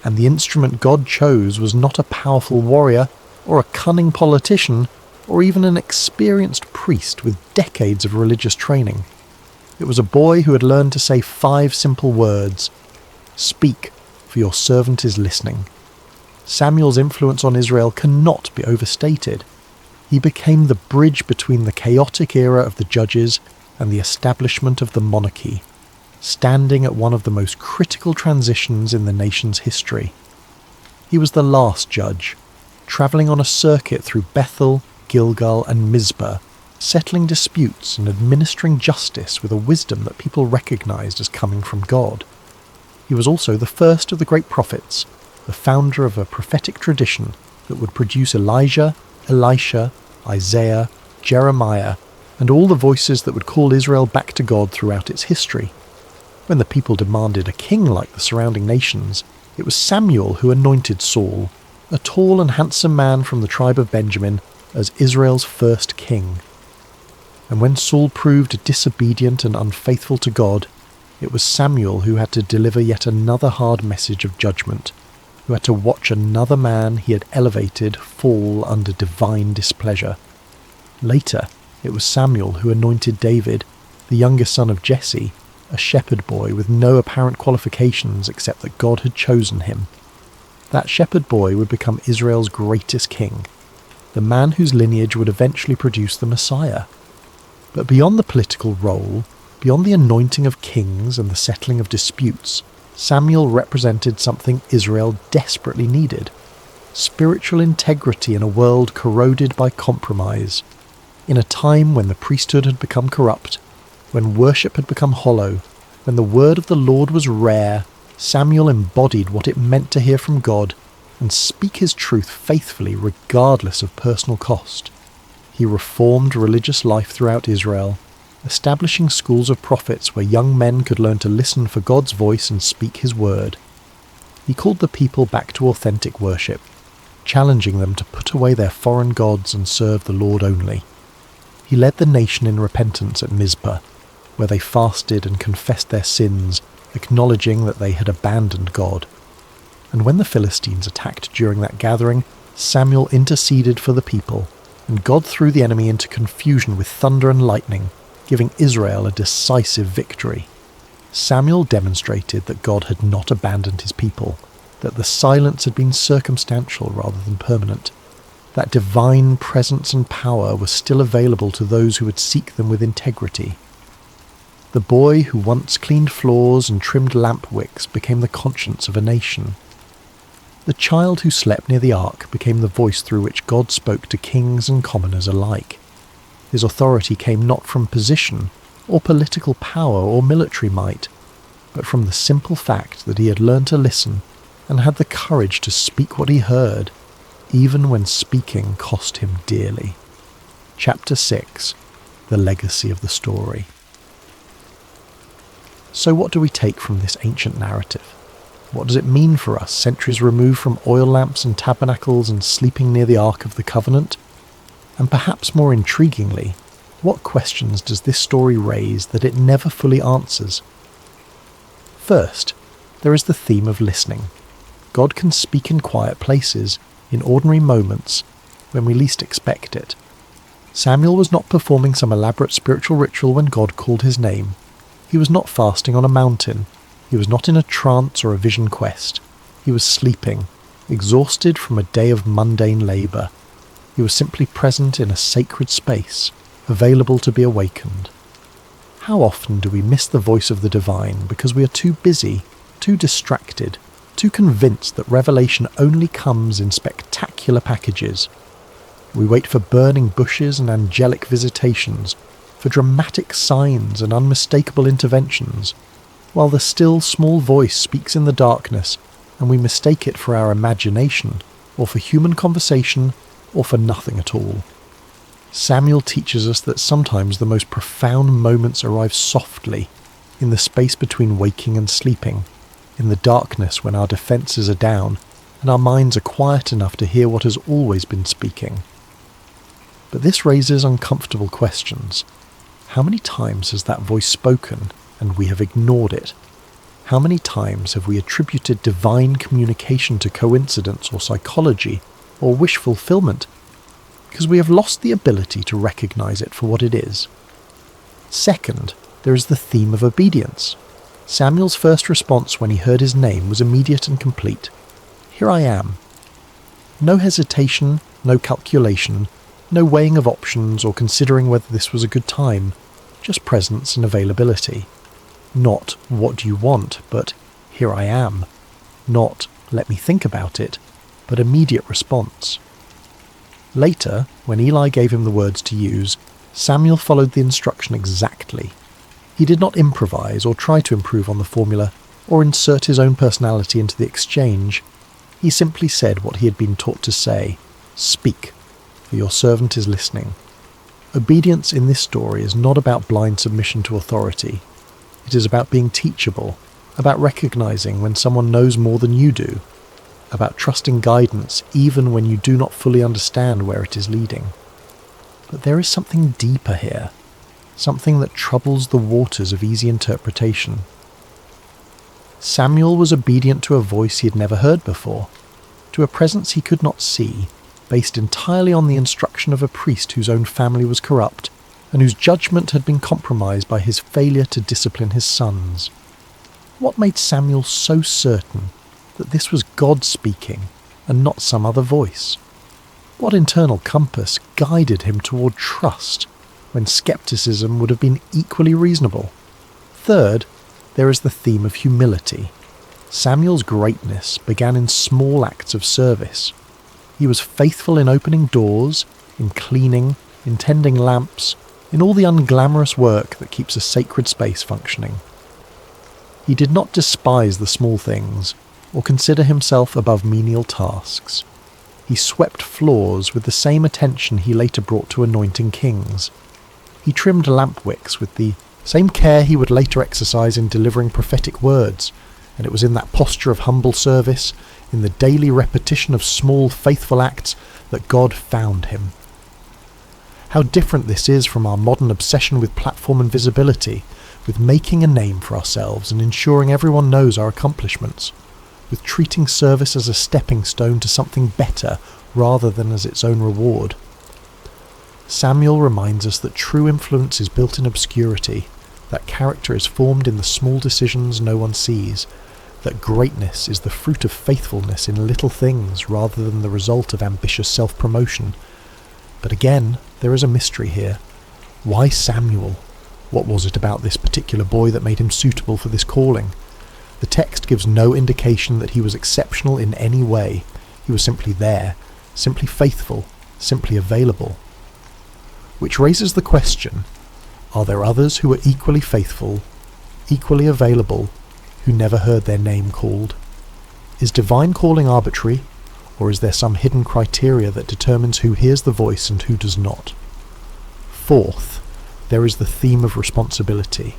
And the instrument God chose was not a powerful warrior or a cunning politician or even an experienced priest with decades of religious training. It was a boy who had learned to say 5 simple words: "Speak, for your servant is listening." Samuel's influence on Israel cannot be overstated. He became the bridge between the chaotic era of the judges and the establishment of the monarchy, standing at one of the most critical transitions in the nation's history. He was the last judge, travelling on a circuit through Bethel, Gilgal and Mizpah, settling disputes and administering justice with a wisdom that people recognised as coming from God. He was also the first of the great prophets, the founder of a prophetic tradition that would produce Elijah, Elisha, Isaiah, Jeremiah, and all the voices that would call Israel back to God throughout its history. When the people demanded a king like the surrounding nations, it was Samuel who anointed Saul, a tall and handsome man from the tribe of Benjamin, as Israel's first king. And when Saul proved disobedient and unfaithful to God, it was Samuel who had to deliver yet another hard message of judgment, who had to watch another man he had elevated fall under divine displeasure. Later, it was Samuel who anointed David, the youngest son of Jesse, a shepherd boy with no apparent qualifications except that God had chosen him. That shepherd boy would become Israel's greatest king, the man whose lineage would eventually produce the Messiah. But beyond the political role, beyond the anointing of kings and the settling of disputes, Samuel represented something Israel desperately needed: spiritual integrity in a world corroded by compromise. In a time when the priesthood had become corrupt, when worship had become hollow, when the word of the Lord was rare, Samuel embodied what it meant to hear from God and speak his truth faithfully regardless of personal cost. He reformed religious life throughout Israel, establishing schools of prophets where young men could learn to listen for God's voice and speak his word. He called the people back to authentic worship, challenging them to put away their foreign gods and serve the Lord only. He led the nation in repentance at Mizpah, where they fasted and confessed their sins, acknowledging that they had abandoned God. And when the Philistines attacked during that gathering, Samuel interceded for the people, and God threw the enemy into confusion with thunder and lightning, giving Israel a decisive victory. Samuel demonstrated that God had not abandoned his people, that the silence had been circumstantial rather than permanent, that divine presence and power were still available to those who would seek them with integrity. The boy who once cleaned floors and trimmed lamp wicks became the conscience of a nation. The child who slept near the ark became the voice through which God spoke to kings and commoners alike. His authority came not from position, or political power, or military might, but from the simple fact that he had learned to listen and had the courage to speak what he heard, even when speaking cost him dearly. Chapter 6. The Legacy of the Story. So what do we take from this ancient narrative? What does it mean for us, centuries removed from oil lamps and tabernacles and sleeping near the Ark of the Covenant? And perhaps more intriguingly, what questions does this story raise that it never fully answers? First, there is the theme of listening. God can speak in quiet places, in ordinary moments, when we least expect it. Samuel was not performing some elaborate spiritual ritual when God called his name. He was not fasting on a mountain. He was not in a trance or a vision quest. He was sleeping, exhausted from a day of mundane labour. He was simply present in a sacred space, available to be awakened. How often do we miss the voice of the divine because we are too busy, too distracted, too convinced that revelation only comes in spectacular packages? We wait for burning bushes and angelic visitations, for dramatic signs and unmistakable interventions, while the still small voice speaks in the darkness and we mistake it for our imagination, or for human conversation, or for nothing at all. Samuel teaches us that sometimes the most profound moments arrive softly, in the space between waking and sleeping, in the darkness when our defences are down and our minds are quiet enough to hear what has always been speaking. But this raises uncomfortable questions. How many times has that voice spoken and we have ignored it? How many times have we attributed divine communication to coincidence or psychology or wish fulfillment because we have lost the ability to recognize it for what it is? Second, there is the theme of obedience. Samuel's first response when he heard his name was immediate and complete. Here I am. No hesitation, no calculation, no weighing of options or considering whether this was a good time, just presence and availability. Not, what do you want, but here I am. Not, let me think about it, but immediate response. Later, when Eli gave him the words to use, Samuel followed the instruction exactly. He did not improvise or try to improve on the formula or insert his own personality into the exchange. He simply said what he had been taught to say: "Speak, for your servant is listening." Obedience in this story is not about blind submission to authority. It is about being teachable, about recognizing when someone knows more than you do, about trusting guidance even when you do not fully understand where it is leading. But there is something deeper here, something that troubles the waters of easy interpretation. Samuel was obedient to a voice he had never heard before, to a presence he could not see, based entirely on the instruction of a priest whose own family was corrupt, and whose judgment had been compromised by his failure to discipline his sons. What made Samuel so certain that this was God speaking and not some other voice? What internal compass guided him toward trust when skepticism would have been equally reasonable? Third, there is the theme of humility. Samuel's greatness began in small acts of service. He was faithful in opening doors, in cleaning, in tending lamps, in all the unglamorous work that keeps a sacred space functioning. He did not despise the small things, or consider himself above menial tasks. He swept floors with the same attention he later brought to anointing kings. He He trimmed lamp wicks with the same care he would later exercise in delivering prophetic words, and it was in that posture of humble service, in the daily repetition of small faithful acts, that God found him. How different this is from our modern obsession with platform and visibility, with making a name for ourselves and ensuring everyone knows our accomplishments, with treating service as a stepping stone to something better rather than as its own reward. Samuel reminds us that true influence is built in obscurity, that character is formed in the small decisions no one sees, that greatness is the fruit of faithfulness in little things rather than the result of ambitious self-promotion. But again, there is a mystery here. Why Samuel? What was it about this particular boy that made him suitable for this calling? The text gives no indication that he was exceptional in any way. He was simply there, simply faithful, simply available. Which raises the question, are there others who are equally faithful, equally available, who never heard their name called? Is divine calling arbitrary, or is there some hidden criteria that determines who hears the voice and who does not? Fourth, there is the theme of responsibility.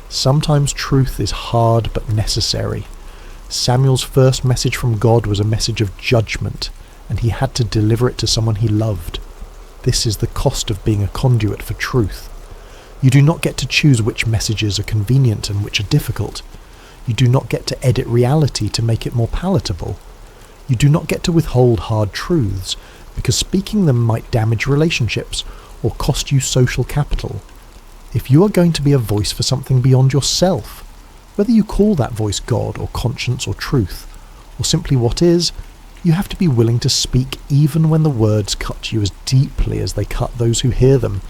Sometimes truth is hard but necessary. Samuel's first message from God was a message of judgment, and he had to deliver it to someone he loved. This is the cost of being a conduit for truth. You do not get to choose which messages are convenient and which are difficult. You do not get to edit reality to make it more palatable. You do not get to withhold hard truths, because speaking them might damage relationships or cost you social capital. If you are going to be a voice for something beyond yourself, whether you call that voice God or conscience or truth, or simply what is, you have to be willing to speak even when the words cut you as deeply as they cut those who hear them.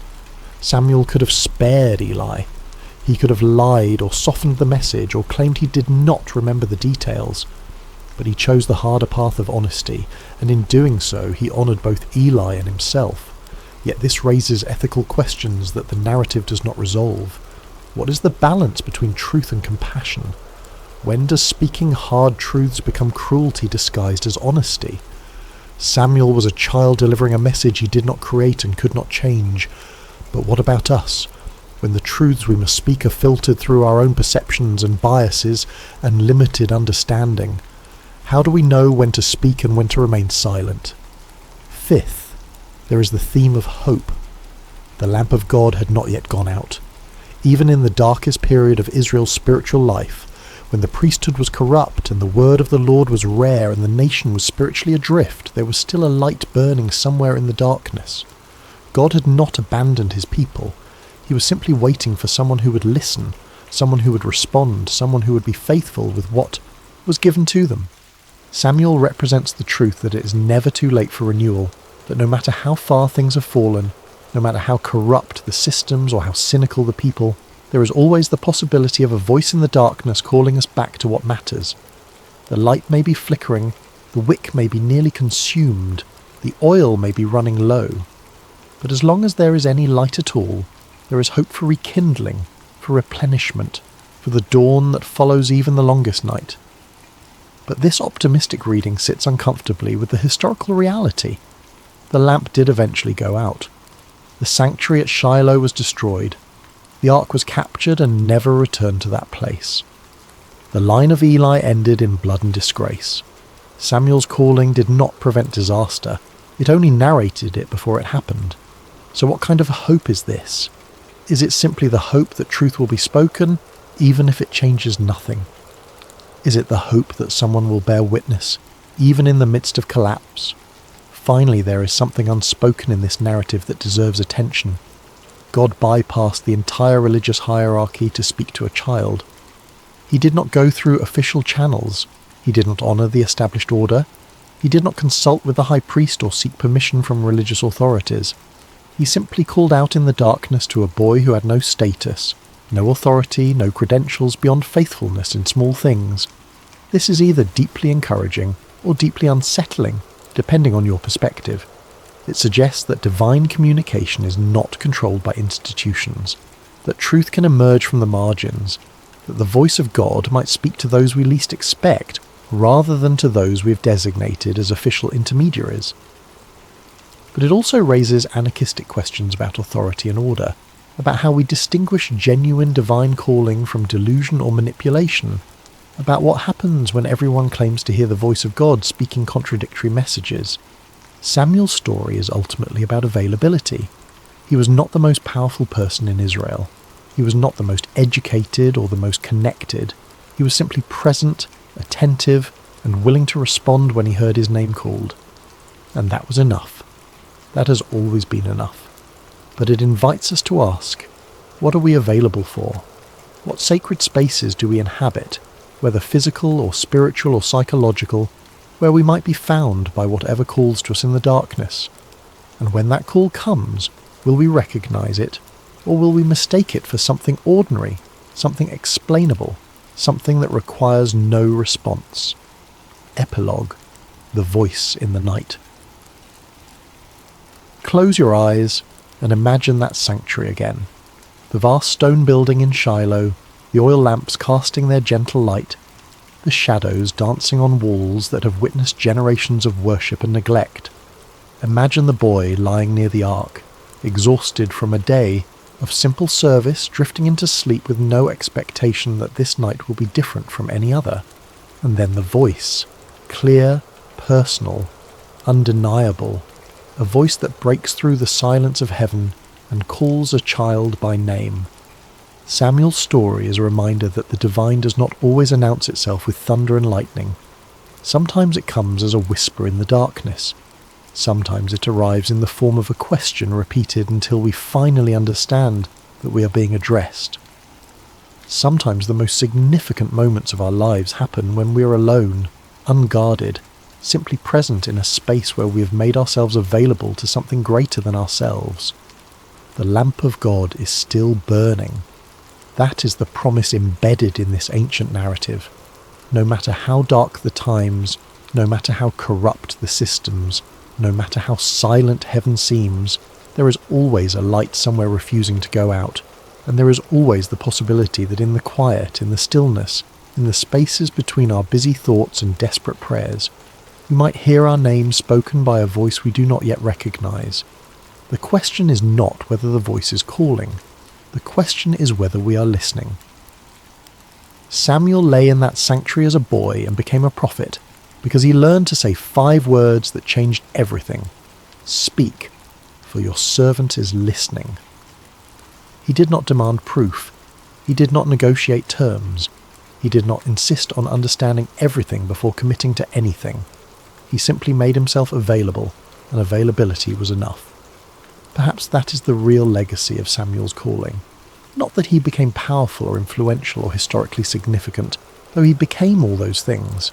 Samuel could have spared Eli. He could have lied or softened the message or claimed he did not remember the details. But he chose the harder path of honesty, and in doing so he honoured both Eli and himself. Yet this raises ethical questions that the narrative does not resolve. What is the balance between truth and compassion? When does speaking hard truths become cruelty disguised as honesty? Samuel was a child delivering a message he did not create and could not change. But what about us? When the truths we must speak are filtered through our own perceptions and biases and limited understanding, how do we know when to speak and when to remain silent? Fifth, there is the theme of hope. The lamp of God had not yet gone out. Even in the darkest period of Israel's spiritual life, when the priesthood was corrupt and the word of the Lord was rare and the nation was spiritually adrift, there was still a light burning somewhere in the darkness. God had not abandoned his people. He was simply waiting for someone who would listen, someone who would respond, someone who would be faithful with what was given to them. Samuel represents the truth that it is never too late for renewal, that no matter how far things have fallen, no matter how corrupt the systems or how cynical the people, there is always the possibility of a voice in the darkness calling us back to what matters. The light may be flickering, the wick may be nearly consumed, the oil may be running low. But as long as there is any light at all, there is hope for rekindling, for replenishment, for the dawn that follows even the longest night. But this optimistic reading sits uncomfortably with the historical reality. The lamp did eventually go out. The sanctuary at Shiloh was destroyed. The ark was captured and never returned to that place. The line of Eli ended in blood and disgrace. Samuel's calling did not prevent disaster. It only narrated it before it happened. So what kind of hope is this? Is it simply the hope that truth will be spoken, even if it changes nothing? Is it the hope that someone will bear witness, even in the midst of collapse? Finally, there is something unspoken in this narrative that deserves attention. God bypassed the entire religious hierarchy to speak to a child. He did not go through official channels. He did not honour the established order. He did not consult with the high priest or seek permission from religious authorities. He simply called out in the darkness to a boy who had no status, no authority, no credentials beyond faithfulness in small things. This is either deeply encouraging or deeply unsettling, depending on your perspective. It suggests that divine communication is not controlled by institutions, that truth can emerge from the margins, that the voice of God might speak to those we least expect, rather than to those we have designated as official intermediaries. But it also raises anarchistic questions about authority and order. about how we distinguish genuine divine calling from delusion or manipulation, about what happens when everyone claims to hear the voice of God speaking contradictory messages. Samuel's story is ultimately about availability. He was not the most powerful person in Israel. He was not the most educated or the most connected. He was simply present, attentive, and willing to respond when he heard his name called. And that was enough. That has always been enough. But it invites us to ask, what are we available for? What sacred spaces do we inhabit, whether physical or spiritual or psychological, where we might be found by whatever calls to us in the darkness? And when that call comes, will we recognize it, or will we mistake it for something ordinary, something explainable, something that requires no response? Epilogue: The Voice in the Night. Close your eyes and imagine that sanctuary again. The vast stone building in Shiloh, the oil lamps casting their gentle light, the shadows dancing on walls that have witnessed generations of worship and neglect. Imagine the boy lying near the ark, exhausted from a day of simple service, drifting into sleep with no expectation that this night will be different from any other. And then the voice, clear, personal, undeniable, a voice that breaks through the silence of heaven and calls a child by name. Samuel's story is a reminder that the divine does not always announce itself with thunder and lightning. Sometimes it comes as a whisper in the darkness. Sometimes it arrives in the form of a question repeated until we finally understand that we are being addressed. Sometimes the most significant moments of our lives happen when we are alone, unguarded, simply present in a space where we have made ourselves available to something greater than ourselves. The lamp of God is still burning. That is the promise embedded in this ancient narrative. No matter how dark the times, no matter how corrupt the systems, no matter how silent heaven seems, there is always a light somewhere refusing to go out, and there is always the possibility that in the quiet, in the stillness, in the spaces between our busy thoughts and desperate prayers, we might hear our name spoken by a voice we do not yet recognize. The question is not whether the voice is calling. The question is whether we are listening. Samuel lay in that sanctuary as a boy and became a prophet because he learned to say 5 words that changed everything. Speak, for your servant is listening. He did not demand proof. He did not negotiate terms. He did not insist on understanding everything before committing to anything. He simply made himself available, and availability was enough. Perhaps that is the real legacy of Samuel's calling. Not that he became powerful or influential or historically significant, though he became all those things.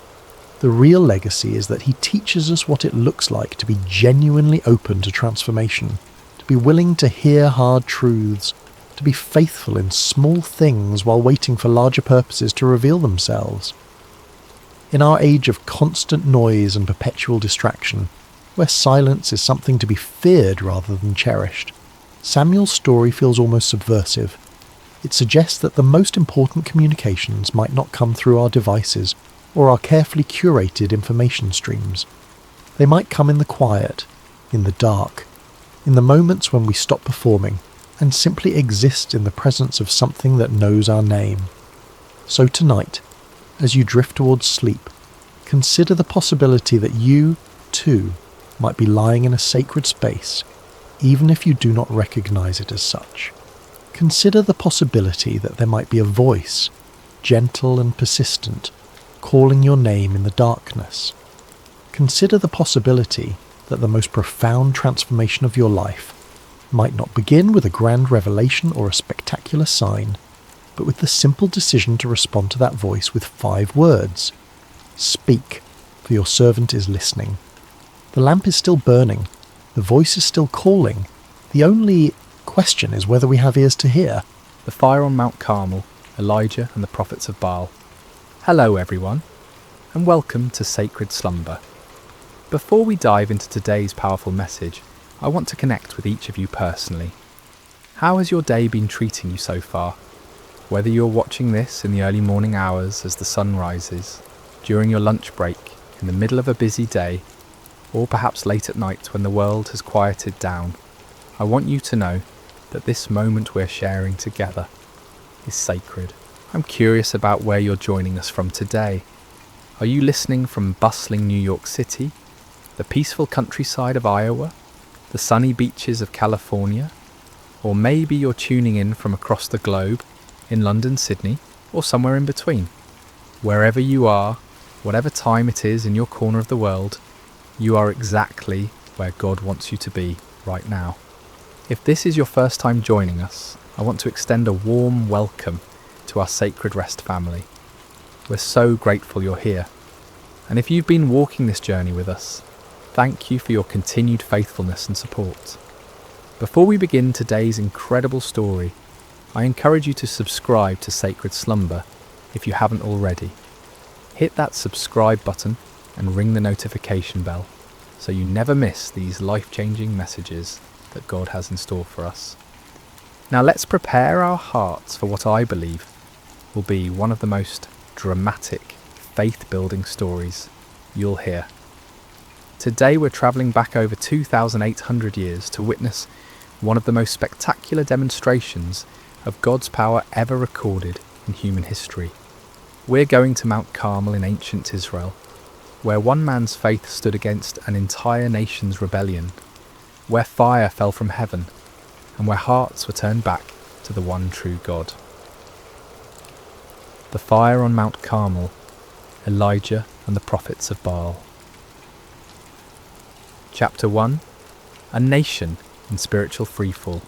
The real legacy is that he teaches us what it looks like to be genuinely open to transformation, to be willing to hear hard truths, to be faithful in small things while waiting for larger purposes to reveal themselves. In our age of constant noise and perpetual distraction, where silence is something to be feared rather than cherished, Samuel's story feels almost subversive. It suggests that the most important communications might not come through our devices or our carefully curated information streams. They might come in the quiet, in the dark, in the moments when we stop performing and simply exist in the presence of something that knows our name. So tonight, as you drift towards sleep, consider the possibility that you, too, might be lying in a sacred space, even if you do not recognize it as such. Consider the possibility that there might be a voice, gentle and persistent, calling your name in the darkness. Consider the possibility that the most profound transformation of your life might not begin with a grand revelation or a spectacular sign, but with the simple decision to respond to that voice with 5 words. Speak, for your servant is listening. The lamp is still burning. The voice is still calling. The only question is whether we have ears to hear. The fire on Mount Carmel, Elijah and the prophets of Baal. Hello everyone, and welcome to Sacred Slumber. Before we dive into today's powerful message, I want to connect with each of you personally. How has your day been treating you so far? Whether you're watching this in the early morning hours as the sun rises, during your lunch break, in the middle of a busy day, or perhaps late at night when the world has quieted down, I want you to know that this moment we're sharing together is sacred. I'm curious about where you're joining us from today. Are you listening from bustling New York City, the peaceful countryside of Iowa, the sunny beaches of California, or maybe you're tuning in from across the globe in London, Sydney, or somewhere in between? Wherever you are, whatever time it is in your corner of the world, you are exactly where God wants you to be right now. If this is your first time joining us, I want to extend a warm welcome to our Sacred Rest family. We're so grateful you're here. And if you've been walking this journey with us, thank you for your continued faithfulness and support. Before we begin today's incredible story, I encourage you to subscribe to Sacred Slumber if you haven't already. Hit that subscribe button and ring the notification bell so you never miss these life-changing messages that God has in store for us. Now let's prepare our hearts for what I believe will be one of the most dramatic, faith-building stories you'll hear. Today we're travelling back over 2,800 years to witness one of the most spectacular demonstrations of God's power ever recorded in human history. We're going to Mount Carmel in ancient Israel, where one man's faith stood against an entire nation's rebellion, where fire fell from heaven, and where hearts were turned back to the one true God. The fire on Mount Carmel, Elijah and the prophets of Baal. Chapter 1. A nation in spiritual freefall.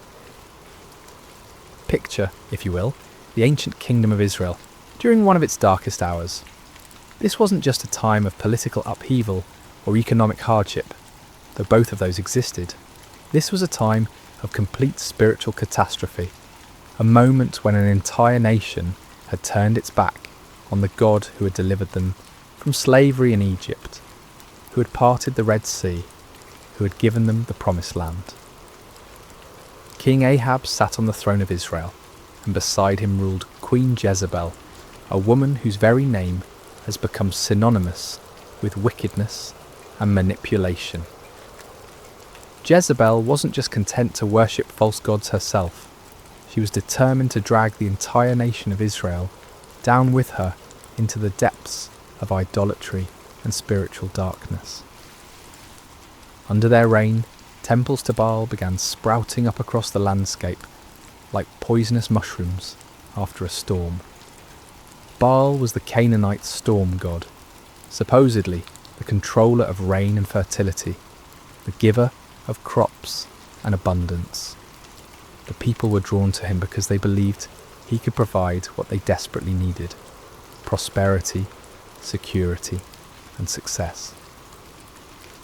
Picture, if you will, the ancient kingdom of Israel during one of its darkest hours. This wasn't just a time of political upheaval or economic hardship, though both of those existed. This was a time of complete spiritual catastrophe, a moment when an entire nation had turned its back on the God who had delivered them from slavery in Egypt, who had parted the Red Sea, who had given them the Promised Land. King Ahab sat on the throne of Israel, and beside him ruled Queen Jezebel, a woman whose very name has become synonymous with wickedness and manipulation. Jezebel wasn't just content to worship false gods herself. She was determined to drag the entire nation of Israel down with her into the depths of idolatry and spiritual darkness. Under their reign, temples to Baal began sprouting up across the landscape like poisonous mushrooms after a storm. Baal was the Canaanite storm god, supposedly the controller of rain and fertility, the giver of crops and abundance. The people were drawn to him because they believed he could provide what they desperately needed: prosperity, security, and success.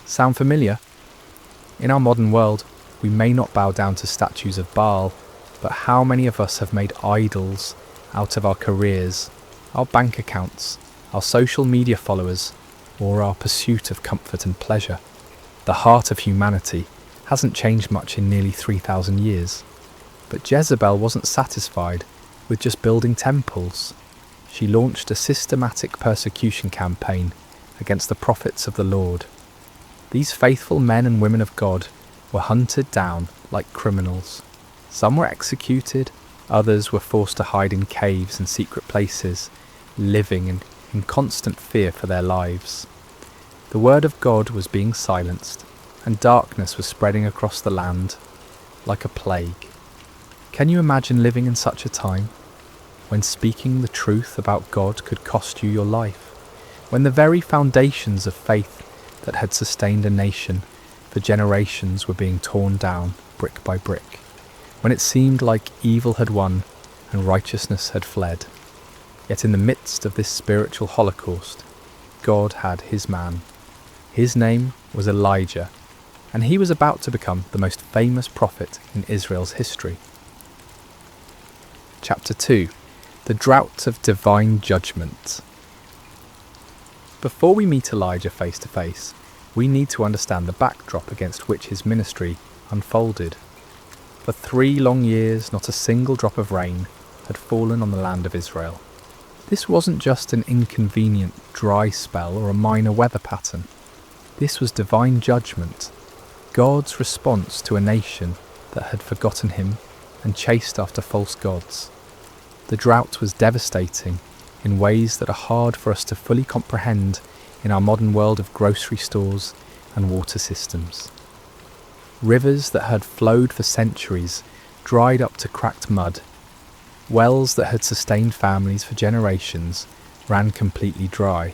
Sound familiar? In our modern world, we may not bow down to statues of Baal, but how many of us have made idols out of our careers, our bank accounts, our social media followers, or our pursuit of comfort and pleasure? The heart of humanity hasn't changed much in nearly 3,000 years. But Jezebel wasn't satisfied with just building temples. She launched a systematic persecution campaign against the prophets of the Lord. These faithful men and women of God were hunted down like criminals. Some were executed, others were forced to hide in caves and secret places, living in constant fear for their lives. The word of God was being silenced, and darkness was spreading across the land like a plague. Can you imagine living in such a time, when speaking the truth about God could cost you your life, when the very foundations of faith that had sustained a nation for generations were being torn down brick by brick, when it seemed like evil had won and righteousness had fled? Yet in the midst of this spiritual holocaust, God had his man. His name was Elijah, and he was about to become the most famous prophet in Israel's history. Chapter 2. The Drought of Divine Judgment. Before we meet Elijah face to face, we need to understand the backdrop against which his ministry unfolded. For 3 long years, not a single drop of rain had fallen on the land of Israel. This wasn't just an inconvenient dry spell or a minor weather pattern. This was divine judgment, God's response to a nation that had forgotten him and chased after false gods. The drought was devastating in ways that are hard for us to fully comprehend in our modern world of grocery stores and water systems. Rivers that had flowed for centuries dried up to cracked mud. Wells that had sustained families for generations ran completely dry.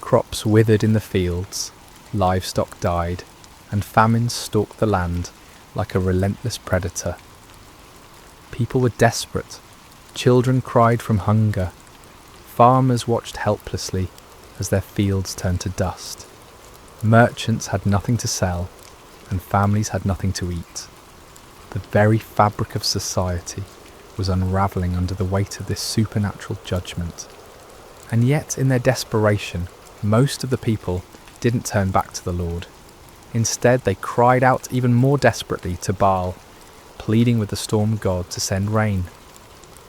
Crops withered in the fields, livestock died, and famine stalked the land like a relentless predator. People were desperate. Children cried from hunger. Farmers watched helplessly as their fields turned to dust. Merchants had nothing to sell, and families had nothing to eat. The very fabric of society was unravelling under the weight of this supernatural judgment. And yet, in their desperation, most of the people didn't turn back to the Lord. Instead, they cried out even more desperately to Baal, pleading with the storm god to send rain.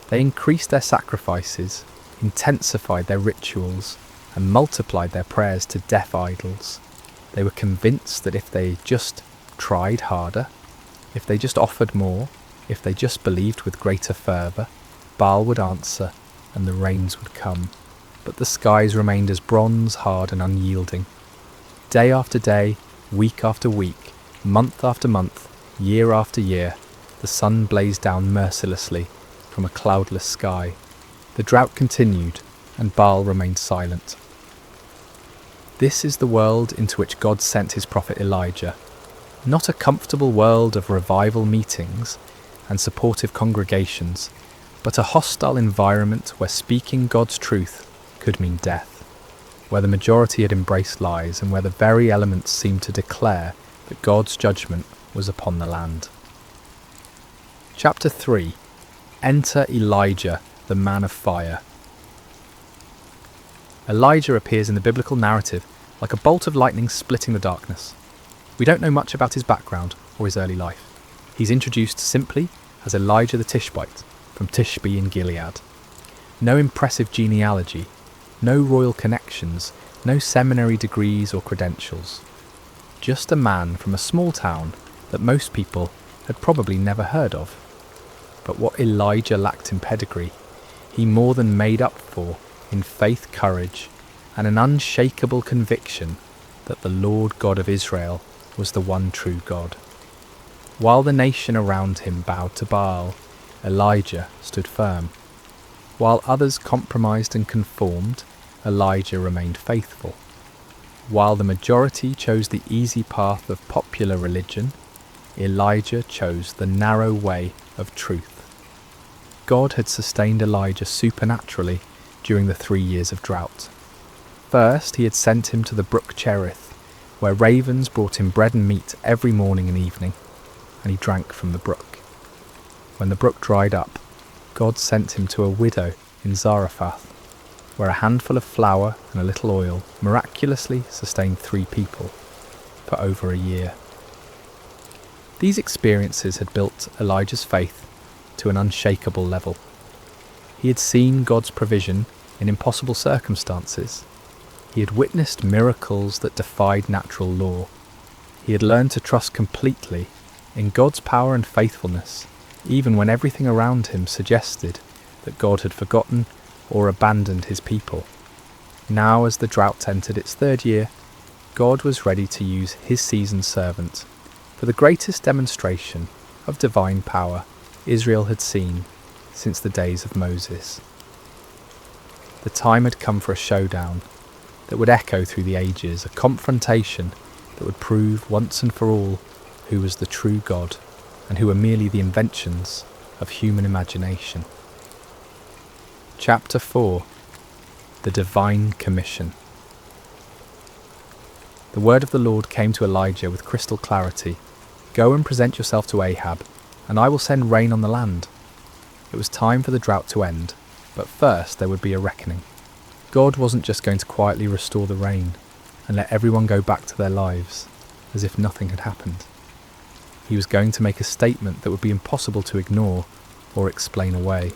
They increased their sacrifices, intensified their rituals, and multiplied their prayers to deaf idols. They were convinced that if they just tried harder, if they just offered more, if they just believed with greater fervour, Baal would answer and the rains would come. But the skies remained as bronze hard and unyielding. Day after day, week after week, month after month, year after year, the sun blazed down mercilessly from a cloudless sky. The drought continued, and Baal remained silent. This is the world into which God sent his prophet Elijah. Not a comfortable world of revival meetings and supportive congregations, but a hostile environment where speaking God's truth could mean death, where the majority had embraced lies and where the very elements seemed to declare that God's judgment was upon the land. Chapter 3. Enter Elijah, the man of fire. Elijah appears in the biblical narrative like a bolt of lightning splitting the darkness. We don't know much about his background or his early life. He's introduced simply as Elijah the Tishbite from Tishbe in Gilead. No impressive genealogy, no royal connections, no seminary degrees or credentials. Just a man from a small town that most people had probably never heard of. But what Elijah lacked in pedigree, he more than made up for in faith, courage, and an unshakable conviction that the Lord God of Israel was the one true God. While the nation around him bowed to Baal, Elijah stood firm. While others compromised and conformed, Elijah remained faithful. While the majority chose the easy path of popular religion, Elijah chose the narrow way of truth. God had sustained Elijah supernaturally during the 3 years of drought. First, he had sent him to the brook Cherith, where ravens brought him bread and meat every morning and evening, and he drank from the brook. When the brook dried up, God sent him to a widow in Zarephath, where a handful of flour and a little oil miraculously sustained 3 people for over a year. These experiences had built Elijah's faith to an unshakable level. He had seen God's provision in impossible circumstances. He had witnessed miracles that defied natural law. He had learned to trust completely in God's power and faithfulness, even when everything around him suggested that God had forgotten or abandoned his people. Now, as the drought entered its 3rd year, God was ready to use his seasoned servant for the greatest demonstration of divine power Israel had seen since the days of Moses. The time had come for a showdown that would echo through the ages, a confrontation that would prove once and for all who was the true God and who were merely the inventions of human imagination. Chapter 4. The Divine Commission. The word of the Lord came to Elijah with crystal clarity. Go and present yourself to Ahab, and I will send rain on the land. It was time for the drought to end, but first there would be a reckoning. God wasn't just going to quietly restore the rain and let everyone go back to their lives as if nothing had happened. He was going to make a statement that would be impossible to ignore or explain away.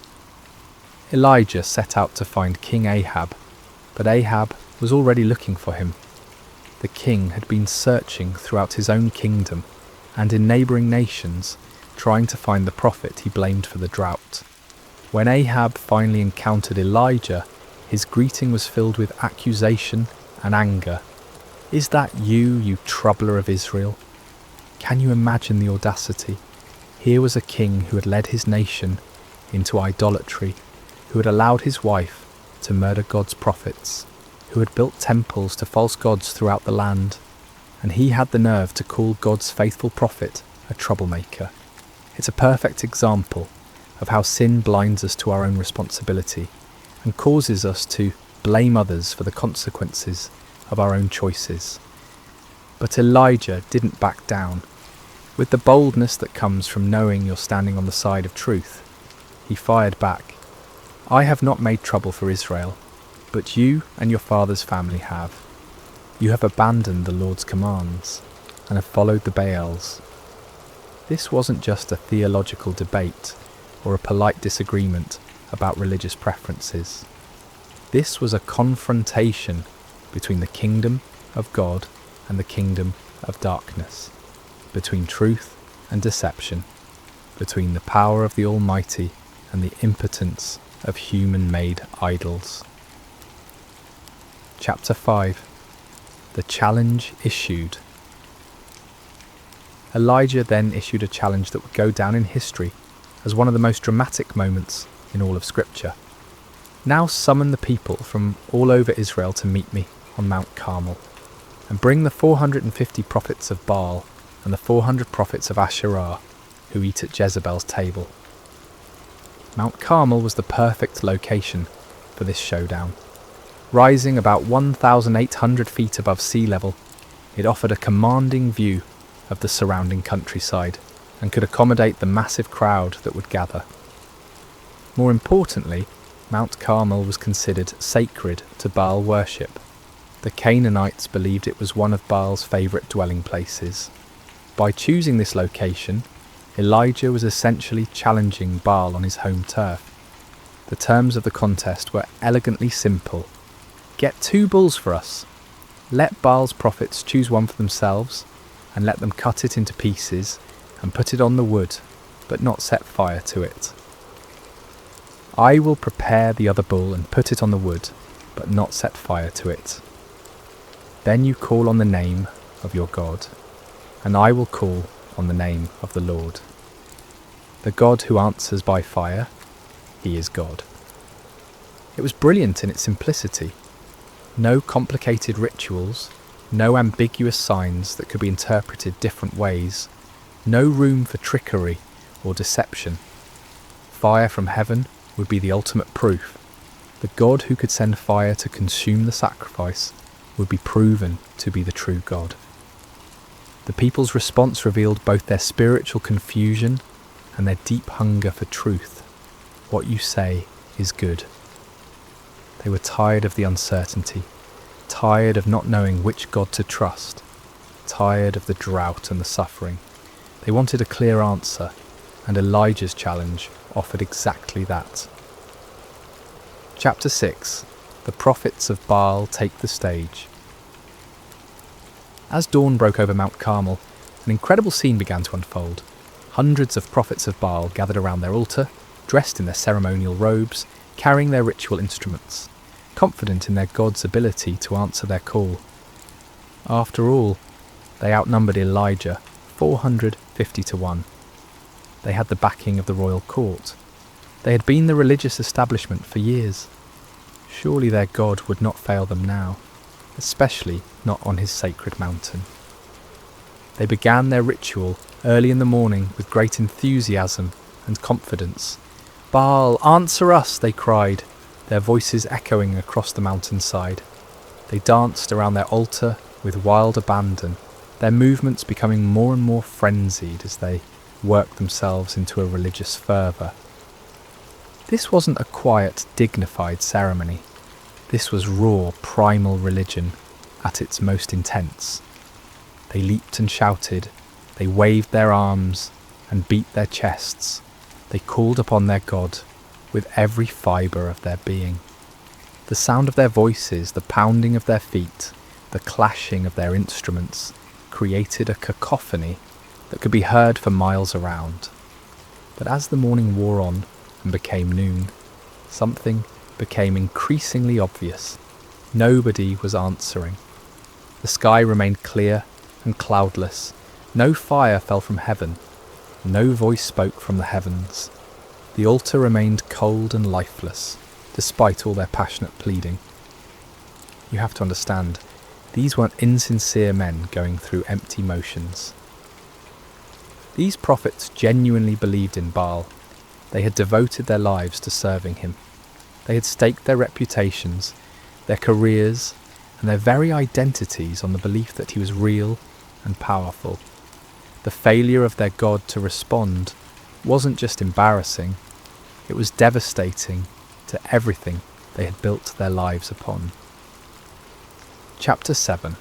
Elijah set out to find King Ahab, but Ahab was already looking for him. The king had been searching throughout his own kingdom and in neighbouring nations trying to find the prophet he blamed for the drought. When Ahab finally encountered Elijah, his greeting was filled with accusation and anger. "Is that you, you troubler of Israel?" Can you imagine the audacity? Here was a king who had led his nation into idolatry, who had allowed his wife to murder God's prophets, who had built temples to false gods throughout the land, and he had the nerve to call God's faithful prophet a troublemaker. It's a perfect example of how sin blinds us to our own responsibility and causes us to blame others for the consequences of our own choices. But Elijah didn't back down. With the boldness that comes from knowing you're standing on the side of truth, he fired back. "I have not made trouble for Israel, but you and your father's family have. You have abandoned the Lord's commands and have followed the Baals." This wasn't just a theological debate or a polite disagreement about religious preferences. This was a confrontation between the kingdom of God and the kingdom of darkness, between truth and deception, between the power of the Almighty and the impotence of human-made idols. Chapter 5. The challenge issued. Elijah then issued a challenge that would go down in history as one of the most dramatic moments in all of Scripture. "Now summon the people from all over Israel to meet me on Mount Carmel, and bring the 450 prophets of Baal and the 400 prophets of Asherah who eat at Jezebel's table." Mount Carmel was the perfect location for this showdown. Rising about 1,800 feet above sea level, it offered a commanding view of the surrounding countryside and could accommodate the massive crowd that would gather. More importantly, Mount Carmel was considered sacred to Baal worship. The Canaanites believed it was one of Baal's favourite dwelling places. By choosing this location, Elijah was essentially challenging Baal on his home turf. The terms of the contest were elegantly simple. "Get 2 bulls for us. Let Baal's prophets choose one for themselves, and let them cut it into pieces and put it on the wood, but not set fire to it. I will prepare the other bull and put it on the wood, but not set fire to it. Then you call on the name of your God, and I will call on the name of the Lord. The God who answers by fire, he is God." It was brilliant in its simplicity. No complicated rituals, no ambiguous signs that could be interpreted different ways, no room for trickery or deception. Fire from heaven would be the ultimate proof. The God who could send fire to consume the sacrifice would be proven to be the true God. The people's response revealed both their spiritual confusion and their deep hunger for truth. What you say is good. They were tired of the uncertainty, tired of not knowing which God to trust, tired of the drought and the suffering. They wanted a clear answer, and Elijah's challenge offered exactly that. Chapter 6. The prophets of Baal take the stage. As dawn broke over Mount Carmel, an incredible scene began to unfold. Hundreds of prophets of Baal gathered around their altar, dressed in their ceremonial robes, carrying their ritual instruments, confident in their God's ability to answer their call. After all, they outnumbered Elijah 450 to 1. They had the backing of the royal court. They had been the religious establishment for years. Surely their God would not fail them now, especially not on his sacred mountain. They began their ritual early in the morning with great enthusiasm and confidence. "Baal, answer us," they cried, their voices echoing across the mountainside. They danced around their altar with wild abandon, their movements becoming more and more frenzied as they worked themselves into a religious fervour. This wasn't a quiet, dignified ceremony. This was raw, primal religion at its most intense. They leaped and shouted, they waved their arms and beat their chests. They called upon their God with every fibre of their being. The sound of their voices, the pounding of their feet, the clashing of their instruments created a cacophony that could be heard for miles around. But as the morning wore on and became noon, something became increasingly obvious. Nobody was answering. The sky remained clear and cloudless. No fire fell from heaven. No voice spoke from the heavens. The altar remained cold and lifeless, despite all their passionate pleading. You have to understand, these weren't insincere men going through empty motions. These prophets genuinely believed in Baal. They had devoted their lives to serving him. They had staked their reputations, their careers, and their very identities on the belief that he was real and powerful. The failure of their God to respond wasn't just embarrassing, it was devastating to everything they had built their lives upon. Chapter 7.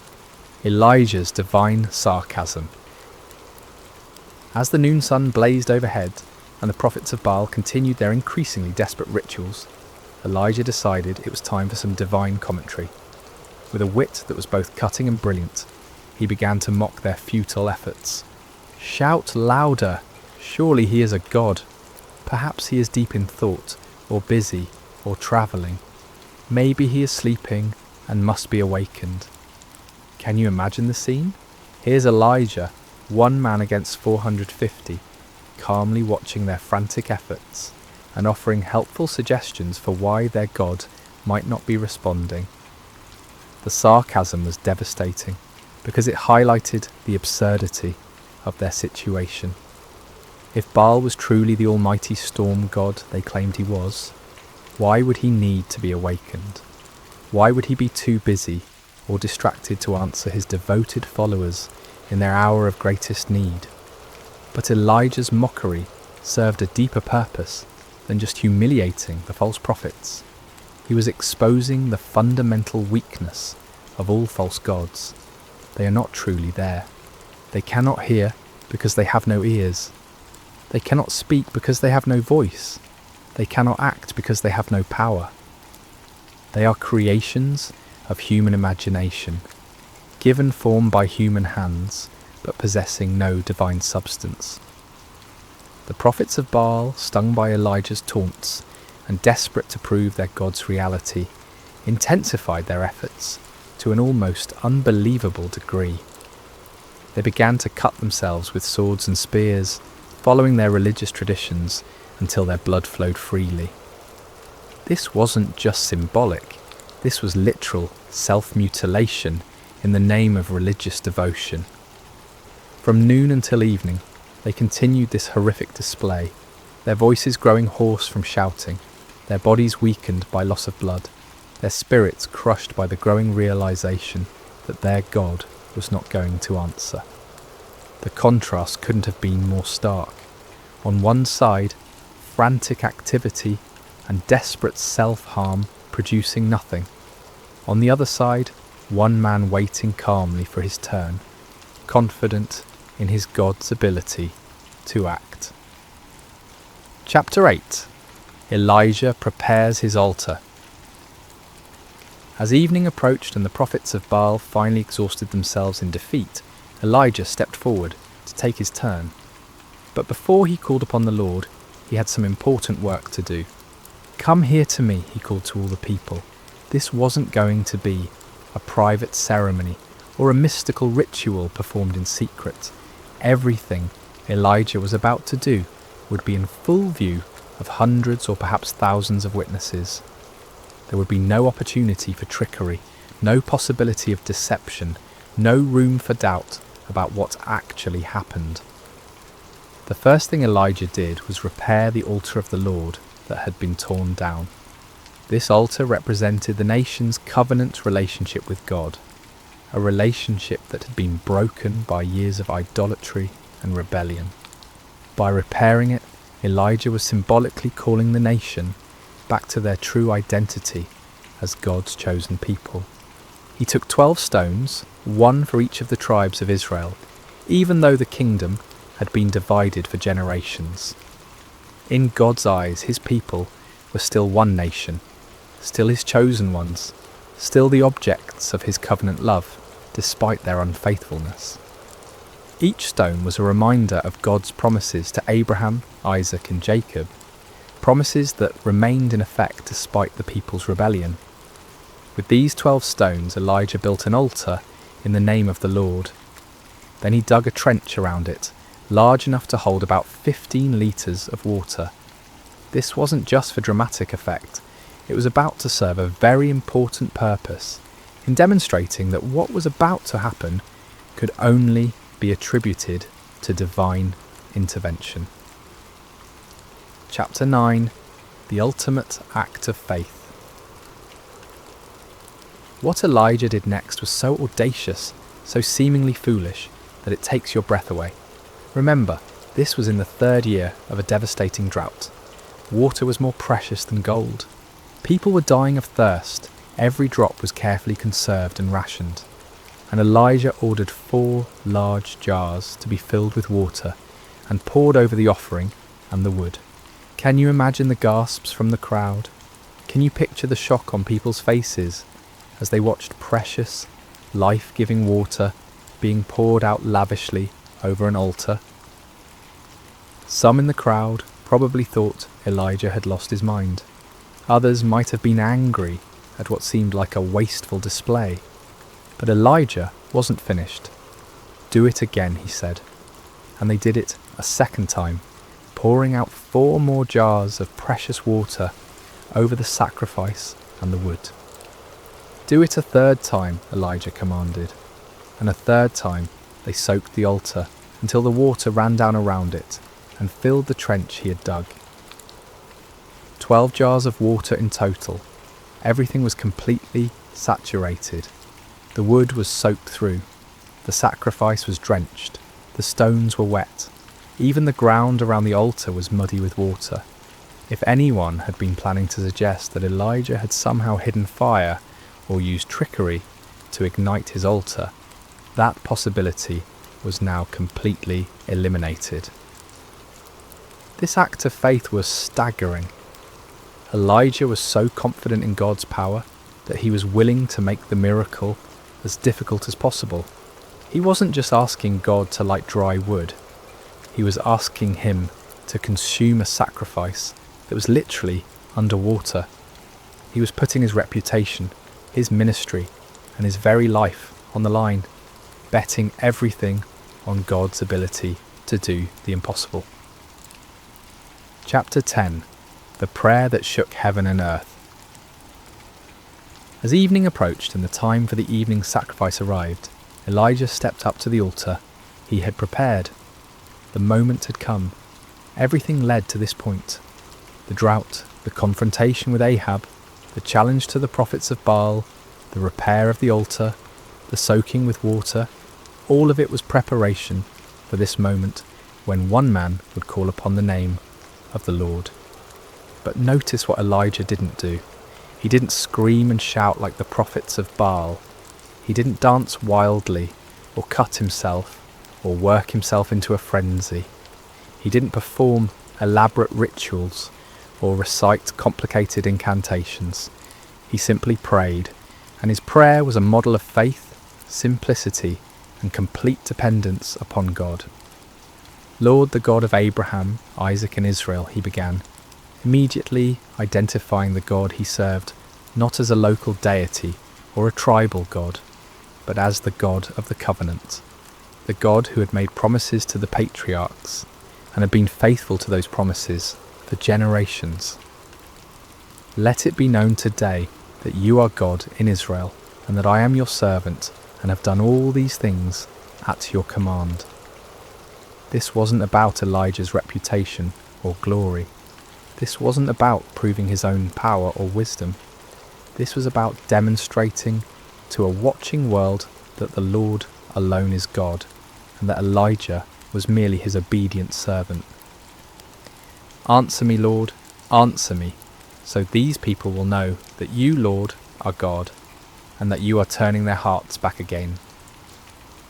Elijah's Divine Sarcasm. As the noon sun blazed overhead and the prophets of Baal continued their increasingly desperate rituals, Elijah decided it was time for some divine commentary. With a wit that was both cutting and brilliant, he began to mock their futile efforts. "Shout louder! Surely he is a god. Perhaps he is deep in thought, or busy, or travelling. Maybe he is sleeping and must be awakened." Can you imagine the scene? Here's Elijah, one man against 450, calmly watching their frantic efforts and offering helpful suggestions for why their God might not be responding. The sarcasm was devastating because it highlighted the absurdity of their situation. If Baal was truly the almighty storm god they claimed he was, why would he need to be awakened? Why would he be too busy or distracted to answer his devoted followers in their hour of greatest need? But Elijah's mockery served a deeper purpose than just humiliating the false prophets. He was exposing the fundamental weakness of all false gods. They are not truly there. They cannot hear because they have no ears. They cannot speak because they have no voice. They cannot act because they have no power. They are creations of human imagination, given form by human hands, but possessing no divine substance. The prophets of Baal, stung by Elijah's taunts and desperate to prove their God's reality, intensified their efforts to an almost unbelievable degree. They began to cut themselves with swords and spears, following their religious traditions until their blood flowed freely. This wasn't just symbolic, this was literal self-mutilation in the name of religious devotion. From noon until evening, they continued this horrific display, their voices growing hoarse from shouting, their bodies weakened by loss of blood, their spirits crushed by the growing realization that their God was not going to answer. The contrast couldn't have been more stark. On one side, frantic activity and desperate self-harm producing nothing. On the other side, one man waiting calmly for his turn, confident in his God's ability to act. Chapter 8. Elijah prepares his altar. As evening approached and the prophets of Baal finally exhausted themselves in defeat, Elijah stepped forward to take his turn. But before he called upon the Lord, he had some important work to do. "Come here to me," he called to all the people. This wasn't going to be a private ceremony or a mystical ritual performed in secret. Everything Elijah was about to do would be in full view of hundreds or perhaps thousands of witnesses. There would be no opportunity for trickery, no possibility of deception, no room for doubt about what actually happened. The first thing Elijah did was repair the altar of the Lord that had been torn down. This altar represented the nation's covenant relationship with God, a relationship that had been broken by years of idolatry and rebellion. By repairing it, Elijah was symbolically calling the nation back to their true identity as God's chosen people. He took 12 stones, one for each of the tribes of Israel, even though the kingdom had been divided for generations. In God's eyes, his people were still one nation, still his chosen ones, still the objects of his covenant love, despite their unfaithfulness. Each stone was a reminder of God's promises to Abraham, Isaac and Jacob, promises that remained in effect despite the people's rebellion. With these 12 stones, Elijah built an altar in the name of the Lord. Then he dug a trench around it, large enough to hold about 15 litres of water. This wasn't just for dramatic effect, it was about to serve a very important purpose in demonstrating that what was about to happen could only be attributed to divine intervention. Chapter 9. The Ultimate Act of Faith. What Elijah did next was so audacious, so seemingly foolish, that it takes your breath away. Remember, this was in the 3rd year of a devastating drought. Water was more precious than gold. People were dying of thirst. Every drop was carefully conserved and rationed. And Elijah ordered 4 large jars to be filled with water and poured over the offering and the wood. Can you imagine the gasps from the crowd? Can you picture the shock on people's faces as they watched precious, life-giving water being poured out lavishly over an altar? Some in the crowd probably thought Elijah had lost his mind. Others might have been angry at what seemed like a wasteful display. But Elijah wasn't finished. "Do it again," he said. And they did it a second time, pouring out 4 more jars of precious water over the sacrifice and the wood. "Do it a 3rd time," Elijah commanded. And a 3rd time they soaked the altar until the water ran down around it and filled the trench he had dug. 12 jars of water in total. Everything was completely saturated. The wood was soaked through. The sacrifice was drenched. The stones were wet. Even the ground around the altar was muddy with water. If anyone had been planning to suggest that Elijah had somehow hidden fire or used trickery to ignite his altar, that possibility was now completely eliminated. This act of faith was staggering. Elijah was so confident in God's power that he was willing to make the miracle as difficult as possible. He wasn't just asking God to light dry wood. He was asking him to consume a sacrifice that was literally underwater. He was putting his reputation, his ministry, and his very life on the line, betting everything on God's ability to do the impossible. Chapter 10. The Prayer That Shook Heaven and Earth. As evening approached and the time for the evening sacrifice arrived, Elijah stepped up to the altar he had prepared. The moment had come. Everything led to this point. The drought, the confrontation with Ahab, the challenge to the prophets of Baal, the repair of the altar, the soaking with water, all of it was preparation for this moment when one man would call upon the name of the Lord. But notice what Elijah didn't do. He didn't scream and shout like the prophets of Baal. He didn't dance wildly, or cut himself, or work himself into a frenzy. He didn't perform elaborate rituals, or recite complicated incantations. He simply prayed, and his prayer was a model of faith, simplicity, and complete dependence upon God. "Lord, the God of Abraham, Isaac, and Israel," he began, immediately identifying the God he served not as a local deity or a tribal God, but as the God of the covenant, the God who had made promises to the patriarchs and had been faithful to those promises for generations. "Let it be known today that you are God in Israel, and that I am your servant and have done all these things at your command." This wasn't about Elijah's reputation or glory. This wasn't about proving his own power or wisdom. This was about demonstrating to a watching world that the Lord alone is God, and that Elijah was merely his obedient servant. "Answer me, Lord, answer me, so these people will know that you, Lord, are God, and that you are turning their hearts back again."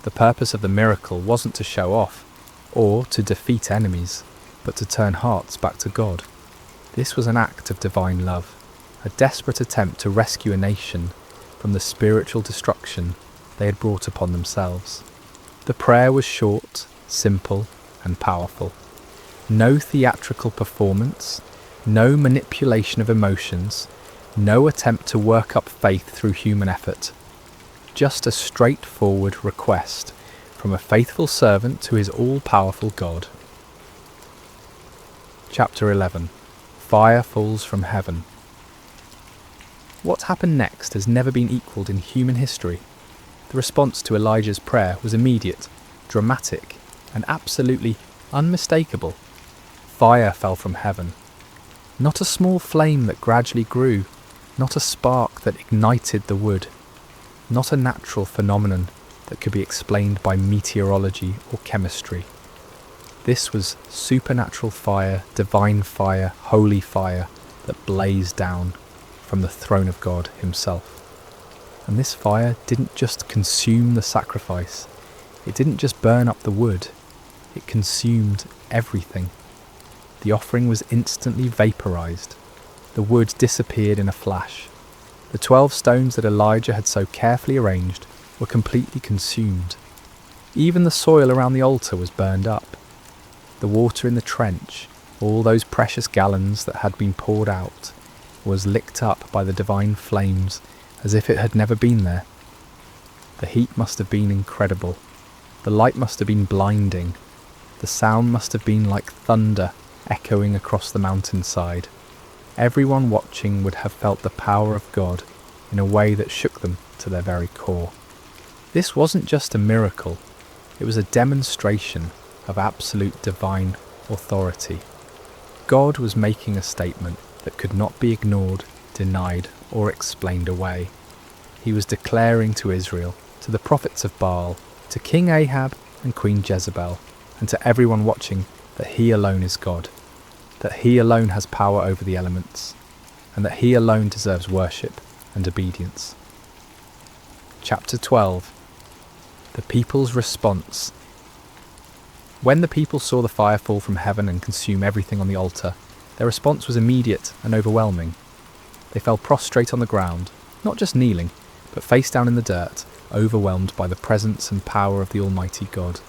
The purpose of the miracle wasn't to show off, or to defeat enemies, but to turn hearts back to God. This was an act of divine love, a desperate attempt to rescue a nation from the spiritual destruction they had brought upon themselves. The prayer was short, simple, and powerful. No theatrical performance, no manipulation of emotions, no attempt to work up faith through human effort. Just a straightforward request from a faithful servant to his all-powerful God. Chapter 11. Fire falls from heaven. What happened next has never been equalled in human history. The response to Elijah's prayer was immediate, dramatic, and absolutely unmistakable. Fire fell from heaven. Not a small flame that gradually grew, not a spark that ignited the wood, not a natural phenomenon that could be explained by meteorology or chemistry. This was supernatural fire, divine fire, holy fire that blazed down from the throne of God himself. And this fire didn't just consume the sacrifice, it didn't just burn up the wood, it consumed everything. The offering was instantly vaporized. The wood disappeared in a flash. The 12 stones that Elijah had so carefully arranged were completely consumed. Even the soil around the altar was burned up. The water in the trench, all those precious gallons that had been poured out, was licked up by the divine flames as if it had never been there. The heat must have been incredible. The light must have been blinding. The sound must have been like thunder echoing across the mountainside. Everyone watching would have felt the power of God in a way that shook them to their very core. This wasn't just a miracle, it was a demonstration of absolute divine authority. God was making a statement that could not be ignored, denied, or explained away. He was declaring to Israel, to the prophets of Baal, to King Ahab and Queen Jezebel, and to everyone watching, that he alone is God, that he alone has power over the elements, and that he alone deserves worship and obedience. Chapter 12. The people's response. When the people saw the fire fall from heaven and consume everything on the altar, their response was immediate and overwhelming. They fell prostrate on the ground, not just kneeling, but face down in the dirt, overwhelmed by the presence and power of the Almighty God.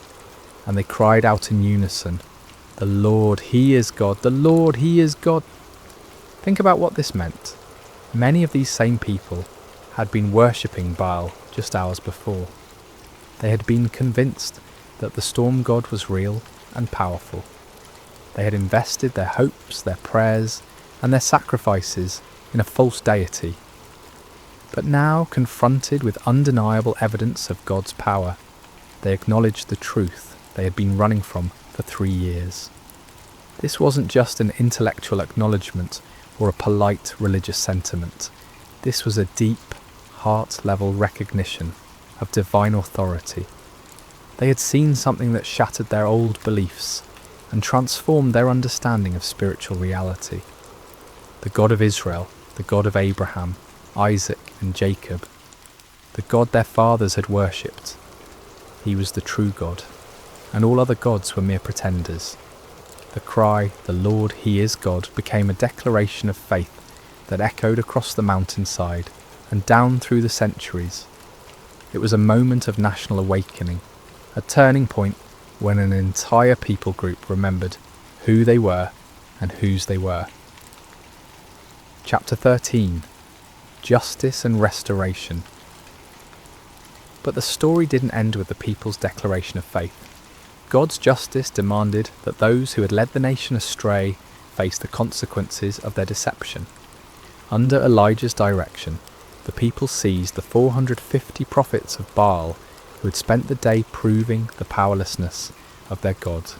And they cried out in unison, "The Lord, He is God! The Lord, He is God!" Think about what this meant. Many of these same people had been worshipping Baal just hours before. They had been convinced that the storm god was real and powerful. They had invested their hopes, their prayers, and their sacrifices in a false deity. But now, confronted with undeniable evidence of God's power, they acknowledged the truth they had been running from for 3 years. This wasn't just an intellectual acknowledgement or a polite religious sentiment. This was a deep, heart-level recognition of divine authority. They had seen something that shattered their old beliefs and transformed their understanding of spiritual reality. The God of Israel, the God of Abraham, Isaac and Jacob, the God their fathers had worshipped. He was the true God, and all other gods were mere pretenders. The cry, "The Lord, He is God," became a declaration of faith that echoed across the mountainside and down through the centuries. It was a moment of national awakening, a turning point when an entire people group remembered who they were and whose they were. Chapter 13. Justice and Restoration. But the story didn't end with the people's declaration of faith. God's justice demanded that those who had led the nation astray face the consequences of their deception. Under Elijah's direction, the people seized the 450 prophets of Baal who had spent the day proving the powerlessness of their God.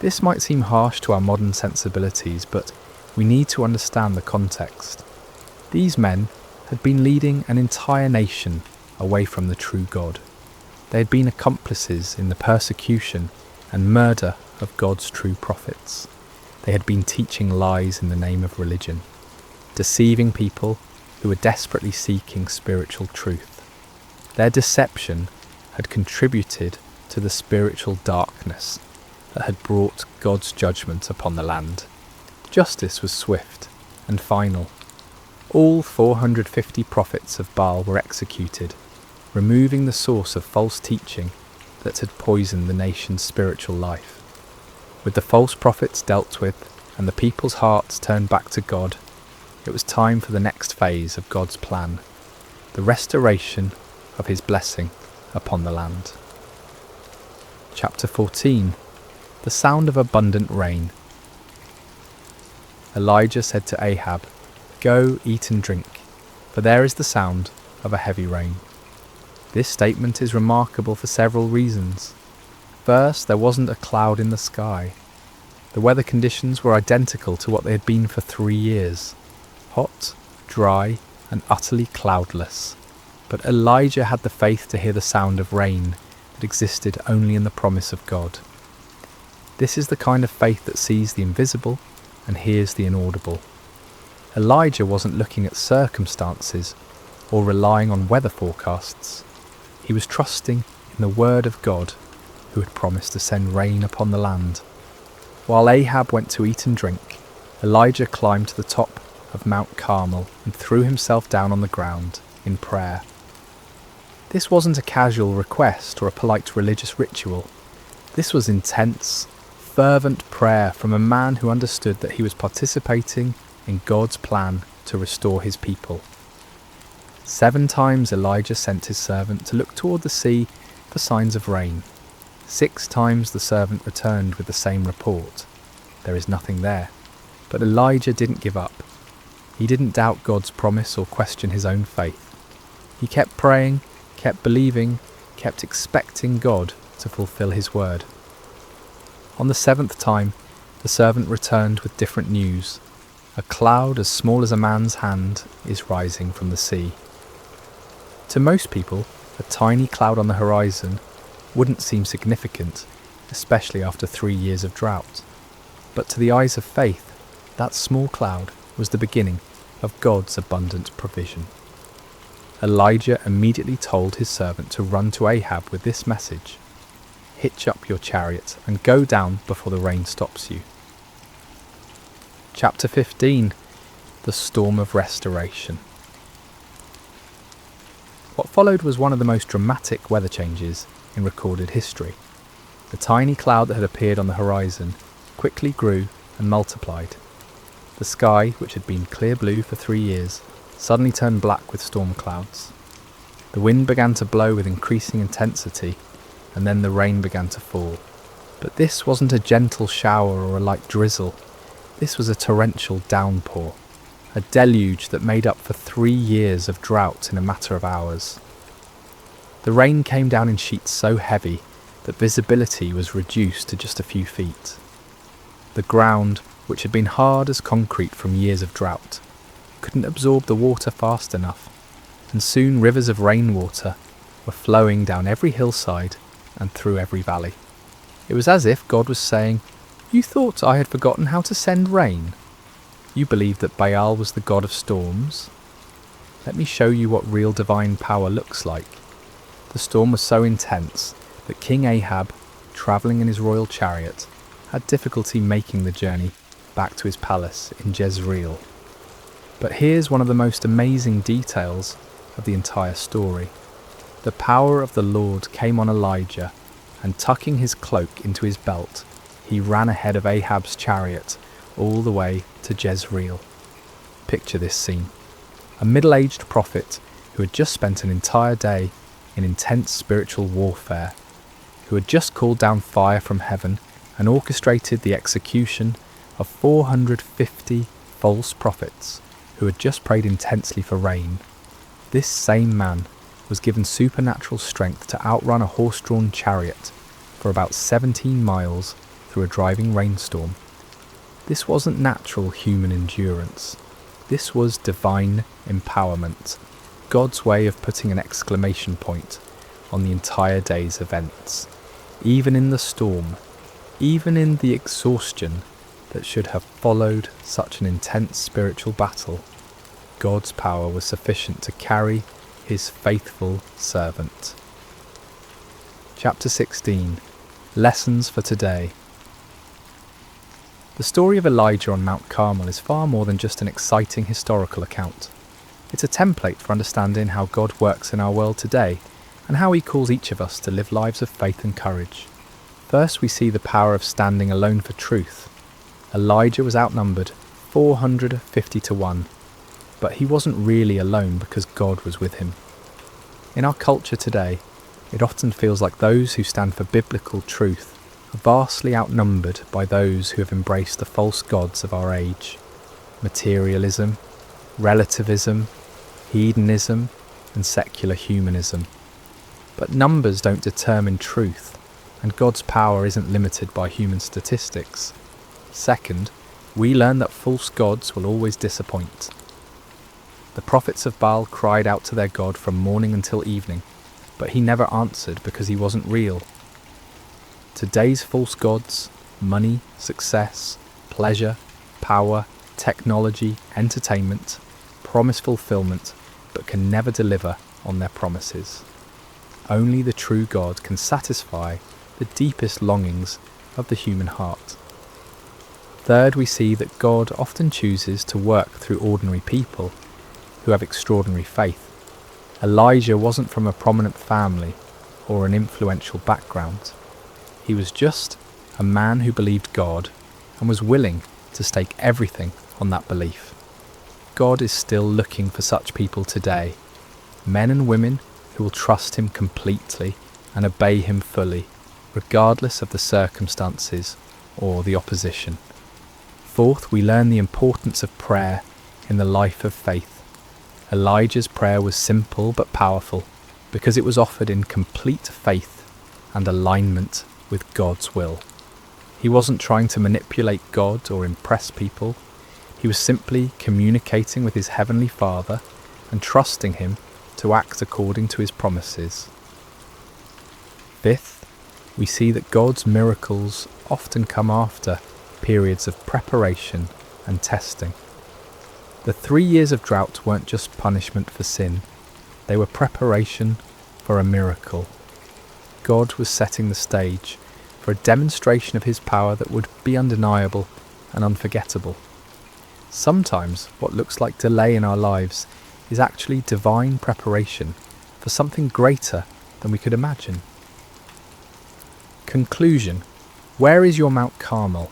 This might seem harsh to our modern sensibilities, but we need to understand the context. These men had been leading an entire nation away from the true God. They had been accomplices in the persecution and murder of God's true prophets. They had been teaching lies in the name of religion, deceiving people who were desperately seeking spiritual truth. Their deception had contributed to the spiritual darkness that had brought God's judgment upon the land. Justice was swift and final. All 450 prophets of Baal were executed, removing the source of false teaching that had poisoned the nation's spiritual life. With the false prophets dealt with and the people's hearts turned back to God, it was time for the next phase of God's plan, the restoration of his blessing upon the land. Chapter 14. The sound of abundant rain. Elijah said to Ahab, "Go, eat and drink, for there is the sound of a heavy rain." This statement is remarkable for several reasons. First, there wasn't a cloud in the sky. The weather conditions were identical to what they had been for 3 years. Hot, dry, and utterly cloudless. But Elijah had the faith to hear the sound of rain that existed only in the promise of God. This is the kind of faith that sees the invisible and hears the inaudible. Elijah wasn't looking at circumstances or relying on weather forecasts. He was trusting in the word of God, who had promised to send rain upon the land. While Ahab went to eat and drink, Elijah climbed to the top of Mount Carmel and threw himself down on the ground in prayer. This wasn't a casual request or a polite religious ritual. This was intense, fervent prayer from a man who understood that he was participating in God's plan to restore his people. 7 times Elijah sent his servant to look toward the sea for signs of rain. 6 times the servant returned with the same report. There is nothing there. But Elijah didn't give up. He didn't doubt God's promise or question his own faith. He kept praying, kept believing, kept expecting God to fulfill his word. On the 7th time, the servant returned with different news. A cloud as small as a man's hand is rising from the sea. To most people, a tiny cloud on the horizon wouldn't seem significant, especially after 3 years of drought. But to the eyes of faith, that small cloud was the beginning of God's abundant provision. Elijah immediately told his servant to run to Ahab with this message: "Hitch up your chariot and go down before the rain stops you." Chapter 15. The Storm of Restoration. What followed was one of the most dramatic weather changes in recorded history. The tiny cloud that had appeared on the horizon quickly grew and multiplied. The sky, which had been clear blue for 3 years, suddenly turned black with storm clouds. The wind began to blow with increasing intensity, and then the rain began to fall. But this wasn't a gentle shower or a light drizzle. This was a torrential downpour, a deluge that made up for 3 years of drought in a matter of hours. The rain came down in sheets so heavy that visibility was reduced to just a few feet. The ground, which had been hard as concrete from years of drought, couldn't absorb the water fast enough, and soon rivers of rainwater were flowing down every hillside and through every valley. It was as if God was saying, "You thought I had forgotten how to send rain? You believed that Baal was the god of storms? Let me show you what real divine power looks like." The storm was so intense that King Ahab, travelling in his royal chariot, had difficulty making the journey back to his palace in Jezreel. But here's one of the most amazing details of the entire story. The power of the Lord came on Elijah, and tucking his cloak into his belt, he ran ahead of Ahab's chariot all the way to Jezreel. Picture this scene. A middle-aged prophet who had just spent an entire day in intense spiritual warfare, who had just called down fire from heaven and orchestrated the execution of 450 false prophets who had just prayed intensely for rain. This same man was given supernatural strength to outrun a horse-drawn chariot for about 17 miles through a driving rainstorm. This wasn't natural human endurance. This was divine empowerment, God's way of putting an exclamation point on the entire day's events. Even in the storm, even in the exhaustion that should have followed such an intense spiritual battle, God's power was sufficient to carry his faithful servant. Chapter 16. Lessons for today. The story of Elijah on Mount Carmel is far more than just an exciting historical account. It's a template for understanding how God works in our world today and how he calls each of us to live lives of faith and courage. First, we see the power of standing alone for truth. Elijah was outnumbered 450 to 1, but he wasn't really alone because God was with him. In our culture today, it often feels like those who stand for biblical truth are vastly outnumbered by those who have embraced the false gods of our age. Materialism, relativism, hedonism, and secular humanism. But numbers don't determine truth, and God's power isn't limited by human statistics. Second, we learn that false gods will always disappoint. The prophets of Baal cried out to their God from morning until evening, but he never answered because he wasn't real. Today's false gods, money, success, pleasure, power, technology, entertainment, promise fulfillment, but can never deliver on their promises. Only the true God can satisfy the deepest longings of the human heart. Third, we see that God often chooses to work through ordinary people who have extraordinary faith. Elijah wasn't from a prominent family or an influential background. He was just a man who believed God and was willing to stake everything on that belief. God is still looking for such people today, men and women who will trust him completely and obey him fully, regardless of the circumstances or the opposition. Fourth, we learn the importance of prayer in the life of faith. Elijah's prayer was simple but powerful because it was offered in complete faith and alignment with God's will. He wasn't trying to manipulate God or impress people. He was simply communicating with his heavenly Father and trusting him to act according to his promises. Fifth, we see that God's miracles often come after periods of preparation and testing. The 3 years of drought weren't just punishment for sin, they were preparation for a miracle. God was setting the stage for a demonstration of his power that would be undeniable and unforgettable. Sometimes what looks like delay in our lives is actually divine preparation for something greater than we could imagine. Conclusion. Where is your Mount Carmel?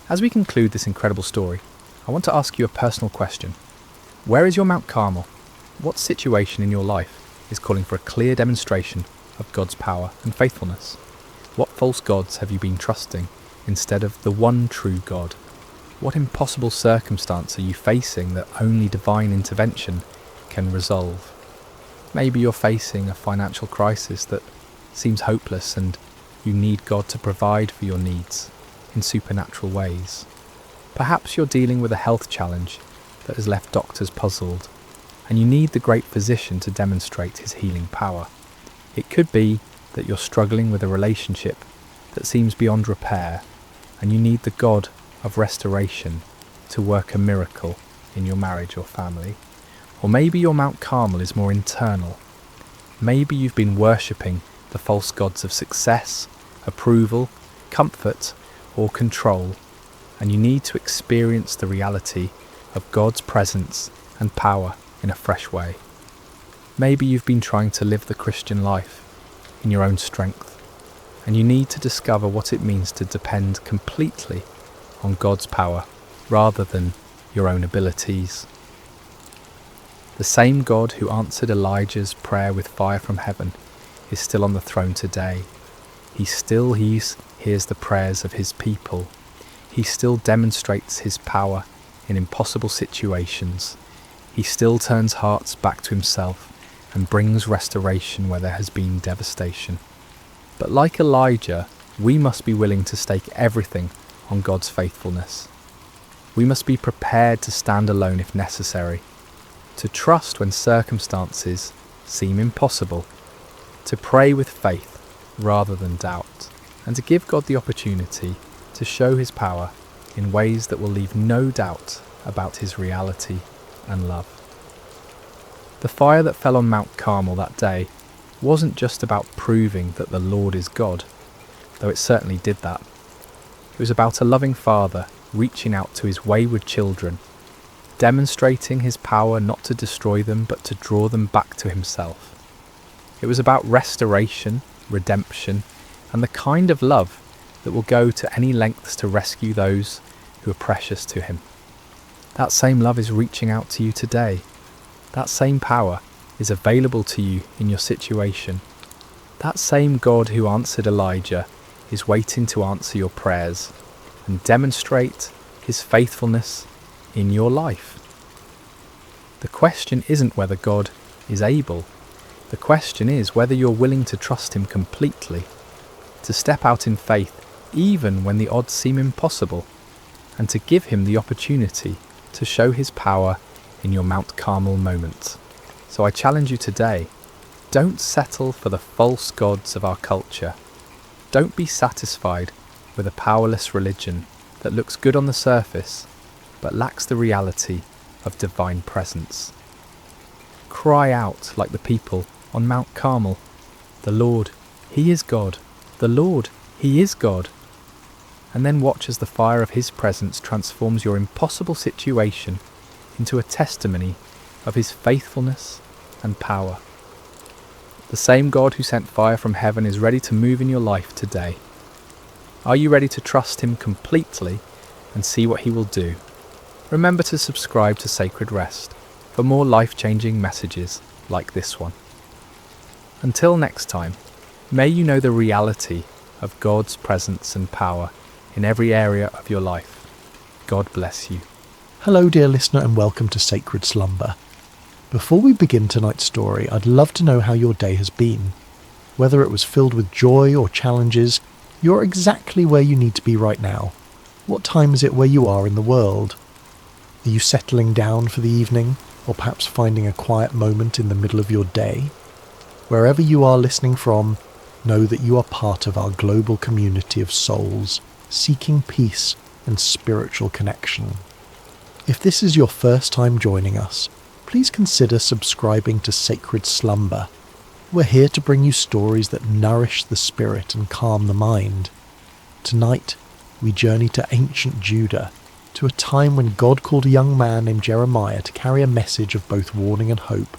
As we conclude this incredible story, I want to ask you a personal question. Where is your Mount Carmel? What situation in your life is calling for a clear demonstration of God's power and faithfulness? What false gods have you been trusting instead of the one true God? What impossible circumstance are you facing that only divine intervention can resolve? Maybe you're facing a financial crisis that seems hopeless and you need God to provide for your needs in supernatural ways. Perhaps you're dealing with a health challenge that has left doctors puzzled, and you need the great physician to demonstrate his healing power. It could be that you're struggling with a relationship that seems beyond repair, and you need the God of restoration to work a miracle in your marriage or family. Or maybe your Mount Carmel is more internal. Maybe you've been worshipping the false gods of success, approval, comfort, or control, and you need to experience the reality of God's presence and power in a fresh way. Maybe you've been trying to live the Christian life in your own strength, and you need to discover what it means to depend completely on God's power rather than your own abilities. The same God who answered Elijah's prayer with fire from heaven is still on the throne today. He still hears the prayers of his people. He still demonstrates his power in impossible situations. He still turns hearts back to himself and brings restoration where there has been devastation. But like Elijah, we must be willing to stake everything on God's faithfulness. We must be prepared to stand alone if necessary, to trust when circumstances seem impossible, to pray with faith rather than doubt, and to give God the opportunity to show his power in ways that will leave no doubt about his reality and love. The fire that fell on Mount Carmel that day wasn't just about proving that the Lord is God, though it certainly did that. It was about a loving father reaching out to his wayward children, demonstrating his power not to destroy them but to draw them back to himself. It was about restoration, redemption, and the kind of love that will go to any lengths to rescue those who are precious to him. That same love is reaching out to you today. That same power is available to you in your situation. That same God who answered Elijah is waiting to answer your prayers and demonstrate his faithfulness in your life. The question isn't whether God is able. The question is whether you're willing to trust him completely, to step out in faith even when the odds seem impossible, and to give him the opportunity to show his power in your Mount Carmel moments. So I challenge you today, don't settle for the false gods of our culture. Don't be satisfied with a powerless religion that looks good on the surface but lacks the reality of divine presence. Cry out like the people on Mount Carmel, "The Lord, he is God. The Lord, he is God." And then watch as the fire of his presence transforms your impossible situation into a testimony of his faithfulness and power. The same God who sent fire from heaven is ready to move in your life today. Are you ready to trust him completely and see what he will do? Remember to subscribe to Sacred Rest for more life-changing messages like this one. Until next time, may you know the reality of God's presence and power in every area of your life. God bless you. Hello, dear listener, and welcome to Sacred Slumber. Before we begin tonight's story, I'd love to know how your day has been. Whether it was filled with joy or challenges, you're exactly where you need to be right now. What time is it where you are in the world? Are you settling down for the evening, or perhaps finding a quiet moment in the middle of your day? Wherever you are listening from, know that you are part of our global community of souls, seeking peace and spiritual connection. If this is your first time joining us, please consider subscribing to Sacred Slumber. We're here to bring you stories that nourish the spirit and calm the mind. Tonight, we journey to ancient Judah, to a time when God called a young man named Jeremiah to carry a message of both warning and hope.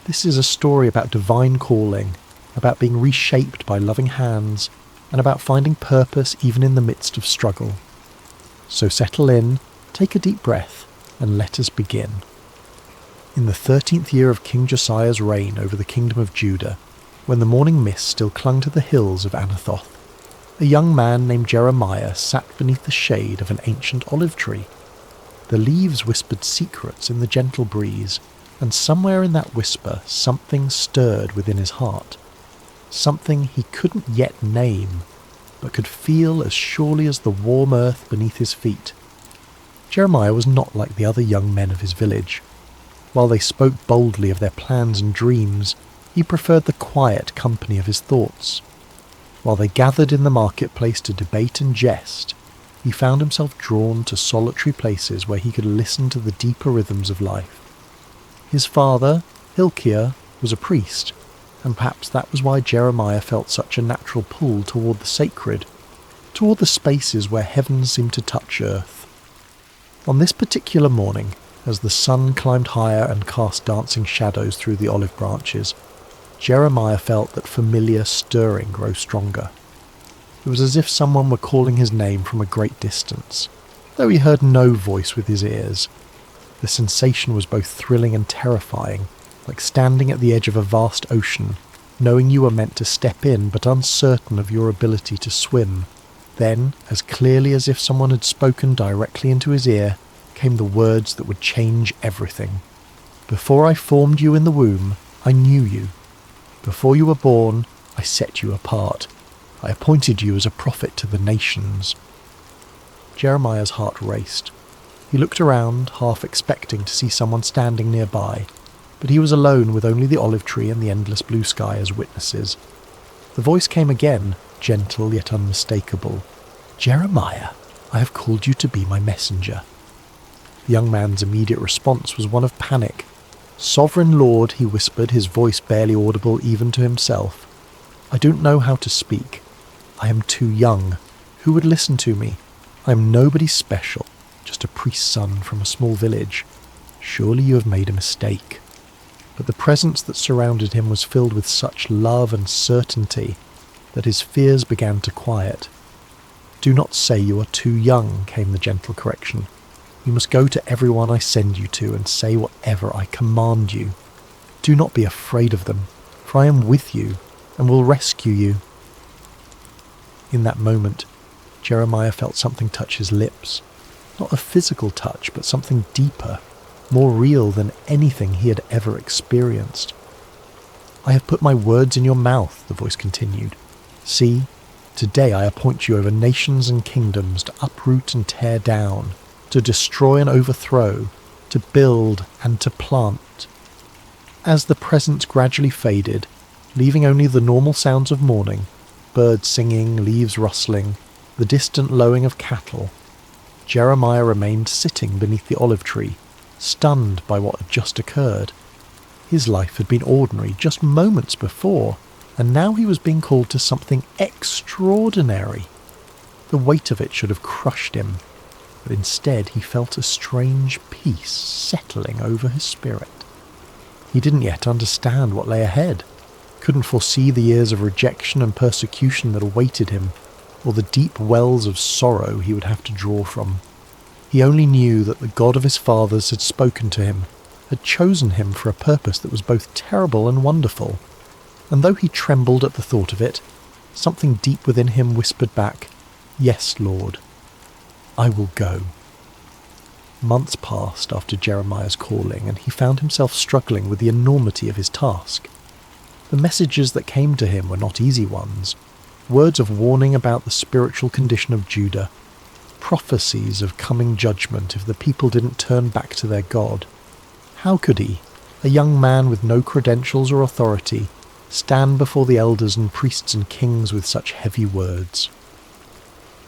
This is a story about divine calling, about being reshaped by loving hands, and about finding purpose even in the midst of struggle. So settle in, take a deep breath, and let us begin. In the 13th year of King Josiah's reign over the kingdom of Judah, when the morning mist still clung to the hills of Anathoth, a young man named Jeremiah sat beneath the shade of an ancient olive tree. The leaves whispered secrets in the gentle breeze, and somewhere in that whisper something stirred within his heart. Something he couldn't yet name, but could feel as surely as the warm earth beneath his feet. Jeremiah was not like the other young men of his village. While they spoke boldly of their plans and dreams, he preferred the quiet company of his thoughts. While they gathered in the marketplace to debate and jest, he found himself drawn to solitary places where he could listen to the deeper rhythms of life. His father, Hilkiah, was a priest, and perhaps that was why Jeremiah felt such a natural pull toward the sacred, toward the spaces where heaven seemed to touch earth. On this particular morning, as the sun climbed higher and cast dancing shadows through the olive branches, Jeremiah felt that familiar stirring grow stronger. It was as if someone were calling his name from a great distance, though he heard no voice with his ears. The sensation was both thrilling and terrifying, like standing at the edge of a vast ocean, knowing you were meant to step in but uncertain of your ability to swim. Then, as clearly as if someone had spoken directly into his ear, came the words that would change everything. "Before I formed you in the womb, I knew you. Before you were born, I set you apart. I appointed you as a prophet to the nations." Jeremiah's heart raced. He looked around, half expecting to see someone standing nearby, but he was alone with only the olive tree and the endless blue sky as witnesses. The voice came again, gentle yet unmistakable. "Jeremiah, I have called you to be my messenger." The young man's immediate response was one of panic. "Sovereign Lord," he whispered, his voice barely audible even to himself. "I don't know how to speak. I am too young. Who would listen to me? I am nobody special, just a priest's son from a small village. Surely you have made a mistake." but the presence that surrounded him was filled with such love and certainty that his fears began to quiet. "Do not say you are too young," came the gentle correction. "You must go to everyone I send you to and say whatever I command you. Do not be afraid of them, for I am with you and will rescue you." In that moment, Jeremiah felt something touch his lips. Not a physical touch, but something deeper, more real than anything he had ever experienced. "I have put my words in your mouth," the voice continued. "See, today I appoint you over nations and kingdoms to uproot and tear down, to destroy and overthrow, to build and to plant." As the presence gradually faded, leaving only the normal sounds of morning, birds singing, leaves rustling, the distant lowing of cattle, Jeremiah remained sitting beneath the olive tree, stunned by what had just occurred. His life had been ordinary just moments before, and now he was being called to something extraordinary. The weight of it should have crushed him, but instead he felt a strange peace settling over his spirit. He didn't yet understand what lay ahead, couldn't foresee the years of rejection and persecution that awaited him, or the deep wells of sorrow he would have to draw from. He only knew that the God of his fathers had spoken to him, had chosen him for a purpose that was both terrible and wonderful, and though he trembled at the thought of it, something deep within him whispered back, "Yes, Lord, I will go." Months passed after Jeremiah's calling, and he found himself struggling with the enormity of his task. The messages that came to him were not easy ones. Words of warning about the spiritual condition of Judah, prophecies of coming judgment if the people didn't turn back to their God. How could he, a young man with no credentials or authority, stand before the elders and priests and kings with such heavy words?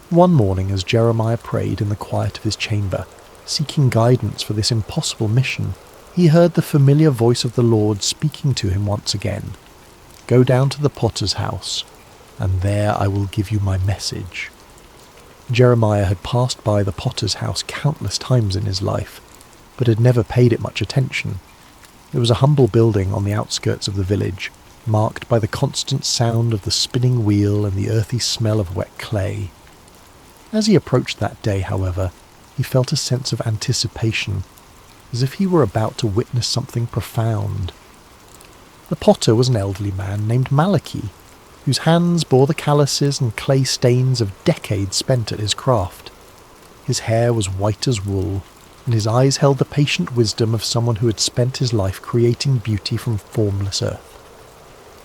One morning, as Jeremiah prayed in the quiet of his chamber, seeking guidance for this impossible mission, he heard the familiar voice of the Lord speaking to him once again. "Go down to the potter's house, and there I will give you my message." Jeremiah had passed by the potter's house countless times in his life, but had never paid it much attention. It was a humble building on the outskirts of the village, marked by the constant sound of the spinning wheel and the earthy smell of wet clay. As he approached that day, however, he felt a sense of anticipation, as if he were about to witness something profound. The potter was an elderly man named Malachi, whose hands bore the calluses and clay stains of decades spent at his craft. His hair was white as wool, and his eyes held the patient wisdom of someone who had spent his life creating beauty from formless earth.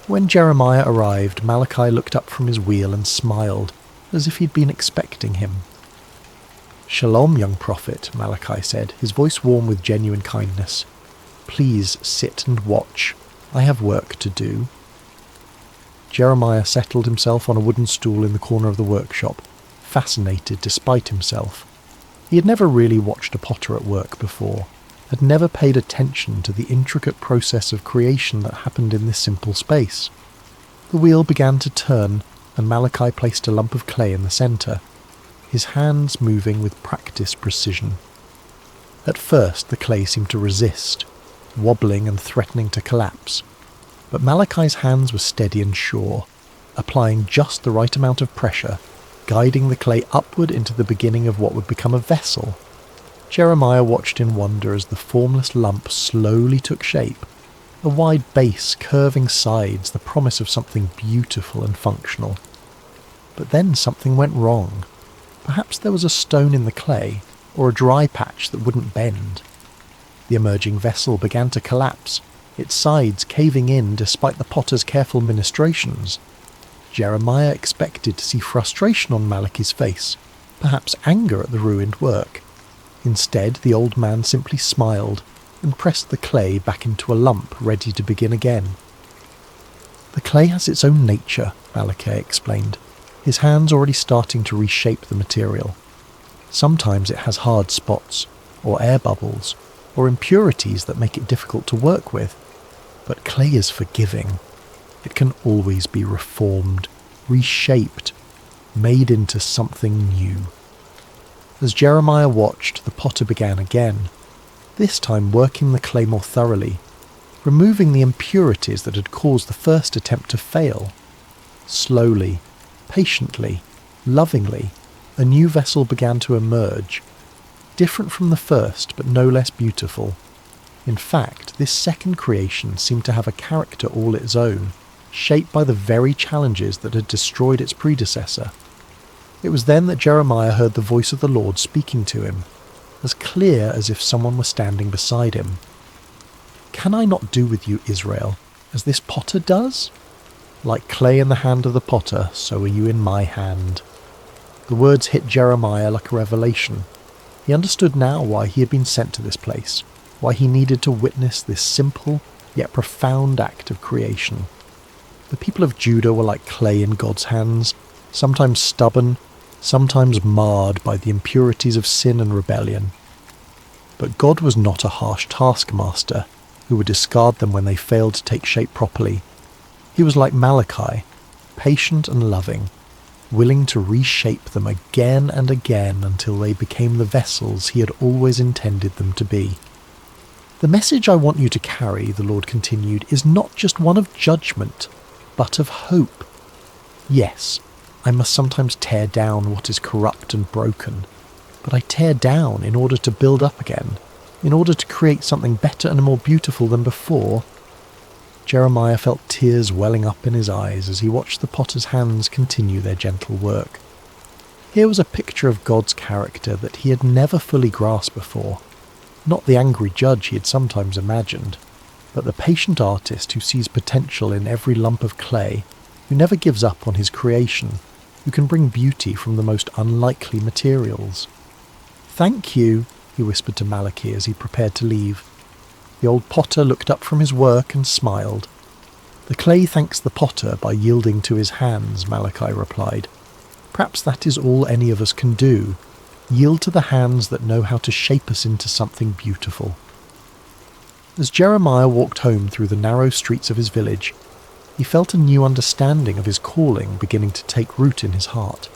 When Jeremiah arrived, Malachi looked up from his wheel and smiled, as if he'd been expecting him. "Shalom, young prophet," Malachi said, his voice warm with genuine kindness. "Please sit and watch. I have work to do." Jeremiah settled himself on a wooden stool in the corner of the workshop, fascinated despite himself. He had never really watched a potter at work before, had never paid attention to the intricate process of creation that happened in this simple space. The wheel began to turn, and Malachi placed a lump of clay in the centre, his hands moving with practiced precision. At first the clay seemed to resist, wobbling and threatening to collapse, but Malachi's hands were steady and sure, applying just the right amount of pressure, guiding the clay upward into the beginning of what would become a vessel. Jeremiah watched in wonder as the formless lump slowly took shape, a wide base, curving sides, the promise of something beautiful and functional. But then something went wrong. Perhaps there was a stone in the clay, or a dry patch that wouldn't bend. The emerging vessel began to collapse, its sides caving in despite the potter's careful ministrations. Jeremiah expected to see frustration on Malachi's face, perhaps anger at the ruined work. Instead, the old man simply smiled and pressed the clay back into a lump, ready to begin again. "The clay has its own nature," Malachi explained, his hands already starting to reshape the material. "Sometimes it has hard spots, or air bubbles, or impurities that make it difficult to work with. But clay is forgiving. It can always be reformed, reshaped, made into something new." As Jeremiah watched, the potter began again, this time working the clay more thoroughly, removing the impurities that had caused the first attempt to fail. Slowly, patiently, lovingly, a new vessel began to emerge, different from the first but no less beautiful. In fact, this second creation seemed to have a character all its own, shaped by the very challenges that had destroyed its predecessor. It was then that Jeremiah heard the voice of the Lord speaking to him, as clear as if someone were standing beside him. "Can I not do with you, Israel, as this potter does? Like clay in the hand of the potter, so are you in my hand." The words hit Jeremiah like a revelation. He understood now why he had been sent to this place, why he needed to witness this simple yet profound act of creation. The people of Judah were like clay in God's hands, sometimes stubborn, sometimes marred by the impurities of sin and rebellion. But God was not a harsh taskmaster who would discard them when they failed to take shape properly. He was like Malachi, patient and loving, willing to reshape them again and again until they became the vessels he had always intended them to be. "The message I want you to carry," the Lord continued, "is not just one of judgment, but of hope. Yes, I must sometimes tear down what is corrupt and broken, but I tear down in order to build up again, in order to create something better and more beautiful than before." Jeremiah felt tears welling up in his eyes as he watched the potter's hands continue their gentle work. Here was a picture of God's character that he had never fully grasped before. Not the angry judge he had sometimes imagined, but the patient artist who sees potential in every lump of clay, who never gives up on his creation, who can bring beauty from the most unlikely materials. "Thank you," he whispered to Malachi as he prepared to leave. The old potter looked up from his work and smiled. "The clay thanks the potter by yielding to his hands," Malachi replied. "Perhaps that is all any of us can do, yield to the hands that know how to shape us into something beautiful." As Jeremiah walked home through the narrow streets of his village, he felt a new understanding of his calling beginning to take root in his heart.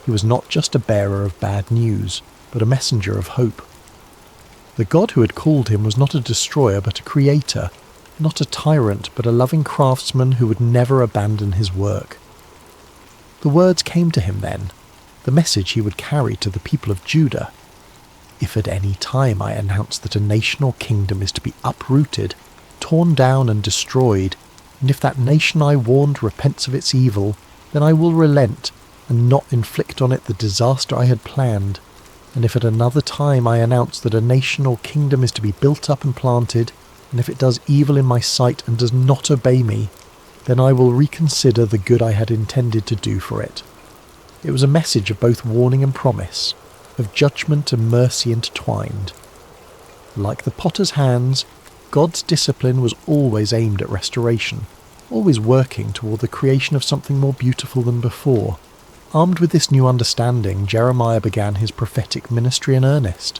He was not just a bearer of bad news, but a messenger of hope. The God who had called him was not a destroyer but a creator, not a tyrant but a loving craftsman who would never abandon his work. The words came to him then, the message he would carry to the people of Judah. "If at any time I announce that a nation or kingdom is to be uprooted, torn down and destroyed, and if that nation I warned repents of its evil, then I will relent and not inflict on it the disaster I had planned. And if at another time I announce that a nation or kingdom is to be built up and planted, and if it does evil in my sight and does not obey me, then I will reconsider the good I had intended to do for it." It was a message of both warning and promise, of judgment and mercy intertwined. Like the potter's hands, God's discipline was always aimed at restoration, always working toward the creation of something more beautiful than before. Armed with this new understanding, Jeremiah began his prophetic ministry in earnest.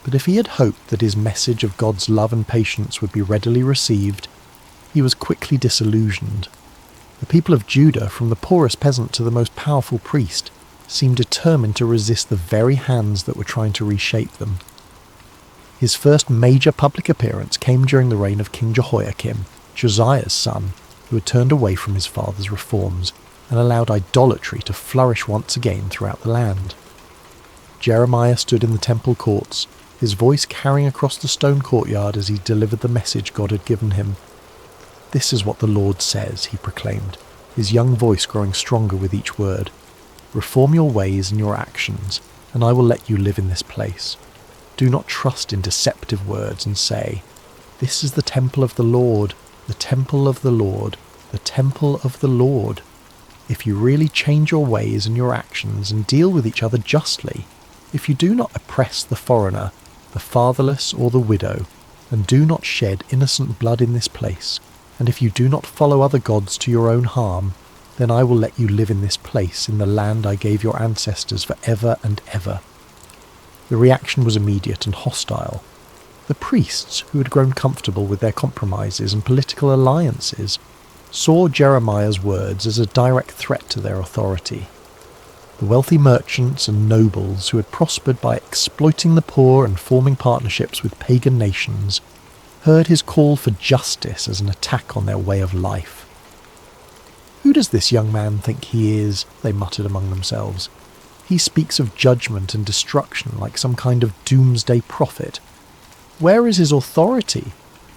But if he had hoped that his message of God's love and patience would be readily received, he was quickly disillusioned. The people of Judah, from the poorest peasant to the most powerful priest, seemed determined to resist the very hands that were trying to reshape them. His first major public appearance came during the reign of King Jehoiakim, Josiah's son, who had turned away from his father's reforms and allowed idolatry to flourish once again throughout the land. Jeremiah stood in the temple courts, his voice carrying across the stone courtyard as he delivered the message God had given him. "This is what the Lord says," he proclaimed, his young voice growing stronger with each word. "Reform your ways and your actions, and I will let you live in this place. Do not trust in deceptive words and say, 'This is the temple of the Lord, the temple of the Lord, the temple of the Lord.' If you really change your ways and your actions and deal with each other justly, if you do not oppress the foreigner, the fatherless or the widow, and do not shed innocent blood in this place, and if you do not follow other gods to your own harm, then I will let you live in this place in the land I gave your ancestors for ever and ever." The reaction was immediate and hostile. The priests, who had grown comfortable with their compromises and political alliances, saw Jeremiah's words as a direct threat to their authority. The wealthy merchants and nobles who had prospered by exploiting the poor and forming partnerships with pagan nations heard his call for justice as an attack on their way of life. "Who does this young man think he is?" they muttered among themselves. "He speaks of judgment and destruction like some kind of doomsday prophet. Where is his authority?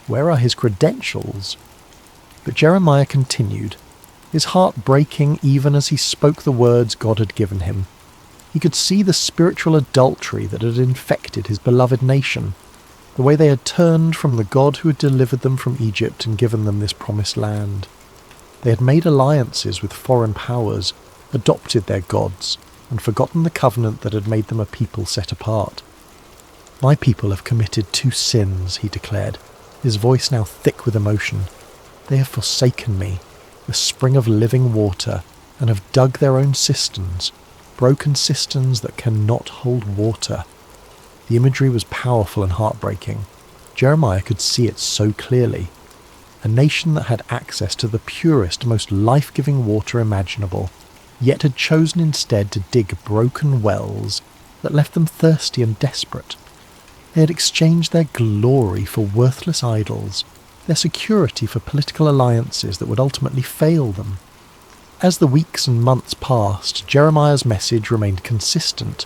Where are his credentials?" But Jeremiah continued, his heart breaking even as he spoke the words God had given him. He could see the spiritual adultery that had infected his beloved nation, the way they had turned from the God who had delivered them from Egypt and given them this promised land. They had made alliances with foreign powers, adopted their gods, and forgotten the covenant that had made them a people set apart. "My people have committed 2 sins," he declared, his voice now thick with emotion. "They have forsaken me, the spring of living water, and have dug their own cisterns, broken cisterns that cannot hold water." The imagery was powerful and heartbreaking. Jeremiah could see it so clearly. A nation that had access to the purest, most life-giving water imaginable, yet had chosen instead to dig broken wells that left them thirsty and desperate. They had exchanged their glory for worthless idols, their security for political alliances that would ultimately fail them. As the weeks and months passed, Jeremiah's message remained consistent,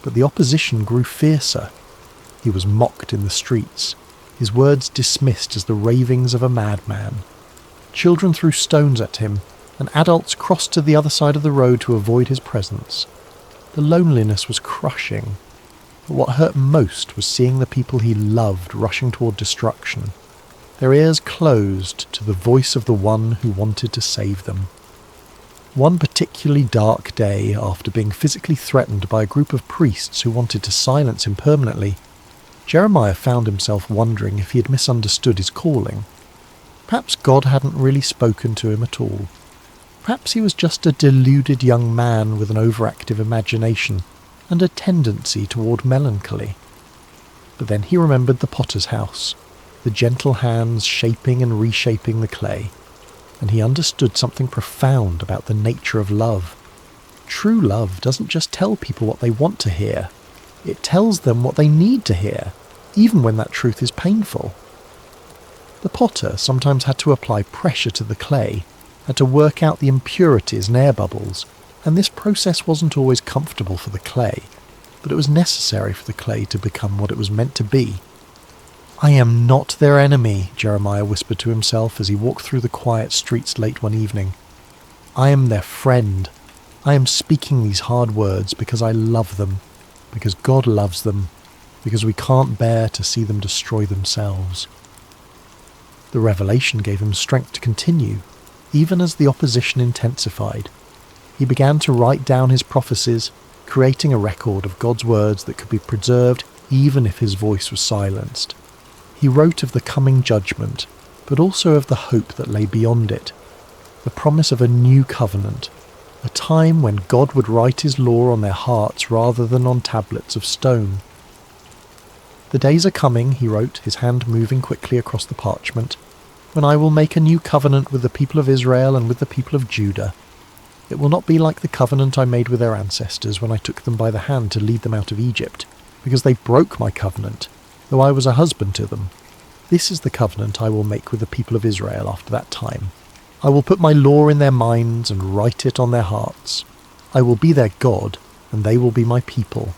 but the opposition grew fiercer. He was mocked in the streets, his words dismissed as the ravings of a madman. Children threw stones at him, and adults crossed to the other side of the road to avoid his presence. The loneliness was crushing, but what hurt most was seeing the people he loved rushing toward destruction, their ears closed to the voice of the one who wanted to save them. One particularly dark day, after being physically threatened by a group of priests who wanted to silence him permanently, Jeremiah found himself wondering if he had misunderstood his calling. Perhaps God hadn't really spoken to him at all. Perhaps he was just a deluded young man with an overactive imagination and a tendency toward melancholy. But then he remembered the potter's house, the gentle hands shaping and reshaping the clay, and he understood something profound about the nature of love. True love doesn't just tell people what they want to hear. It tells them what they need to hear, even when that truth is painful. The potter sometimes had to apply pressure to the clay, had to work out the impurities and air bubbles, and this process wasn't always comfortable for the clay, but it was necessary for the clay to become what it was meant to be. "I am not their enemy," Jeremiah whispered to himself as he walked through the quiet streets late one evening. "I am their friend. I am speaking these hard words because I love them, because God loves them, because we can't bear to see them destroy themselves." The revelation gave him strength to continue, even as the opposition intensified. He began to write down his prophecies, creating a record of God's words that could be preserved even if his voice was silenced. He wrote of the coming judgment, but also of the hope that lay beyond it, the promise of a new covenant, a time when God would write his law on their hearts rather than on tablets of stone. "The days are coming," he wrote, his hand moving quickly across the parchment, "when I will make a new covenant with the people of Israel and with the people of Judah. It will not be like the covenant I made with their ancestors when I took them by the hand to lead them out of Egypt, because they broke my covenant, though I was a husband to them. This is the covenant I will make with the people of Israel after that time. I will put my law in their minds and write it on their hearts. I will be their God, and they will be my people."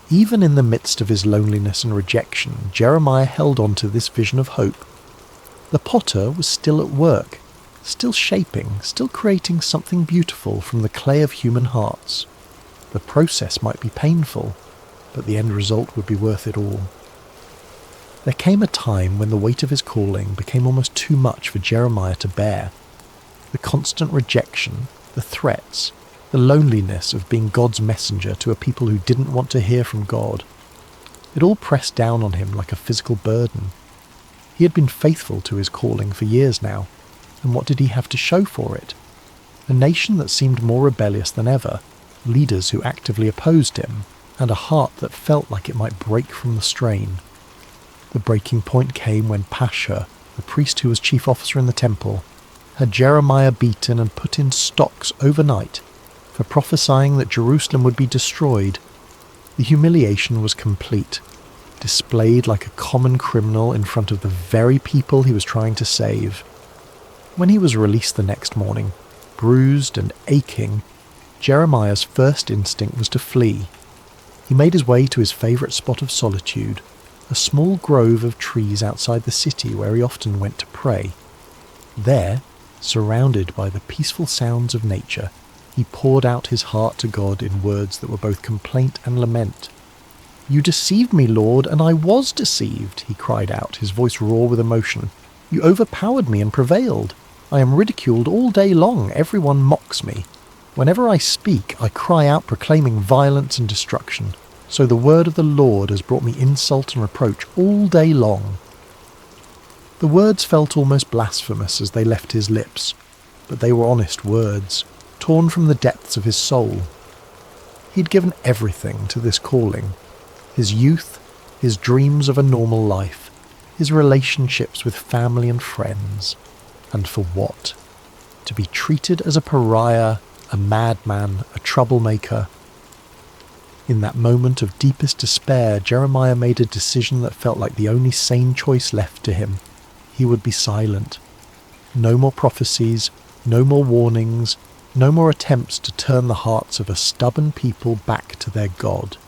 Even in the midst of his loneliness and rejection, Jeremiah held on to this vision of hope. The potter was still at work, still shaping, still creating something beautiful from the clay of human hearts. The process might be painful, but the end result would be worth it all. There came a time when the weight of his calling became almost too much for Jeremiah to bear. The constant rejection, the threats, the loneliness of being God's messenger to a people who didn't want to hear from God. It all pressed down on him like a physical burden. He had been faithful to his calling for years now, and what did he have to show for it? A nation that seemed more rebellious than ever, leaders who actively opposed him, and a heart that felt like it might break from the strain. The breaking point came when Pashur, the priest who was chief officer in the temple, had Jeremiah beaten and put in stocks overnight for prophesying that Jerusalem would be destroyed. The humiliation was complete. displayed like a common criminal in front of the very people he was trying to save. When he was released the next morning, bruised and aching, Jeremiah's first instinct was to flee. He made his way to his favourite spot of solitude, a small grove of trees outside the city where he often went to pray. There, surrounded by the peaceful sounds of nature, he poured out his heart to God in words that were both complaint and lament. "You deceived me, Lord, and I was deceived," he cried out, his voice raw with emotion. "You overpowered me and prevailed. I am ridiculed all day long. Everyone mocks me. Whenever I speak, I cry out proclaiming violence and destruction. So the word of the Lord has brought me insult and reproach all day long." The words felt almost blasphemous as they left his lips, but they were honest words, torn from the depths of his soul. He'd given everything to this calling. His youth, his dreams of a normal life, his relationships with family and friends. And for what? To be treated as a pariah, a madman, a troublemaker. In that moment of deepest despair, Jeremiah made a decision that felt like the only sane choice left to him. He would be silent. No more prophecies, no more warnings, no more attempts to turn the hearts of a stubborn people back to their God.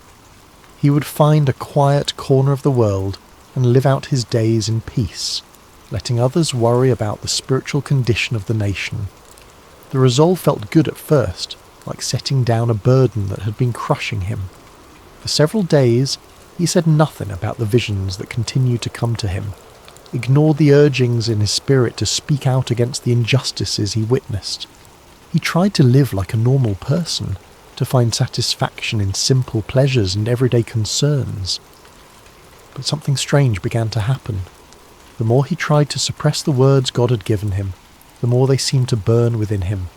He would find a quiet corner of the world and live out his days in peace, letting others worry about the spiritual condition of the nation. The resolve felt good at first, like setting down a burden that had been crushing him. For several days, he said nothing about the visions that continued to come to him, ignored the urgings in his spirit to speak out against the injustices he witnessed. He tried to live like a normal person, to find satisfaction in simple pleasures and everyday concerns. But something strange began to happen. The more he tried to suppress the words God had given him, the more they seemed to burn within him.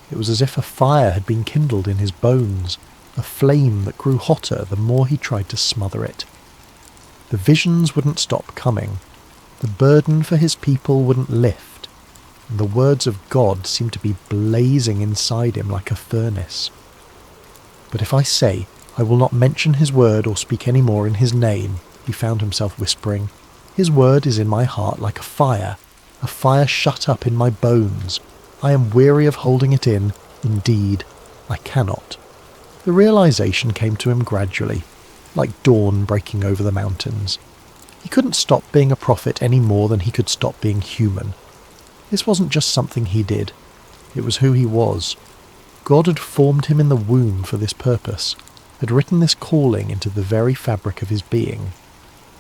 It was as if a fire had been kindled in his bones, a flame that grew hotter the more he tried to smother it. The visions wouldn't stop coming. The burden for his people wouldn't lift, and the words of God seemed to be blazing inside him like a furnace. "But if I say, I will not mention his word or speak any more in his name," he found himself whispering, "his word is in my heart like a fire shut up in my bones. I am weary of holding it in. Indeed, I cannot." The realization came to him gradually, like dawn breaking over the mountains. He couldn't stop being a prophet any more than he could stop being human. This wasn't just something he did. It was who he was. God had formed him in the womb for this purpose, had written this calling into the very fabric of his being.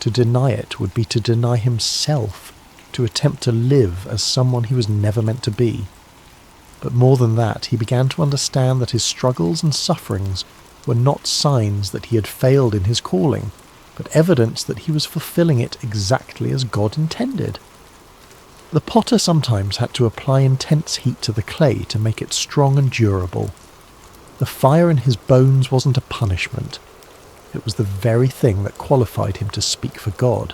To deny it would be to deny himself, to attempt to live as someone he was never meant to be. But more than that, he began to understand that his struggles and sufferings were not signs that he had failed in his calling, but evidence that he was fulfilling it exactly as God intended. The potter sometimes had to apply intense heat to the clay to make it strong and durable. The fire in his bones wasn't a punishment. It was the very thing that qualified him to speak for God.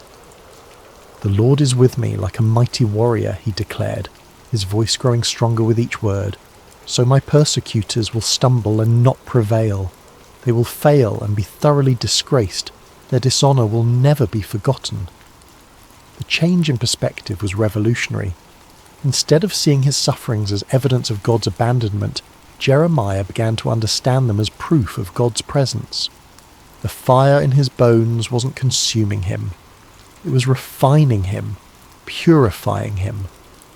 "The Lord is with me like a mighty warrior," he declared, his voice growing stronger with each word. "So my persecutors will stumble and not prevail. They will fail and be thoroughly disgraced. Their dishonour will never be forgotten." The change in perspective was revolutionary. Instead of seeing his sufferings as evidence of God's abandonment, Jeremiah began to understand them as proof of God's presence. The fire in his bones wasn't consuming him. It was refining him, purifying him,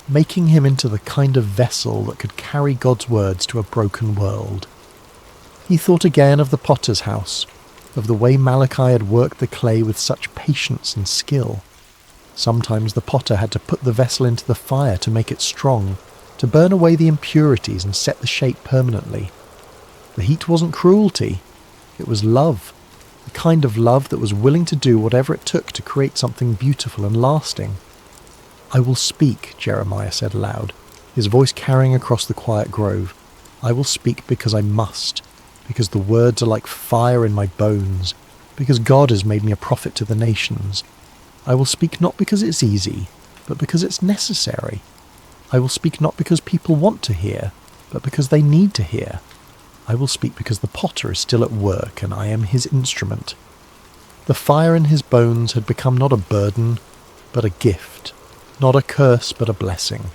making him into the kind of vessel that could carry God's words to a broken world. He thought again of the potter's house, of the way Malachi had worked the clay with such patience and skill. Sometimes the potter had to put the vessel into the fire to make it strong, to burn away the impurities and set the shape permanently. The heat wasn't cruelty, it was love, the kind of love that was willing to do whatever it took to create something beautiful and lasting. "I will speak," Jeremiah said aloud, his voice carrying across the quiet grove. "I will speak because I must, because the words are like fire in my bones, because God has made me a prophet to the nations. I will speak not because it's easy, but because it's necessary. I will speak not because people want to hear, but because they need to hear. I will speak because the potter is still at work and I am his instrument." The fire in his bones had become not a burden, but a gift, not a curse, but a blessing.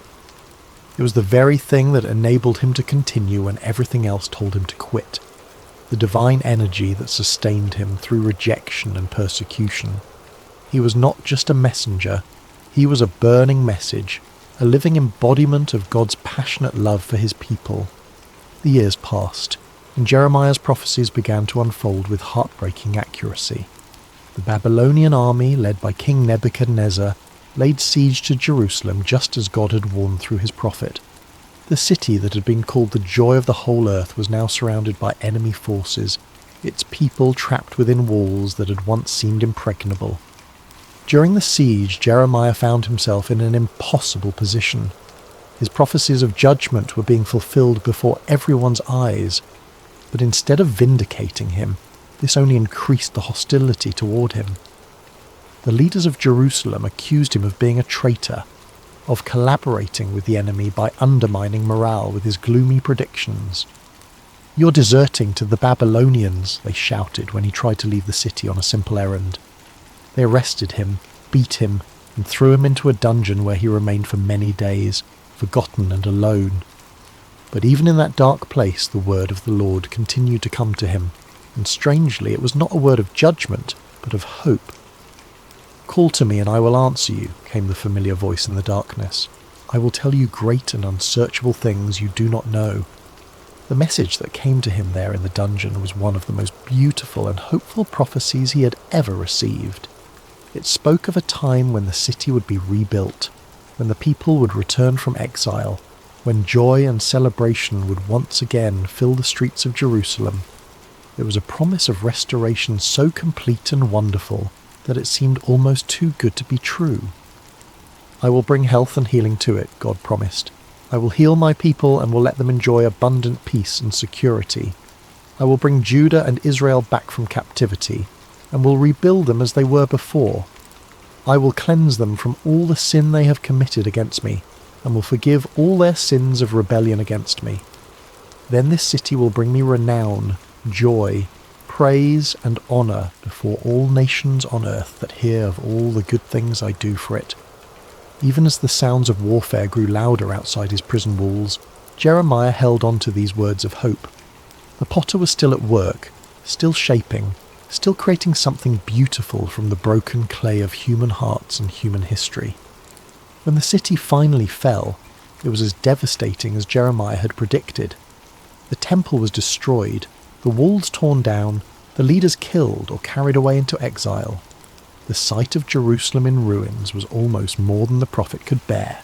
It was the very thing that enabled him to continue when everything else told him to quit, the divine energy that sustained him through rejection and persecution. He was not just a messenger, he was a burning message, a living embodiment of God's passionate love for his people. The years passed, and Jeremiah's prophecies began to unfold with heartbreaking accuracy. The Babylonian army, led by King Nebuchadnezzar, laid siege to Jerusalem just as God had warned through his prophet. The city that had been called the joy of the whole earth was now surrounded by enemy forces, its people trapped within walls that had once seemed impregnable. During the siege, Jeremiah found himself in an impossible position. His prophecies of judgment were being fulfilled before everyone's eyes, but instead of vindicating him, this only increased the hostility toward him. The leaders of Jerusalem accused him of being a traitor, of collaborating with the enemy by undermining morale with his gloomy predictions. "You're deserting to the Babylonians," they shouted when he tried to leave the city on a simple errand. They arrested him, beat him, and threw him into a dungeon where he remained for many days, forgotten and alone. But even in that dark place, the word of the Lord continued to come to him, and strangely, it was not a word of judgment, but of hope. "Call to me and I will answer you," came the familiar voice in the darkness. "I will tell you great and unsearchable things you do not know." The message that came to him there in the dungeon was one of the most beautiful and hopeful prophecies he had ever received. It spoke of a time when the city would be rebuilt, when the people would return from exile, when joy and celebration would once again fill the streets of Jerusalem. It was a promise of restoration so complete and wonderful that it seemed almost too good to be true. "I will bring health and healing to it," God promised. "I will heal my people and will let them enjoy abundant peace and security. I will bring Judah and Israel back from captivity, and will rebuild them as they were before. I will cleanse them from all the sin they have committed against me, and will forgive all their sins of rebellion against me. Then this city will bring me renown, joy, praise and honour before all nations on earth that hear of all the good things I do for it." Even as the sounds of warfare grew louder outside his prison walls, Jeremiah held on to these words of hope. The potter was still at work, still shaping, still creating something beautiful from the broken clay of human hearts and human history. When the city finally fell, it was as devastating as Jeremiah had predicted. The temple was destroyed, the walls torn down, the leaders killed or carried away into exile. The sight of Jerusalem in ruins was almost more than the prophet could bear.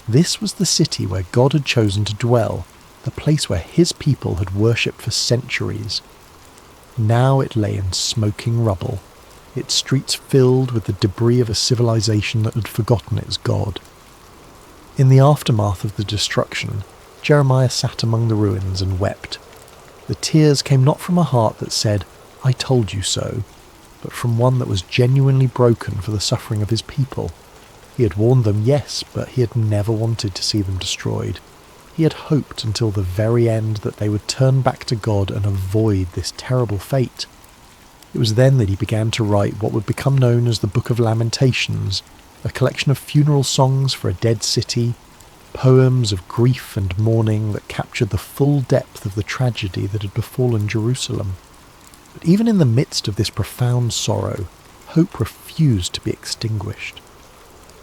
This was the city where God had chosen to dwell, the place where his people had worshipped for centuries. Now it lay in smoking rubble, its streets filled with the debris of a civilization that had forgotten its God. In the aftermath of the destruction, Jeremiah sat among the ruins and wept. The tears came not from a heart that said, "I told you so," but from one that was genuinely broken for the suffering of his people. He had warned them, yes, but he had never wanted to see them destroyed. He had hoped until the very end that they would turn back to God and avoid this terrible fate. It was then that he began to write what would become known as the Book of Lamentations, a collection of funeral songs for a dead city, poems of grief and mourning that captured the full depth of the tragedy that had befallen Jerusalem. But even in the midst of this profound sorrow, hope refused to be extinguished.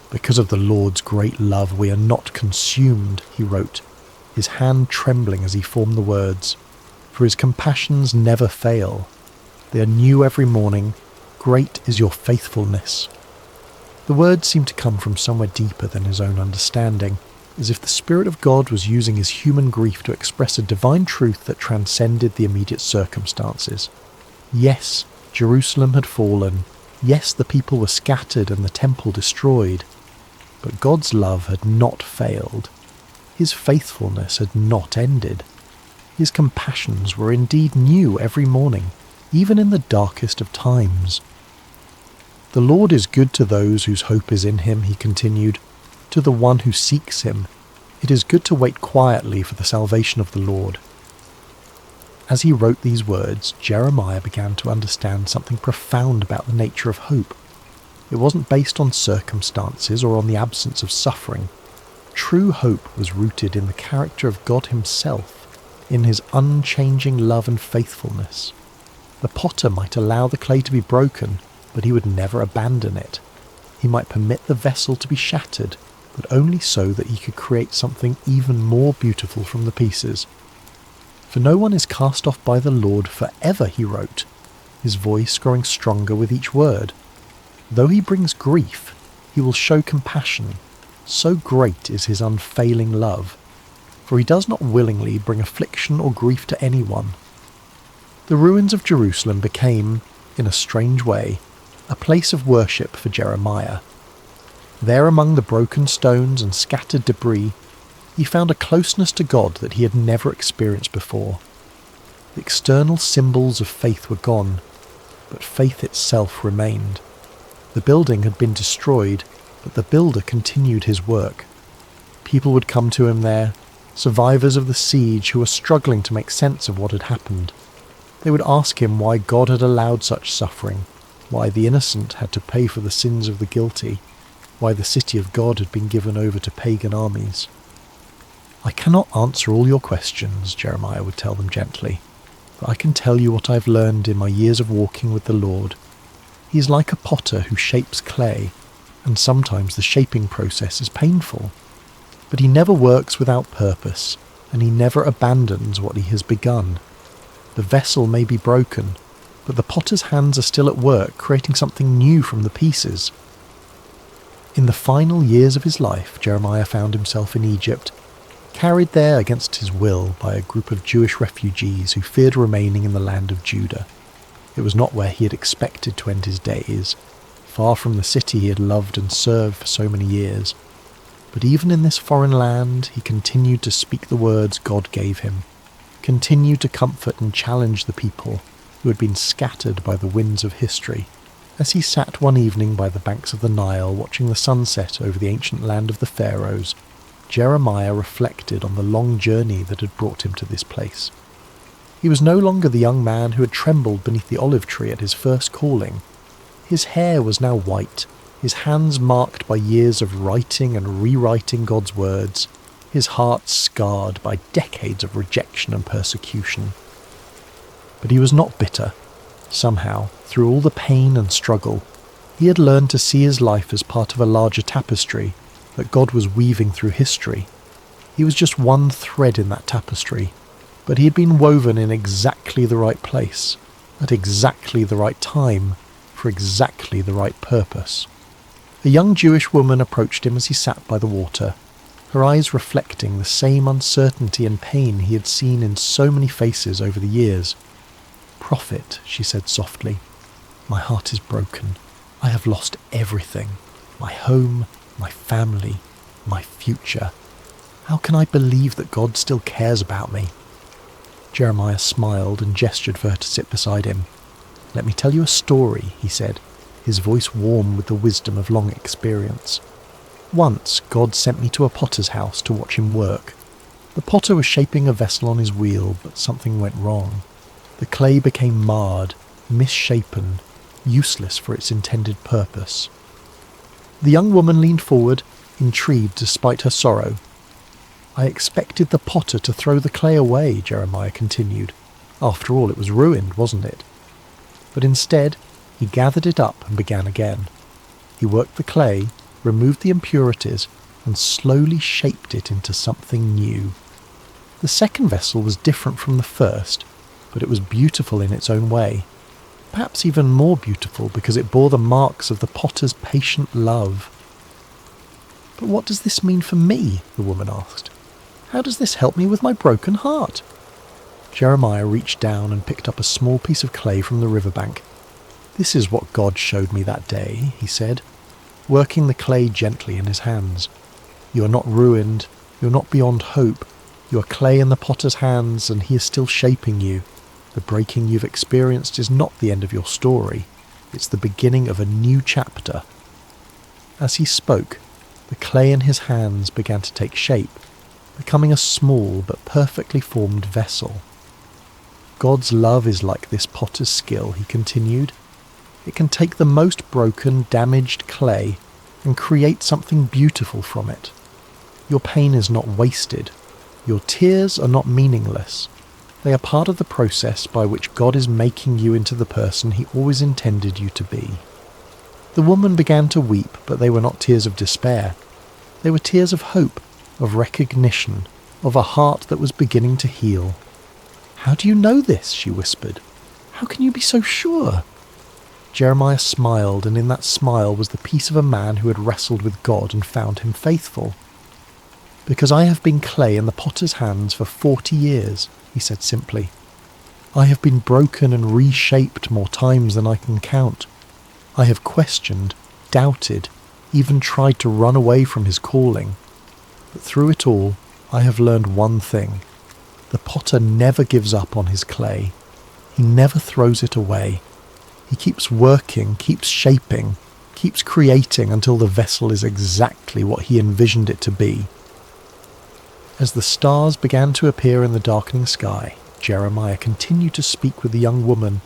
"Because of the Lord's great love we are not consumed," he wrote, his hand trembling as he formed the words. "For his compassions never fail. They are new every morning. Great is your faithfulness." The words seemed to come from somewhere deeper than his own understanding, as if the Spirit of God was using his human grief to express a divine truth that transcended the immediate circumstances. Yes, Jerusalem had fallen. Yes, the people were scattered and the temple destroyed. But God's love had not failed. His faithfulness had not ended. His compassions were indeed new every morning, even in the darkest of times. "The Lord is good to those whose hope is in him," he continued, "to the one who seeks him. It is good to wait quietly for the salvation of the Lord." As he wrote these words, Jeremiah began to understand something profound about the nature of hope. It wasn't based on circumstances or on the absence of suffering. True hope was rooted in the character of God himself, in his unchanging love and faithfulness. The potter might allow the clay to be broken, but he would never abandon it. He might permit the vessel to be shattered, but only so that he could create something even more beautiful from the pieces. For no one is cast off by the Lord forever, he wrote, his voice growing stronger with each word. Though he brings grief, he will show compassion. So great is his unfailing love. For he does not willingly bring affliction or grief to anyone. The ruins of Jerusalem became, in a strange way, a place of worship for Jeremiah. There among the broken stones and scattered debris, he found a closeness to God that he had never experienced before. The external symbols of faith were gone, but faith itself remained. The building had been destroyed, but the builder continued his work. People would come to him there, survivors of the siege who were struggling to make sense of what had happened. They would ask him why God had allowed such suffering, why the innocent had to pay for the sins of the guilty, why the city of God had been given over to pagan armies. I cannot answer all your questions, Jeremiah would tell them gently, but I can tell you what I have learned in my years of walking with the Lord. He is like a potter who shapes clay, and sometimes the shaping process is painful. But he never works without purpose, and he never abandons what he has begun. The vessel may be broken, but the potter's hands are still at work creating something new from the pieces. In the final years of his life, Jeremiah found himself in Egypt, carried there against his will by a group of Jewish refugees who feared remaining in the land of Judah. It was not where he had expected to end his days, far from the city he had loved and served for so many years. But even in this foreign land, he continued to speak the words God gave him, continued to comfort and challenge the people who had been scattered by the winds of history. As he sat one evening by the banks of the Nile watching the sunset over the ancient land of the Pharaohs, Jeremiah reflected on the long journey that had brought him to this place. He was no longer the young man who had trembled beneath the olive tree at his first calling. His hair was now white, his hands marked by years of writing and rewriting God's words, his heart scarred by decades of rejection and persecution. But he was not bitter. Somehow, through all the pain and struggle, he had learned to see his life as part of a larger tapestry that God was weaving through history. He was just one thread in that tapestry, but he had been woven in exactly the right place, at exactly the right time, for exactly the right purpose. A young Jewish woman approached him as he sat by the water, her eyes reflecting the same uncertainty and pain he had seen in so many faces over the years. "Prophet," she said softly, "my heart is broken. I have lost everything, my home, my family, my future. How can I believe that God still cares about me?" Jeremiah smiled and gestured for her to sit beside him. "Let me tell you a story," he said, his voice warm with the wisdom of long experience. "Once God sent me to a potter's house to watch him work. The potter was shaping a vessel on his wheel, but something went wrong. The clay became marred, misshapen, useless for its intended purpose." The young woman leaned forward, intrigued despite her sorrow. "I expected the potter to throw the clay away," Jeremiah continued. "After all, it was ruined, wasn't it? But instead, he gathered it up and began again. He worked the clay, removed the impurities, and slowly shaped it into something new. The second vessel was different from the first, but it was beautiful in its own way. Perhaps even more beautiful because it bore the marks of the potter's patient love. "But what does this mean for me?" the woman asked. "How does this help me with my broken heart?" Jeremiah reached down and picked up a small piece of clay from the riverbank. "This is what God showed me that day," he said, working the clay gently in his hands. "You are not ruined, you are not beyond hope. You are clay in the potter's hands, and he is still shaping you. The breaking you've experienced is not the end of your story. It's the beginning of a new chapter." As he spoke, the clay in his hands began to take shape, becoming a small but perfectly formed vessel. God's love is like this potter's skill," he continued. "It can take the most broken, damaged clay and create something beautiful from it. Your pain is not wasted. Your tears are not meaningless. They are part of the process by which God is making you into the person he always intended you to be." The woman began to weep, but they were not tears of despair. They were tears of hope, of recognition, of a heart that was beginning to heal. "How do you know this?" she whispered. "How can you be so sure?" Jeremiah smiled, and in that smile was the peace of a man who had wrestled with God and found him faithful. "Because I have been clay in the potter's hands for 40 years, he said simply. "I have been broken and reshaped more times than I can count. I have questioned, doubted, even tried to run away from his calling. But through it all, I have learned one thing. The potter never gives up on his clay. He never throws it away. He keeps working, keeps shaping, keeps creating until the vessel is exactly what he envisioned it to be." As the stars began to appear in the darkening sky, Jeremiah continued to speak with the young woman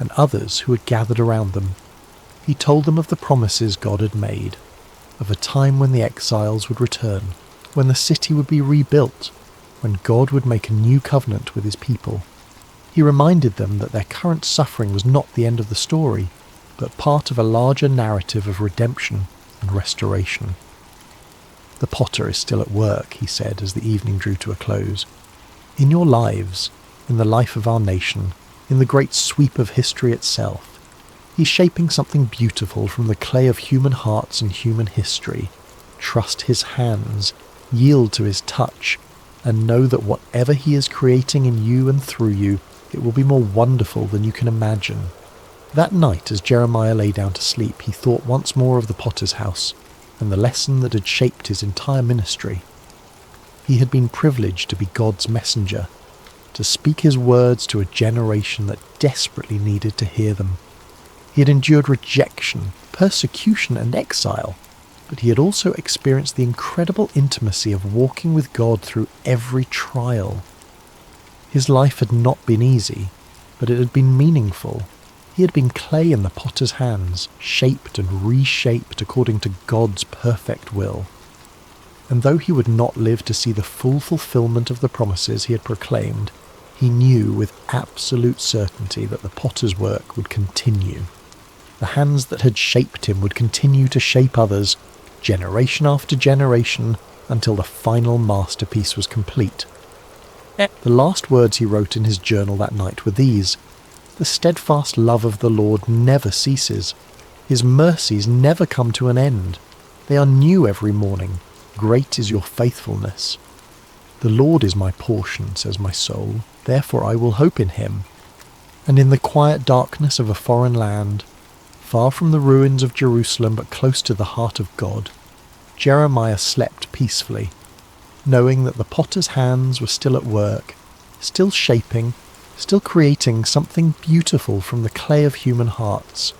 and others who had gathered around them. He told them of the promises God had made, of a time when the exiles would return, when the city would be rebuilt, when God would make a new covenant with his people. He reminded them that their current suffering was not the end of the story, but part of a larger narrative of redemption and restoration. "The potter is still at work," he said as the evening drew to a close. "In your lives, in the life of our nation, in the great sweep of history itself, he's shaping something beautiful from the clay of human hearts and human history. Trust his hands, yield to his touch, and know that whatever he is creating in you and through you, it will be more wonderful than you can imagine." That night, as Jeremiah lay down to sleep, he thought once more of the potter's house and the lesson that had shaped his entire ministry. He had been privileged to be God's messenger, to speak his words to a generation that desperately needed to hear them. He had endured rejection, persecution, and exile, but he had also experienced the incredible intimacy of walking with God through every trial. His life had not been easy, but it had been meaningful. He had been clay in the potter's hands, shaped and reshaped according to God's perfect will. And though he would not live to see the full fulfillment of the promises he had proclaimed, he knew with absolute certainty that the potter's work would continue. The hands that had shaped him would continue to shape others, generation after generation, until the final masterpiece was complete. The last words he wrote in his journal that night were these: "The steadfast love of the Lord never ceases. His mercies never come to an end. They are new every morning. Great is your faithfulness. The Lord is my portion, says my soul. Therefore I will hope in him." And in the quiet darkness of a foreign land, far from the ruins of Jerusalem but close to the heart of God, Jeremiah slept peacefully, knowing that the potter's hands were still at work, still shaping, still creating something beautiful from the clay of human hearts.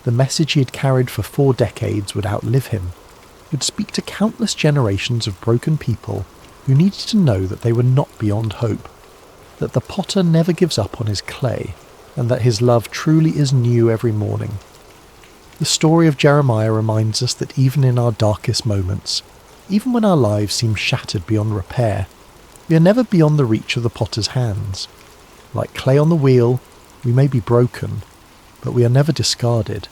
The message he had carried for 4 decades would outlive him, would speak to countless generations of broken people who needed to know that they were not beyond hope, that the potter never gives up on his clay, and that his love truly is new every morning. The story of Jeremiah reminds us that even in our darkest moments, even when our lives seem shattered beyond repair, we are never beyond the reach of the potter's hands. Like clay on the wheel, we may be broken, but we are never discarded.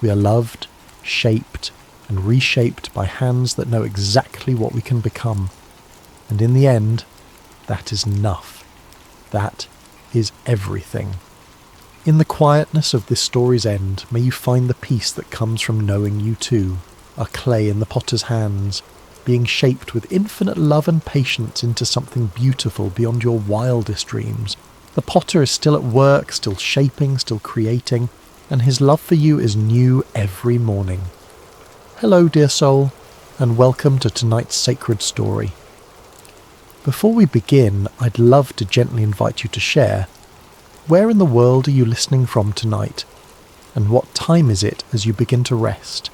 We are loved, shaped, and reshaped by hands that know exactly what we can become. And in the end, that is enough. That is everything. In the quietness of this story's end, may you find the peace that comes from knowing you too are clay in the potter's hands, being shaped with infinite love and patience into something beautiful beyond your wildest dreams. The potter is still at work, still shaping, still creating, and his love for you is new every morning. Hello, dear soul, and welcome to tonight's sacred story. Before we begin, I'd love to gently invite you to share. Where in the world are you listening from tonight? And what time is it as you begin to rest?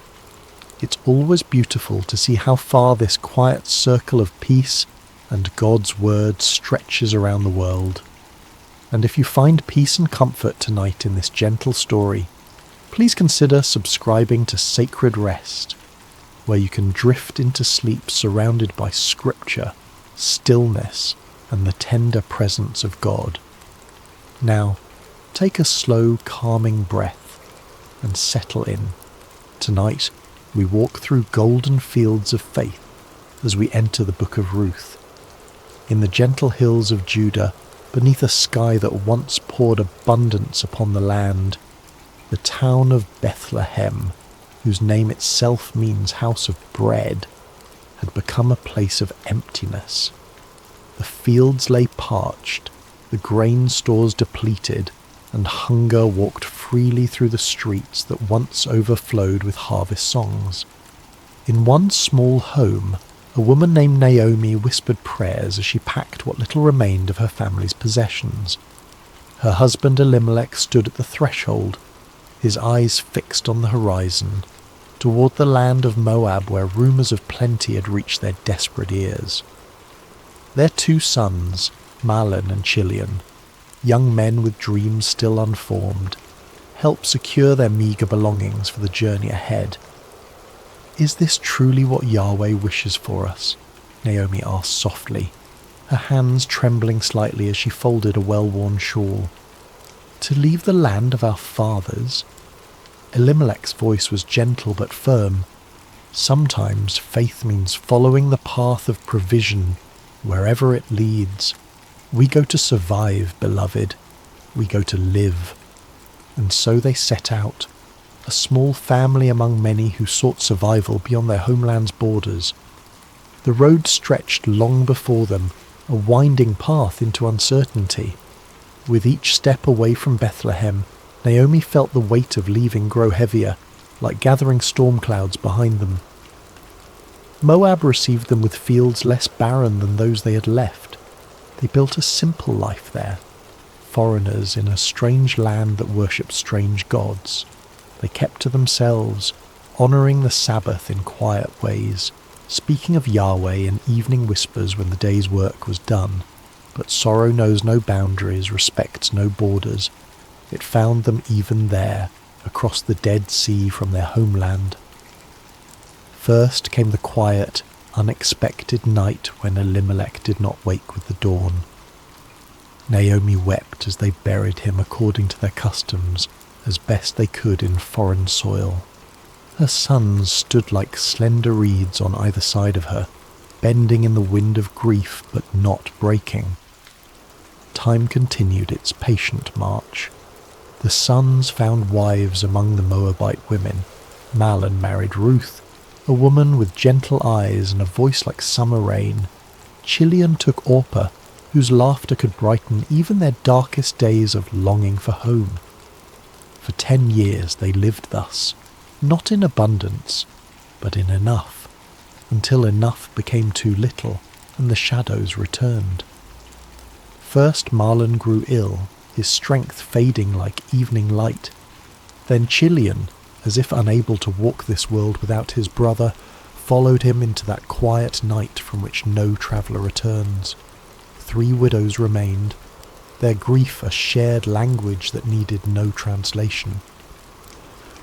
It's always beautiful to see how far this quiet circle of peace and God's word stretches around the world. And if you find peace and comfort tonight in this gentle story, please consider subscribing to Sacred Rest, where you can drift into sleep surrounded by scripture, stillness, and the tender presence of God. Now, take a slow, calming breath and settle in. Tonight, we walk through golden fields of faith as we enter the book of Ruth. In the gentle hills of Judah, beneath a sky that once poured abundance upon the land, the town of Bethlehem, whose name itself means house of bread, had become a place of emptiness. The fields lay parched, the grain stores depleted, and hunger walked freely through the streets that once overflowed with harvest songs. In one small home, a woman named Naomi whispered prayers as she packed what little remained of her family's possessions. Her husband Elimelech stood at the threshold, his eyes fixed on the horizon, toward the land of Moab where rumours of plenty had reached their desperate ears. Their 2 sons, Mahlon and Chilion, young men with dreams still unformed, helped secure their meagre belongings for the journey ahead. "Is this truly what Yahweh wishes for us?" Naomi asked softly, her hands trembling slightly as she folded a well-worn shawl. "To leave the land of our fathers?" Elimelech's voice was gentle but firm. "Sometimes faith means following the path of provision, wherever it leads. We go to survive, beloved. We go to live." And so they set out, a small family among many who sought survival beyond their homeland's borders. The road stretched long before them, a winding path into uncertainty. With each step away from Bethlehem, Naomi felt the weight of leaving grow heavier, like gathering storm clouds behind them. Moab received them with fields less barren than those they had left. They built a simple life there, foreigners in a strange land that worshipped strange gods. They kept to themselves, honouring the Sabbath in quiet ways, speaking of Yahweh in evening whispers when the day's work was done. But sorrow knows no boundaries, respects no borders. It found them even there, across the Dead Sea from their homeland. First came the quiet, unexpected night when Elimelech did not wake with the dawn. Naomi wept as they buried him according to their customs, as best they could in foreign soil. Her sons stood like slender reeds on either side of her, bending in the wind of grief but not breaking. Time continued its patient march. The sons found wives among the Moabite women. Mahlon married Ruth, a woman with gentle eyes and a voice like summer rain. Chilion took Orpah, whose laughter could brighten even their darkest days of longing for home. For 10 years they lived thus, not in abundance, but in enough, until enough became too little and the shadows returned. First Mahlon grew ill, his strength fading like evening light. Then Chilion, as if unable to walk this world without his brother, followed him into that quiet night from which no traveller returns. 3 widows remained, their grief a shared language that needed no translation.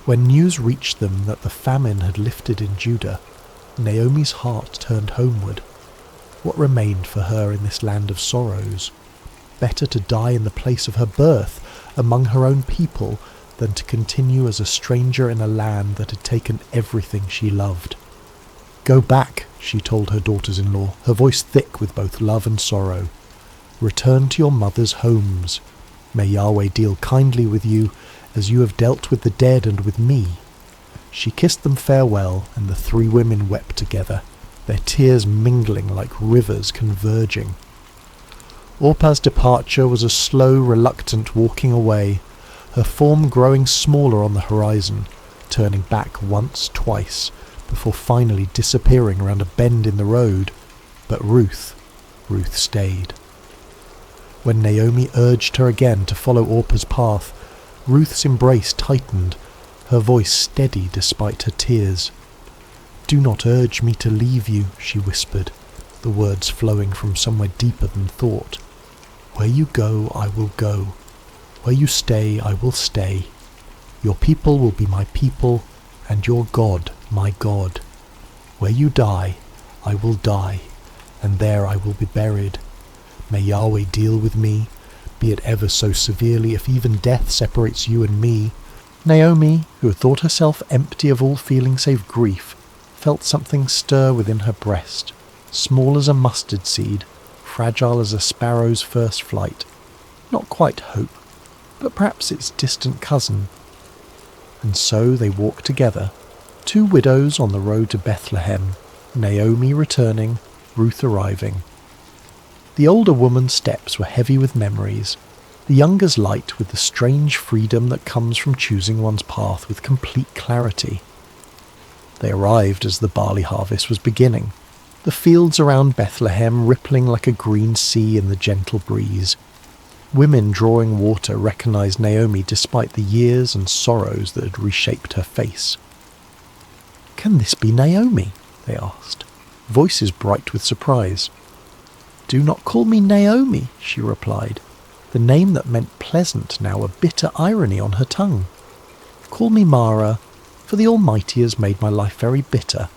When news reached them that the famine had lifted in Judah, Naomi's heart turned homeward. What remained for her in this land of sorrows? Better to die in the place of her birth, among her own people, than to continue as a stranger in a land that had taken everything she loved. "Go back," she told her daughters-in-law, her voice thick with both love and sorrow. "Return to your mothers' homes. May Yahweh deal kindly with you, as you have dealt with the dead and with me." She kissed them farewell, and the 3 women wept together, their tears mingling like rivers converging. Orpah's departure was a slow, reluctant walking away, her form growing smaller on the horizon, turning back once, twice, before finally disappearing around a bend in the road. But Ruth stayed. When Naomi urged her again to follow Orpah's path, Ruth's embrace tightened, her voice steady despite her tears. "Do not urge me to leave you," she whispered, the words flowing from somewhere deeper than thought. Where you go, I will go. Where you stay, I will stay. Your people will be my people, and your God, my God. Where you die, I will die, and there I will be buried. May Yahweh deal with me, be it ever so severely, if even death separates you and me. Naomi, who had thought herself empty of all feeling save grief, felt something stir within her breast, small as a mustard seed, fragile as a sparrow's first flight. Not quite hope, but perhaps its distant cousin. And so they walked together, two widows on the road to Bethlehem, Naomi returning, Ruth arriving. The older woman's steps were heavy with memories, the younger's light with the strange freedom that comes from choosing one's path with complete clarity. They arrived as the barley harvest was beginning, the fields around Bethlehem rippling like a green sea in the gentle breeze. Women drawing water recognized Naomi despite the years and sorrows that had reshaped her face. "Can this be Naomi?" they asked, voices bright with surprise. "Do not call me Naomi," she replied, the name that meant pleasant now a bitter irony on her tongue. "Call me Mara, for the Almighty has made my life very bitter.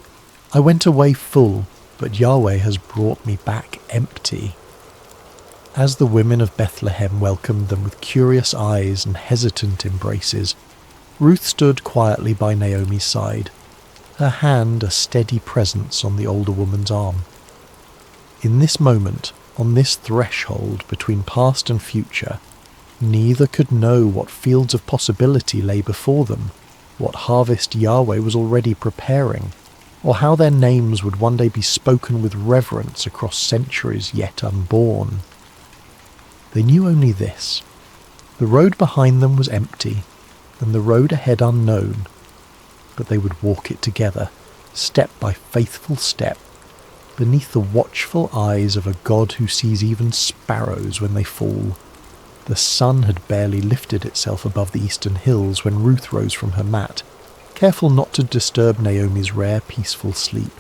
I went away full, but Yahweh has brought me back empty." As the women of Bethlehem welcomed them with curious eyes and hesitant embraces, Ruth stood quietly by Naomi's side, her hand a steady presence on the older woman's arm. In this moment, on this threshold between past and future, neither could know what fields of possibility lay before them, what harvest Yahweh was already preparing, or how their names would one day be spoken with reverence across centuries yet unborn. They knew only this: the road behind them was empty, and the road ahead unknown, but they would walk it together, step by faithful step, beneath the watchful eyes of a God who sees even sparrows when they fall. The sun had barely lifted itself above the eastern hills when Ruth rose from her mat, careful not to disturb Naomi's rare peaceful sleep.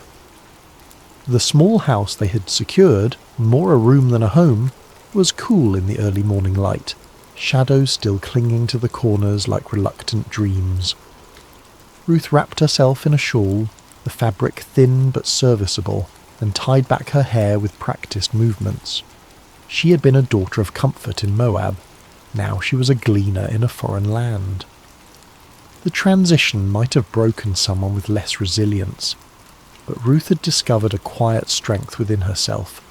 The small house they had secured, more a room than a home, was cool in the early morning light, shadows still clinging to the corners like reluctant dreams. Ruth wrapped herself in a shawl, the fabric thin but serviceable, and tied back her hair with practiced movements. She had been a daughter of comfort in Moab. Now she was a gleaner in a foreign land. The transition might have broken someone with less resilience, but Ruth had discovered a quiet strength within herself,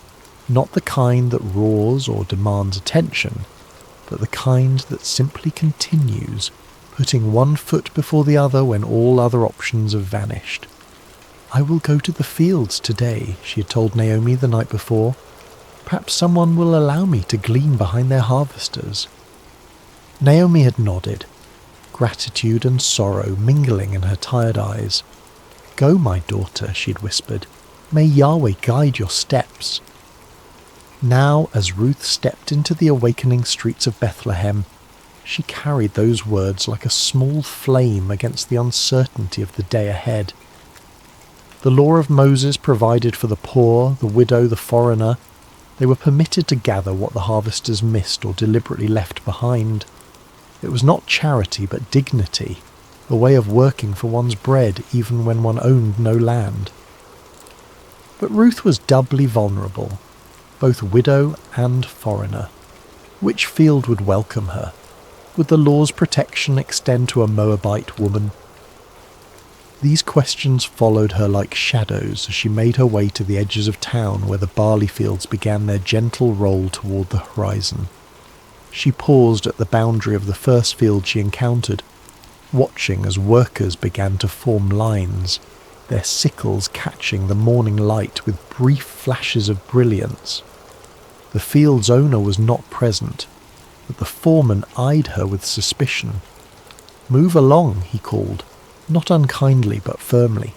not the kind that roars or demands attention, but the kind that simply continues, putting one foot before the other when all other options have vanished. "I will go to the fields today," she had told Naomi the night before. "Perhaps someone will allow me to glean behind their harvesters." Naomi had nodded, gratitude and sorrow mingling in her tired eyes. "Go, my daughter," she had whispered. "May Yahweh guide your steps." Now, as Ruth stepped into the awakening streets of Bethlehem, she carried those words like a small flame against the uncertainty of the day ahead. The law of Moses provided for the poor, the widow, the foreigner. They were permitted to gather what the harvesters missed or deliberately left behind. It was not charity but dignity, a way of working for one's bread even when one owned no land. But Ruth was doubly vulnerable, both widow and foreigner. Which field would welcome her? Would the law's protection extend to a Moabite woman? These questions followed her like shadows as she made her way to the edges of town where the barley fields began their gentle roll toward the horizon. She paused at the boundary of the first field she encountered, watching as workers began to form lines, their sickles catching the morning light with brief flashes of brilliance. The field's owner was not present, but the foreman eyed her with suspicion. "Move along," he called, not unkindly but firmly.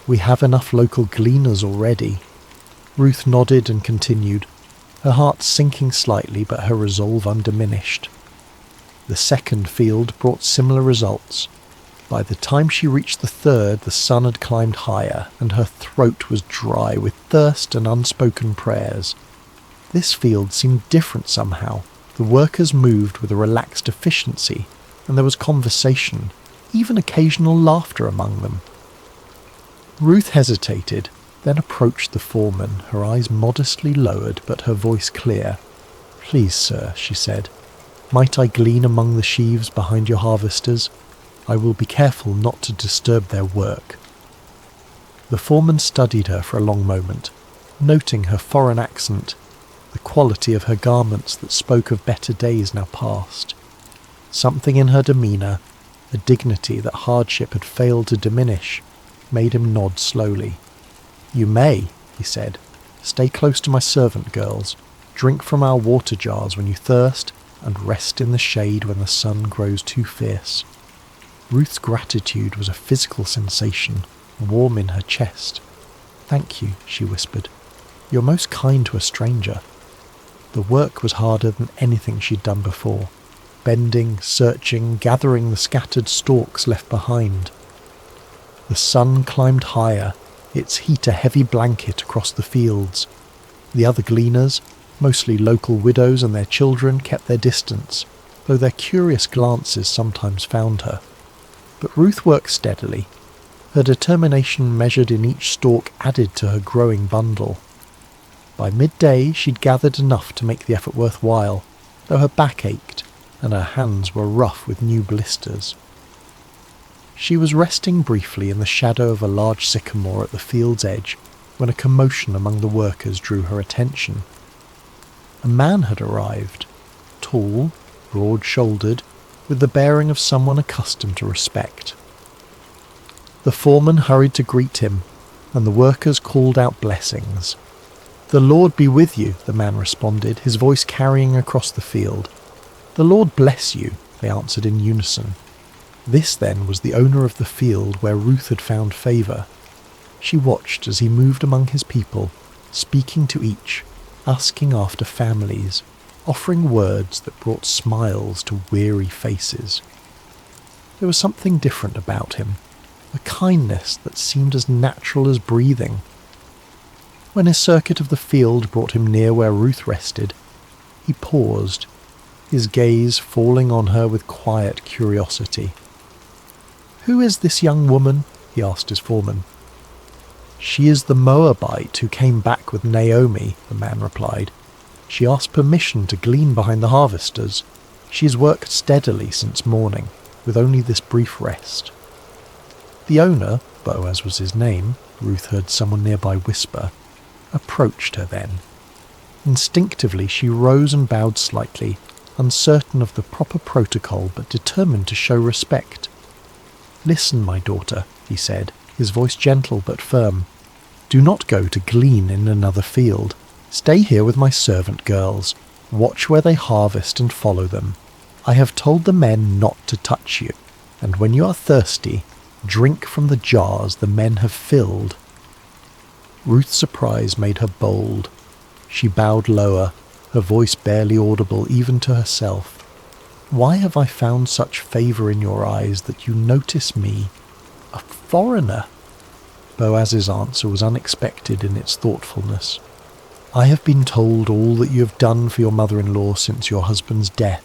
"We have enough local gleaners already." Ruth nodded and continued, her heart sinking slightly but her resolve undiminished. The second field brought similar results. By the time she reached the third, the sun had climbed higher, and her throat was dry with thirst and unspoken prayers. This field seemed different somehow. The workers moved with a relaxed efficiency, and there was conversation, even occasional laughter among them. Ruth hesitated, then approached the foreman, her eyes modestly lowered but her voice clear. "Please, sir," she said, "might I glean among the sheaves behind your harvesters? I will be careful not to disturb their work." The foreman studied her for a long moment, noting her foreign accent, the quality of her garments that spoke of better days now past. Something in her demeanour, a dignity that hardship had failed to diminish, made him nod slowly. "You may," he said. "Stay close to my servant girls, drink from our water jars when you thirst, and rest in the shade when the sun grows too fierce." Ruth's gratitude was a physical sensation, warm in her chest. "Thank you," she whispered. "You're most kind to a stranger." The work was harder than anything she'd done before, bending, searching, gathering the scattered stalks left behind. The sun climbed higher, its heat a heavy blanket across the fields. The other gleaners, mostly local widows and their children, kept their distance, though their curious glances sometimes found her. But Ruth worked steadily. Her determination measured in each stalk added to her growing bundle. By midday she'd gathered enough to make the effort worthwhile, though her back ached and her hands were rough with new blisters. She was resting briefly in the shadow of a large sycamore at the field's edge when a commotion among the workers drew her attention. A man had arrived, tall, broad-shouldered, with the bearing of someone accustomed to respect. The foreman hurried to greet him, and the workers called out blessings. "The Lord be with you," the man responded, his voice carrying across the field. "The Lord bless you," they answered in unison. This, then, was the owner of the field where Ruth had found favour. She watched as he moved among his people, speaking to each, asking after families, offering words that brought smiles to weary faces. There was something different about him, a kindness that seemed as natural as breathing. When his circuit of the field brought him near where Ruth rested, he paused, his gaze falling on her with quiet curiosity. "Who is this young woman?" he asked his foreman. "She is the Moabite who came back with Naomi," the man replied. "She asked permission to glean behind the harvesters. She has worked steadily since morning, with only this brief rest." The owner, Boaz was his name, Ruth heard someone nearby whisper, approached her then. Instinctively she rose and bowed slightly, uncertain of the proper protocol but determined to show respect. "Listen, my daughter," he said, his voice gentle but firm. "Do not go to glean in another field. Stay here with my servant girls. Watch where they harvest and follow them. I have told the men not to touch you, and when you are thirsty, drink from the jars the men have filled." Ruth's surprise made her bold. She bowed lower, her voice barely audible even to herself. "Why have I found such favour in your eyes that you notice me, a foreigner?" Boaz's answer was unexpected in its thoughtfulness. "I have been told all that you have done for your mother-in-law since your husband's death,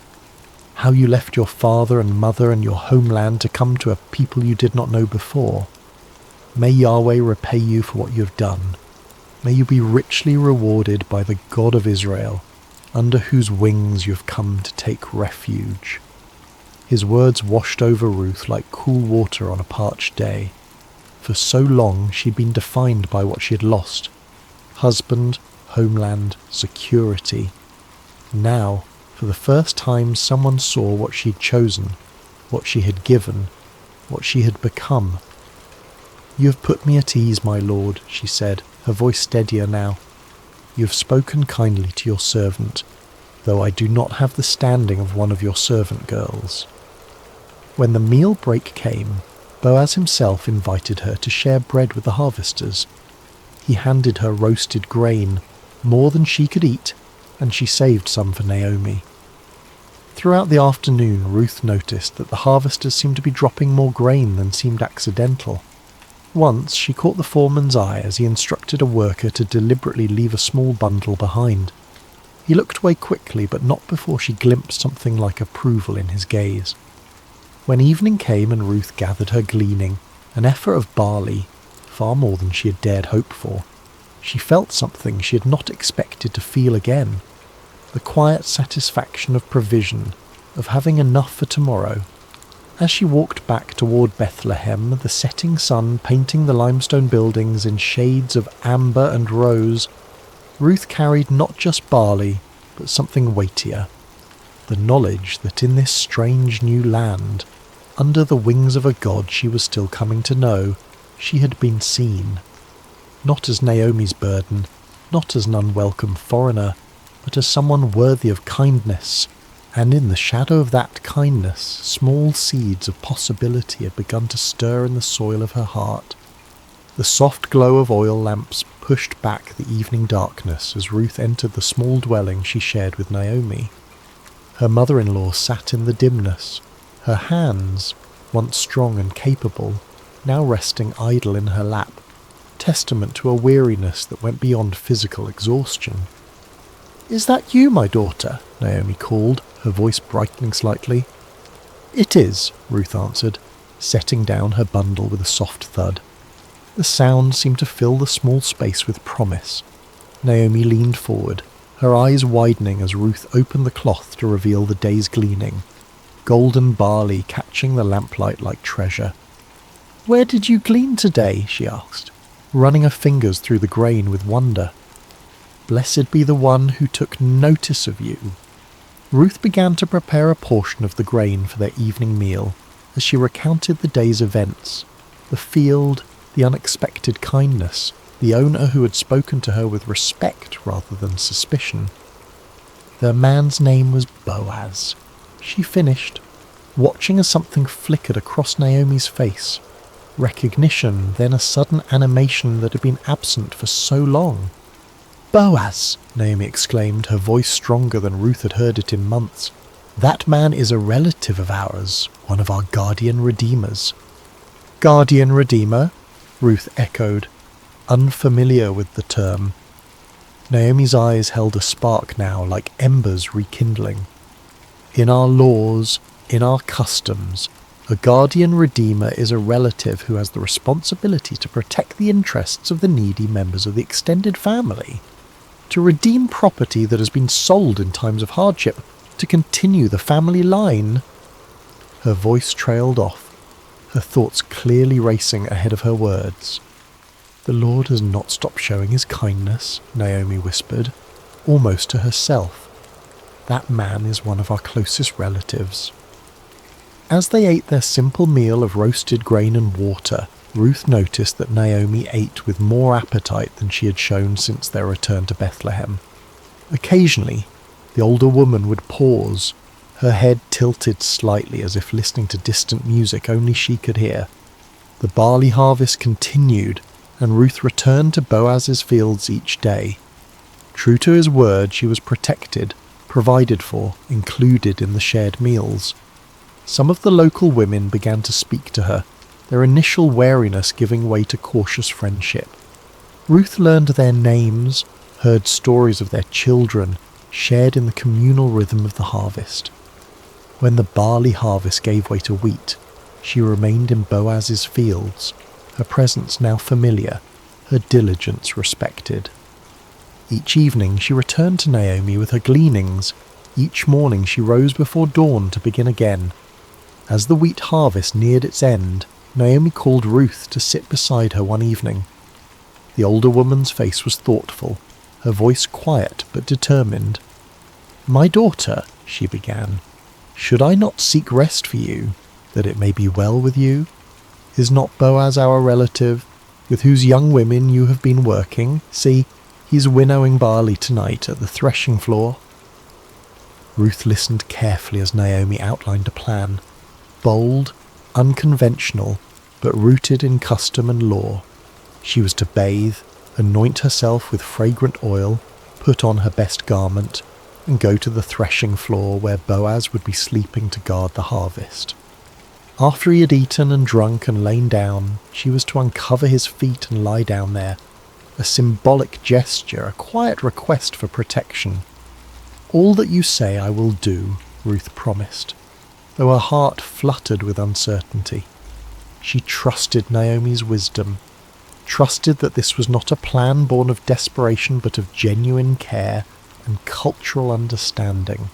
how you left your father and mother and your homeland to come to a people you did not know before. May Yahweh repay you for what you have done. May you be richly rewarded by the God of Israel, under whose wings you have come to take refuge." His words washed over Ruth like cool water on a parched day. For so long she'd been defined by what she had lost: husband, homeland, security. Now, for the first time, someone saw what she'd chosen, what she had given, what she had become. "You have put me at ease, my lord," she said, her voice steadier now. "You have spoken kindly to your servant, though I do not have the standing of one of your servant girls." When the meal break came, Boaz himself invited her to share bread with the harvesters. He handed her roasted grain, more than she could eat, and she saved some for Naomi. Throughout the afternoon, Ruth noticed that the harvesters seemed to be dropping more grain than seemed accidental. Once she caught the foreman's eye as he instructed a worker to deliberately leave a small bundle behind. He looked away quickly, but not before she glimpsed something like approval in his gaze. When evening came and Ruth gathered her gleaning, an effort of barley, far more than she had dared hope for, she felt something she had not expected to feel again. The quiet satisfaction of provision, of having enough for tomorrow. As she walked back toward Bethlehem, the setting sun painting the limestone buildings in shades of amber and rose, Ruth carried not just barley, but something weightier. The knowledge that in this strange new land, under the wings of a God she was still coming to know, she had been seen. Not as Naomi's burden, not as an unwelcome foreigner, but as someone worthy of kindness, and in the shadow of that kindness, small seeds of possibility had begun to stir in the soil of her heart. The soft glow of oil lamps pushed back the evening darkness as Ruth entered the small dwelling she shared with Naomi. Her mother-in-law sat in the dimness, her hands, once strong and capable, now resting idle in her lap, testament to a weariness that went beyond physical exhaustion. "Is that you, my daughter?" Naomi called, her voice brightening slightly. "It is," Ruth answered, setting down her bundle with a soft thud. The sound seemed to fill the small space with promise. Naomi leaned forward, her eyes widening as Ruth opened the cloth to reveal the day's gleaning, golden barley catching the lamplight like treasure. "Where did you glean today?" she asked, running her fingers through the grain with wonder. "Blessed be the one who took notice of you." Ruth began to prepare a portion of the grain for their evening meal as she recounted the day's events, the field, the unexpected kindness, the owner who had spoken to her with respect rather than suspicion. "The man's name was Boaz," she finished, watching as something flickered across Naomi's face. Recognition, then a sudden animation that had been absent for so long. "Boaz!" Naomi exclaimed, her voice stronger than Ruth had heard it in months. "That man is a relative of ours, one of our guardian redeemers." "Guardian redeemer?" Ruth echoed, unfamiliar with the term. Naomi's eyes held a spark now, like embers rekindling. "In our laws, in our customs, a guardian redeemer is a relative who has the responsibility to protect the interests of the needy members of the extended family, to redeem property that has been sold in times of hardship, to continue the family line." Her voice trailed off, her thoughts clearly racing ahead of her words. "The Lord has not stopped showing his kindness," Naomi whispered, almost to herself. "That man is one of our closest relatives." As they ate their simple meal of roasted grain and water, Ruth noticed that Naomi ate with more appetite than she had shown since their return to Bethlehem. Occasionally, the older woman would pause, her head tilted slightly as if listening to distant music only she could hear. The barley harvest continued, and Ruth returned to Boaz's fields each day. True to his word, she was protected, provided for, included in the shared meals. Some of the local women began to speak to her, their initial wariness giving way to cautious friendship. Ruth learned their names, heard stories of their children, shared in the communal rhythm of the harvest. When the barley harvest gave way to wheat, she remained in Boaz's fields, her presence now familiar, her diligence respected. Each evening she returned to Naomi with her gleanings. Each morning she rose before dawn to begin again. As the wheat harvest neared its end, Naomi called Ruth to sit beside her one evening. The older woman's face was thoughtful, her voice quiet but determined. "My daughter," she began, "should I not seek rest for you, that it may be well with you? Is not Boaz our relative, with whose young women you have been working? See, he's winnowing barley tonight at the threshing floor." Ruth listened carefully as Naomi outlined a plan, bold, unconventional, but rooted in custom and law. She was to bathe, anoint herself with fragrant oil, put on her best garment, and go to the threshing floor where Boaz would be sleeping to guard the harvest. After he had eaten and drunk and lain down, she was to uncover his feet and lie down there, a symbolic gesture, a quiet request for protection. "All that you say I will do," Ruth promised, though her heart fluttered with uncertainty. She trusted Naomi's wisdom, trusted that this was not a plan born of desperation but of genuine care and cultural understanding.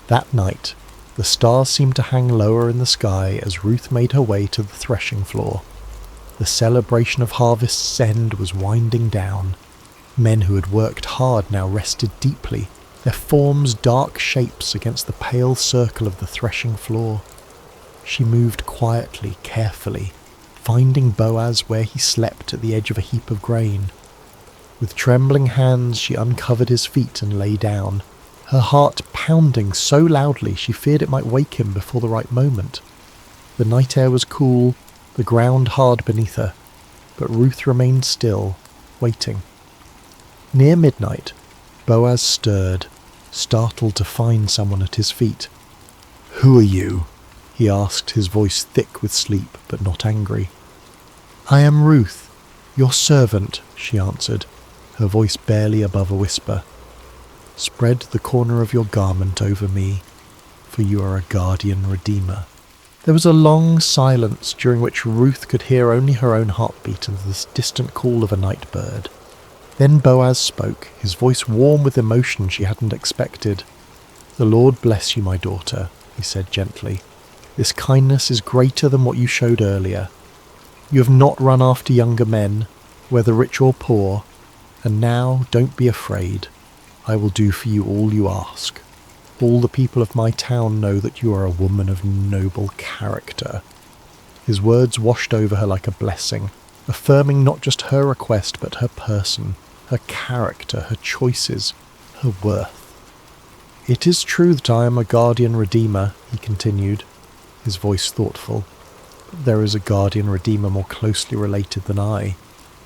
That night, the stars seemed to hang lower in the sky as Ruth made her way to the threshing floor. The celebration of harvest's end was winding down. Men who had worked hard now rested deeply, their forms dark shapes against the pale circle of the threshing floor. She moved quietly, carefully, finding Boaz where he slept at the edge of a heap of grain. With trembling hands she uncovered his feet and lay down, her heart pounding so loudly she feared it might wake him before the right moment. The night air was cool, the ground hard beneath her, but Ruth remained still, waiting. Near midnight, Boaz stirred, startled to find someone at his feet. "Who are you?" he asked, his voice thick with sleep but not angry. "I am Ruth, your servant," she answered, her voice barely above a whisper. "Spread the corner of your garment over me, for you are a guardian redeemer." There was a long silence during which Ruth could hear only her own heartbeat and the distant call of a night bird. Then Boaz spoke, his voice warm with emotion she hadn't expected. "The Lord bless you, my daughter," he said gently. "This kindness is greater than what you showed earlier. You have not run after younger men, whether rich or poor, and now don't be afraid. I will do for you all you ask. All the people of my town know that you are a woman of noble character." His words washed over her like a blessing, affirming not just her request but her person, her character, her choices, her worth. "It is true that I am a guardian redeemer," he continued, his voice thoughtful. "But there is a guardian redeemer more closely related than I.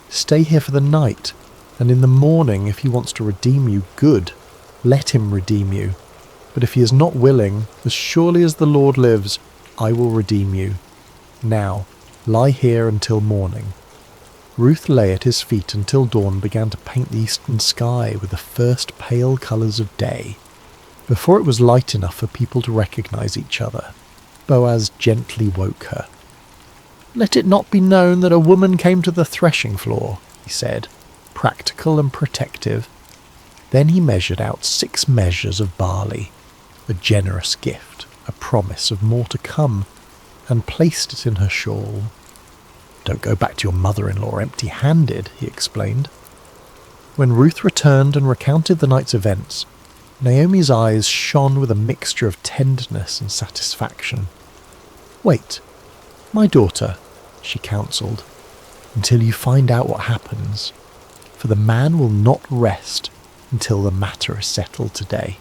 Stay here for the night, and in the morning, if he wants to redeem you, good, let him redeem you. But if he is not willing, as surely as the Lord lives, I will redeem you. Now, lie here until morning." Ruth lay at his feet until dawn began to paint the eastern sky with the first pale colours of day. Before it was light enough for people to recognize each other, Boaz gently woke her. "Let it not be known that a woman came to the threshing floor," he said, practical and protective. Then he measured out 6 measures of barley, a generous gift, a promise of more to come, and placed it in her shawl. "Don't go back to your mother-in-law empty-handed," he explained. When Ruth returned and recounted the night's events, Naomi's eyes shone with a mixture of tenderness and satisfaction. "Wait, my daughter," she counselled, "until you find out what happens, for the man will not rest until the matter is settled today."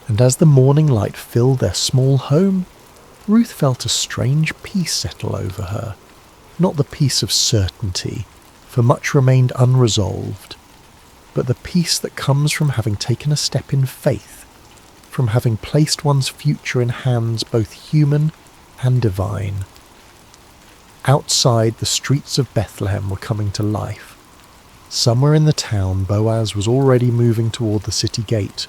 And as the morning light filled their small home, Ruth felt a strange peace settle over her. Not the peace of certainty, for much remained unresolved, but the peace that comes from having taken a step in faith, from having placed one's future in hands both human and divine. Outside, the streets of Bethlehem were coming to life. Somewhere in the town, Boaz was already moving toward the city gate,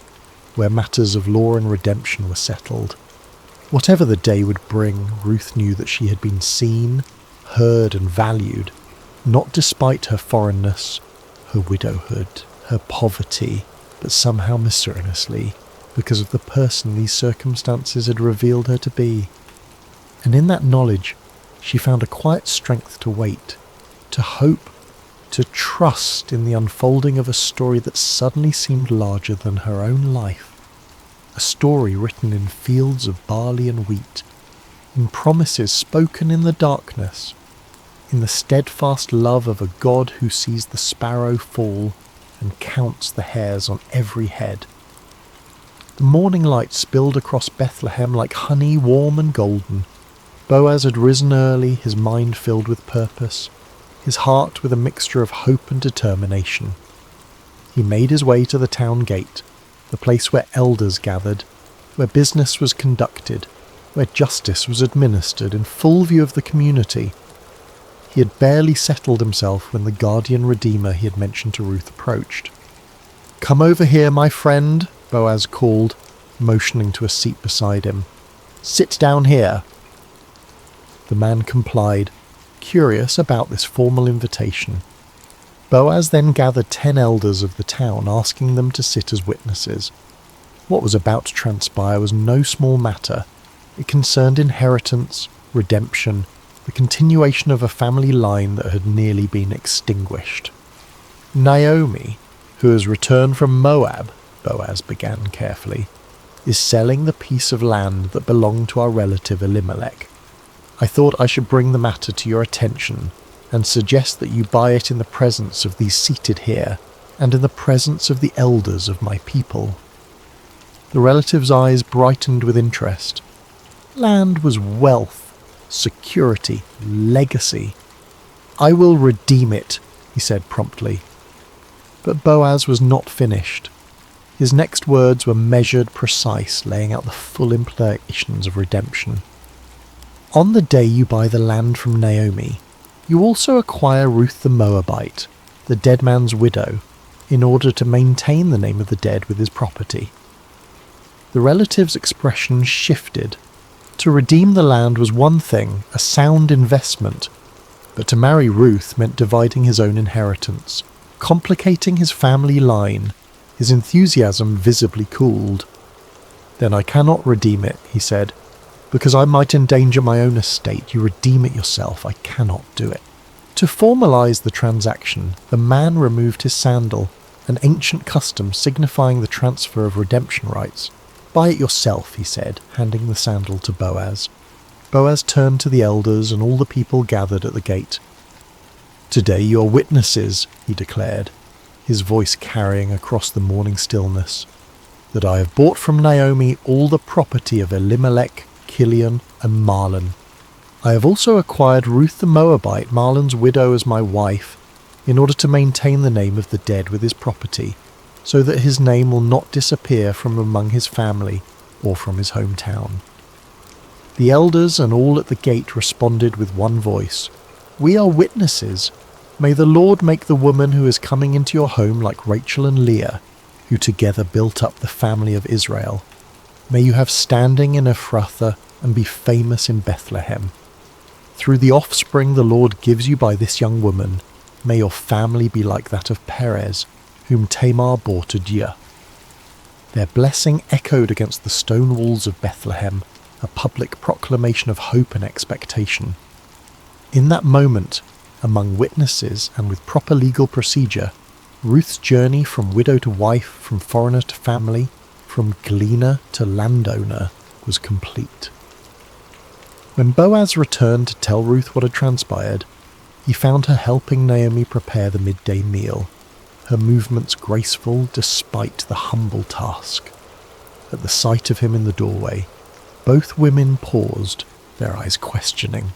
where matters of law and redemption were settled. Whatever the day would bring, Ruth knew that she had been seen, heard and valued, not despite her foreignness, her widowhood, her poverty, but somehow mysteriously, because of the person these circumstances had revealed her to be. And in that knowledge, she found a quiet strength to wait, to hope, to trust in the unfolding of a story that suddenly seemed larger than her own life. A story written in fields of barley and wheat, in promises spoken in the darkness, in the steadfast love of a God who sees the sparrow fall and counts the hairs on every head. The morning light spilled across Bethlehem like honey warm and golden. Boaz had risen early, his mind filled with purpose, his heart with a mixture of hope and determination. He made his way to the town gate, the place where elders gathered, where business was conducted, where justice was administered in full view of the community. He had barely settled himself when the guardian redeemer he had mentioned to Ruth approached. "Come over here, my friend," Boaz called, motioning to a seat beside him. "Sit down here." The man complied, curious about this formal invitation. Boaz then gathered 10 elders of the town, asking them to sit as witnesses. What was about to transpire was no small matter. It concerned inheritance, redemption, the continuation of a family line that had nearly been extinguished. "Naomi, who has returned from Moab," Boaz began carefully, "is selling the piece of land that belonged to our relative Elimelech. I thought I should bring the matter to your attention and suggest that you buy it in the presence of these seated here and in the presence of the elders of my people." The relative's eyes brightened with interest. Land was wealth, security, legacy. "I will redeem it," he said promptly. But Boaz was not finished. His next words were measured, precise, laying out the full implications of redemption. "On the day you buy the land from Naomi, you also acquire Ruth the Moabite, the dead man's widow, in order to maintain the name of the dead with his property." The relative's expression shifted. To redeem the land was one thing, a sound investment, but to marry Ruth meant dividing his own inheritance, complicating his family line. His enthusiasm visibly cooled. "Then I cannot redeem it," he said. "Because I might endanger my own estate. You redeem it yourself. I cannot do it." To formalize the transaction, the man removed his sandal, an ancient custom signifying the transfer of redemption rights. "Buy it yourself," he said, handing the sandal to Boaz. Boaz turned to the elders and all the people gathered at the gate. "Today you are witnesses," he declared, his voice carrying across the morning stillness, "that I have bought from Naomi all the property of Elimelech, Kilion, and Mahlon. I have also acquired Ruth the Moabite, Mahlon's widow, as my wife, in order to maintain the name of the dead with his property, so that his name will not disappear from among his family or from his hometown." The elders and all at the gate responded with one voice, "We are witnesses. May the Lord make the woman who is coming into your home like Rachel and Leah, who together built up the family of Israel. May you have standing in Ephrathah and be famous in Bethlehem. Through the offspring the Lord gives you by this young woman, may your family be like that of Perez, whom Tamar bore to Dia." Their blessing echoed against the stone walls of Bethlehem, a public proclamation of hope and expectation. In that moment, among witnesses and with proper legal procedure, Ruth's journey from widow to wife, from foreigner to family, from gleaner to landowner was complete. When Boaz returned to tell Ruth what had transpired, he found her helping Naomi prepare the midday meal, her movements graceful despite the humble task. At the sight of him in the doorway, both women paused, their eyes questioning.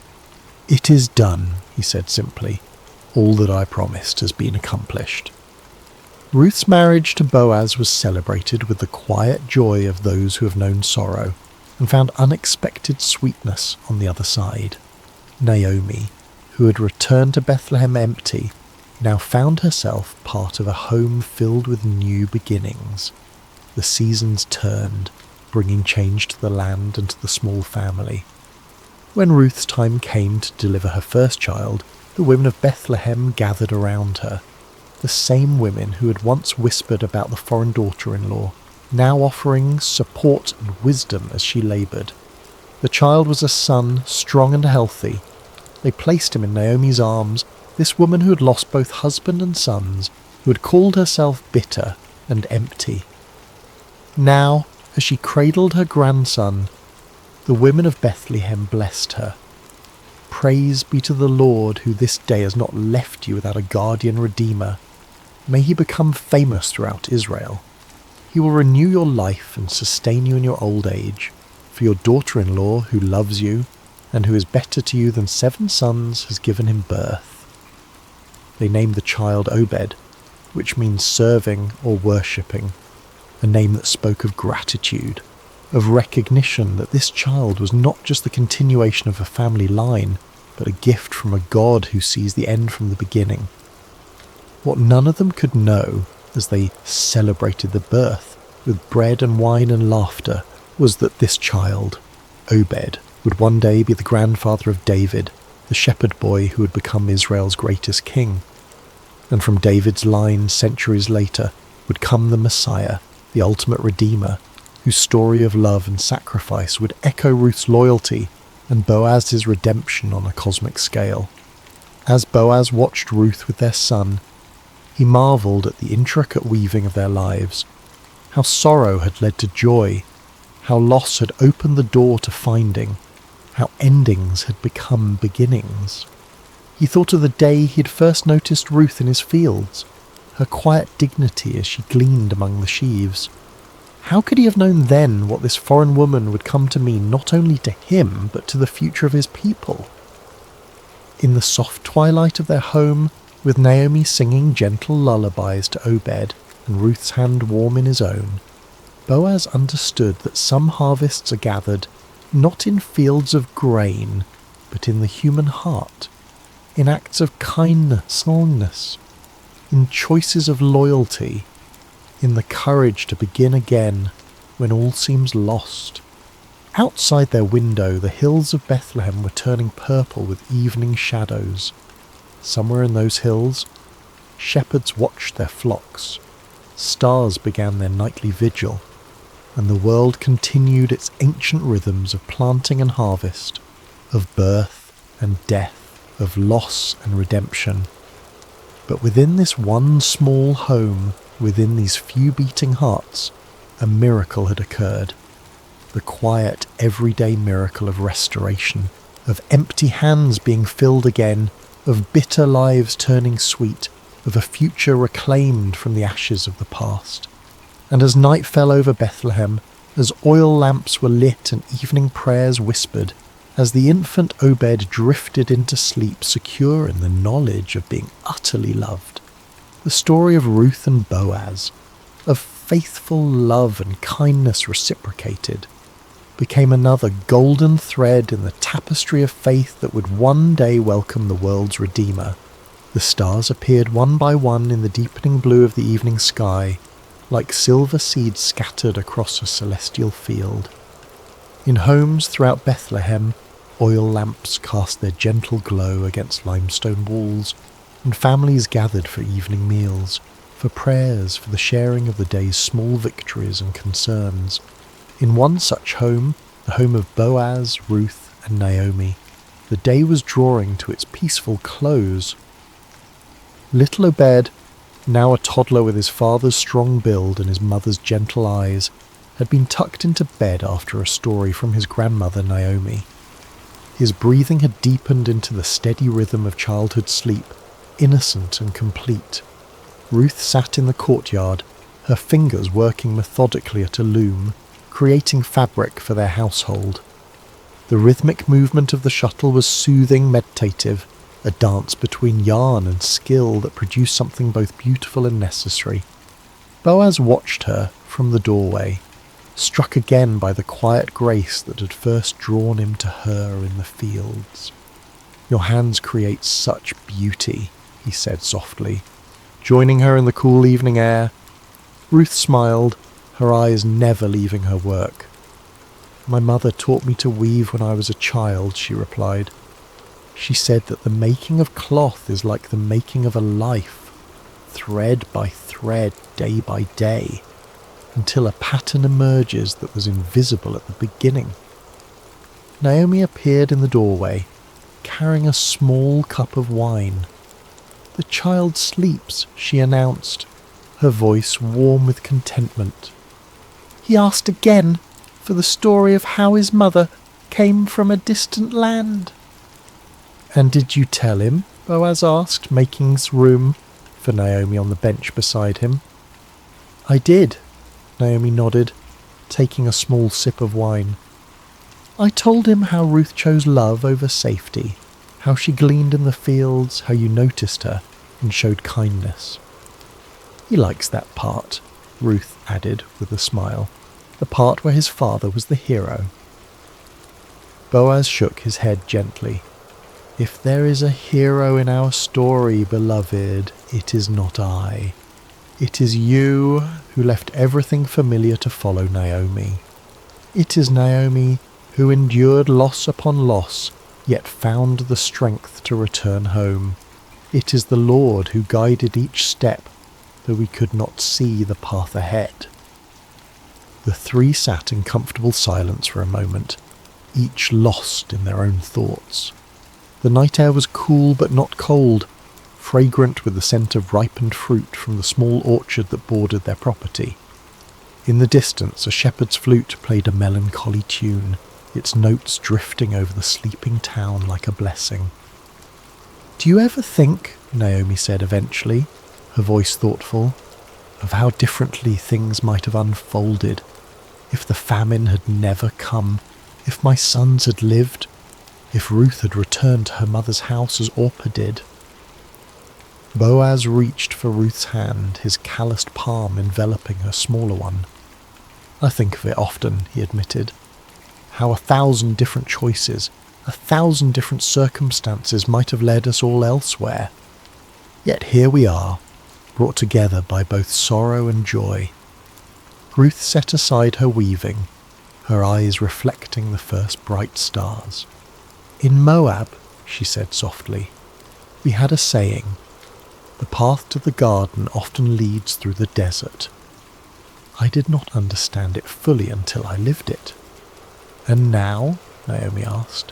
"It is done," he said simply. "All that I promised has been accomplished." Ruth's marriage to Boaz was celebrated with the quiet joy of those who have known sorrow and found unexpected sweetness on the other side. Naomi, who had returned to Bethlehem empty, now found herself part of a home filled with new beginnings. The seasons turned, bringing change to the land and to the small family. When Ruth's time came to deliver her first child, the women of Bethlehem gathered around her. The same women who had once whispered about the foreign daughter-in-law, now offering support and wisdom as she laboured. The child was a son, strong and healthy. They placed him in Naomi's arms, this woman who had lost both husband and sons, who had called herself bitter and empty. Now, as she cradled her grandson, the women of Bethlehem blessed her. "Praise be to the Lord, who this day has not left you without a guardian redeemer. May he become famous throughout Israel. He will renew your life and sustain you in your old age. For your daughter-in-law, who loves you, and who is better to you than 7 sons, has given him birth." They named the child Obed, which means serving or worshipping, a name that spoke of gratitude, of recognition that this child was not just the continuation of a family line, but a gift from a God who sees the end from the beginning. What none of them could know as they celebrated the birth with bread and wine and laughter, was that this child, Obed, would one day be the grandfather of David, the shepherd boy who would become Israel's greatest king. And from David's line centuries later would come the Messiah, the ultimate Redeemer, whose story of love and sacrifice would echo Ruth's loyalty and Boaz's redemption on a cosmic scale. As Boaz watched Ruth with their son, he marvelled at the intricate weaving of their lives, how sorrow had led to joy, how loss had opened the door to finding, how endings had become beginnings. He thought of the day he had first noticed Ruth in his fields, her quiet dignity as she gleaned among the sheaves. How could he have known then what this foreign woman would come to mean not only to him, but to the future of his people? In the soft twilight of their home, with Naomi singing gentle lullabies to Obed and Ruth's hand warm in his own, Boaz understood that some harvests are gathered not in fields of grain, but in the human heart, in acts of kindness, in choices of loyalty, in the courage to begin again when all seems lost. Outside their window, the hills of Bethlehem were turning purple with evening shadows. Somewhere in those hills, shepherds watched their flocks, stars began their nightly vigil, and the world continued its ancient rhythms of planting and harvest, of birth and death, of loss and redemption. But within this one small home, within these few beating hearts, a miracle had occurred. The quiet, everyday miracle of restoration, of empty hands being filled again, of bitter lives turning sweet, of a future reclaimed from the ashes of the past. And as night fell over Bethlehem, as oil lamps were lit and evening prayers whispered, as the infant Obed drifted into sleep secure in the knowledge of being utterly loved, the story of Ruth and Boaz, of faithful love and kindness reciprocated, became another golden thread in the tapestry of faith that would one day welcome the world's Redeemer. The stars appeared one by one in the deepening blue of the evening sky, like silver seeds scattered across a celestial field. In homes throughout Bethlehem, oil lamps cast their gentle glow against limestone walls, and families gathered for evening meals, for prayers, for the sharing of the day's small victories and concerns. In one such home, the home of Boaz, Ruth, and Naomi, the day was drawing to its peaceful close. Little Obed, now a toddler with his father's strong build and his mother's gentle eyes, had been tucked into bed after a story from his grandmother Naomi. His breathing had deepened into the steady rhythm of childhood sleep, innocent and complete. Ruth sat in the courtyard, her fingers working methodically at a loom, creating fabric for their household. The rhythmic movement of the shuttle was soothing, meditative, a dance between yarn and skill that produced something both beautiful and necessary. Boaz watched her from the doorway, struck again by the quiet grace that had first drawn him to her in the fields. "Your hands create such beauty," he said softly, joining her in the cool evening air. Ruth smiled, her eyes never leaving her work. "My mother taught me to weave when I was a child," she replied. "She said that the making of cloth is like the making of a life, thread by thread, day by day, until a pattern emerges that was invisible at the beginning." Naomi appeared in the doorway, carrying a small cup of wine. "The child sleeps," she announced, her voice warm with contentment. "He asked again for the story of how his mother came from a distant land." "And did you tell him?" Boaz asked, making room for Naomi on the bench beside him. "I did," Naomi nodded, taking a small sip of wine. "I told him how Ruth chose love over safety, how she gleaned in the fields, how you noticed her and showed kindness." "He likes that part," Ruth added with a smile, "the part where his father was the hero." Boaz shook his head gently. "If there is a hero in our story, beloved, it is not I. It is you who left everything familiar to follow Naomi. It is Naomi who endured loss upon loss, yet found the strength to return home. It is the Lord who guided each step, though we could not see the path ahead. The three sat in comfortable silence for a moment, each lost in their own thoughts. The night air was cool but not cold, fragrant with the scent of ripened fruit from the small orchard that bordered their property. In the distance, a shepherd's flute played a melancholy tune, its notes drifting over the sleeping town like a blessing. "Do you ever think," Naomi said eventually, her voice thoughtful, "of how differently things might have unfolded if the famine had never come, if my sons had lived, if Ruth had returned to her mother's house as Orpah did?" Boaz reached for Ruth's hand, his calloused palm enveloping her smaller one. "I think of it often," he admitted, "how 1,000 different choices, 1,000 different circumstances might have led us all elsewhere. Yet here we are, brought together by both sorrow and joy." Ruth set aside her weaving, her eyes reflecting the first bright stars. "In Moab," she said softly, "we had a saying, 'The path to the garden often leads through the desert.' I did not understand it fully until I lived it." "And now?" Naomi asked.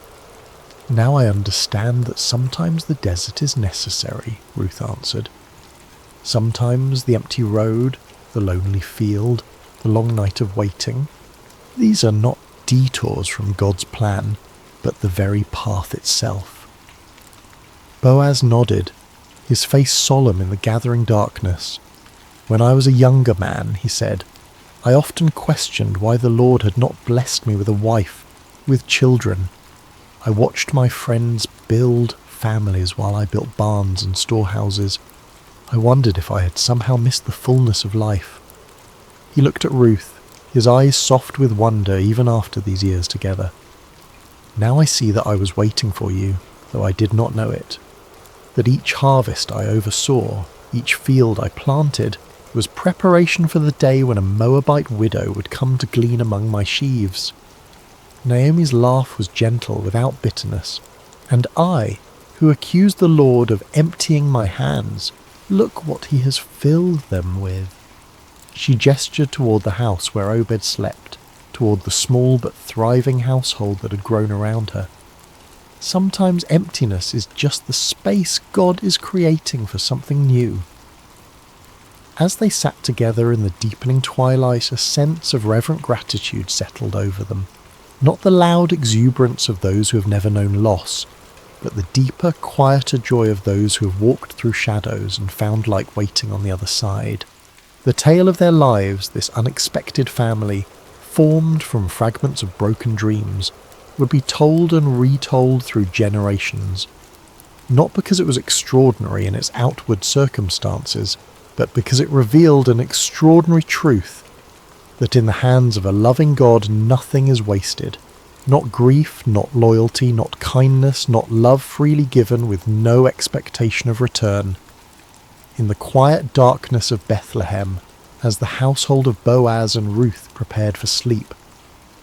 "Now I understand that sometimes the desert is necessary," Ruth answered. "Sometimes the empty road, the lonely field, the long night of waiting, these are not detours from God's plan, but the very path itself." Boaz nodded, his face solemn in the gathering darkness. "When I was a younger man," he said, "I often questioned why the Lord had not blessed me with a wife, with children. I watched my friends build families while I built barns and storehouses. I wondered if I had somehow missed the fullness of life." He looked at Ruth, his eyes soft with wonder even after these years together. "Now I see that I was waiting for you, though I did not know it. That each harvest I oversaw, each field I planted, was preparation for the day when a Moabite widow would come to glean among my sheaves." Naomi's laugh was gentle, without bitterness. "And I, who accused the Lord of emptying my hands, look what he has filled them with." She gestured toward the house where Obed slept, toward the small but thriving household that had grown around her. Sometimes emptiness is just the space God is creating for something new. As they sat together in the deepening twilight, a sense of reverent gratitude settled over them. Not the loud exuberance of those who have never known loss, but the deeper, quieter joy of those who have walked through shadows and found light waiting on the other side. The tale of their lives, this unexpected family, formed from fragments of broken dreams, would be told and retold through generations. Not because it was extraordinary in its outward circumstances, but because it revealed an extraordinary truth, that in the hands of a loving God nothing is wasted. Not grief, not loyalty, not kindness, not love freely given with no expectation of return. In the quiet darkness of Bethlehem, as the household of Boaz and Ruth prepared for sleep,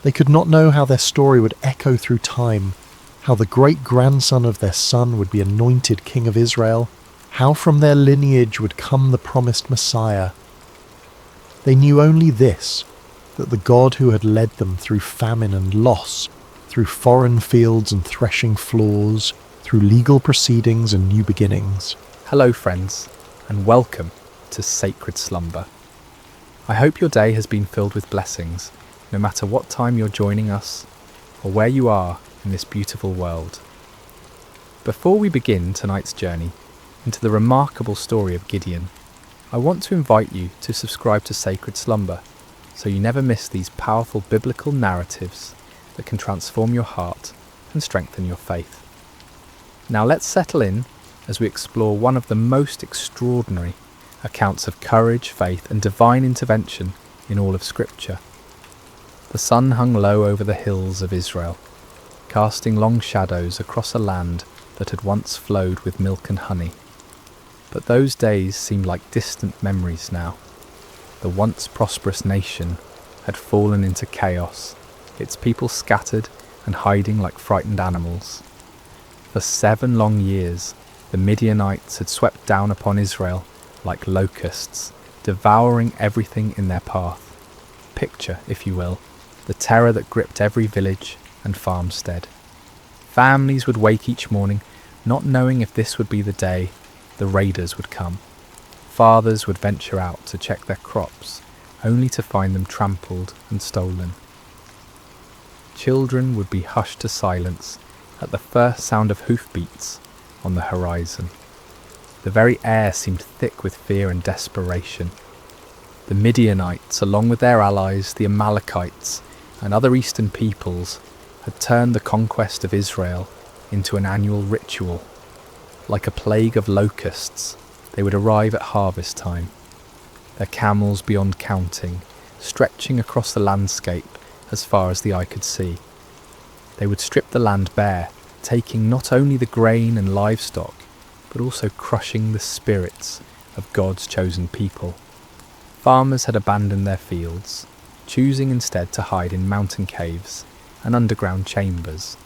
they could not know how their story would echo through time, how the great-grandson of their son would be anointed king of Israel, how from their lineage would come the promised Messiah. They knew only this, that the God who had led them through famine and loss, through foreign fields and threshing floors, through legal proceedings and new beginnings. Hello friends, and welcome to Sacred Slumber. I hope your day has been filled with blessings, no matter what time you're joining us or where you are in this beautiful world. Before we begin tonight's journey into the remarkable story of Gideon, I want to invite you to subscribe to Sacred Slumber so you never miss these powerful biblical narratives that can transform your heart and strengthen your faith. Now let's settle in as we explore one of the most extraordinary accounts of courage, faith and divine intervention in all of Scripture. The sun hung low over the hills of Israel, casting long shadows across a land that had once flowed with milk and honey. But those days seemed like distant memories now. The once prosperous nation had fallen into chaos, its people scattered and hiding like frightened animals. For 7 long years, the Midianites had swept down upon Israel like locusts, devouring everything in their path. Picture, if you will, the terror that gripped every village and farmstead. Families would wake each morning not knowing if this would be the day the raiders would come. Fathers would venture out to check their crops, only to find them trampled and stolen. Children would be hushed to silence at the first sound of hoofbeats on the horizon. The very air seemed thick with fear and desperation. The Midianites, along with their allies, the Amalekites, and other eastern peoples, had turned the conquest of Israel into an annual ritual. Like a plague of locusts, they would arrive at harvest time, their camels beyond counting, stretching across the landscape as far as the eye could see. They would strip the land bare, taking not only the grain and livestock, but also crushing the spirits of God's chosen people. Farmers had abandoned their fields, choosing instead to hide in mountain caves and underground chambers.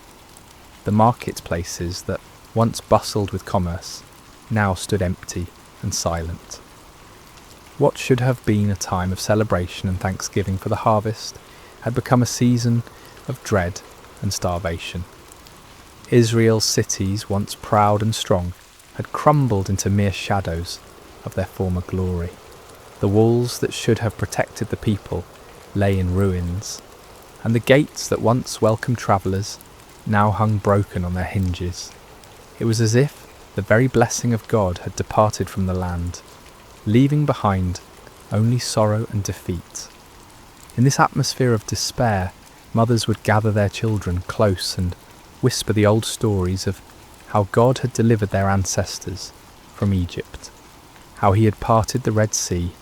The marketplaces that once bustled with commerce now stood empty and silent. What should have been a time of celebration and thanksgiving for the harvest had become a season of dread and starvation. Israel's cities, once proud and strong, had crumbled into mere shadows of their former glory. The walls that should have protected the people lay in ruins, and the gates that once welcomed travellers now hung broken on their hinges. It was as if the very blessing of God had departed from the land, leaving behind only sorrow and defeat. In this atmosphere of despair, mothers would gather their children close and whisper the old stories of how God had delivered their ancestors from Egypt, how he had parted the Red Sea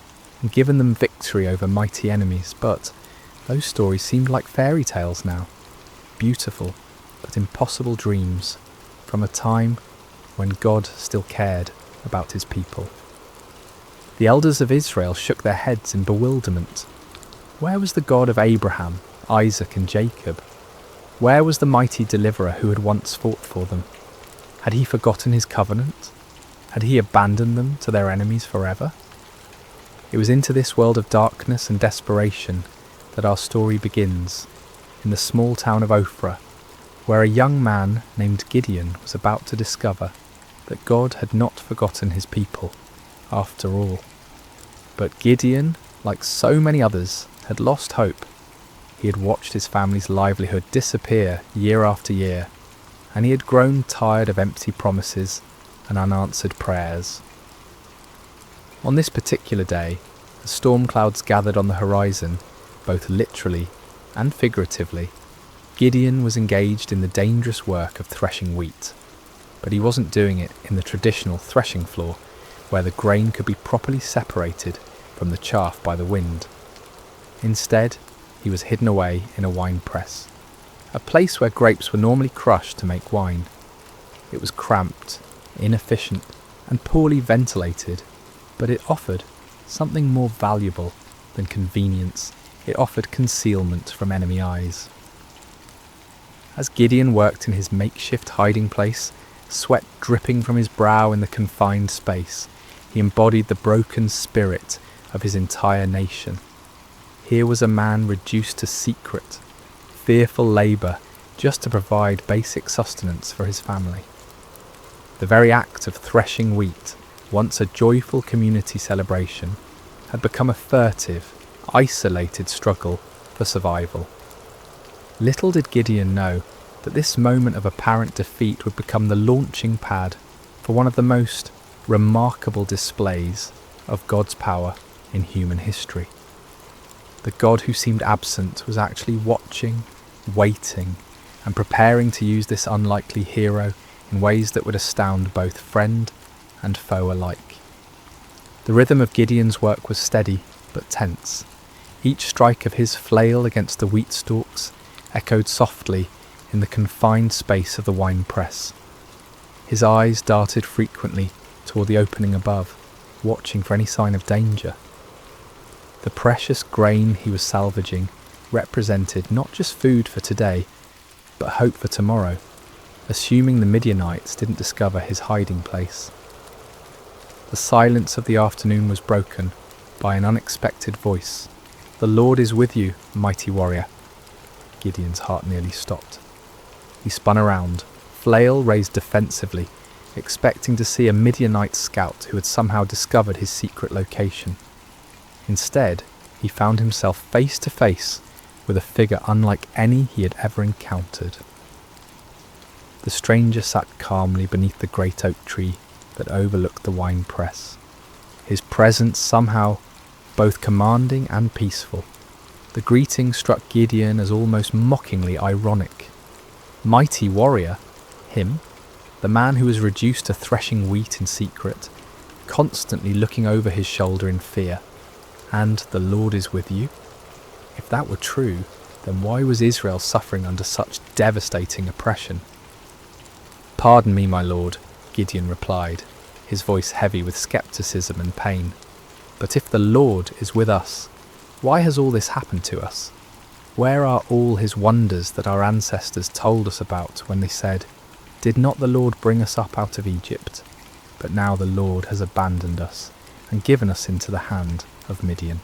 and given them victory over mighty enemies. But those stories seemed like fairy tales now, beautiful but impossible dreams from a time when God still cared about his people. The elders of Israel shook their heads in bewilderment. Where was the God of Abraham, Isaac and Jacob? Where was the mighty deliverer who had once fought for them? Had he forgotten his covenant? Had he abandoned them to their enemies forever? It was into this world of darkness and desperation that our story begins, in the small town of Ophrah, where a young man named Gideon was about to discover that God had not forgotten his people, after all. But Gideon, like so many others, had lost hope. He had watched his family's livelihood disappear year after year, and he had grown tired of empty promises and unanswered prayers. On this particular day, as storm clouds gathered on the horizon, both literally and figuratively, Gideon was engaged in the dangerous work of threshing wheat. But he wasn't doing it in the traditional threshing floor, where the grain could be properly separated from the chaff by the wind. Instead, he was hidden away in a wine press, a place where grapes were normally crushed to make wine. It was cramped, inefficient, and poorly ventilated, but it offered something more valuable than convenience. It offered concealment from enemy eyes. As Gideon worked in his makeshift hiding place, sweat dripping from his brow in the confined space, he embodied the broken spirit of his entire nation. Here was a man reduced to secret, fearful labour just to provide basic sustenance for his family. The very act of threshing wheat, once a joyful community celebration, had become a furtive, isolated struggle for survival. Little did Gideon know that this moment of apparent defeat would become the launching pad for one of the most remarkable displays of God's power in human history. The God who seemed absent was actually watching, waiting, and preparing to use this unlikely hero in ways that would astound both friend and foe alike. The rhythm of Gideon's work was steady but tense. Each strike of his flail against the wheat stalks echoed softly in the confined space of the wine press. His eyes darted frequently toward the opening above, watching for any sign of danger. The precious grain he was salvaging represented not just food for today, but hope for tomorrow, assuming the Midianites didn't discover his hiding place. The silence of the afternoon was broken by an unexpected voice. "The Lord is with you, mighty warrior." Gideon's heart nearly stopped. He spun around, flail raised defensively, expecting to see a Midianite scout who had somehow discovered his secret location. Instead, he found himself face to face with a figure unlike any he had ever encountered. The stranger sat calmly beneath the great oak tree that overlooked the wine press, his presence somehow both commanding and peaceful. The greeting struck Gideon as almost mockingly ironic. Mighty warrior? Him? The man who was reduced to threshing wheat in secret, constantly looking over his shoulder in fear. And the Lord is with you? If that were true, then why was Israel suffering under such devastating oppression? "Pardon me, my lord," Gideon replied, his voice heavy with skepticism and pain. "But if the Lord is with us, why has all this happened to us? Where are all his wonders that our ancestors told us about when they said, 'Did not the Lord bring us up out of Egypt?' But now the Lord has abandoned us and given us into the hand of Midian."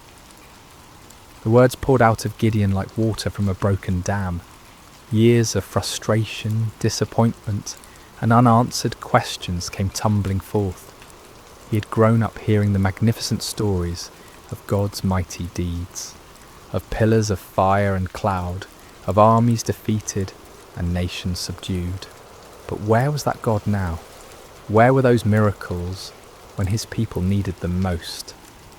The words poured out of Gideon like water from a broken dam. Years of frustration, disappointment, and unanswered questions came tumbling forth. He had grown up hearing the magnificent stories of God's mighty deeds, of pillars of fire and cloud, of armies defeated and nations subdued. But where was that God now? Where were those miracles when his people needed them most?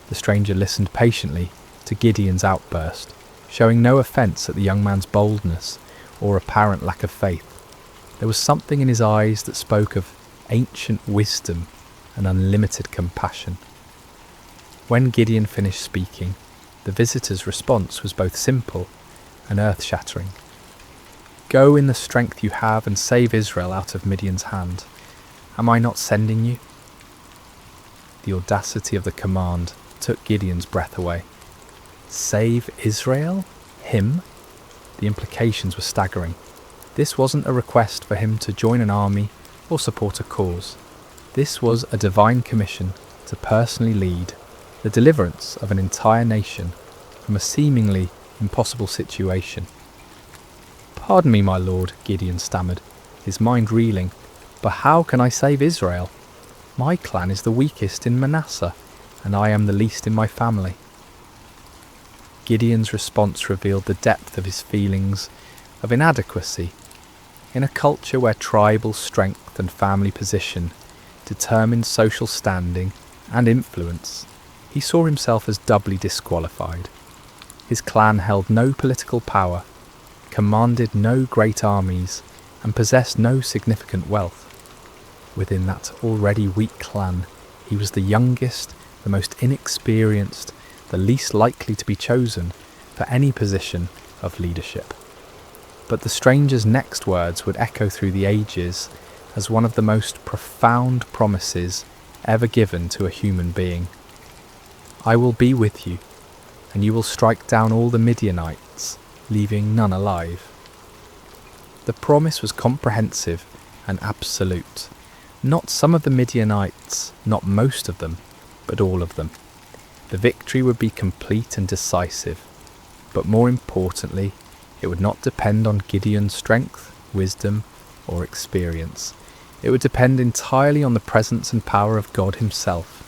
The stranger listened patiently to Gideon's outburst, showing no offence at the young man's boldness or apparent lack of faith. There was something in his eyes that spoke of ancient wisdom and unlimited compassion. When Gideon finished speaking, the visitor's response was both simple and earth-shattering. "Go in the strength you have and save Israel out of Midian's hand. Am I not sending you?" The audacity of the command took Gideon's breath away. Save Israel? Him? The implications were staggering. This wasn't a request for him to join an army or support a cause. This was a divine commission to personally lead the deliverance of an entire nation from a seemingly impossible situation. "Pardon me, my lord," Gideon stammered, his mind reeling, "but how can I save Israel? My clan is the weakest in Manasseh, and I am the least in my family." Gideon's response revealed the depth of his feelings of inadequacy. In a culture where tribal strength and family position determined social standing and influence, he saw himself as doubly disqualified. His clan held no political power, commanded no great armies, and possessed no significant wealth. Within that already weak clan, he was the youngest, the most inexperienced, the least likely to be chosen for any position of leadership. But the stranger's next words would echo through the ages as one of the most profound promises ever given to a human being. "I will be with you, and you will strike down all the Midianites, leaving none alive." The promise was comprehensive and absolute. Not some of the Midianites, not most of them, but all of them. The victory would be complete and decisive, but more importantly, it would not depend on Gideon's strength, wisdom, or experience. It would depend entirely on the presence and power of God himself.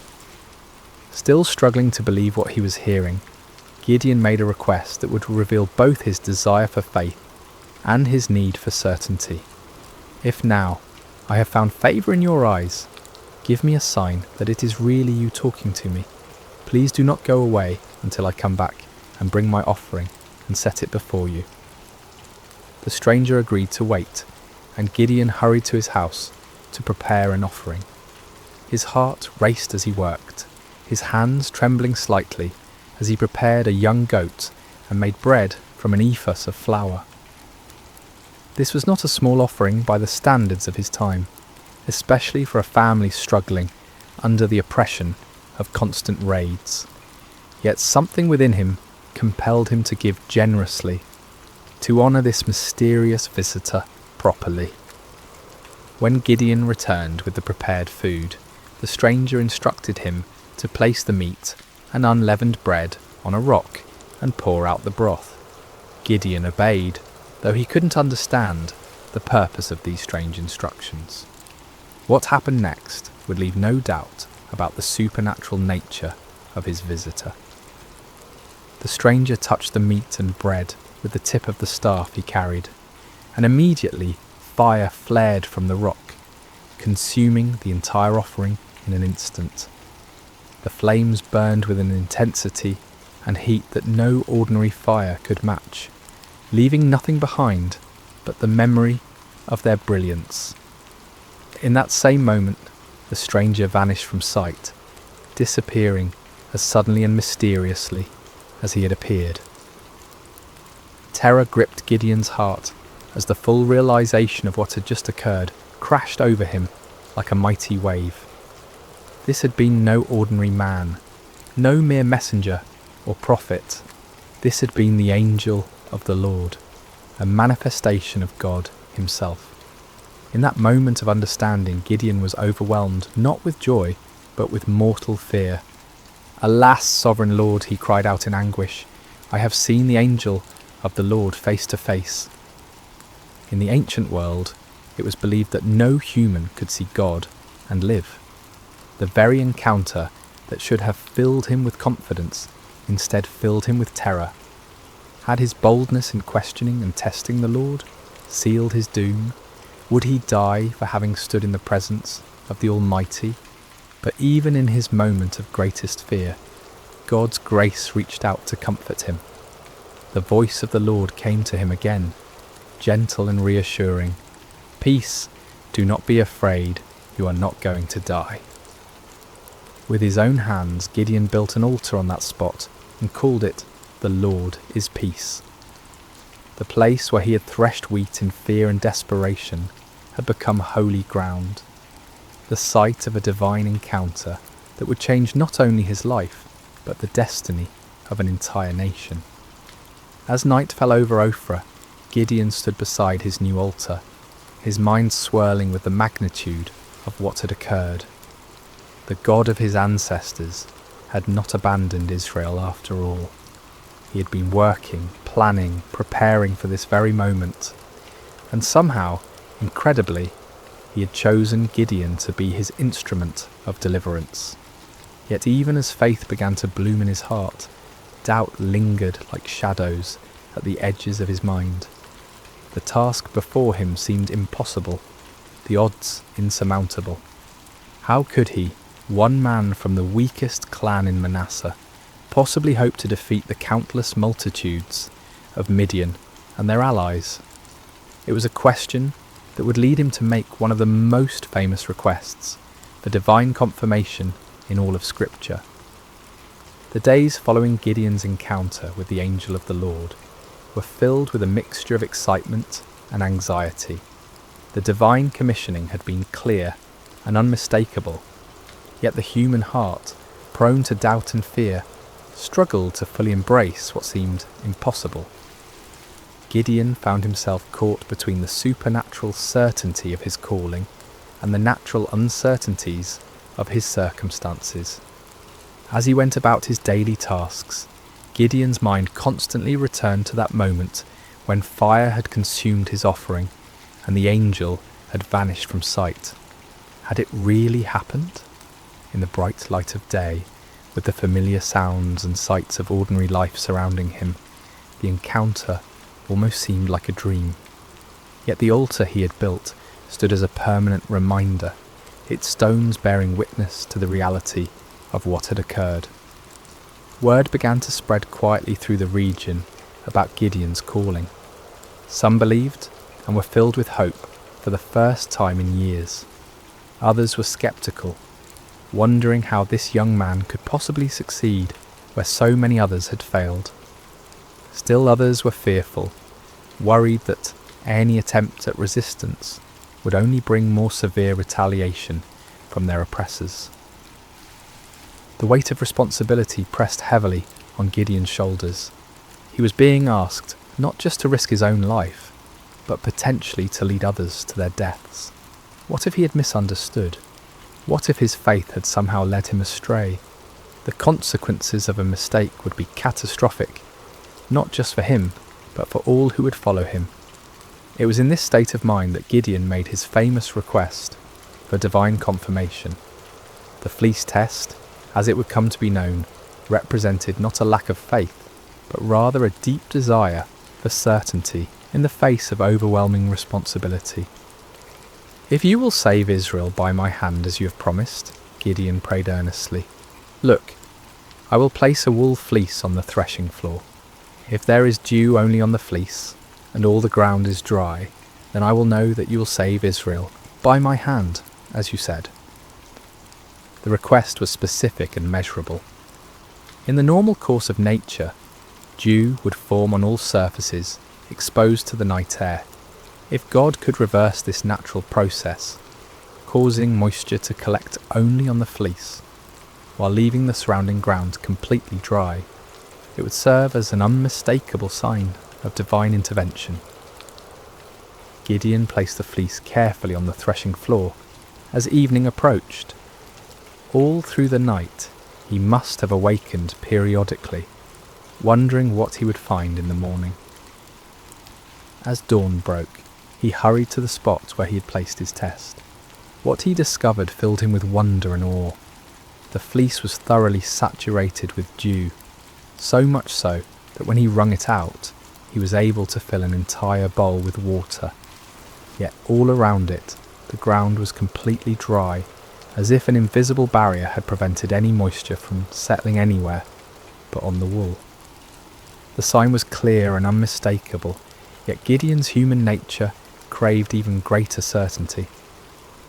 Still struggling to believe what he was hearing, Gideon made a request that would reveal both his desire for faith and his need for certainty. "If now I have found favour in your eyes, give me a sign that it is really you talking to me. Please do not go away until I come back and bring my offering and set it before you." The stranger agreed to wait, and Gideon hurried to his house to prepare an offering. His heart raced as he worked, his hands trembling slightly as he prepared a young goat and made bread from an ephah of flour. This was not a small offering by the standards of his time, especially for a family struggling under the oppression of constant raids. Yet something within him compelled him to give generously, to honour this mysterious visitor properly. When Gideon returned with the prepared food, the stranger instructed him to place the meat and unleavened bread on a rock and pour out the broth. Gideon obeyed, though he couldn't understand the purpose of these strange instructions. What happened next would leave no doubt about the supernatural nature of his visitor. The stranger touched the meat and bread with the tip of the staff he carried, and immediately fire flared from the rock, consuming the entire offering in an instant. The flames burned with an intensity and heat that no ordinary fire could match, leaving nothing behind but the memory of their brilliance. In that same moment, the stranger vanished from sight, disappearing as suddenly and mysteriously as he had appeared. Terror gripped Gideon's heart as the full realization of what had just occurred crashed over him like a mighty wave. This had been no ordinary man, no mere messenger or prophet. This had been the angel of the Lord, a manifestation of God himself. In that moment of understanding, Gideon was overwhelmed not with joy, but with mortal fear. "Alas, sovereign Lord," he cried out in anguish, "I have seen the angel of the Lord face to face." In the ancient world, it was believed that no human could see God and live. The very encounter that should have filled him with confidence instead filled him with terror. Had his boldness in questioning and testing the Lord sealed his doom? Would he die for having stood in the presence of the Almighty? But even in his moment of greatest fear, God's grace reached out to comfort him. The voice of the Lord came to him again, gentle and reassuring. "Peace, do not be afraid, you are not going to die." With his own hands, Gideon built an altar on that spot and called it, "The Lord is Peace." The place where he had threshed wheat in fear and desperation had become holy ground, the site of a divine encounter that would change not only his life, but the destiny of an entire nation. As night fell over Ophrah, Gideon stood beside his new altar, his mind swirling with the magnitude of what had occurred. The God of his ancestors had not abandoned Israel after all. He had been working, planning, preparing for this very moment, and somehow, incredibly, he had chosen Gideon to be his instrument of deliverance. Yet even as faith began to bloom in his heart, doubt lingered like shadows at the edges of his mind. The task before him seemed impossible, the odds insurmountable. How could he, one man from the weakest clan in Manasseh, possibly hope to defeat the countless multitudes of Midian and their allies? It was a question that would lead him to make one of the most famous requests for divine confirmation in all of Scripture. The days following Gideon's encounter with the angel of the Lord were filled with a mixture of excitement and anxiety. The divine commissioning had been clear and unmistakable, yet the human heart, prone to doubt and fear, struggled to fully embrace what seemed impossible. Gideon found himself caught between the supernatural certainty of his calling and the natural uncertainties of his circumstances. As he went about his daily tasks, Gideon's mind constantly returned to that moment when fire had consumed his offering and the angel had vanished from sight. Had it really happened? In the bright light of day, with the familiar sounds and sights of ordinary life surrounding him, the encounter almost seemed like a dream. Yet the altar he had built stood as a permanent reminder, its stones bearing witness to the reality of what had occurred. Word began to spread quietly through the region about Gideon's calling. Some believed and were filled with hope for the first time in years. Others were sceptical, wondering how this young man could possibly succeed where so many others had failed. Still others were fearful, worried that any attempt at resistance would only bring more severe retaliation from their oppressors. The weight of responsibility pressed heavily on Gideon's shoulders. He was being asked not just to risk his own life, but potentially to lead others to their deaths. What if he had misunderstood? What if his faith had somehow led him astray? The consequences of a mistake would be catastrophic, not just for him, but for all who would follow him. It was in this state of mind that Gideon made his famous request for divine confirmation. The fleece test, as it would come to be known, represented not a lack of faith, but rather a deep desire for certainty in the face of overwhelming responsibility. "If you will save Israel by my hand as you have promised," Gideon prayed earnestly, "look, I will place a wool fleece on the threshing floor. If there is dew only on the fleece, and all the ground is dry, then I will know that you will save Israel by my hand, as you said." The request was specific and measurable. In the normal course of nature, dew would form on all surfaces exposed to the night air. If God could reverse this natural process, causing moisture to collect only on the fleece, while leaving the surrounding ground completely dry, it would serve as an unmistakable sign of divine intervention. Gideon placed the fleece carefully on the threshing floor as evening approached. All through the night, he must have awakened periodically, wondering what he would find in the morning. As dawn broke, he hurried to the spot where he had placed his test. What he discovered filled him with wonder and awe. The fleece was thoroughly saturated with dew, so much so that when he wrung it out, he was able to fill an entire bowl with water. Yet all around it, the ground was completely dry, as if an invisible barrier had prevented any moisture from settling anywhere but on the wool. The sign was clear and unmistakable, yet Gideon's human nature craved even greater certainty.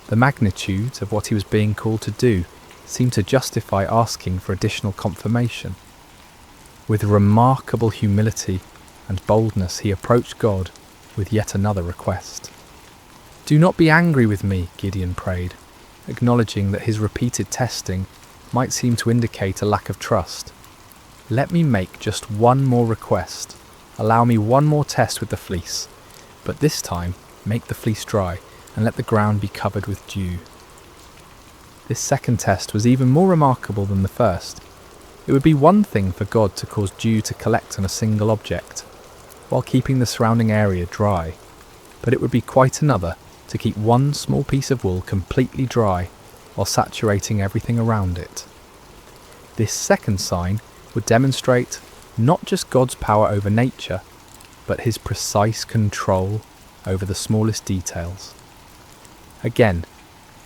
The magnitude of what he was being called to do seemed to justify asking for additional confirmation. With remarkable humility and boldness, he approached God with yet another request. "Do not be angry with me," Gideon prayed, acknowledging that his repeated testing might seem to indicate a lack of trust. "Let me make just one more request. Allow me one more test with the fleece, but this time make the fleece dry and let the ground be covered with dew." This second test was even more remarkable than the first. It would be one thing for God to cause dew to collect on a single object, while keeping the surrounding area dry, but it would be quite another to keep one small piece of wool completely dry while saturating everything around it. This second sign would demonstrate not just God's power over nature, but his precise control over the smallest details. Again,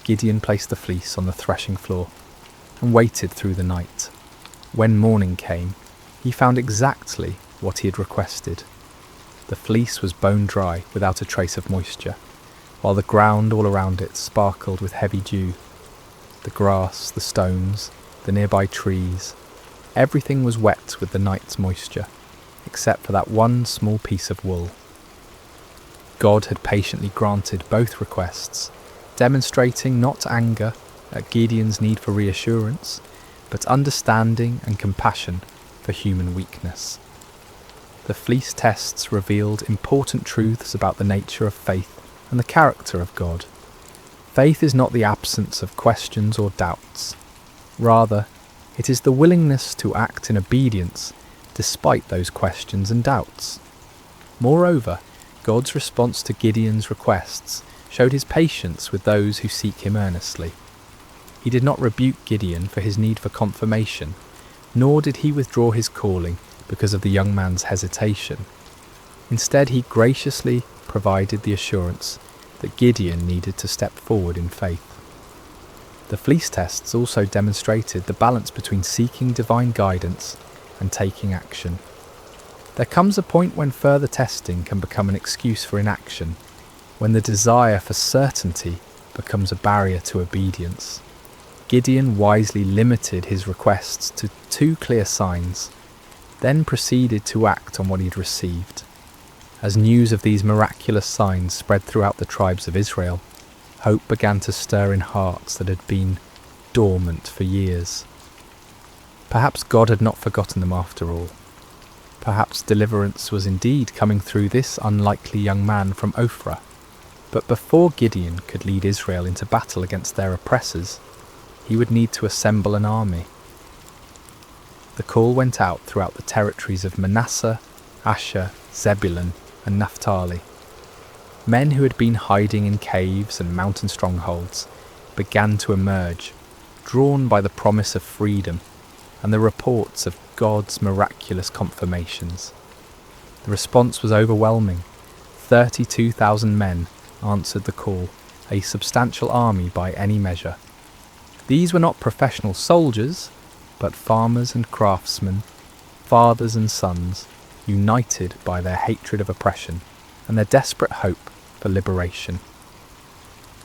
Gideon placed the fleece on the threshing floor and waited through the night. When morning came, he found exactly what he had requested. The fleece was bone dry without a trace of moisture, while the ground all around it sparkled with heavy dew. The grass, the stones, the nearby trees, everything was wet with the night's moisture, except for that one small piece of wool. God had patiently granted both requests, demonstrating not anger at Gideon's need for reassurance, but understanding and compassion for human weakness. The fleece tests revealed important truths about the nature of faith and the character of God. Faith is not the absence of questions or doubts. Rather, it is the willingness to act in obedience despite those questions and doubts. Moreover, God's response to Gideon's requests showed his patience with those who seek him earnestly. He did not rebuke Gideon for his need for confirmation, nor did he withdraw his calling because of the young man's hesitation. Instead, he graciously provided the assurance that Gideon needed to step forward in faith. The fleece tests also demonstrated the balance between seeking divine guidance and taking action. There comes a point when further testing can become an excuse for inaction, when the desire for certainty becomes a barrier to obedience. Gideon wisely limited his requests to 2 clear signs, then proceeded to act on what he had received. As news of these miraculous signs spread throughout the tribes of Israel, hope began to stir in hearts that had been dormant for years. Perhaps God had not forgotten them after all. Perhaps deliverance was indeed coming through this unlikely young man from Ophrah. But before Gideon could lead Israel into battle against their oppressors, he would need to assemble an army. The call went out throughout the territories of Manasseh, Asher, Zebulun, and Naphtali. Men who had been hiding in caves and mountain strongholds began to emerge, drawn by the promise of freedom and the reports of God's miraculous confirmations. The response was overwhelming. 32,000 men answered the call, a substantial army by any measure. These were not professional soldiers, but farmers and craftsmen, fathers and sons, united by their hatred of oppression and their desperate hope for liberation.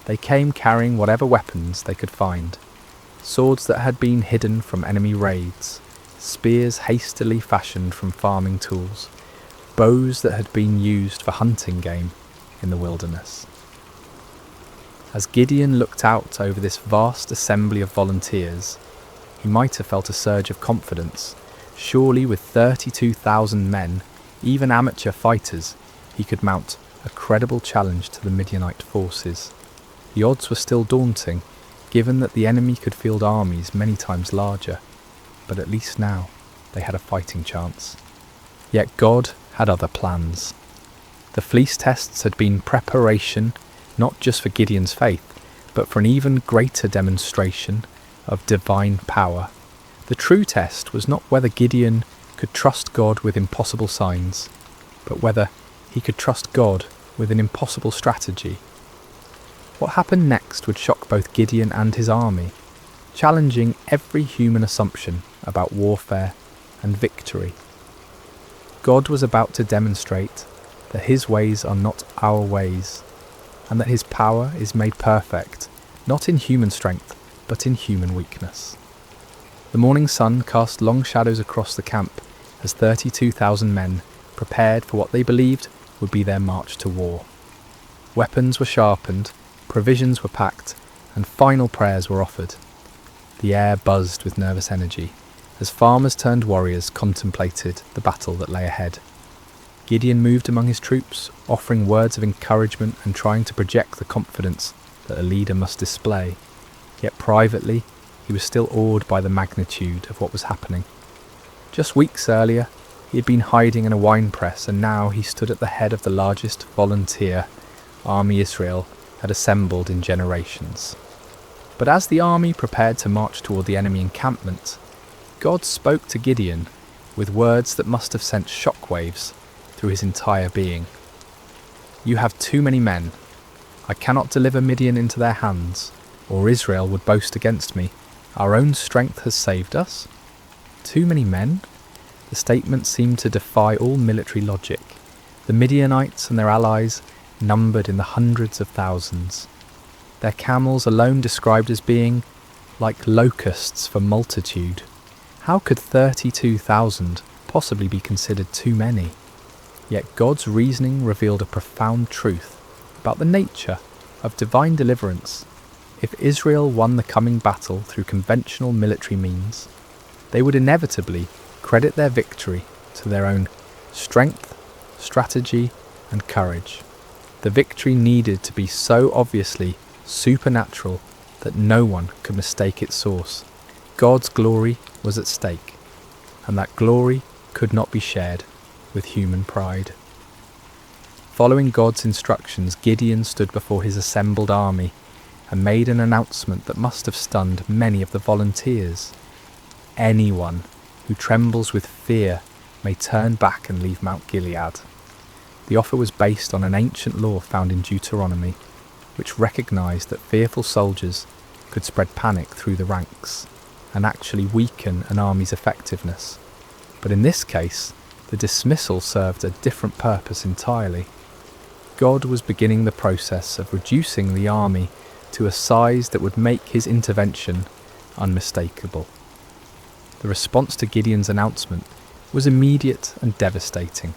They came carrying whatever weapons they could find, swords that had been hidden from enemy raids, spears hastily fashioned from farming tools, bows that had been used for hunting game in the wilderness. As Gideon looked out over this vast assembly of volunteers, he might have felt a surge of confidence. Surely with 32,000 men, even amateur fighters, he could mount a credible challenge to the Midianite forces. The odds were still daunting, given that the enemy could field armies many times larger, but at least now they had a fighting chance. Yet God had other plans. The fleece tests had been preparation not just for Gideon's faith, but for an even greater demonstration of divine power. The true test was not whether Gideon could trust God with impossible signs, but whether he could trust God with an impossible strategy. What happened next would shock both Gideon and his army, challenging every human assumption about warfare and victory. God was about to demonstrate that his ways are not our ways, and that his power is made perfect, not in human strength, but in human weakness. The morning sun cast long shadows across the camp as 32,000 men prepared for what they believed would be their march to war. Weapons were sharpened, provisions were packed, and final prayers were offered. The air buzzed with nervous energy as farmers turned warriors contemplated the battle that lay ahead. Gideon moved among his troops, offering words of encouragement and trying to project the confidence that a leader must display. Yet privately, he was still awed by the magnitude of what was happening. Just weeks earlier, he had been hiding in a wine press, and now he stood at the head of the largest volunteer army Israel had assembled in generations. But as the army prepared to march toward the enemy encampment, God spoke to Gideon with words that must have sent shockwaves through his entire being. "You have too many men. I cannot deliver Midian into their hands, or Israel would boast against me. Our own strength has saved us." Too many men? The statement seemed to defy all military logic. The Midianites and their allies numbered in the hundreds of thousands. Their camels alone described as being like locusts for multitude. How could 32,000 possibly be considered too many? Yet God's reasoning revealed a profound truth about the nature of divine deliverance. If Israel won the coming battle through conventional military means, they would inevitably credit their victory to their own strength, strategy, and courage. The victory needed to be so obviously supernatural that no one could mistake its source. God's glory was at stake, and that glory could not be shared with human pride. Following God's instructions, Gideon stood before his assembled army and made an announcement that must have stunned many of the volunteers. Anyone who trembles with fear may turn back and leave Mount Gilead. The offer was based on an ancient law found in Deuteronomy, which recognized that fearful soldiers could spread panic through the ranks and actually weaken an army's effectiveness. But in this case, the dismissal served a different purpose entirely. God was beginning the process of reducing the army to a size that would make his intervention unmistakable. The response to Gideon's announcement was immediate and devastating.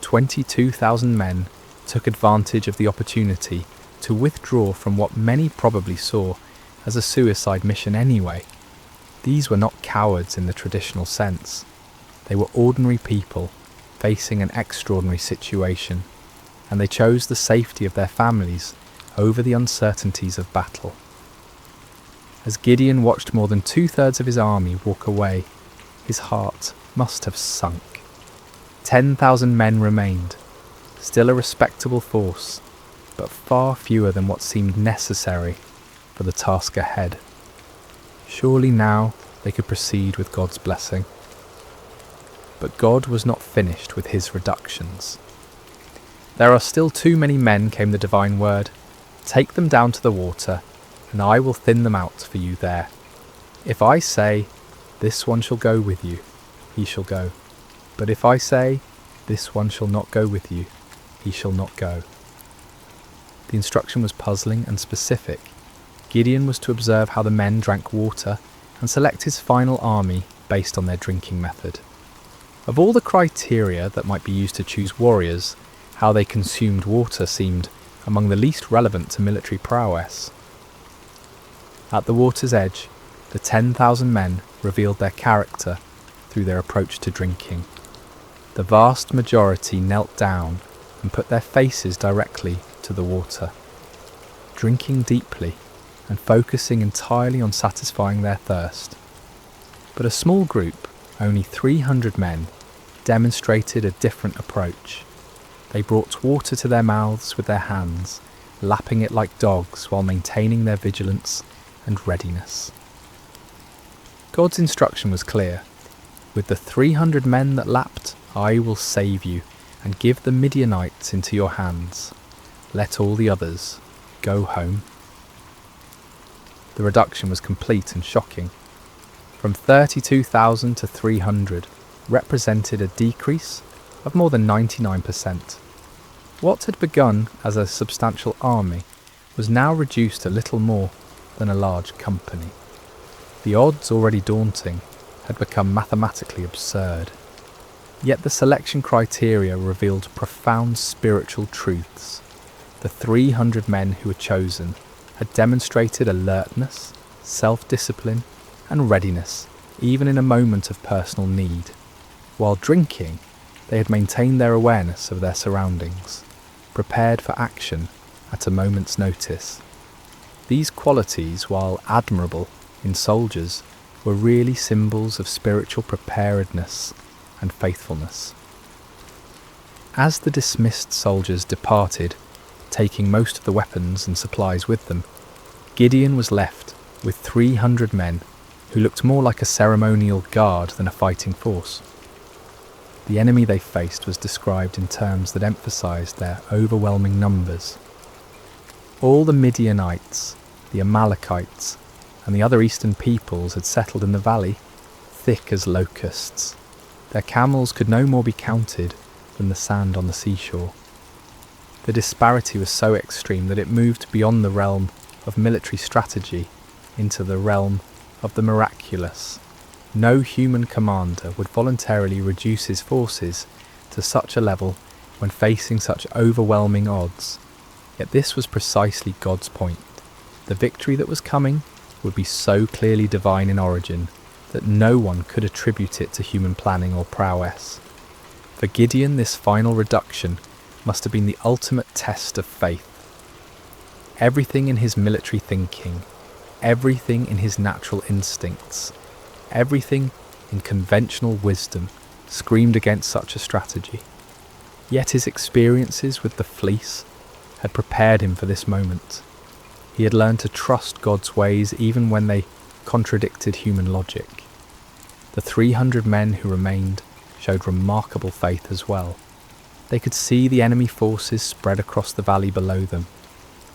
22,000 men took advantage of the opportunity to withdraw from what many probably saw as a suicide mission anyway. These were not cowards in the traditional sense. They were ordinary people facing an extraordinary situation, and they chose the safety of their families over the uncertainties of battle. As Gideon watched more than 2/3 of his army walk away, his heart must have sunk. 10,000 men remained, still a respectable force, but far fewer than what seemed necessary for the task ahead. Surely now they could proceed with God's blessing. But God was not finished with his reductions. "There are still too many men," came the divine word. "Take them down to the water, and I will thin them out for you there. If I say, 'This one shall go with you,' he shall go. But if I say, 'This one shall not go with you,' he shall not go." The instruction was puzzling and specific. Gideon was to observe how the men drank water and select his final army based on their drinking method. Of all the criteria that might be used to choose warriors, how they consumed water seemed among the least relevant to military prowess. At the water's edge, the 10,000 men revealed their character through their approach to drinking. The vast majority knelt down and put their faces directly to the water, drinking deeply and focusing entirely on satisfying their thirst. But a small group, only 300 men, demonstrated a different approach. They brought water to their mouths with their hands, lapping it like dogs while maintaining their vigilance and readiness. God's instruction was clear. "With the 300 men that lapped, I will save you and give the Midianites into your hands. Let all the others go home." The reduction was complete and shocking. From 32,000 to 300 represented a decrease of more than 99%. What had begun as a substantial army was now reduced to little more than a large company. The odds, already daunting, had become mathematically absurd. Yet the selection criteria revealed profound spiritual truths. The 300 men who were chosen had demonstrated alertness, self-discipline, and readiness, even in a moment of personal need. While drinking, they had maintained their awareness of their surroundings, prepared for action at a moment's notice. These qualities, while admirable in soldiers, were really symbols of spiritual preparedness and faithfulness. As the dismissed soldiers departed, taking most of the weapons and supplies with them, Gideon was left with 300 men who looked more like a ceremonial guard than a fighting force. The enemy they faced was described in terms that emphasized their overwhelming numbers. All the Midianites, the Amalekites, and the other eastern peoples had settled in the valley, thick as locusts. Their camels could no more be counted than the sand on the seashore. The disparity was so extreme that it moved beyond the realm of military strategy into the realm of the miraculous. No human commander would voluntarily reduce his forces to such a level when facing such overwhelming odds. Yet this was precisely God's point. The victory that was coming would be so clearly divine in origin that no one could attribute it to human planning or prowess. For Gideon, this final reduction must have been the ultimate test of faith. Everything in his military thinking, everything in his natural instincts, everything in conventional wisdom screamed against such a strategy. Yet his experiences with the fleece had prepared him for this moment. He had learned to trust God's ways even when they contradicted human logic. The 300 men who remained showed remarkable faith as well. They could see the enemy forces spread across the valley below them.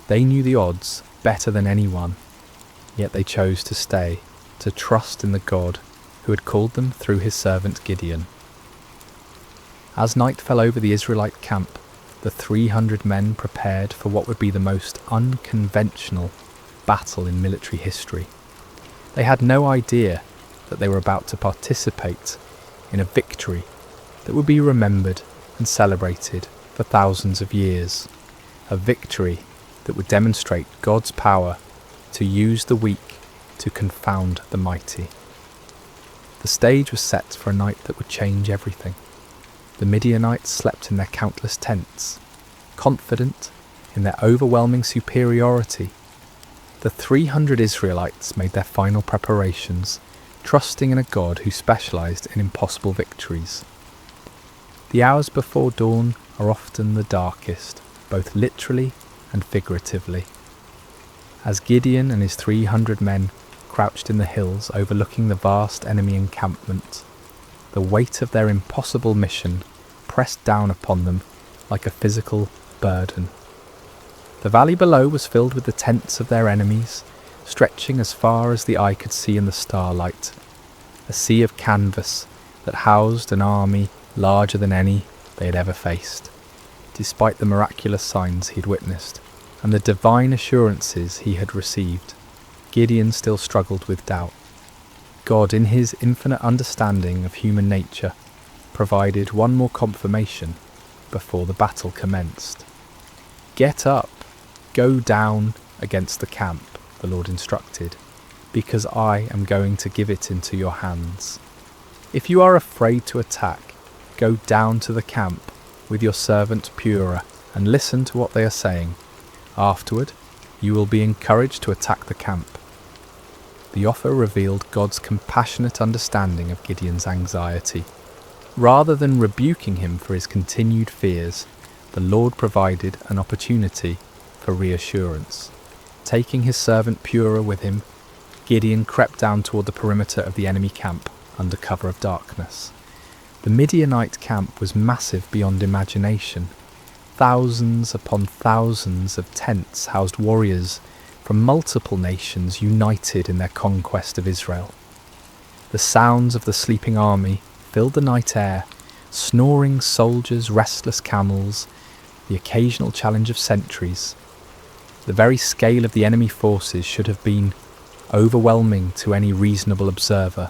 They knew the odds better than anyone, yet they chose to stay, to trust in the God who had called them through his servant Gideon. As night fell over the Israelite camp, the 300 men prepared for what would be the most unconventional battle in military history. They had no idea that they were about to participate in a victory that would be remembered and celebrated for thousands of years. A victory that would demonstrate God's power to use the weak to confound the mighty. The stage was set for a night that would change everything. The Midianites slept in their countless tents, confident in their overwhelming superiority. The 300 Israelites made their final preparations, trusting in a God who specialized in impossible victories. The hours before dawn are often the darkest, both literally and figuratively. As Gideon and his 300 men crouched in the hills overlooking the vast enemy encampment, the weight of their impossible mission pressed down upon them like a physical burden. The valley below was filled with the tents of their enemies, stretching as far as the eye could see in the starlight, a sea of canvas that housed an army larger than any they had ever faced. Despite the miraculous signs he had witnessed and the divine assurances he had received, Gideon still struggled with doubt. God, in his infinite understanding of human nature, provided one more confirmation before the battle commenced. "Get up, go down against the camp," the Lord instructed, "because I am going to give it into your hands. If you are afraid to attack, go down to the camp with your servant Purah and listen to what they are saying. Afterward, you will be encouraged to attack the camp." The offer revealed God's compassionate understanding of Gideon's anxiety. Rather than rebuking him for his continued fears, the Lord provided an opportunity for reassurance. Taking his servant Purah with him, Gideon crept down toward the perimeter of the enemy camp under cover of darkness. The Midianite camp was massive beyond imagination. Thousands upon thousands of tents housed warriors from multiple nations united in their conquest of Israel. The sounds of the sleeping army filled the night air, snoring soldiers, restless camels, the occasional challenge of sentries. The very scale of the enemy forces should have been overwhelming to any reasonable observer.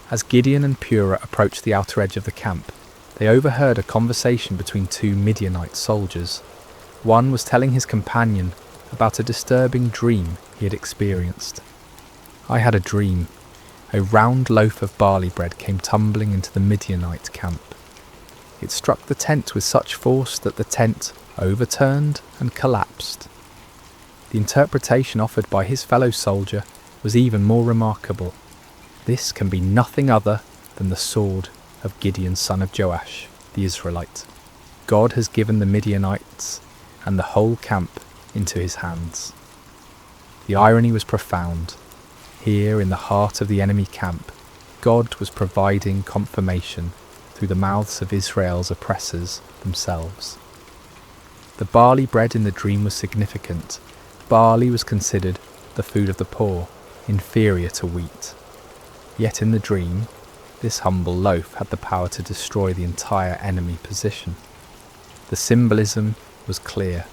As Gideon and Purah approached the outer edge of the camp, they overheard a conversation between two Midianite soldiers. One was telling his companion about a disturbing dream he had experienced. "I had a dream. A round loaf of barley bread came tumbling into the Midianite camp. It struck the tent with such force that the tent overturned and collapsed." The interpretation offered by his fellow soldier was even more remarkable. "This can be nothing other than the sword of Gideon, son of Joash, the Israelite. God has given the Midianites and the whole camp into his hands." The irony was profound. Here, in the heart of the enemy camp, God was providing confirmation through the mouths of Israel's oppressors themselves. The barley bread in the dream was significant. Barley was considered the food of the poor, inferior to wheat. Yet in the dream, this humble loaf had the power to destroy the entire enemy position. The symbolism was clear.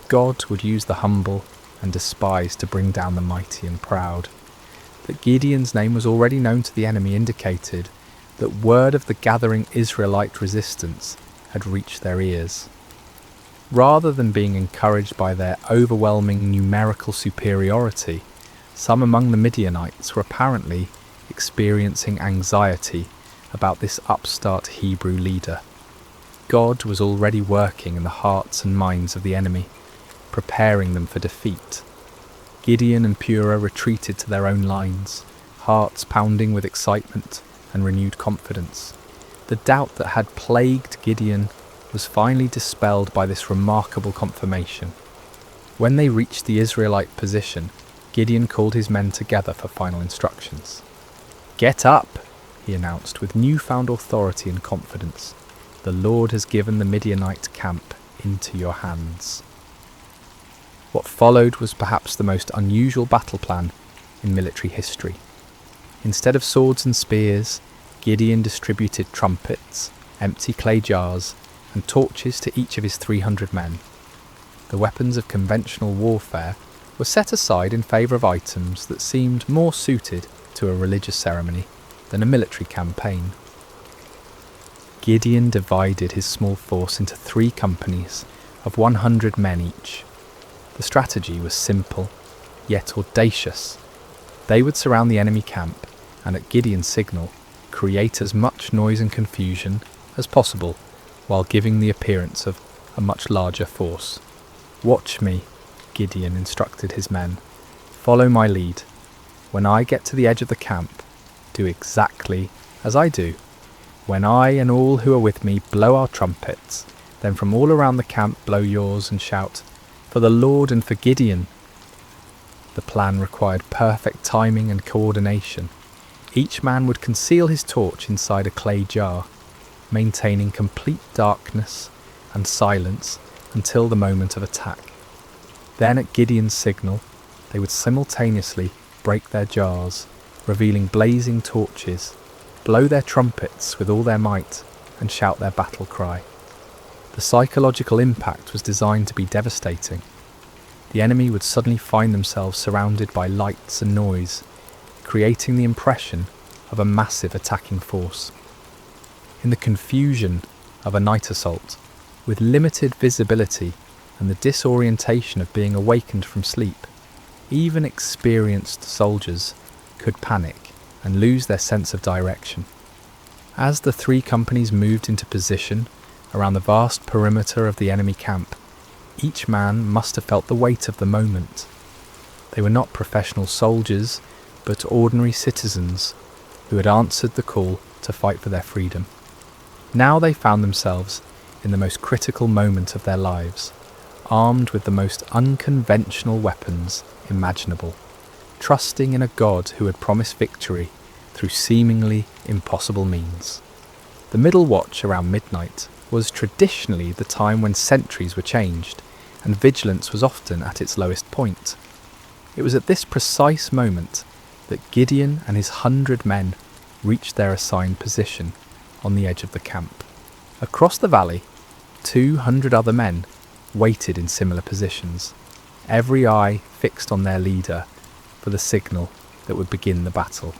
God would use the humble and despised to bring down the mighty and proud. That Gideon's name was already known to the enemy indicated that word of the gathering Israelite resistance had reached their ears. Rather than being encouraged by their overwhelming numerical superiority, some among the Midianites were apparently experiencing anxiety about this upstart Hebrew leader. God was already working in the hearts and minds of the enemy, preparing them for defeat. Gideon and Purah retreated to their own lines, hearts pounding with excitement and renewed confidence. The doubt that had plagued Gideon was finally dispelled by this remarkable confirmation. When they reached the Israelite position, Gideon called his men together for final instructions. "Get up," he announced with newfound authority and confidence. "The Lord has given the Midianite camp into your hands." What followed was perhaps the most unusual battle plan in military history. Instead of swords and spears, Gideon distributed trumpets, empty clay jars, and torches to each of his 300 men. The weapons of conventional warfare were set aside in favour of items that seemed more suited to a religious ceremony than a military campaign. Gideon divided his small force into 3 companies of 100 men each. The strategy was simple, yet audacious. They would surround the enemy camp, and at Gideon's signal, create as much noise and confusion as possible while giving the appearance of a much larger force. "Watch me," Gideon instructed his men. "Follow my lead. When I get to the edge of the camp, do exactly as I do. When I and all who are with me blow our trumpets, then from all around the camp blow yours and shout, 'For the Lord and for Gideon.'" The plan required perfect timing and coordination. Each man would conceal his torch inside a clay jar, maintaining complete darkness and silence until the moment of attack. Then at Gideon's signal, they would simultaneously break their jars, revealing blazing torches, blow their trumpets with all their might, and shout their battle cry. The psychological impact was designed to be devastating. The enemy would suddenly find themselves surrounded by lights and noise, creating the impression of a massive attacking force. In the confusion of a night assault, with limited visibility and the disorientation of being awakened from sleep, even experienced soldiers could panic and lose their sense of direction. As the three companies moved into position around the vast perimeter of the enemy camp, each man must have felt the weight of the moment. They were not professional soldiers, but ordinary citizens who had answered the call to fight for their freedom. Now they found themselves in the most critical moment of their lives, armed with the most unconventional weapons imaginable, trusting in a God who had promised victory through seemingly impossible means. The middle watch around midnight was traditionally the time when sentries were changed and vigilance was often at its lowest point. It was at this precise moment that Gideon and his 100 men reached their assigned position on the edge of the camp. Across the valley, 200 other men waited in similar positions, every eye fixed on their leader for the signal that would begin the battle.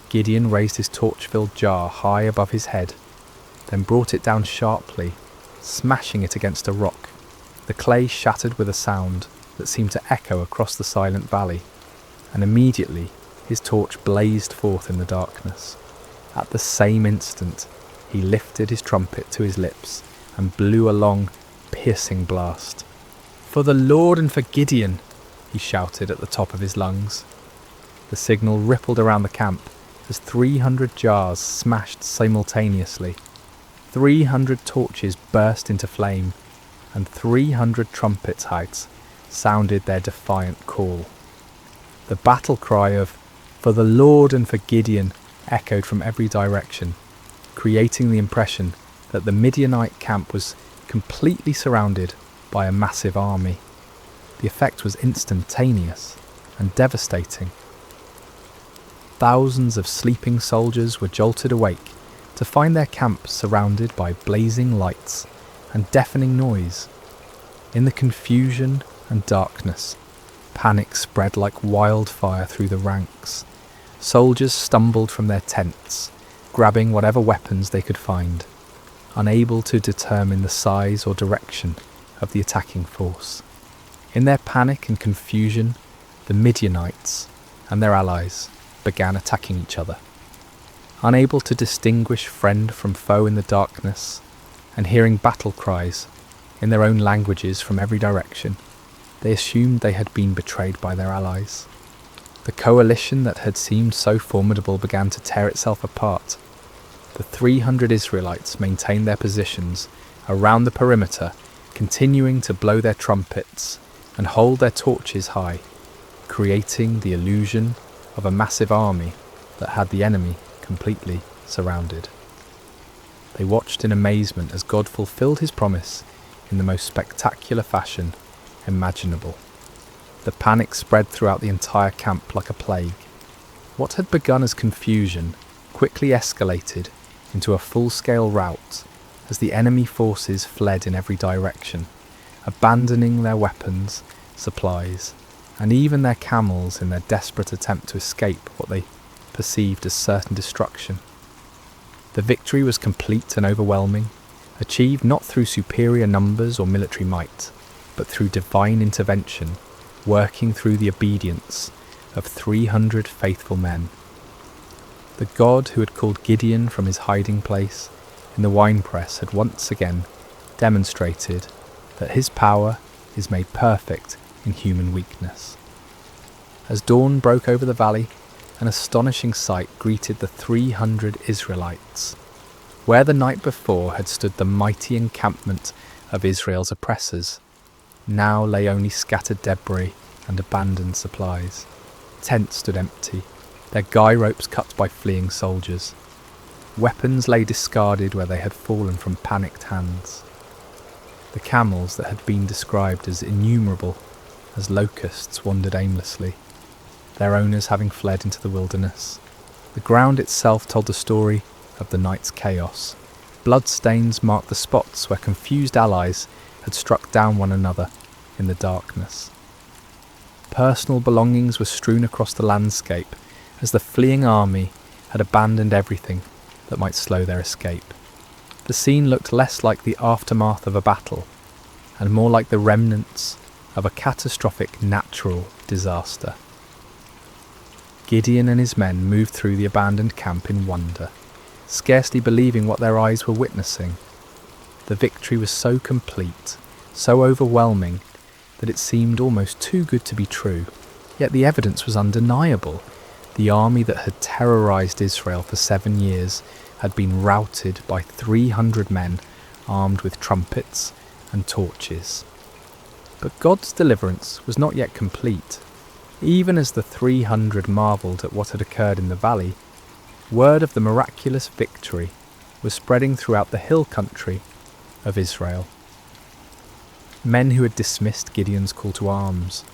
Gideon raised his torch-filled jar high above his head, then brought it down sharply, smashing it against a rock. The clay shattered with a sound that seemed to echo across the silent valley, and immediately his torch blazed forth in the darkness. At the same instant, he lifted his trumpet to his lips and blew a long, piercing blast. "For the Lord and for Gideon," he shouted at the top of his lungs. The signal rippled around the camp as 300 jars smashed simultaneously. 300 torches burst into flame, and 300 trumpet heights sounded their defiant call. The battle cry of "For the Lord and for Gideon" echoed from every direction, creating the impression that the Midianite camp was completely surrounded by a massive army. The effect was instantaneous and devastating. Thousands of sleeping soldiers were jolted awake to find their camp surrounded by blazing lights and deafening noise. In the confusion and darkness, panic spread like wildfire through the ranks. Soldiers stumbled from their tents, grabbing whatever weapons they could find, unable to determine the size or direction of the attacking force. In their panic and confusion, the Midianites and their allies began attacking each other. Unable to distinguish friend from foe in the darkness, and hearing battle cries in their own languages from every direction, they assumed they had been betrayed by their allies. The coalition that had seemed so formidable began to tear itself apart. The 300 Israelites maintained their positions around the perimeter, continuing to blow their trumpets and hold their torches high, creating the illusion of a massive army that had the enemy completely surrounded. They watched in amazement as God fulfilled his promise in the most spectacular fashion imaginable. The panic spread throughout the entire camp like a plague. What had begun as confusion quickly escalated into a full-scale rout as the enemy forces fled in every direction, abandoning their weapons, supplies, and even their camels in their desperate attempt to escape what they perceived as certain destruction. The victory was complete and overwhelming, achieved not through superior numbers or military might, but through divine intervention, working through the obedience of 300 faithful men. The God who had called Gideon from his hiding place in the winepress had once again demonstrated that his power is made perfect in human weakness. As dawn broke over the valley, an astonishing sight greeted the 300 Israelites. Where the night before had stood the mighty encampment of Israel's oppressors, now lay only scattered debris and abandoned supplies. Tents stood empty, their guy ropes cut by fleeing soldiers. Weapons lay discarded where they had fallen from panicked hands. The camels that had been described as innumerable as locusts wandered aimlessly, their owners having fled into the wilderness. The ground itself told the story of the night's chaos. Bloodstains marked the spots where confused allies had struck down one another in the darkness. Personal belongings were strewn across the landscape as the fleeing army had abandoned everything that might slow their escape. The scene looked less like the aftermath of a battle and more like the remnants of a catastrophic natural disaster. Gideon and his men moved through the abandoned camp in wonder, scarcely believing what their eyes were witnessing. The victory was so complete, so overwhelming, that it seemed almost too good to be true. Yet the evidence was undeniable. The army that had terrorized Israel for 7 years had been routed by 300 men armed with trumpets and torches. But God's deliverance was not yet complete. Even as the 300 marvelled at what had occurred in the valley, word of the miraculous victory was spreading throughout the hill country of Israel. Men who had dismissed Gideon's call to arms,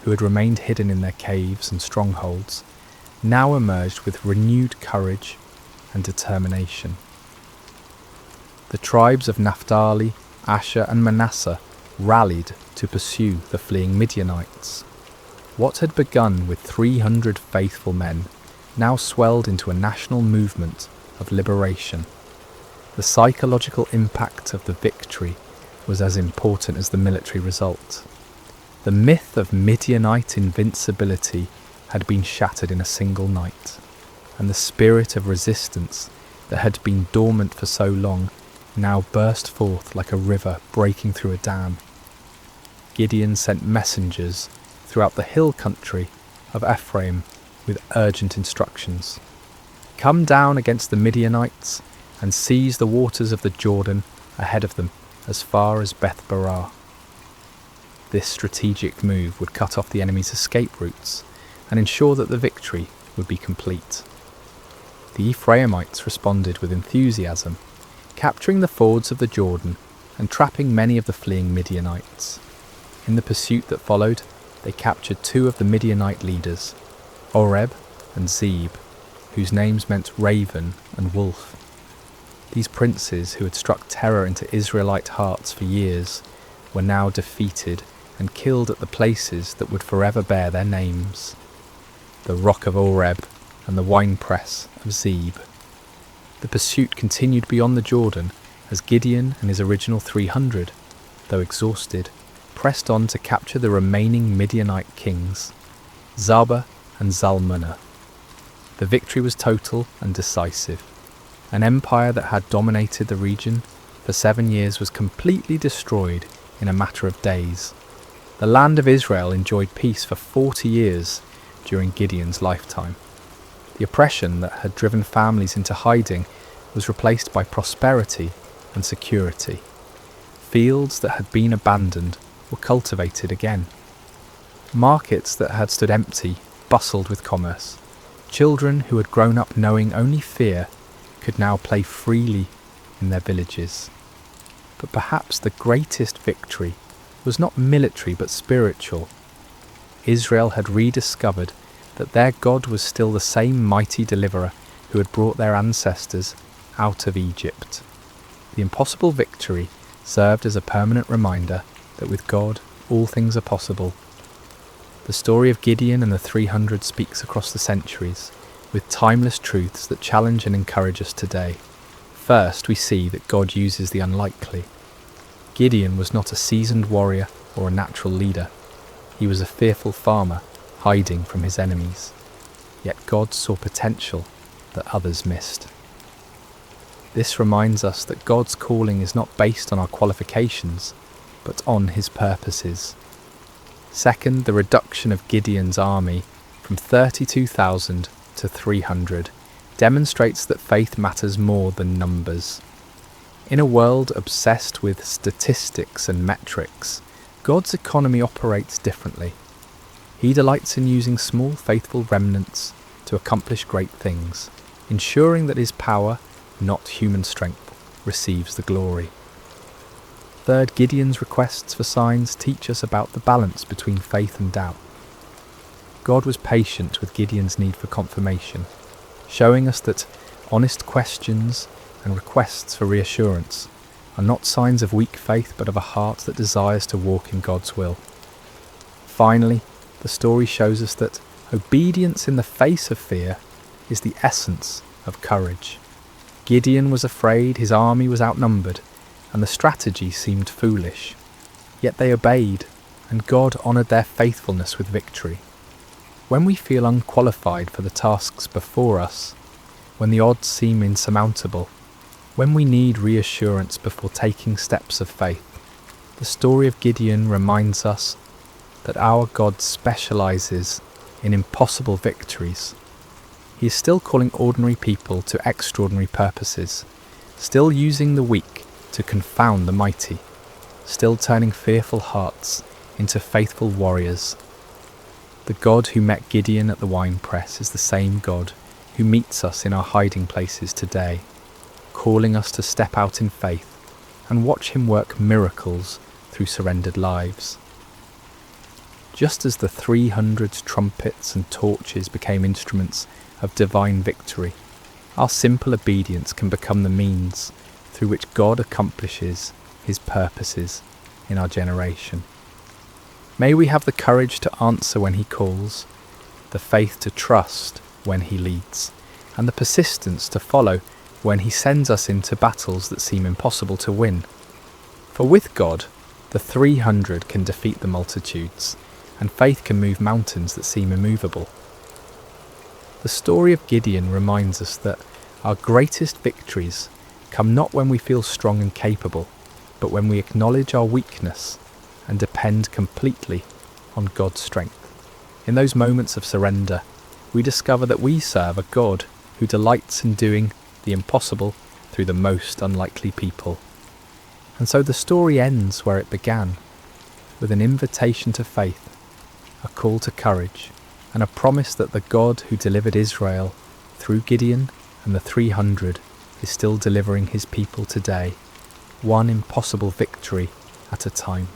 who had remained hidden in their caves and strongholds, now emerged with renewed courage and determination. The tribes of Naphtali, Asher and Manasseh rallied to pursue the fleeing Midianites. What had begun with 300 faithful men now swelled into a national movement of liberation. The psychological impact of the victory was as important as the military result. The myth of Midianite invincibility had been shattered in a single night, and the spirit of resistance that had been dormant for so long now burst forth like a river breaking through a dam. Gideon sent messengers throughout the hill country of Ephraim with urgent instructions. Come down against the Midianites and seize the waters of the Jordan ahead of them as far as Beth Barah. This strategic move would cut off the enemy's escape routes and ensure that the victory would be complete. The Ephraimites responded with enthusiasm, capturing the fords of the Jordan and trapping many of the fleeing Midianites. In the pursuit that followed, they captured 2 of the Midianite leaders, Oreb and Zeb, whose names meant raven and wolf. These princes, who had struck terror into Israelite hearts for years, were now defeated and killed at the places that would forever bear their names: the rock of Oreb and the winepress of Zeb. The pursuit continued beyond the Jordan as Gideon and his original 300, though exhausted, pressed on to capture the remaining Midianite kings, Zaba and Zalmunna. The victory was total and decisive. An empire that had dominated the region for 7 years was completely destroyed in a matter of days. The land of Israel enjoyed peace for 40 years during Gideon's lifetime. The oppression that had driven families into hiding was replaced by prosperity and security. Fields that had been abandoned were cultivated again. Markets that had stood empty bustled with commerce. Children who had grown up knowing only fear could now play freely in their villages. But perhaps the greatest victory was not military but spiritual. Israel had rediscovered that their God was still the same mighty deliverer who had brought their ancestors out of Egypt. The impossible victory served as a permanent reminder that with God all things are possible. The story of Gideon and the 300 speaks across the centuries, with timeless truths that challenge and encourage us today. First, we see that God uses the unlikely. Gideon was not a seasoned warrior or a natural leader. He was a fearful farmer, hiding from his enemies. Yet God saw potential that others missed. This reminds us that God's calling is not based on our qualifications, but on his purposes. Second, the reduction of Gideon's army from 32,000 to 300 demonstrates that faith matters more than numbers. In a world obsessed with statistics and metrics, God's economy operates differently. He delights in using small faithful remnants to accomplish great things, ensuring that his power, not human strength, receives the glory. Third, Gideon's requests for signs teach us about the balance between faith and doubt. God was patient with Gideon's need for confirmation, showing us that honest questions and requests for reassurance are not signs of weak faith but of a heart that desires to walk in God's will. Finally, the story shows us that obedience in the face of fear is the essence of courage. Gideon was afraid, his army was outnumbered, and the strategy seemed foolish. Yet they obeyed, and God honoured their faithfulness with victory. When we feel unqualified for the tasks before us, when the odds seem insurmountable, when we need reassurance before taking steps of faith, the story of Gideon reminds us that our God specialises in impossible victories. He is still calling ordinary people to extraordinary purposes, still using the weak to confound the mighty, still turning fearful hearts into faithful warriors. The God who met Gideon at the winepress is the same God who meets us in our hiding places today, calling us to step out in faith and watch him work miracles through surrendered lives. Just as the 300 trumpets and torches became instruments of divine victory, our simple obedience can become the means through which God accomplishes his purposes in our generation. May we have the courage to answer when he calls, the faith to trust when he leads, and the persistence to follow when he sends us into battles that seem impossible to win. For with God, the 300 can defeat the multitudes, and faith can move mountains that seem immovable. The story of Gideon reminds us that our greatest victories come not when we feel strong and capable, but when we acknowledge our weakness and depend completely on God's strength. In those moments of surrender, we discover that we serve a God who delights in doing the impossible through the most unlikely people. And so the story ends where it began, with an invitation to faith, a call to courage, and a promise that the God who delivered Israel through Gideon and the 300 is still delivering his people today, one impossible victory at a time.